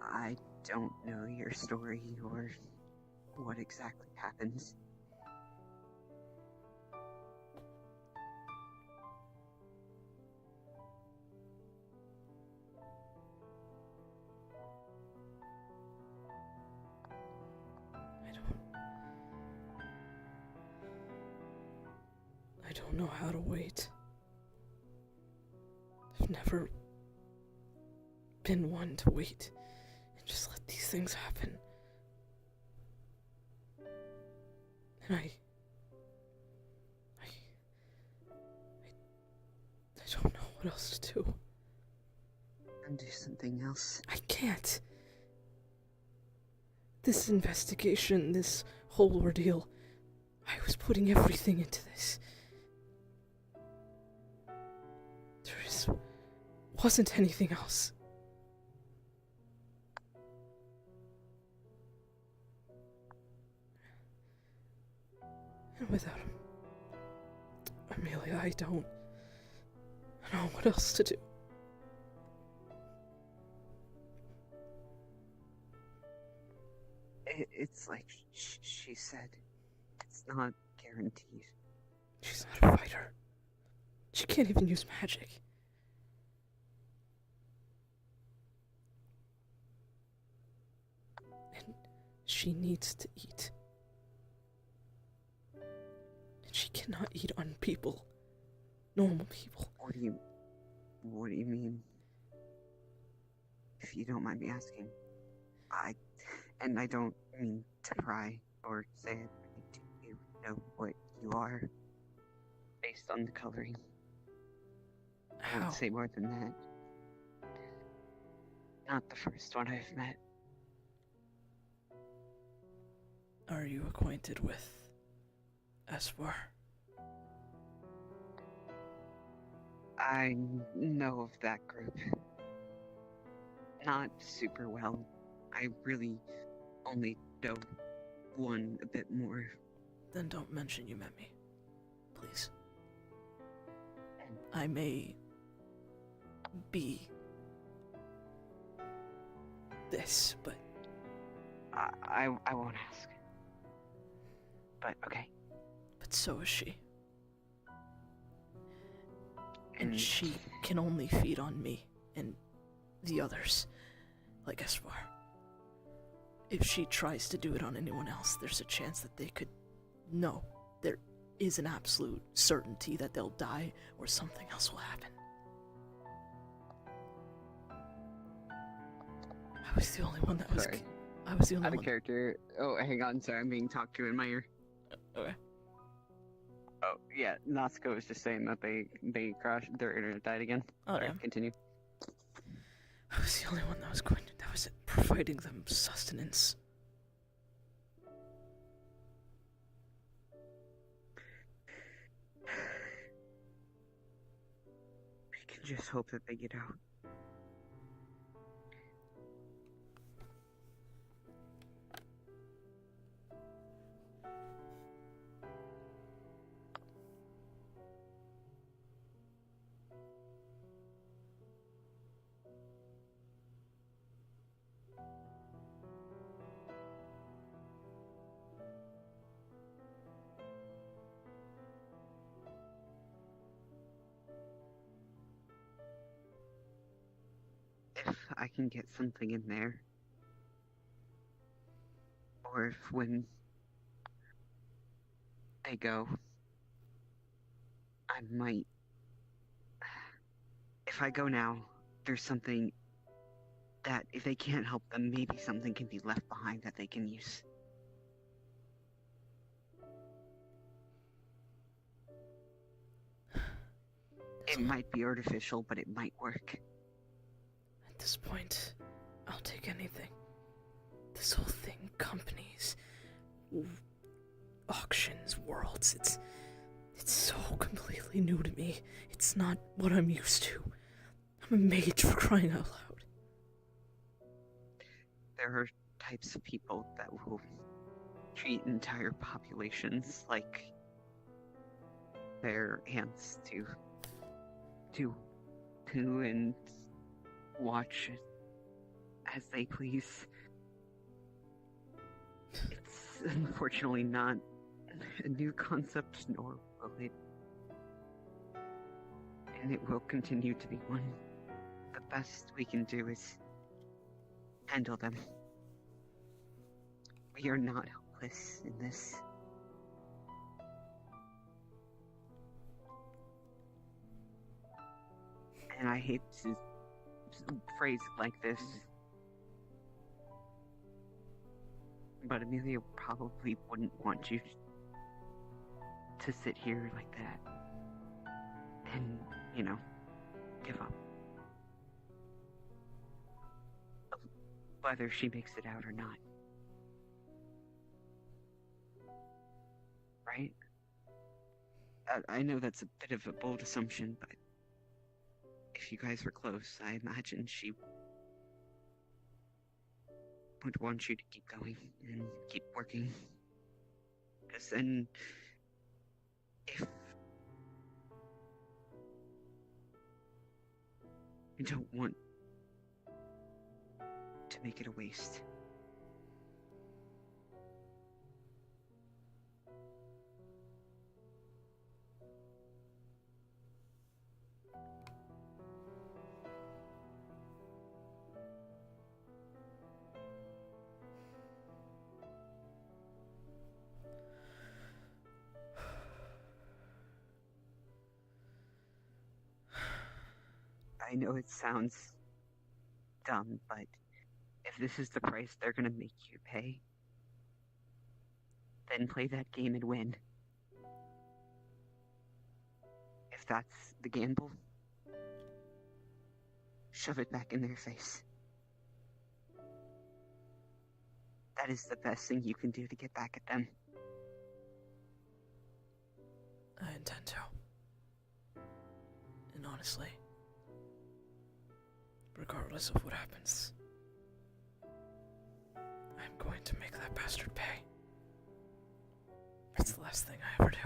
I don't know your story or what exactly happens. I don't know how to wait. I've never been one to wait and just let these things happen. And I don't know what else to do. And do something else. I can't. This investigation, this whole ordeal, I was putting everything into this. Wasn't anything else. And without Amelia, I don't know what else to do. It's like she said, it's not guaranteed. She's not a fighter. She can't even use magic. And she needs to eat. And she cannot eat on people. Normal people. What do you mean? If you don't mind me asking. I don't mean to pry or say it. Do you know what you are? Based on the coloring. I won't say more than that. Not the first one I've met. Are you acquainted with Eswar? I know of that group. Not super well. I really only know one a bit more. Then don't mention you met me. Please. I may be this, but I won't ask. But okay. But so is she. And she can only feed on me and the others, like Eswar. If she tries to do it on anyone else, there's a chance that they could... No, there is an absolute certainty that they'll die or something else will happen. I was the only one that was... Sorry. I was the only Out one... of character. Oh, hang on, sorry, I'm being talked to in my ear. Okay. Oh, yeah, Natsuko was just saying that they crashed, their internet died again. Oh, Sorry, yeah. Continue. I was the only one that was providing them sustenance. We can just hope that they get out. If I can get something in there, or if when they go, I might... If I go now, there's something that if they can't help them, maybe something can be left behind that they can use. It might be artificial, but it might work. At this point, I'll take anything. This whole thing, companies, auctions, worlds, it's so completely new to me. It's not what I'm used to. I'm a mage, for crying out loud. There are types of people that will treat entire populations like their ants to and watch as they please. It's unfortunately not a new concept, nor will it. And it will continue to be one. The best we can do is handle them. We are not helpless in this. And I hate to phrase it like this, but Amelia probably wouldn't want you to sit here like that and, give up. Whether she makes it out or not. Right? I know that's a bit of a bold assumption, but if you guys were close, I imagine she would want you to keep going and keep working. Because then, if you don't want to make it a waste. I know it sounds dumb, but if this is the price they're gonna make you pay, then play that game and win. If that's the gamble, shove it back in their face. That is the best thing you can do to get back at them. I intend to. And honestly, regardless of what happens, I'm going to make that bastard pay. It's the last thing I ever do.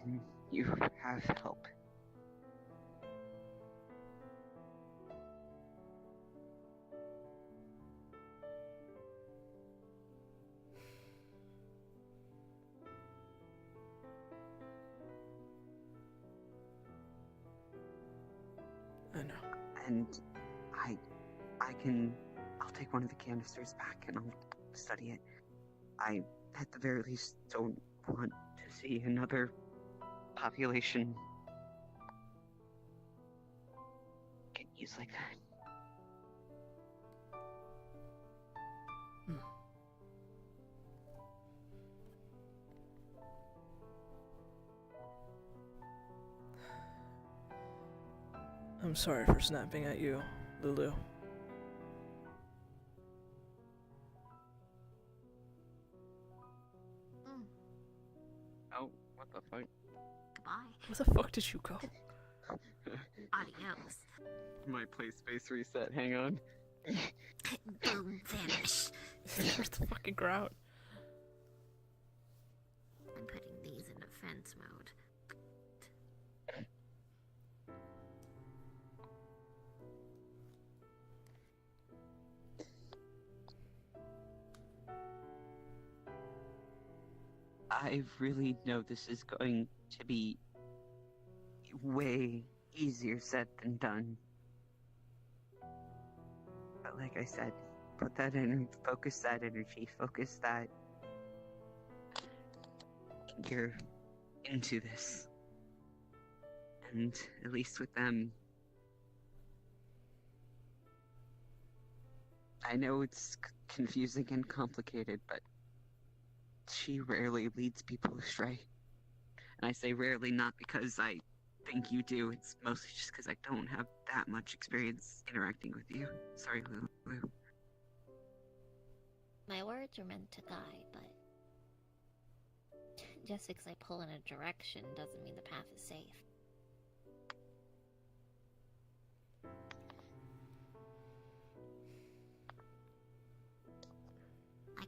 And you have help. I know. And I'll take one of the canisters back and I'll study it. I, at the very least, don't want to see another population get used like that. I'm sorry for snapping at you, Lulu. Oh, what the fuck? Goodbye. Where the fuck did you go? Adios. My play space reset, hang on. Boom, vanish. Where's the fucking grout? I'm putting these in defense mode. I really know this is going to be way easier said than done. But like I said, put that in, focus that energy, focus that you're into this. And at least with them, I know it's confusing and complicated, but she rarely leads people astray. And I say rarely not because I think you do, it's mostly just because I don't have that much experience interacting with you. Sorry, Lulu. My words are meant to guide, but just because I pull in a direction doesn't mean the path is safe.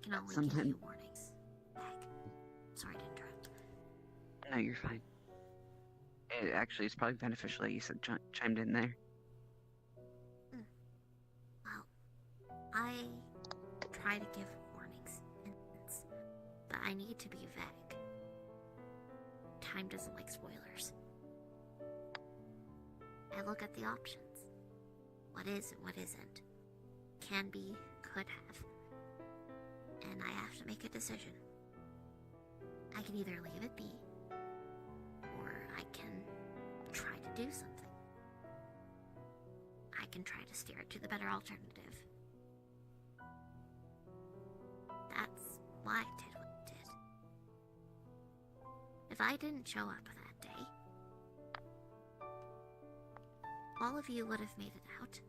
can only give Sometime. you warnings. Heck. Sorry to interrupt. No, you're fine. Actually, it's probably beneficial that you said chimed in there. Well, I try to give warnings, but I need to be vague. Time doesn't like spoilers. I look at the options. What is and what isn't. Can be, could have. And I have to make a decision. I can either leave it be, or I can try to do something. I can try to steer it to the better alternative. That's why I did what I did. If I didn't show up that day, all of you would have made it out.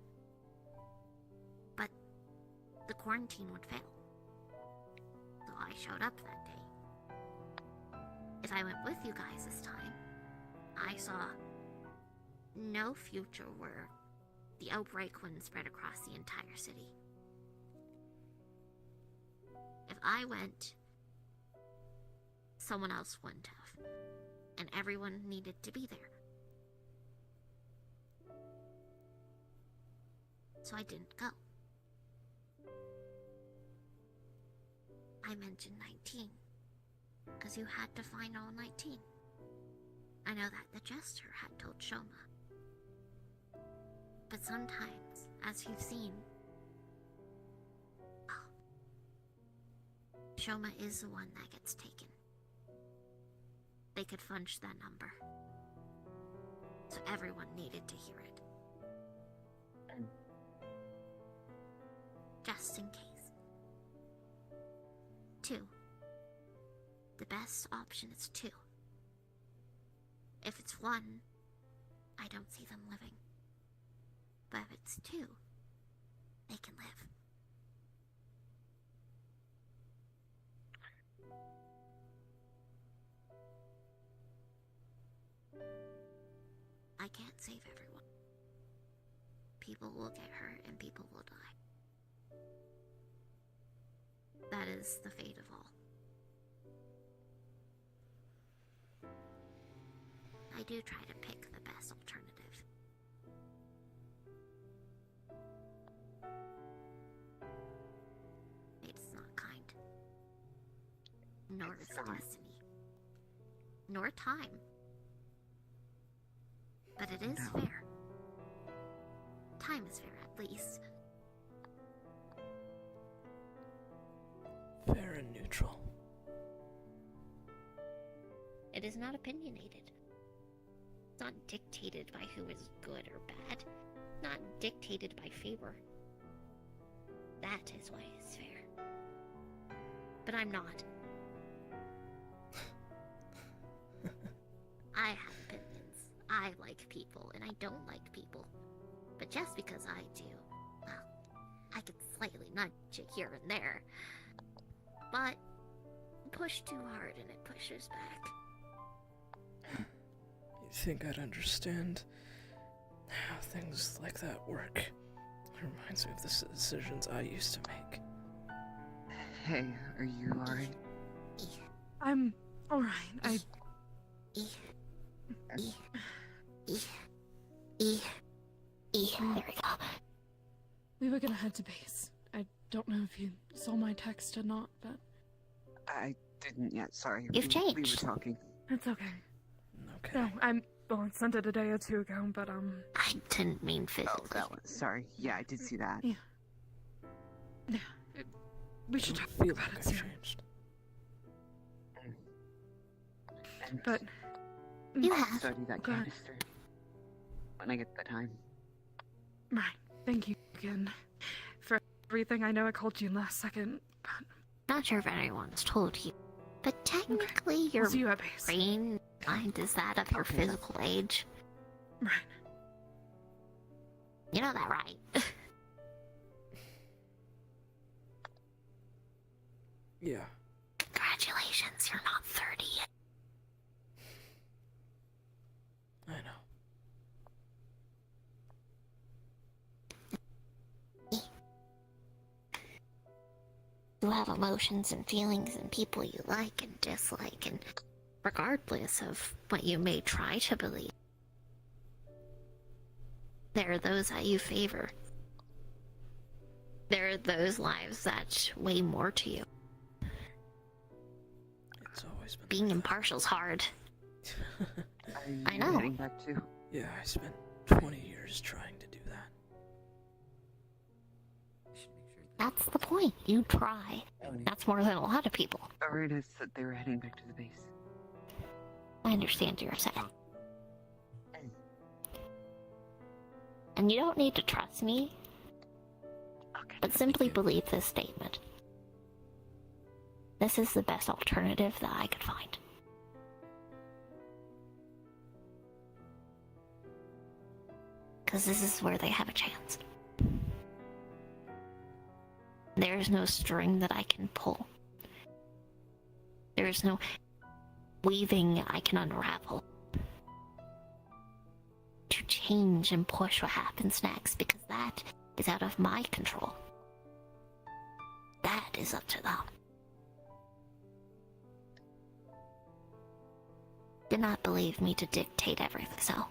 But the quarantine would fail. So I showed up that day. If I went with you guys this time, I saw no future where the outbreak wouldn't spread across the entire city. If I went, someone else wouldn't have, and everyone needed to be there. So I didn't go. I mentioned 19, because you had to find all 19. I know that the Jester had told Shoma. But sometimes, as you've seen, Shoma is the one that gets taken. They could fudge that number. So everyone needed to hear it. Just in case. 2. The best option is 2. If it's 1, I don't see them living. But if it's 2, they can live. I can't save everyone. People will get hurt and people will die. That is the fate of all. I do try to pick the best alternative. It's not kind. Nor is destiny. Nor time. But it is fair. Time is fair, at least. Fair and neutral. It is not opinionated. It's not dictated by who is good or bad. Not dictated by favor. That is why it's fair. But I'm not. I have opinions. I like people, and I don't like people. But just because I do, well, I can slightly nudge it here and there. But push too hard and it pushes back. You think I'd understand how things like that work? It reminds me of the decisions I used to make. Hey, are you alright? I'm alright. There we go. We were gonna head to base. I don't know if you saw my text or not, but... I didn't yet, sorry. You've changed. We were talking. It's okay. Okay. No, well, I sent it a day or 2 ago, but, I didn't mean physically. Oh, that one. Sorry. Yeah, I did see that. Yeah. Yeah. We should talk feel about like it I've soon. changed. But... You have. Study that Go ahead. canister. When I get the time. Right. Thank you again for everything. I know I called you last second, but... Not sure if anyone's told you, but technically your We'll see you at base. brain mind is that of your physical age. Right. You know that, right? Yeah. Congratulations, you're not 30 yet. I know. You have emotions and feelings and people you like and dislike, and regardless of what you may try to believe, there are those that you favor. There are those lives that weigh more to you. It's always been Being impartial's hard. I know. Heading back too. Yeah, I spent 20 years trying to do that. That's the point. You try. That's more than a lot of people. Arena said they were heading back to the base. I understand you're upset. And you don't need to trust me, but simply believe this statement. This is the best alternative that I could find. Because this is where they have a chance. There is no string that I can pull. There is no weaving I can unravel to change and push what happens next, because that is out of my control. That is up to them. Do not believe me to dictate everything, so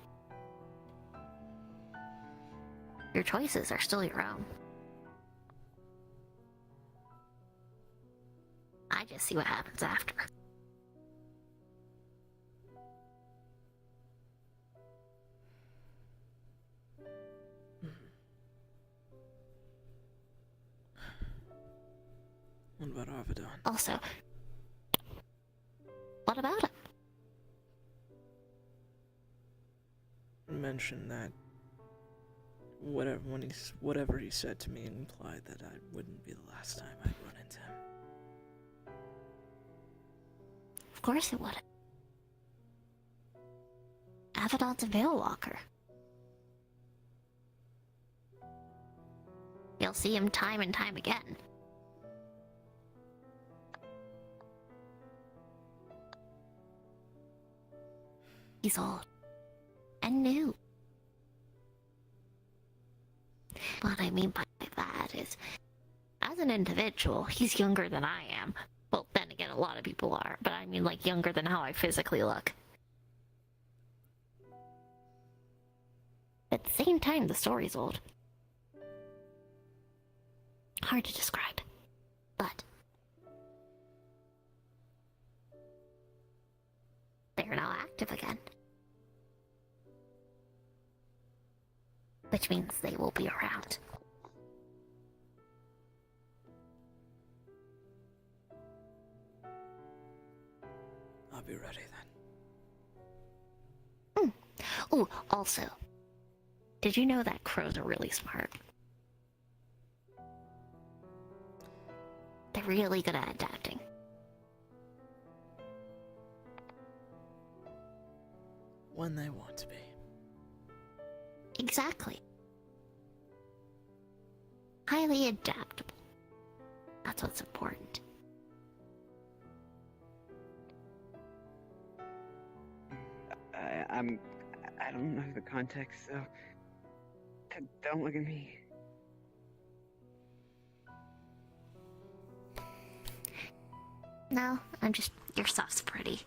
your choices are still your own. I just see what happens after. What about Avedon? Also, what about it? Mentioned that whatever he said to me implied that I wouldn't be the last time I'd run into him. Of course it would. Avedon's a Veil Walker. You'll see him time and time again. He's old and new. What I mean by that is, as an individual, he's younger than I am. Well, then again, a lot of people are, but I mean like younger than how I physically look. At the same time, the story's old. Hard to describe, but they're now active again. Which means they will be around. I'll be ready then. Ooh, also, did you know that crows are really smart? They're really good at adapting. When they want to be. Exactly. Highly adaptable. That's what's important. I don't know the context, so don't look at me. No, your stuff's pretty.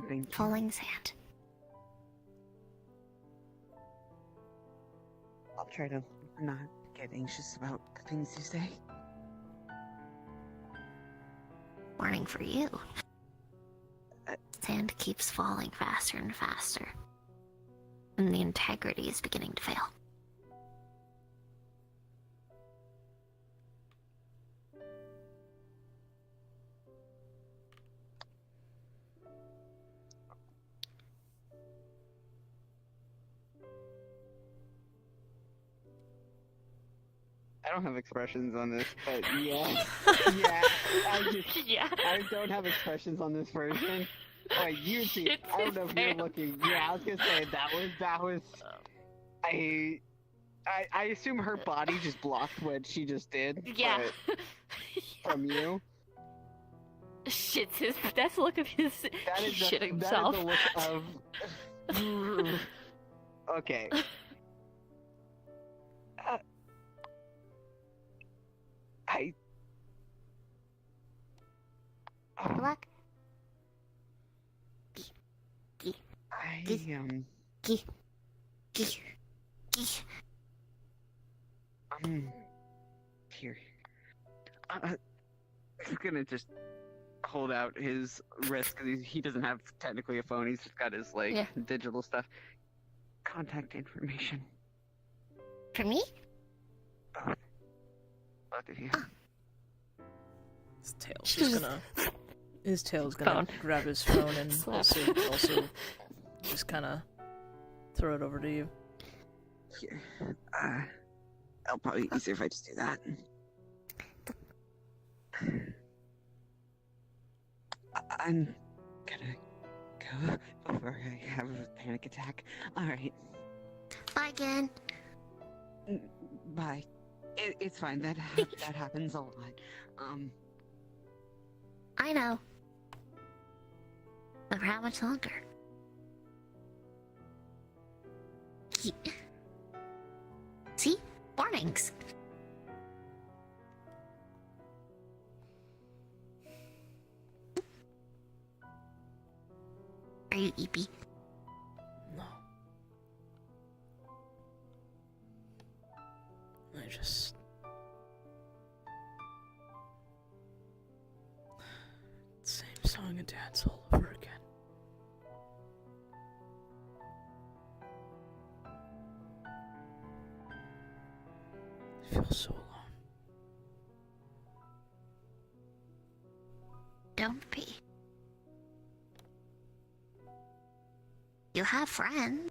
Thank you. Falling sand. I'll try to not get anxious about the things you say. Warning for you. Sand keeps falling faster and faster. And the integrity is beginning to fail. I don't have expressions on this, but yeah, I don't have expressions on this version. Like you see, I don't know if you're looking. Yeah, I was gonna say that was. I assume her body just blocked what she just did. Yeah. From you. Shit's his. That's the look of his. That is shit the himself. look of. Okay. Good luck. Here. He's gonna just hold out his wrist because he doesn't have technically a phone. He's just got his digital stuff. Contact information. For me? Both of you. His tail's gonna grab his phone and also just kind of throw it over to you. Here. It'll probably be easier if I just do that. I'm gonna go before I have a panic attack. Alright. Bye again. Bye. It's fine. That happens a lot. I know. But for how much longer? See? Warnings. Are you eepy? No. I just... Same song and dance all over again. I feel so alone. Don't be. You have friends.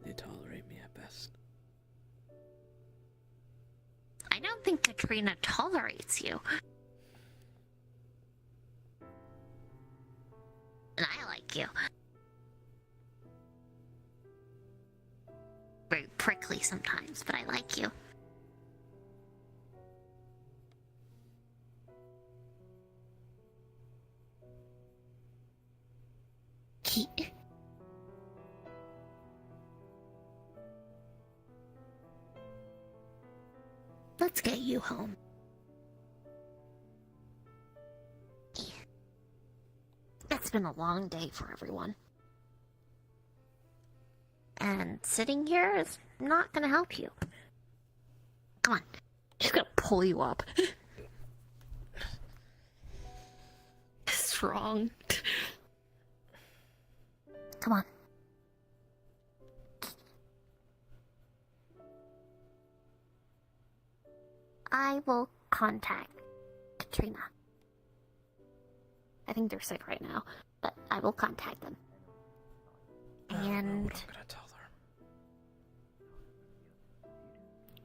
They tolerate me at best. I don't think Katrina tolerates you. And I like you. Very prickly sometimes, but I like you. Let's get you home. It's been a long day for everyone. And sitting here is not gonna help you. Come on. Just gonna pull you up. Strong. Come on. I will contact Katrina. I think they're sick right now, but I will contact them. And I don't know what I'm gonna tell her.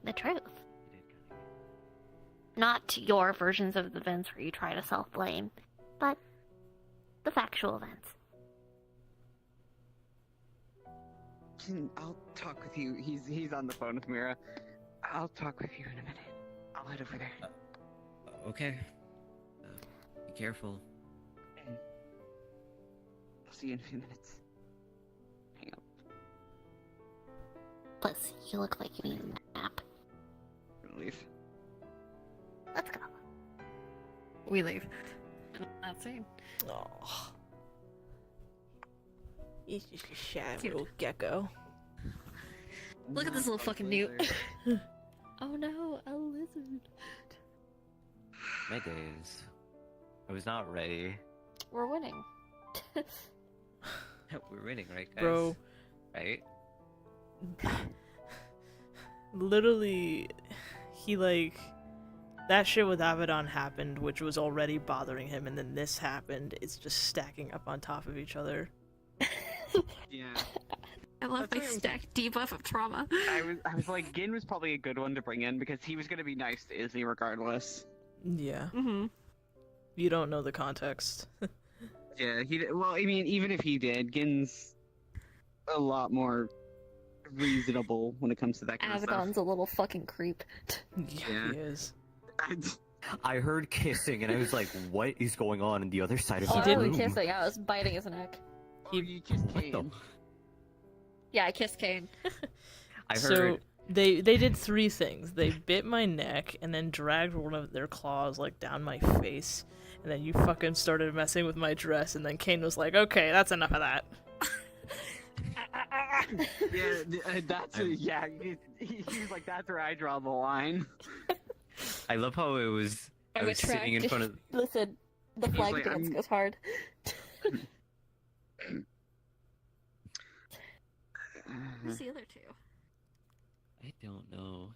the truth. Not your versions of the events where you try to self-blame, but the factual events. I'll talk with you. He's on the phone with Mira. I'll talk with you in a minute. I'll head over there. Okay. Be careful. I'll see you in a few minutes. Hang up. Plus, you look like you need a nap. I'm gonna leave. Let's go. We leave. That scene. Oh. He's just a shy little gecko. Look at this little fucking newt. Oh no, a lizard. My days. I was not ready. We're winning. We're winning, right, guys? Bro. Right? Literally, that shit with Abaddon happened, which was already bothering him, and then this happened. It's just stacking up on top of each other. Yeah. I love my stacked debuff of trauma. I was like, Gin was probably a good one to bring in because he was gonna be nice to Izzy regardless. Yeah. Mm-hmm. You don't know the context. Yeah, well, I mean, even if he did, Gin's a lot more reasonable when it comes to that kind of Abaddon's stuff. a little fucking creep. Yeah. He is. I heard kissing and I was like, what is going on in the other side of Oh, the I room? wasn't kissing. I was biting his neck. You kissed Kane. Yeah, I kissed Kane. I So, heard They did 3 things. They bit my neck and then dragged one of their claws like down my face, and then you fucking started messing with my dress, and then Kane was like, "Okay, that's enough of that." Yeah, he's like, that's where I draw the line. I love how it was. I was sitting in front of. Listen, the flag like, dance goes hard. Who's the other 2? I don't know.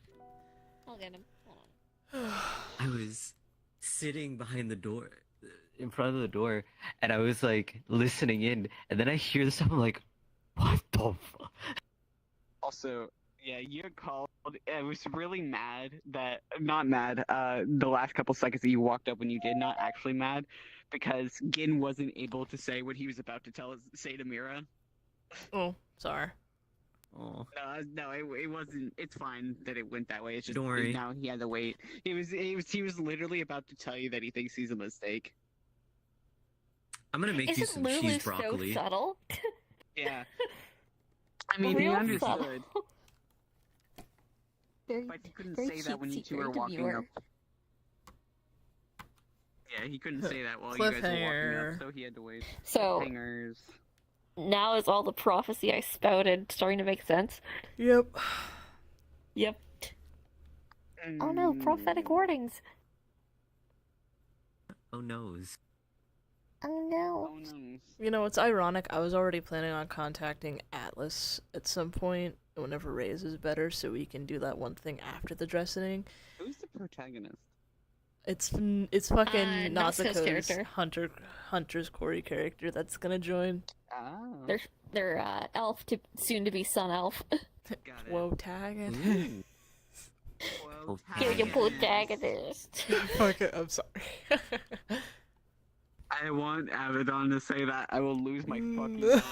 I'll get him. Hold on. I was sitting behind the door, in front of the door, and I was like listening in, and then I hear this stuff. I'm like, "What the fuck?" Also, yeah, you had called. I was really mad that not mad. The last couple seconds that you walked up when you did, not actually mad, because Gin wasn't able to say what he was about to say to Mira. Oh, sorry. Oh. No, it wasn't. It's fine that it went that way. It's just Don't worry. now he had to wait. He was literally about to tell you that he thinks he's a mistake. I'm gonna make you some Lulu cheese broccoli. so subtle? Yeah. I mean, he Real understood. subtle. But he couldn't say that when you two were walking up. Yeah, he couldn't say that while you guys were walking up, so he had to wait. So- Cliffhangers. Now is all the prophecy I spouted starting to make sense? Yep. Yep. Oh no, prophetic warnings. Oh noes. Oh no. You know, it's ironic. I was already planning on contacting Atlas at some point whenever Reyes is better, so we can do that one thing after the Dressening. Who's the protagonist? It's fucking Natsuko's Natsuko's character. Hunter's Corey character that's gonna join. Oh. Their elf to soon to be son elf. Whoa, tag. You're your protagonist. Fuck it, I'm sorry. I want Abaddon to say that. I will lose my fucking mind.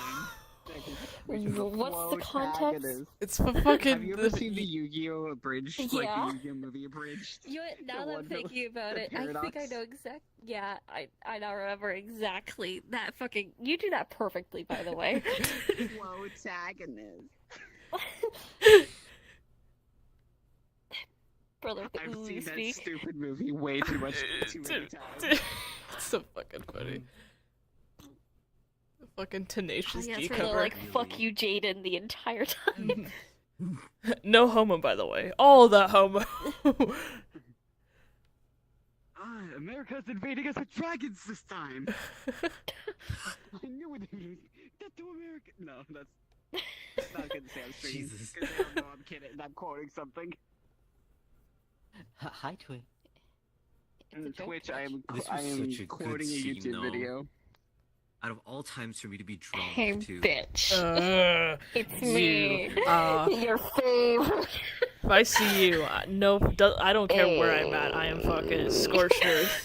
What's the context? It's fucking. Have you ever seen the Yu-Gi-Oh abridged? Like Yeah. the Yu-Gi-Oh movie abridged? You know what, now The that one I'm that thinking was about the it, I think I paradox? know exact. Yeah, I now remember exactly that fucking. You do that perfectly, by the way. Protagonist. Brother, the I've ooh seen that speak. stupid movie way too many times. It's so fucking funny. The fucking Oh, tenacious yeah, D it's where they're cover. like, fuck you, Jaden, the entire time. No homo, by the way. All the homo. America's invading us with dragons this time. I knew it. Get to America. No, that's not good to say on stream. Jesus. Because they don't know I'm kidding. I'm quoting something. Hi, Twin. On Twitch, I am This was such a good quoting a scene, YouTube though. video. Out of all times for me to be drunk, Hey, too. bitch. It's you, me. Your fave. If I see you, I don't care where I'm at. I am fucking scorched earth.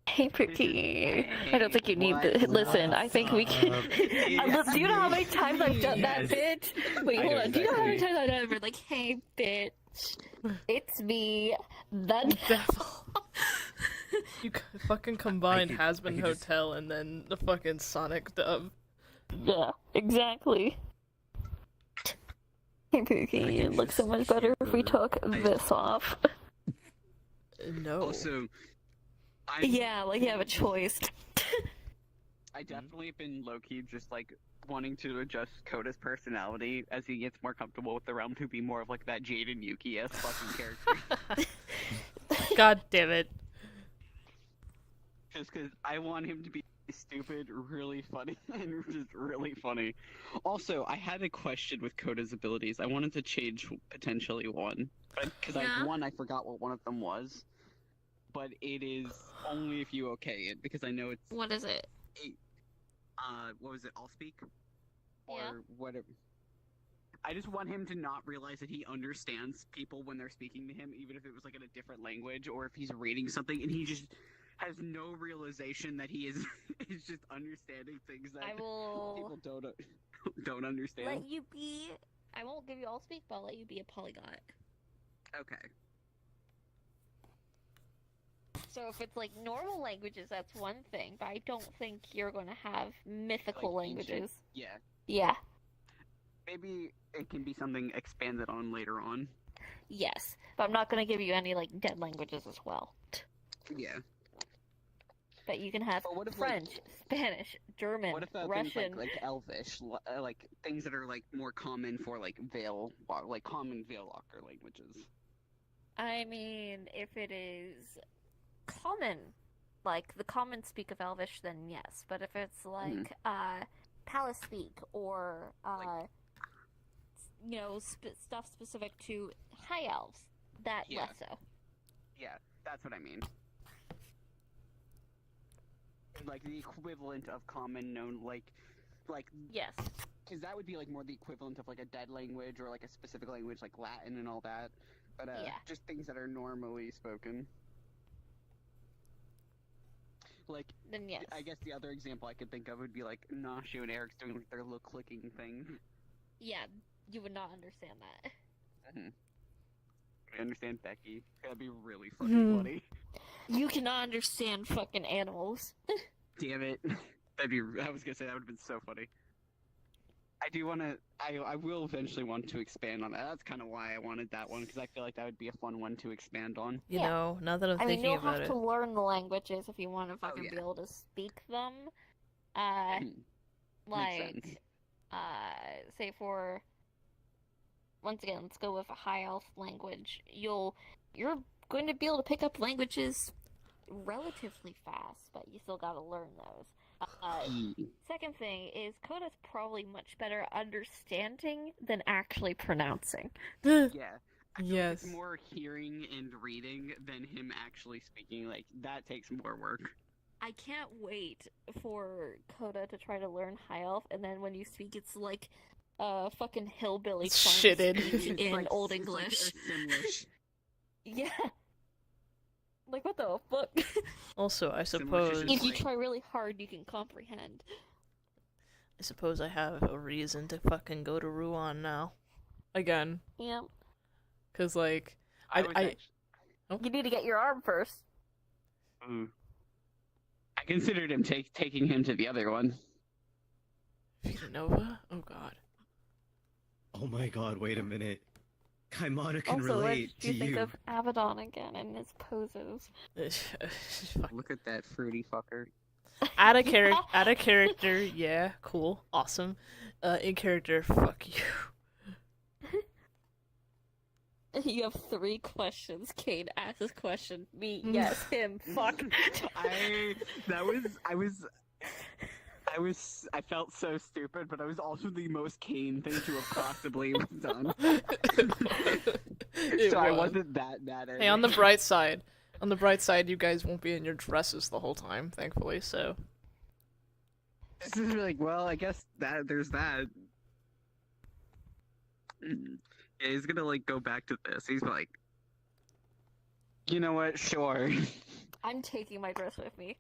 Hey, Pretty. I don't think you need this. Listen, I think we can. Do you know how many times I've done that bit? Wait, hold on. Do you know how many times I've done it? Like, hey, bitch. It's me, the devil. You fucking combined Hasbin Hotel and then the fucking Sonic dub. Yeah, exactly. Hey, Pookie, it looks so much better if we took this off. No. Also, Yeah, like you have a choice. I definitely have been low-key just like wanting to adjust Koda's personality as he gets more comfortable with the realm to be more of like that Jade and Yuki-esque fucking character. God damn it. Just because I want him to be stupid, really funny, and just really funny. Also, I had a question with Koda's abilities. I wanted to change potentially one, because I forgot what one of them was. But it is only if you okay it, because I know it's... What is it? What was it, I'll speak? Or Yeah. whatever. I just want him to not realize that he understands people when they're speaking to him, even if it was like in a different language, or if he's reading something and he just has no realization that he is is just understanding things that people don't understand. Let you be. I won't give you all speak, but I'll let you be a polyglot. Okay. So if it's like normal languages, that's one thing, but I don't think you're going to have mythical Like ancient- languages. Yeah. Yeah. maybe it can be something expanded on later on. Yes, but I'm not going to give you any like dead languages as well. Yeah. But you can have what if, French, Spanish, German, What if Russian. things like Elvish, like things that are like more common for like common Veil Walker languages? I mean, if it is common, like the common speak of Elvish, then yes. But if it's like Palace speak or stuff specific to High Elves, that less so. Yeah, that's what I mean. Like the equivalent of common known, like yes, because that would be like more the equivalent of like a dead language or like a specific language like Latin and all that. But just things that are normally spoken. Like, then yes. I guess the other example I could think of would be like Nashu and Eric's doing like their little clicking thing. Yeah, you would not understand that. I understand Becky. That'd be really fucking funny. You cannot understand fucking animals. Damn it. I was gonna say that would have been so funny. I will eventually want to expand on that. That's kind of why I wanted that one, because I feel like that would be a fun one to expand on. You know, now that I'm thinking you'll about have it. to learn the languages if you want to fucking be able to speak them. Like, say for, once again, let's go with a high elf language. You're going to be able to pick up languages relatively fast, but you still gotta learn those. Second thing is Coda's probably much better understanding than actually pronouncing. Yeah. Yes. It's more hearing and reading than him actually speaking. Like, that takes more work. I can't wait for Coda to try to learn High Elf, and then when you speak, it's like fucking hillbilly shitted in like, Old it's English. Like Simlish. Yeah. Like, what the fuck? Also, I suppose... If you try really hard, you can comprehend. I suppose I have a reason to fucking go to Ruan now. Again. Yeah. Because, like... You need to get your arm first. I considered him taking him to the other one. Vita Nova? Oh god. Oh my god, wait a minute. Kaimana can Also, what relate did you to think you. of Abaddon again and his poses? Look at that fruity fucker. Add a character, yeah, cool, awesome. In character, fuck you. You have 3 questions. Kane asks this question. Me, yes, him, fuck. I felt so stupid, but I was also the most Kane thing to have possibly done. So I wasn't that mad at it. Hey, on the bright side, you guys won't be in your dresses the whole time, thankfully, so. This is like, well, I guess there's that. Yeah, he's gonna, like, go back to this. He's like, you know what, sure. I'm taking my dress with me.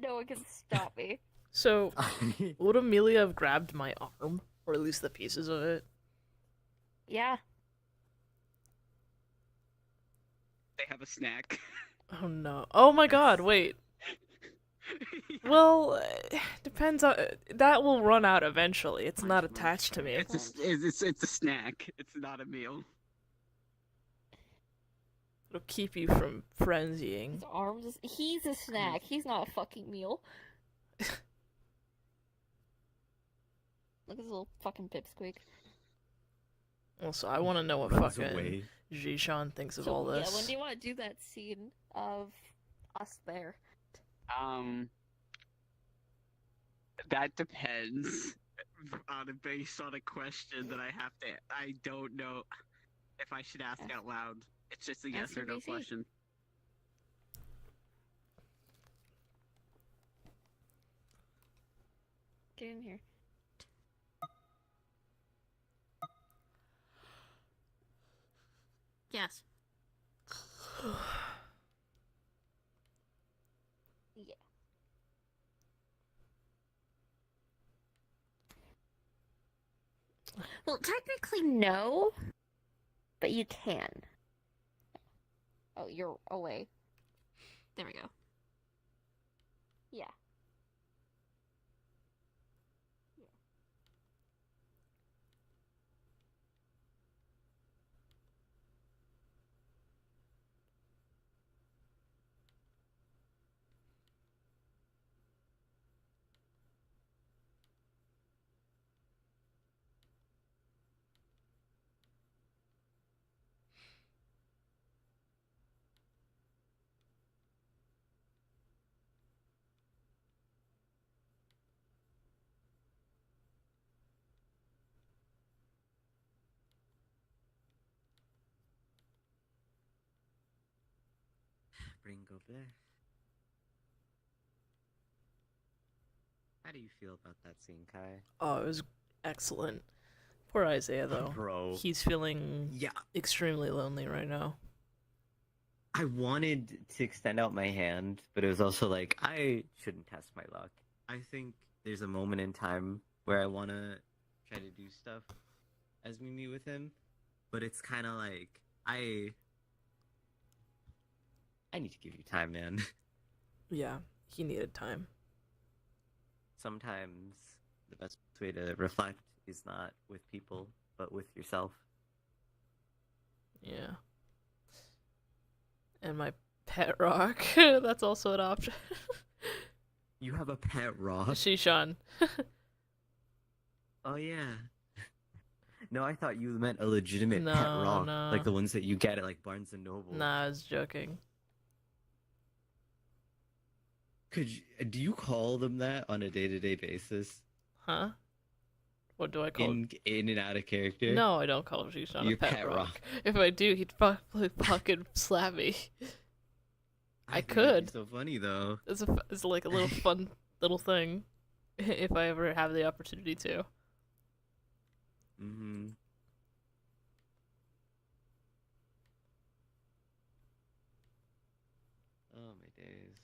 No one can stop me. So, would Amelia have grabbed my arm? Or at least the pieces of it? Yeah. They have a snack. Oh no. Oh my god, wait. Well, depends on... That will run out eventually. It's not attached to me. It's a snack. It's not a meal. It'll keep you from frenzying. His arms. He's a snack. He's not a fucking meal. Look at his little fucking pipsqueak. Also, I want to know what Runs fucking away. Jishan thinks of all this. Yeah, when do you want to do that scene of us there? That depends based on a question that I don't know if I should ask out loud. It's just a yes or no question. Get in here. Yes. Yeah. Well, technically no, but you can. Oh, you're away. There we go. Yeah. Bringo bleh. How do you feel about that scene, Kai? Oh, it was excellent. Poor Isaiah, though. Bro. He's feeling extremely lonely right now. I wanted to extend out my hand, but it was also like, I shouldn't test my luck. I think there's a moment in time where I want to try to do stuff as we meet with him, but it's kind of like, I need to give you time, man. Yeah, he needed time. Sometimes the best way to reflect is not with people, but with yourself. Yeah. And my pet rock, that's also an option. You have a pet rock? Shishan. Oh, yeah. No, I thought you meant a legitimate pet No, rock, no. like the ones that you get at like Barnes and Noble. Nah, I was joking. Do you call them that on a day-to-day basis? Huh? What do I call in and out of character? No, I don't call Shishan Your a pet rock. rock. If I do, he'd probably fucking slap me. I think could. that'd be so funny though. It's like a little fun little thing, if I ever have the opportunity to. Mm-hmm. Oh my days.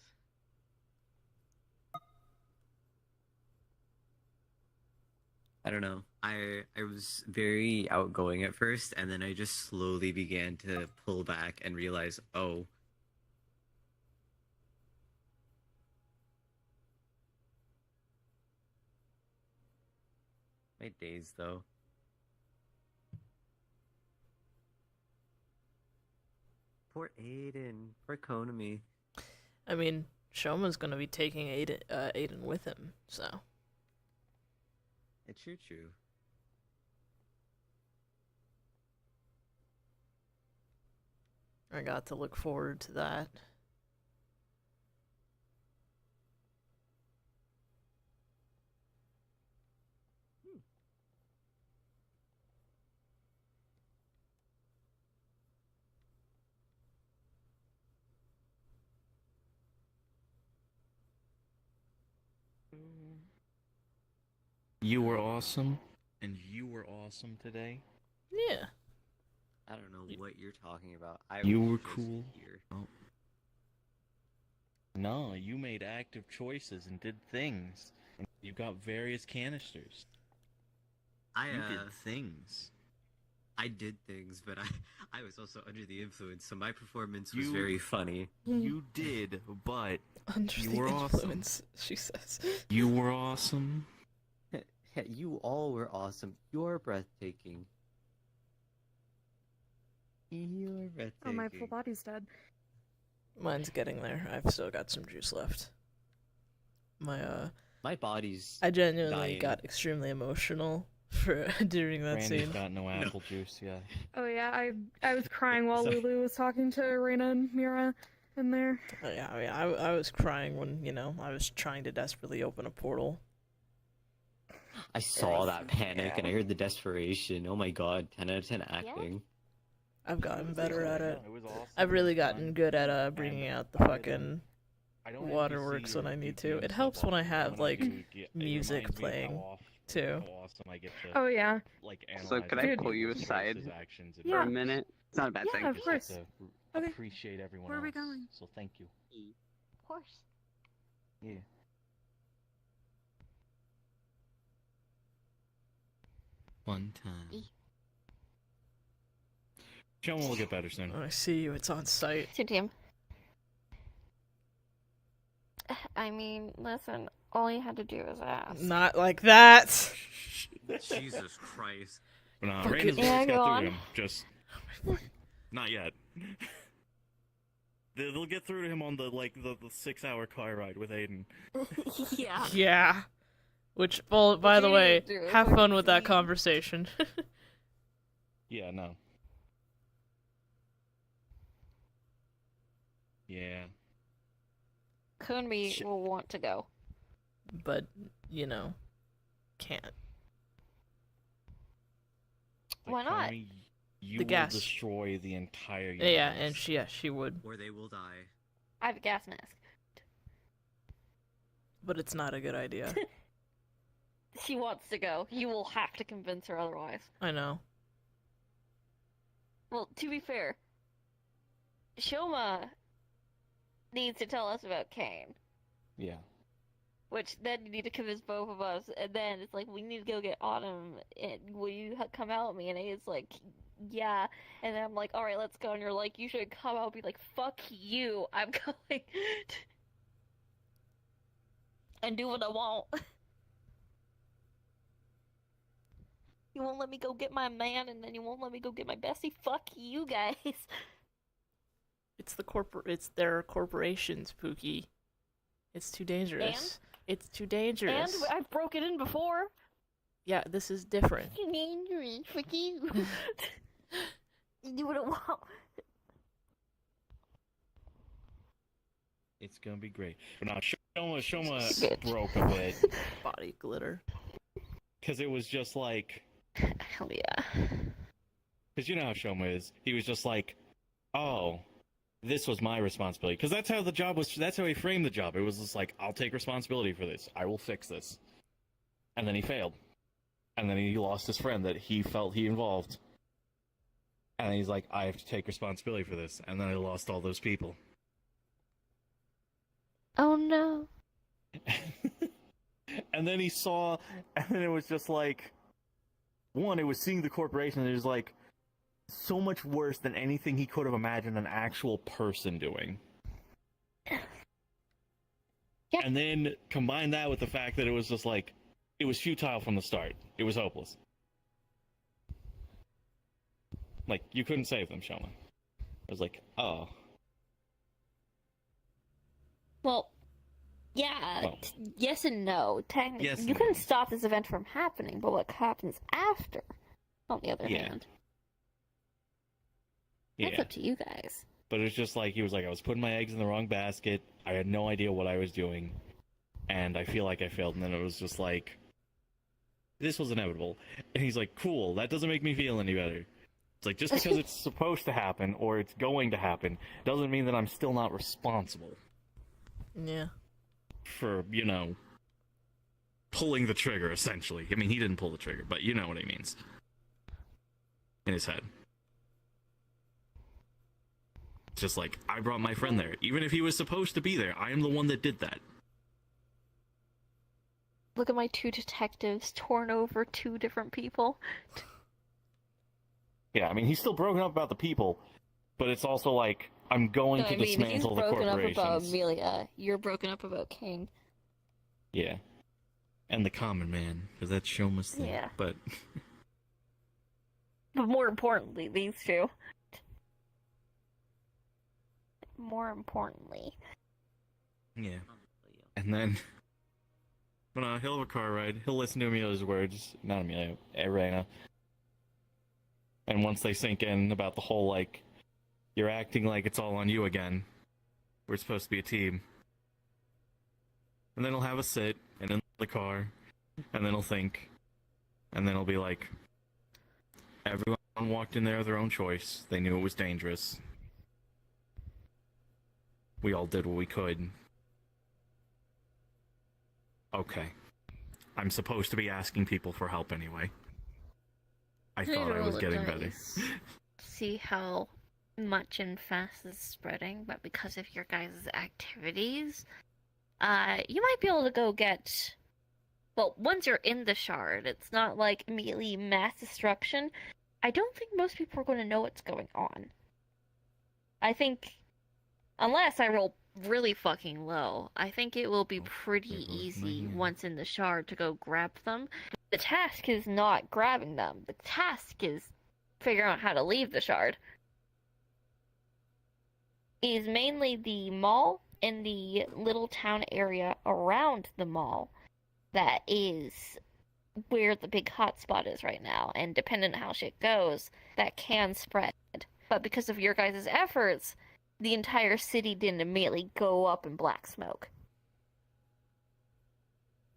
I don't know. I was very outgoing at first, and then I just slowly began to pull back and realize, oh. My days, though. Poor Aiden. Poor Konami. I mean, Shoma's gonna be taking Aiden with him, so. It's true. I got to look forward to that. You were awesome, and you were awesome today. Yeah. I don't know what you're talking about. You was were just cool. Here. Oh. No, you made active choices and did things. And you got various canisters. You did things. I did things, but I was also under the influence, so my performance was very funny. You did, but Under you the were influence, awesome. she says. You were awesome. You all were awesome. You're breathtaking. You're breathtaking. Oh, my full body's dead. Mine's getting there. I've still got some juice left. My body's I genuinely dying. got extremely emotional for during that Randy's scene. got no apple juice yet. Oh yeah, I was crying while Lulu was talking to Reina and Mira in there. Yeah, I mean, I was crying when, I was trying to desperately open a portal. I saw that panic and I heard the desperation. Oh my god, 10 out of 10 acting. I've gotten better at it. It was awesome. I've really gotten good at bringing out the fucking waterworks when I need to. It helps when I have, like, music playing, too. Oh yeah. So could I pull you aside for a minute? It's not a bad thing. Yeah, of course. Okay. Appreciate everyone Where are we else, going? So thank you. Of course. Yeah. One time. Shoma will get better soon. I see you. It's on site. To Tim. I mean, listen, all you had to do was ask. Not like that. Jesus Christ. But Fucking- Raina's Yeah, voice go got on. through to him. Just not yet. They'll get through to him on the 6-hour car ride with Aiden. Yeah. Yeah. Which, well, by the you way, need to do is have like fun with that see- conversation. Yeah, no. Yeah. Kunbi will want to go. But, can't. Why not? You The will gas. destroy the entire universe. Yeah, and she would. Or they will die. I have a gas mask. But it's not a good idea. She wants to go. You will have to convince her otherwise. I know. Well, to be fair, Shoma needs to tell us about Kane. Yeah. Which then you need to convince both of us, and then it's like, we need to go get Autumn, and will you come out with me? And it's like, yeah. And then I'm like, alright, let's go. And you're like, you should come out. I'll be like, fuck you. I'm going. And do what I want. You won't let me go get my man, and then you won't let me go get my bestie. Fuck you guys. It's their corporations, Pookie. It's too dangerous. It's too dangerous. And I've broken in before. Yeah, this is different. Too dangerous. Fuck you. You do what I want. It's gonna be great. But now Shoma broke a bit. Body glitter. Because it was just like... Hell yeah. Because you know how Shoma is. He was just like, oh, this was my responsibility. Because that's how the job was, that's how he framed the job. It was just like, I'll take responsibility for this. I will fix this. And then he failed. And then he lost his friend that he felt he involved. And he's like, I have to take responsibility for this. And then I lost all those people. Oh no. And then he saw, and then it was just like, one, it was seeing the corporation, and it was like, so much worse than anything he could have imagined an actual person doing. Yep. And then combine that with the fact that it was just like, it was futile from the start. It was hopeless. Like, you couldn't save them, Shoma. I was like, oh. Well, yeah, Well. Yes and no. Technically, Yes you and couldn't no. stop this event from happening, but what happens after, on the other Yeah. hand, that's Yeah. up to you guys. But it was just like, he was like, I was putting my eggs in the wrong basket. I had no idea what I was doing. And I feel like I failed. And then it was just like, this was inevitable. And he's like, cool, that doesn't make me feel any better. It's like, just because it's supposed to happen, or it's going to happen, doesn't mean that I'm still not responsible Yeah. for, you know, pulling the trigger, essentially. I mean, he didn't pull the trigger, but you know what he means. In his head. It's just like, I brought my friend there. Even if he was supposed to be there, I am the one that did that. Look at my two detectives torn over two different people. Yeah, I mean, he's still broken up about the people, but it's also like, I'm going No, to I mean, he's dismantle the broken up corporations. about Amelia. You're broken up about Kane. Yeah. And the common man, because that's Shoma's thing. Yeah. But, But more importantly, these two. More importantly. yeah. And then, but he'll have a car ride. He'll listen to Amelia's words. Not Amelia, Irena. And once they sink in about the whole, like, you're acting like it's all on you again. We're supposed to be a team. And then he'll have a sit, and in the car, and then he'll think. And then he'll be like, everyone walked in there of their own choice. They knew it was dangerous. We all did what we could. Okay. I'm supposed to be asking people for help anyway. I thought I was getting better. See how much and fast is spreading, but because of your guys' activities, you might be able to go get... Well, once you're in the shard, it's not like immediately mass destruction. I don't think most people are going to know what's going on. I think, unless I roll really fucking low, I think it will be pretty easy once in the shard to go grab them. The task is not grabbing them. The task is figuring out how to leave the shard. It is mainly the mall and the little town area around the mall that is where the big hotspot is right now, and depending on how shit goes, that can spread. But because of your guys' efforts, the entire city didn't immediately go up in black smoke.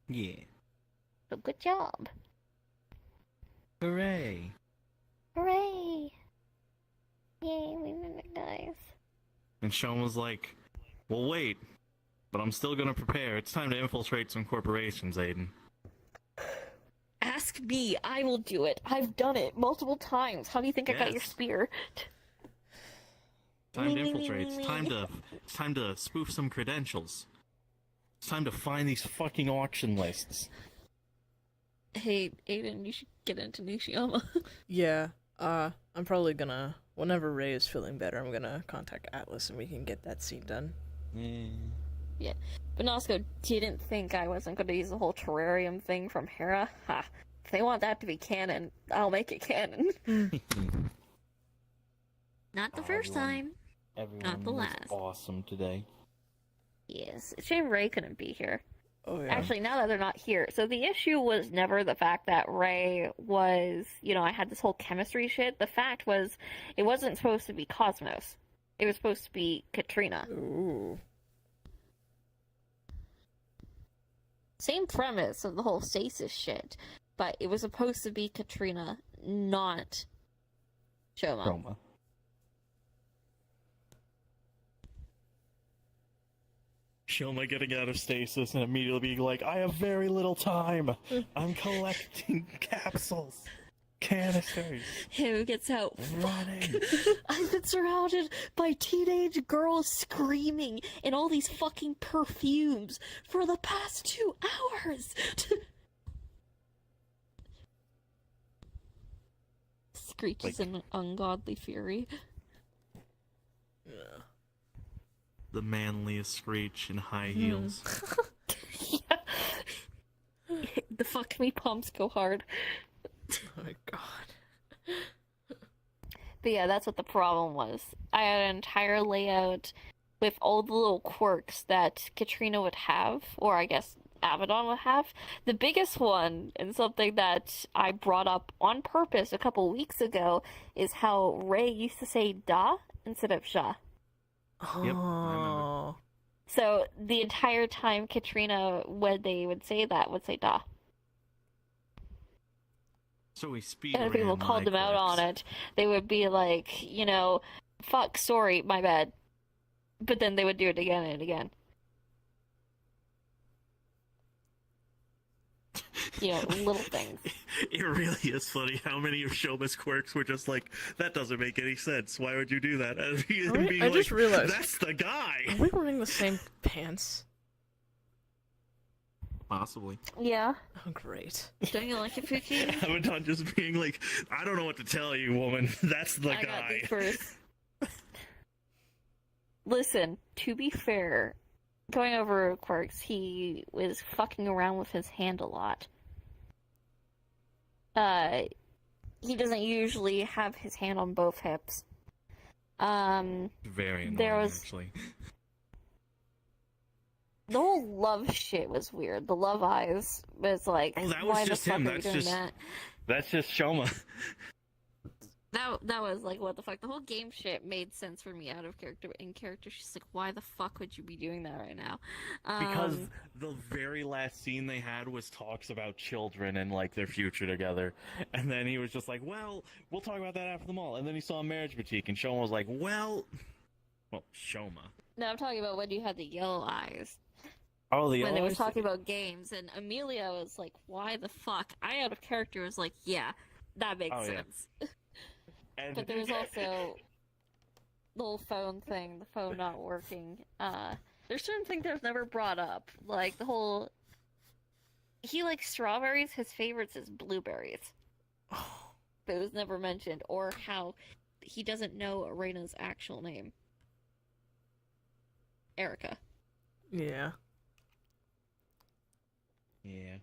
Yeah. So good job. Hooray. Hooray! Yay, we did it, guys. And Sean was like, Well, wait. But I'm still gonna prepare. It's time to infiltrate some corporations, Aiden. Ask me. I will do it. I've done it multiple times. How do you think I got your Yes. spear? Time to infiltrate. It's time to spoof some credentials. It's time to find these fucking auction lists. Hey, Aiden, you should get into Nishiyama. Yeah, I'm probably gonna, whenever Ray is feeling better, I'm gonna contact Atlas and we can get that scene done. Yeah. But Nosko didn't think I wasn't going to use the whole terrarium thing from Hera. Ha. If they want that to be canon, I'll make it canon. Not the first time. Everyone Not the was last. awesome today. Yes. It's a shame Ray couldn't be here. Oh, yeah. Actually, now that they're not here. So the issue was never the fact that Ray was, I had this whole chemistry shit. The fact was, it wasn't supposed to be Cosmos. It was supposed to be Katrina. Ooh. Same premise of the whole stasis shit, but it was supposed to be Katrina, not Shoma. Shoma getting out of stasis and immediately being like, I have very little time. I'm collecting capsules. Canisters. Who gets out? Running. I've been surrounded by teenage girls screaming and all these fucking perfumes for the past 2 hours. Screech is in ungodly fury. Yeah. The manliest Screech in high heels. The fuck me pumps go hard. Oh my god. But yeah, that's what the problem was. I had an entire layout with all the little quirks that Katrina would have, or I guess Abaddon would have. The biggest one, and something that I brought up on purpose a couple weeks ago, is how Ray used to say da instead of sha. Yep, I remember. So the entire time Katrina, when they would say that, would say da. So we speed And if people called them out on it, they would be like, fuck, sorry, my bad. But then they would do it again and again. Little things. It really is funny how many of Shoma's quirks were just like, that doesn't make any sense. Why would you do that? And being I just realized. That's the guy! Are we wearing the same pants? Possibly. Yeah. Oh, great. Don't you like it, Fuki? Abaddon just being like, I don't know what to tell you, woman. That's the I got guy. these first. Listen, to be fair, going over quirks, he was fucking around with his hand a lot. He doesn't usually have his hand on both hips. Very annoying, actually. The whole love shit was weird. The love eyes was like, Oh, that why was just the fuck him. are you doing that? That's just Shoma. That was like, what the fuck? The whole game shit made sense for me out of character. In character, she's like, why the fuck would you be doing that right now? Because the very last scene they had was talks about children and, like, their future together. And then he was just like, well, we'll talk about that after the mall. And then he saw a marriage boutique, and Shoma was like, well, Shoma. No, I'm talking about when you had the yellow eyes. Oh, the when yellow they were eyes? talking about games, and Amelia was like, why the fuck? I, out of character, was like, yeah, that makes sense. But there was also the whole phone thing, the phone not working. There's certain things that was never brought up, like the whole... He likes strawberries, his favorites is blueberries. But it was never mentioned, or how he doesn't know Arena's actual name. Erica. Yeah. Yeah.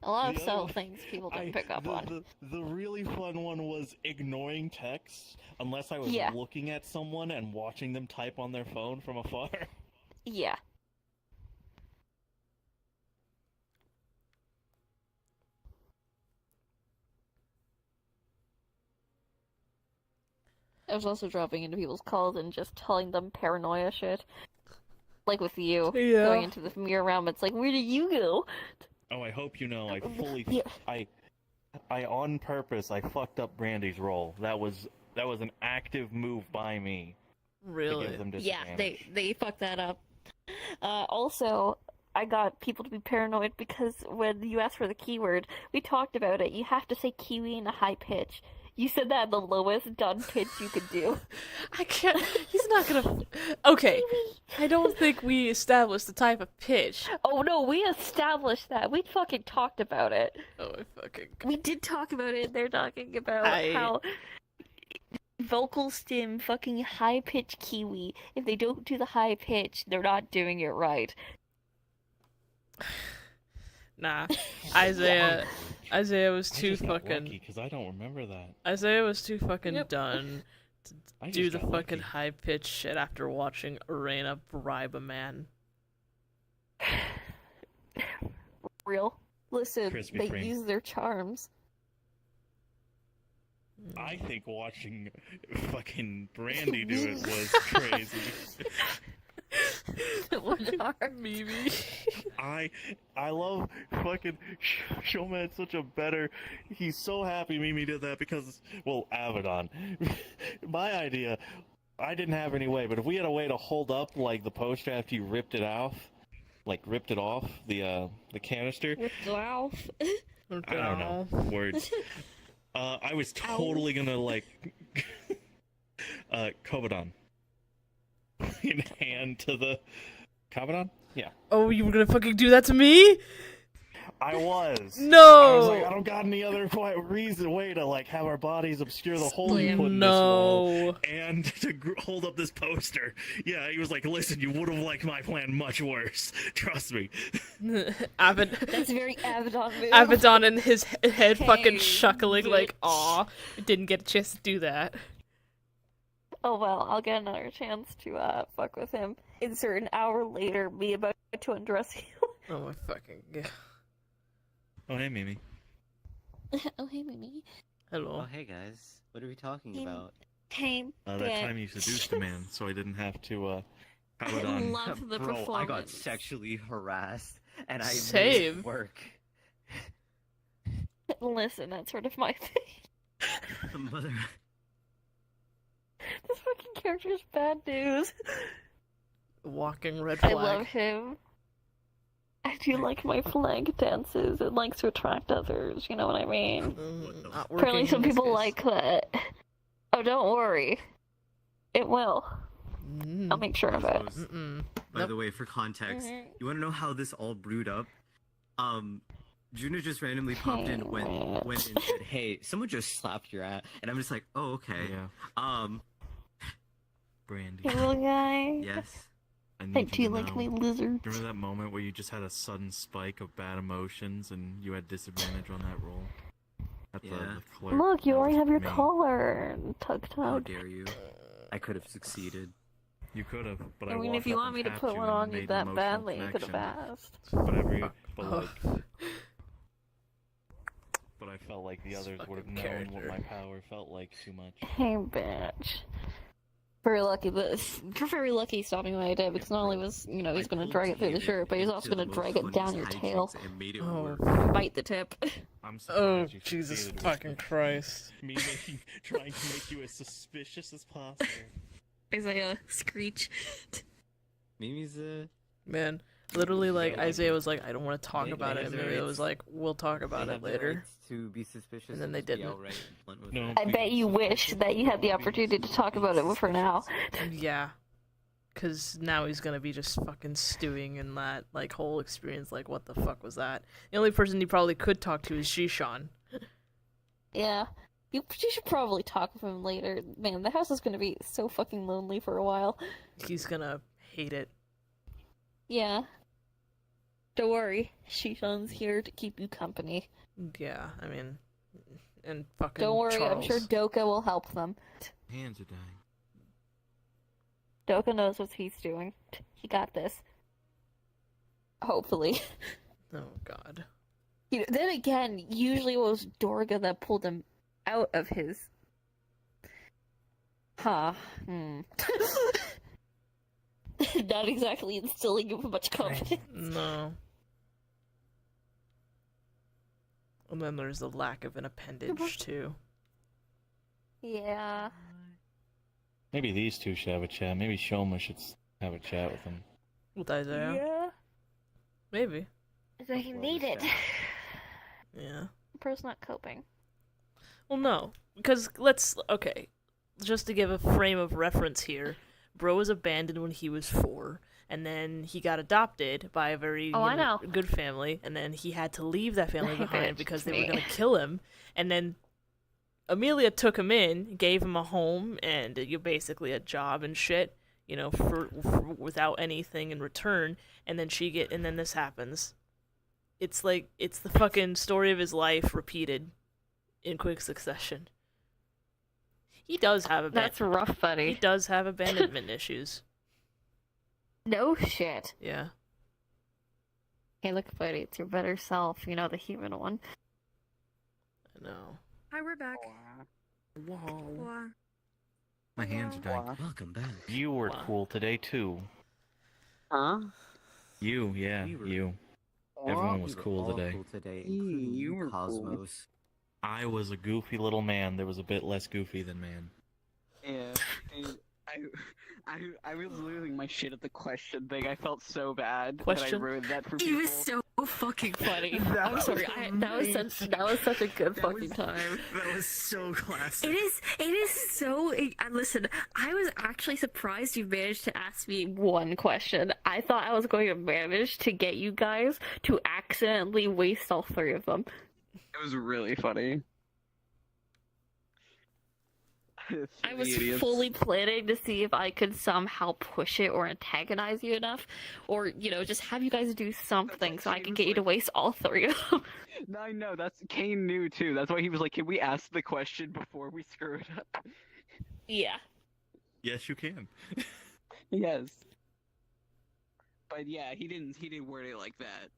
A lot of The subtle other- things people didn't pick up on. The really fun one was ignoring text unless I was Yeah. looking at someone and watching them type on their phone from afar. Yeah. I was also dropping into people's calls and just telling them paranoia shit. Like with you, Yeah. going into the mirror realm, it's like, where do you go? Oh, I hope you know, I fully, I on purpose, I fucked up Brandy's role. That was an active move by me. Really? give them Yeah, disadvantage. they fucked that up. Also, I got people to be paranoid because when you asked for the keyword, we talked about it. You have to say kiwi in a high pitch. You said that in the lowest done pitch you could do. I can't. He's not gonna. Okay. I don't think we established the type of pitch. Oh no, we established that. We fucking talked about it. Oh, I fucking. We did talk about it. They're talking about I- how vocal stim fucking high pitch kiwi. If they don't do the high pitch, they're not doing it right. Nah, Isaiah was too fucking. Because I don't remember that. Isaiah was too fucking done I to just do the got fucking lucky. high pitched shit after watching Arena bribe a man. Real. Listen, Crispy they frame. use their charms. I think watching fucking Brandy do it was crazy. Mimi. I love fucking Showman had such a better. He's so happy Mimi did that because, well, Avedon. My idea, I didn't have any way, but if we had a way to hold up like the poster after you ripped it off, the canister. With Glauth. I don't know words. I was totally gonna like Kobodon. In hand to the Kabadon? Yeah. Oh, you were gonna fucking do that to me? I was. No! I was like, I don't got any other way to like have our bodies obscure the hole you put in this wall and to hold up this poster. Yeah, he was like, listen, you would have liked my plan much worse. Trust me. That's a very Avedon move. Avedon in his head fucking Hey, chuckling like, bitch. aw, didn't get a chance to do that. Oh well, I'll get another chance to fuck with him. Insert an hour later, me about to undress you. Oh my fucking god. Oh, hey, Mimi. Oh hey, Mimi. Hello. Oh, hey guys. What are we talking Hey. about? Hey, That time you seduced a man, so I didn't have to, I love the Bro, I got performance. sexually harassed, and I made Same. it work. Listen, that's sort of my thing. Mother. This fucking character's bad news. Walking red I flag. love him. I do like my flank dances. It likes to attract others, you know what I mean? Not working Apparently some in this people case. like that. Oh, don't worry. It will. I'll make sure of it. By the way, for context, you want to know how this all brewed up? Juna just randomly popped in, went and said, "Hey, someone just slapped your ass," and I'm just like, "Oh, okay." Yeah. Brandy. Hey, little guy. Yes. I do like my lizards. Remember that moment where you just had a sudden spike of bad emotions and you had disadvantage on that roll? At the clerk? Look, you That already was have your me. collar. Tug How tug. dare you? I could have succeeded. You could have, but I I mean, walked if you up want and me to tapped put you one and on you made an that emotional badly, you could have connection. asked. But I felt like the others would have known what my power felt like too much. Hey, bitch. Very lucky, but you're very lucky he stopped me when I did, because not only was, you know, he's gonna drag it through the shirt, but he's also gonna drag it down your tail. Oh. Bite the tip. I'm Oh, surprised you Jesus succeeded fucking with Christ. me trying to make you as suspicious as possible. Isaiah, screech. Mimi's Man, literally, like, Yeah, Isaiah was like, I don't want to talk They- about they it. have And the maybe it rights- was like, we'll talk about they it have the later. rights to be suspicious, And then they just be didn't. outright and blunt with No. it. I bet you wish that you had the opportunity to talk about it with her now. Yeah. Because now he's gonna be just fucking stewing in that, like, whole experience. Like, what the fuck was that? The only person he probably could talk to is Shishan. Yeah. You should probably talk with him later. Man, the house is gonna be so fucking lonely for a while. He's gonna hate it. Yeah. Don't worry, Shishan's here to keep you company. Yeah, I mean, and fucking Don't worry, Charles. I'm sure Doka will help them. Hands are dying. Doka knows what he's doing. He got this. Hopefully. Oh, God. You know, then again, usually it was Dorga that pulled him out of his... Not exactly instilling him much confidence. No. And then there's the lack of an appendage, too. Yeah. Maybe these two should have a chat. Maybe Shoma should have a chat with him. With Isaiah? Yeah. Maybe. They need it. Yeah. Bro's not coping. Well, no. Because okay. Just to give a frame of reference here, Bro was abandoned when he was 4, and then he got adopted by a very I know. good family, and then he had to leave that family behind because they were me. going to kill him, and then Amelia took him in, gave him a home, and basically a job and shit, you know, for without anything in return, and then this happens. It's like, it's the fucking story of his life repeated in quick succession. He does have That's rough, buddy. He does have abandonment issues. No shit. Yeah. Hey, look, buddy, it's your better self, you know, the human one. I know. Hi, we're back. Whoa. My hands are dying. Welcome back. You were cool today too. Huh? You. Everyone was cool today. You were Cosmos. I was a goofy little man. There was a bit less goofy than man. Yeah, dude, I was losing my shit at the question thing. I felt so bad that I ruined that for people. It was so fucking funny. I'm sorry. That was such a good fucking time. That was so classic. It is so. Listen, I was actually surprised you managed to ask me one question. I thought I was going to manage to get you guys to accidentally waste all 3 of them. It was really funny. I was fully planning to see if I could somehow push it or antagonize you enough, or, you know, just have you guys do something so I can get you to waste all 3 of them. No, I know, Kane knew too. That's why he was like, can we ask the question before we screw it up? Yeah. Yes, you can. Yes. But yeah, he didn't word it like that.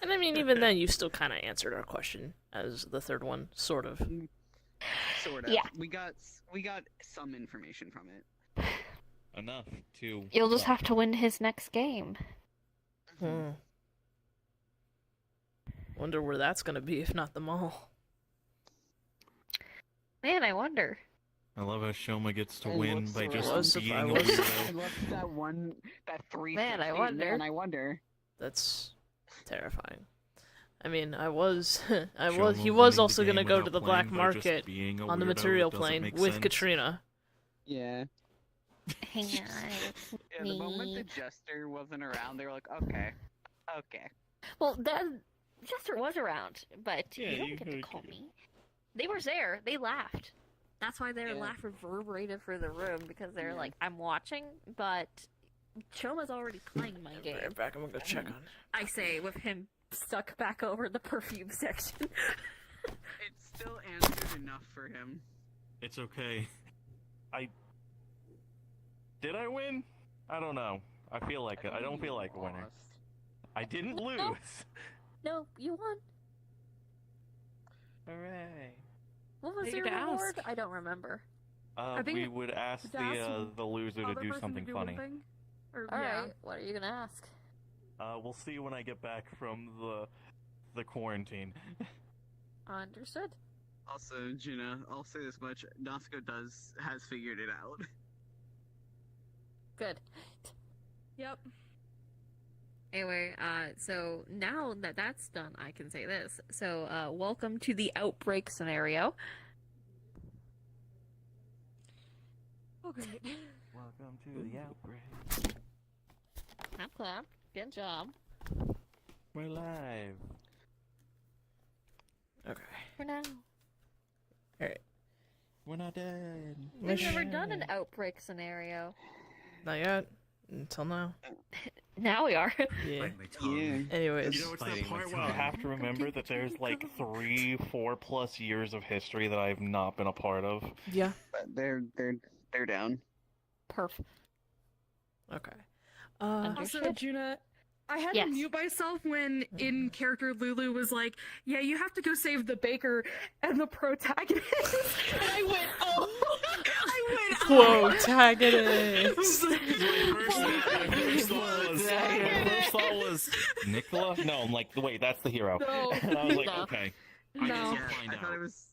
And I mean, even then, you still kind of answered our question as the 3rd one, sort of. Sort of. Yeah. We got some information from it. Enough to... You'll just have to win his next game. Wonder where that's gonna be, if not the mall. Man, I wonder. I love how Shoma gets to win by just being a I weirdo. love that 3. Man, I wonder. Man, I wonder. That's terrifying. I mean, he was winning also the gonna game go to without the black playing by just market being a on the weirdo material doesn't plane make with sense. Katrina. Yeah. Hang on. Yeah, the moment the jester wasn't around, they were like, okay. Well, that Jester was around, but Yeah, you don't you get to could- call me. They were there. They laughed. That's why their laugh reverberated through the room, because they're like, I'm watching, but Choma's already playing my game. Right back, I'm gonna go check on. I say, with him stuck back over the perfume section. It still answered enough for him. It's okay. Did I win? I don't know. I feel like I don't feel like a winner. I didn't lose. No, you won. Hooray. What was You your get to reward? ask. I don't remember. I think We would ask to ask the loser to other do person something do one funny. thing? Or, Alright, what are you gonna ask? We'll see when I get back from the quarantine. Understood. Also, Gina, I'll say this much: Nasco has figured it out. Good. Yep. Anyway, so now that that's done, I can say this. So, welcome to the outbreak scenario. Okay. Welcome to the outbreak. Clap, clap. Good job. We're live. Okay. For now. Alright. We're not dead. We've never done an outbreak scenario. Not yet. Until now. Now we are. Yeah. Yeah. Anyways. You know, it's that part where I have to remember that there's like 3-4+ years of history that I have not been a part of. Yeah. But they're down. Perf. Okay. Also, Juna, I had Yes. to mute myself when in character Lulu was like, "Yeah, you have to go save the baker and the protagonist." And I went, "Oh!" Protagonist. My first thought was Nicola. No, I'm like, wait, that's the hero. No. And I was like, No. okay. No. I guess I'll find I out. thought it was.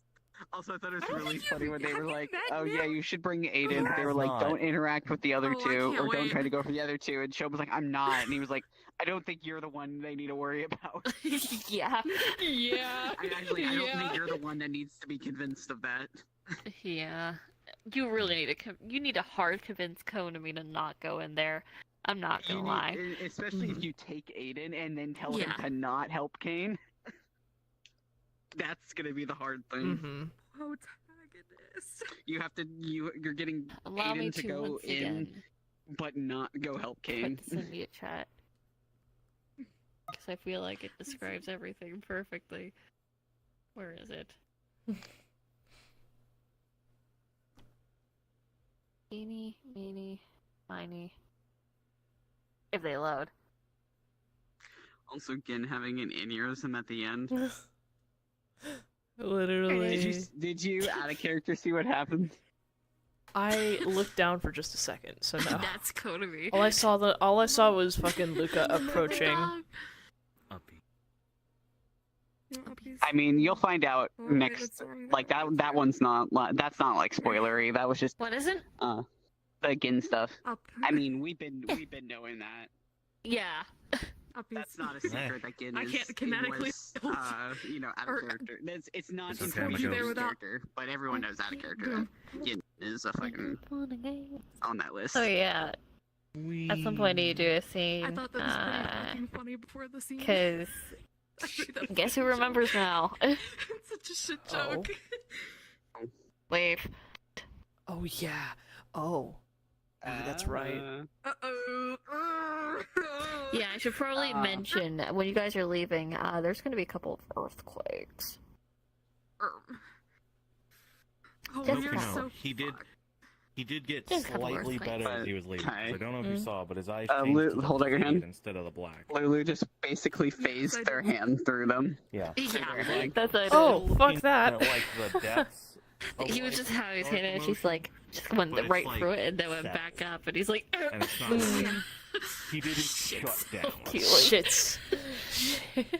Also, I thought it was I don't really think funny you when they were like, met "Oh yeah, him. you should bring Aiden." But they were Have like, not. "Don't interact with the other Oh, I two, can't or don't wait. try to go for the other two." And Shob was like, "I'm not," and he was like, "I don't think you're the one they need to worry about." Yeah. Yeah. I don't think you're the one that needs to be convinced of that. Yeah. You really need to you need to hard convince Konami to not go in there. I'm not gonna lie. Especially if you take Aiden and then tell him Yeah. to not help Kane. That's gonna be the hard thing. Mm-hmm. Protagonist. You have to you're getting Allow me Aiden to to go once in, again but not go help Kane. put this in the chat. Because I feel like it describes everything perfectly. Where is it? Eeny, meeny, miny. If they load. Also, Gin having an aneurysm at the end. Literally. Did you out of character see what happened? I looked down for just a second, so no. That's Konami. All I saw was fucking Luca approaching. I mean, you'll find out next. Like that one's not. That's not like spoilery. That was just. What is it? The Gin stuff. I mean, we've been knowing that. Yeah. That's not a secret that Gin I is. can't kinetically out of character. It's not It's in okay, I'm terms a of ghost. character, but everyone knows out of character that Gin is a fucking on that list. Oh yeah. At some point you do a scene. I thought that was pretty fucking funny before the scene. Because guess who remembers now? It's such a shit joke. Wave. Oh yeah. Oh. That's right. Yeah, I should probably mention when you guys are leaving, there's going to be a couple of earthquakes. Oh, Just you're that. so He did get Just a couple slightly earthquakes. better as he was leaving. Okay. I don't know if you saw, but his eyes Uh, changed Lu- to the hold out your hand. fade instead of the black. Lulu just basically phased their hand through them. Yeah. Yeah, that's what it Oh, is. fuck that. Like the depths. He was just having his hand in it, she's like, just went But it's right like through it and then went set. back up, and he's like, And it's not. He didn't shut down. Shits.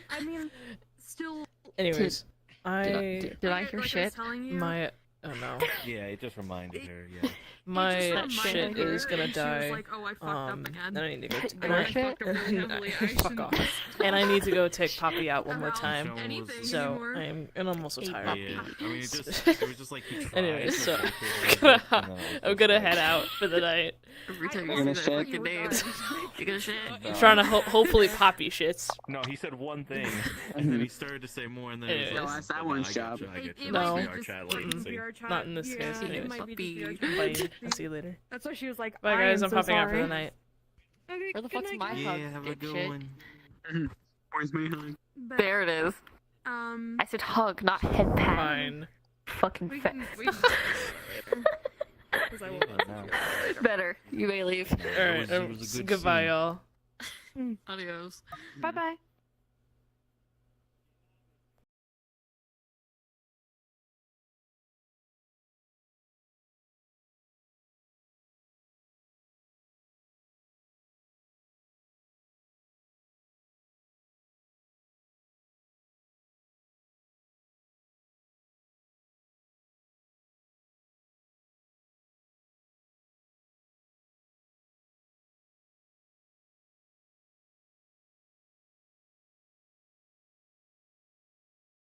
I mean, still. Anyways, Did I hear shit? My oh no. Yeah, it just reminded her. Yeah. My just shit reminded her, is gonna and she was die. like, "Oh, I fucked up again." Then I need to go. And I fucked up really heavily. I Fuck shouldn't- off. And I need to go take Poppy out one more time. Show anything So anymore. I'm also tired. Yeah. I mean, it was just like he tried. Anyways, so to I'm gonna head out for the night. Every time You're you gonna see shit? that fucking name, you're gonna shit. No. Trying to hopefully Poppy shits. No, he said one thing, and then he started to say more, and then he was Anyways. like, No, that's that "Oh, one's I job. got you, I got you." No. VR chat latency. Not in this case. it Anyways. might be just Puppy. VR chat. Bye. I'll see you later. That's why she was like, Bye I guys. am I'm so popping out for sorry. the night. Okay, Where the good fuck's night, my guys. hug, Yeah, have a good dipshit? one. Where's my hug? But, There it is. I said hug, not head pat. Fine. Fucking we fat. can wait until later. 'Cause I will Better. You may leave. All right. It was a good Goodbye, scene. y'all. Adios. Bye bye.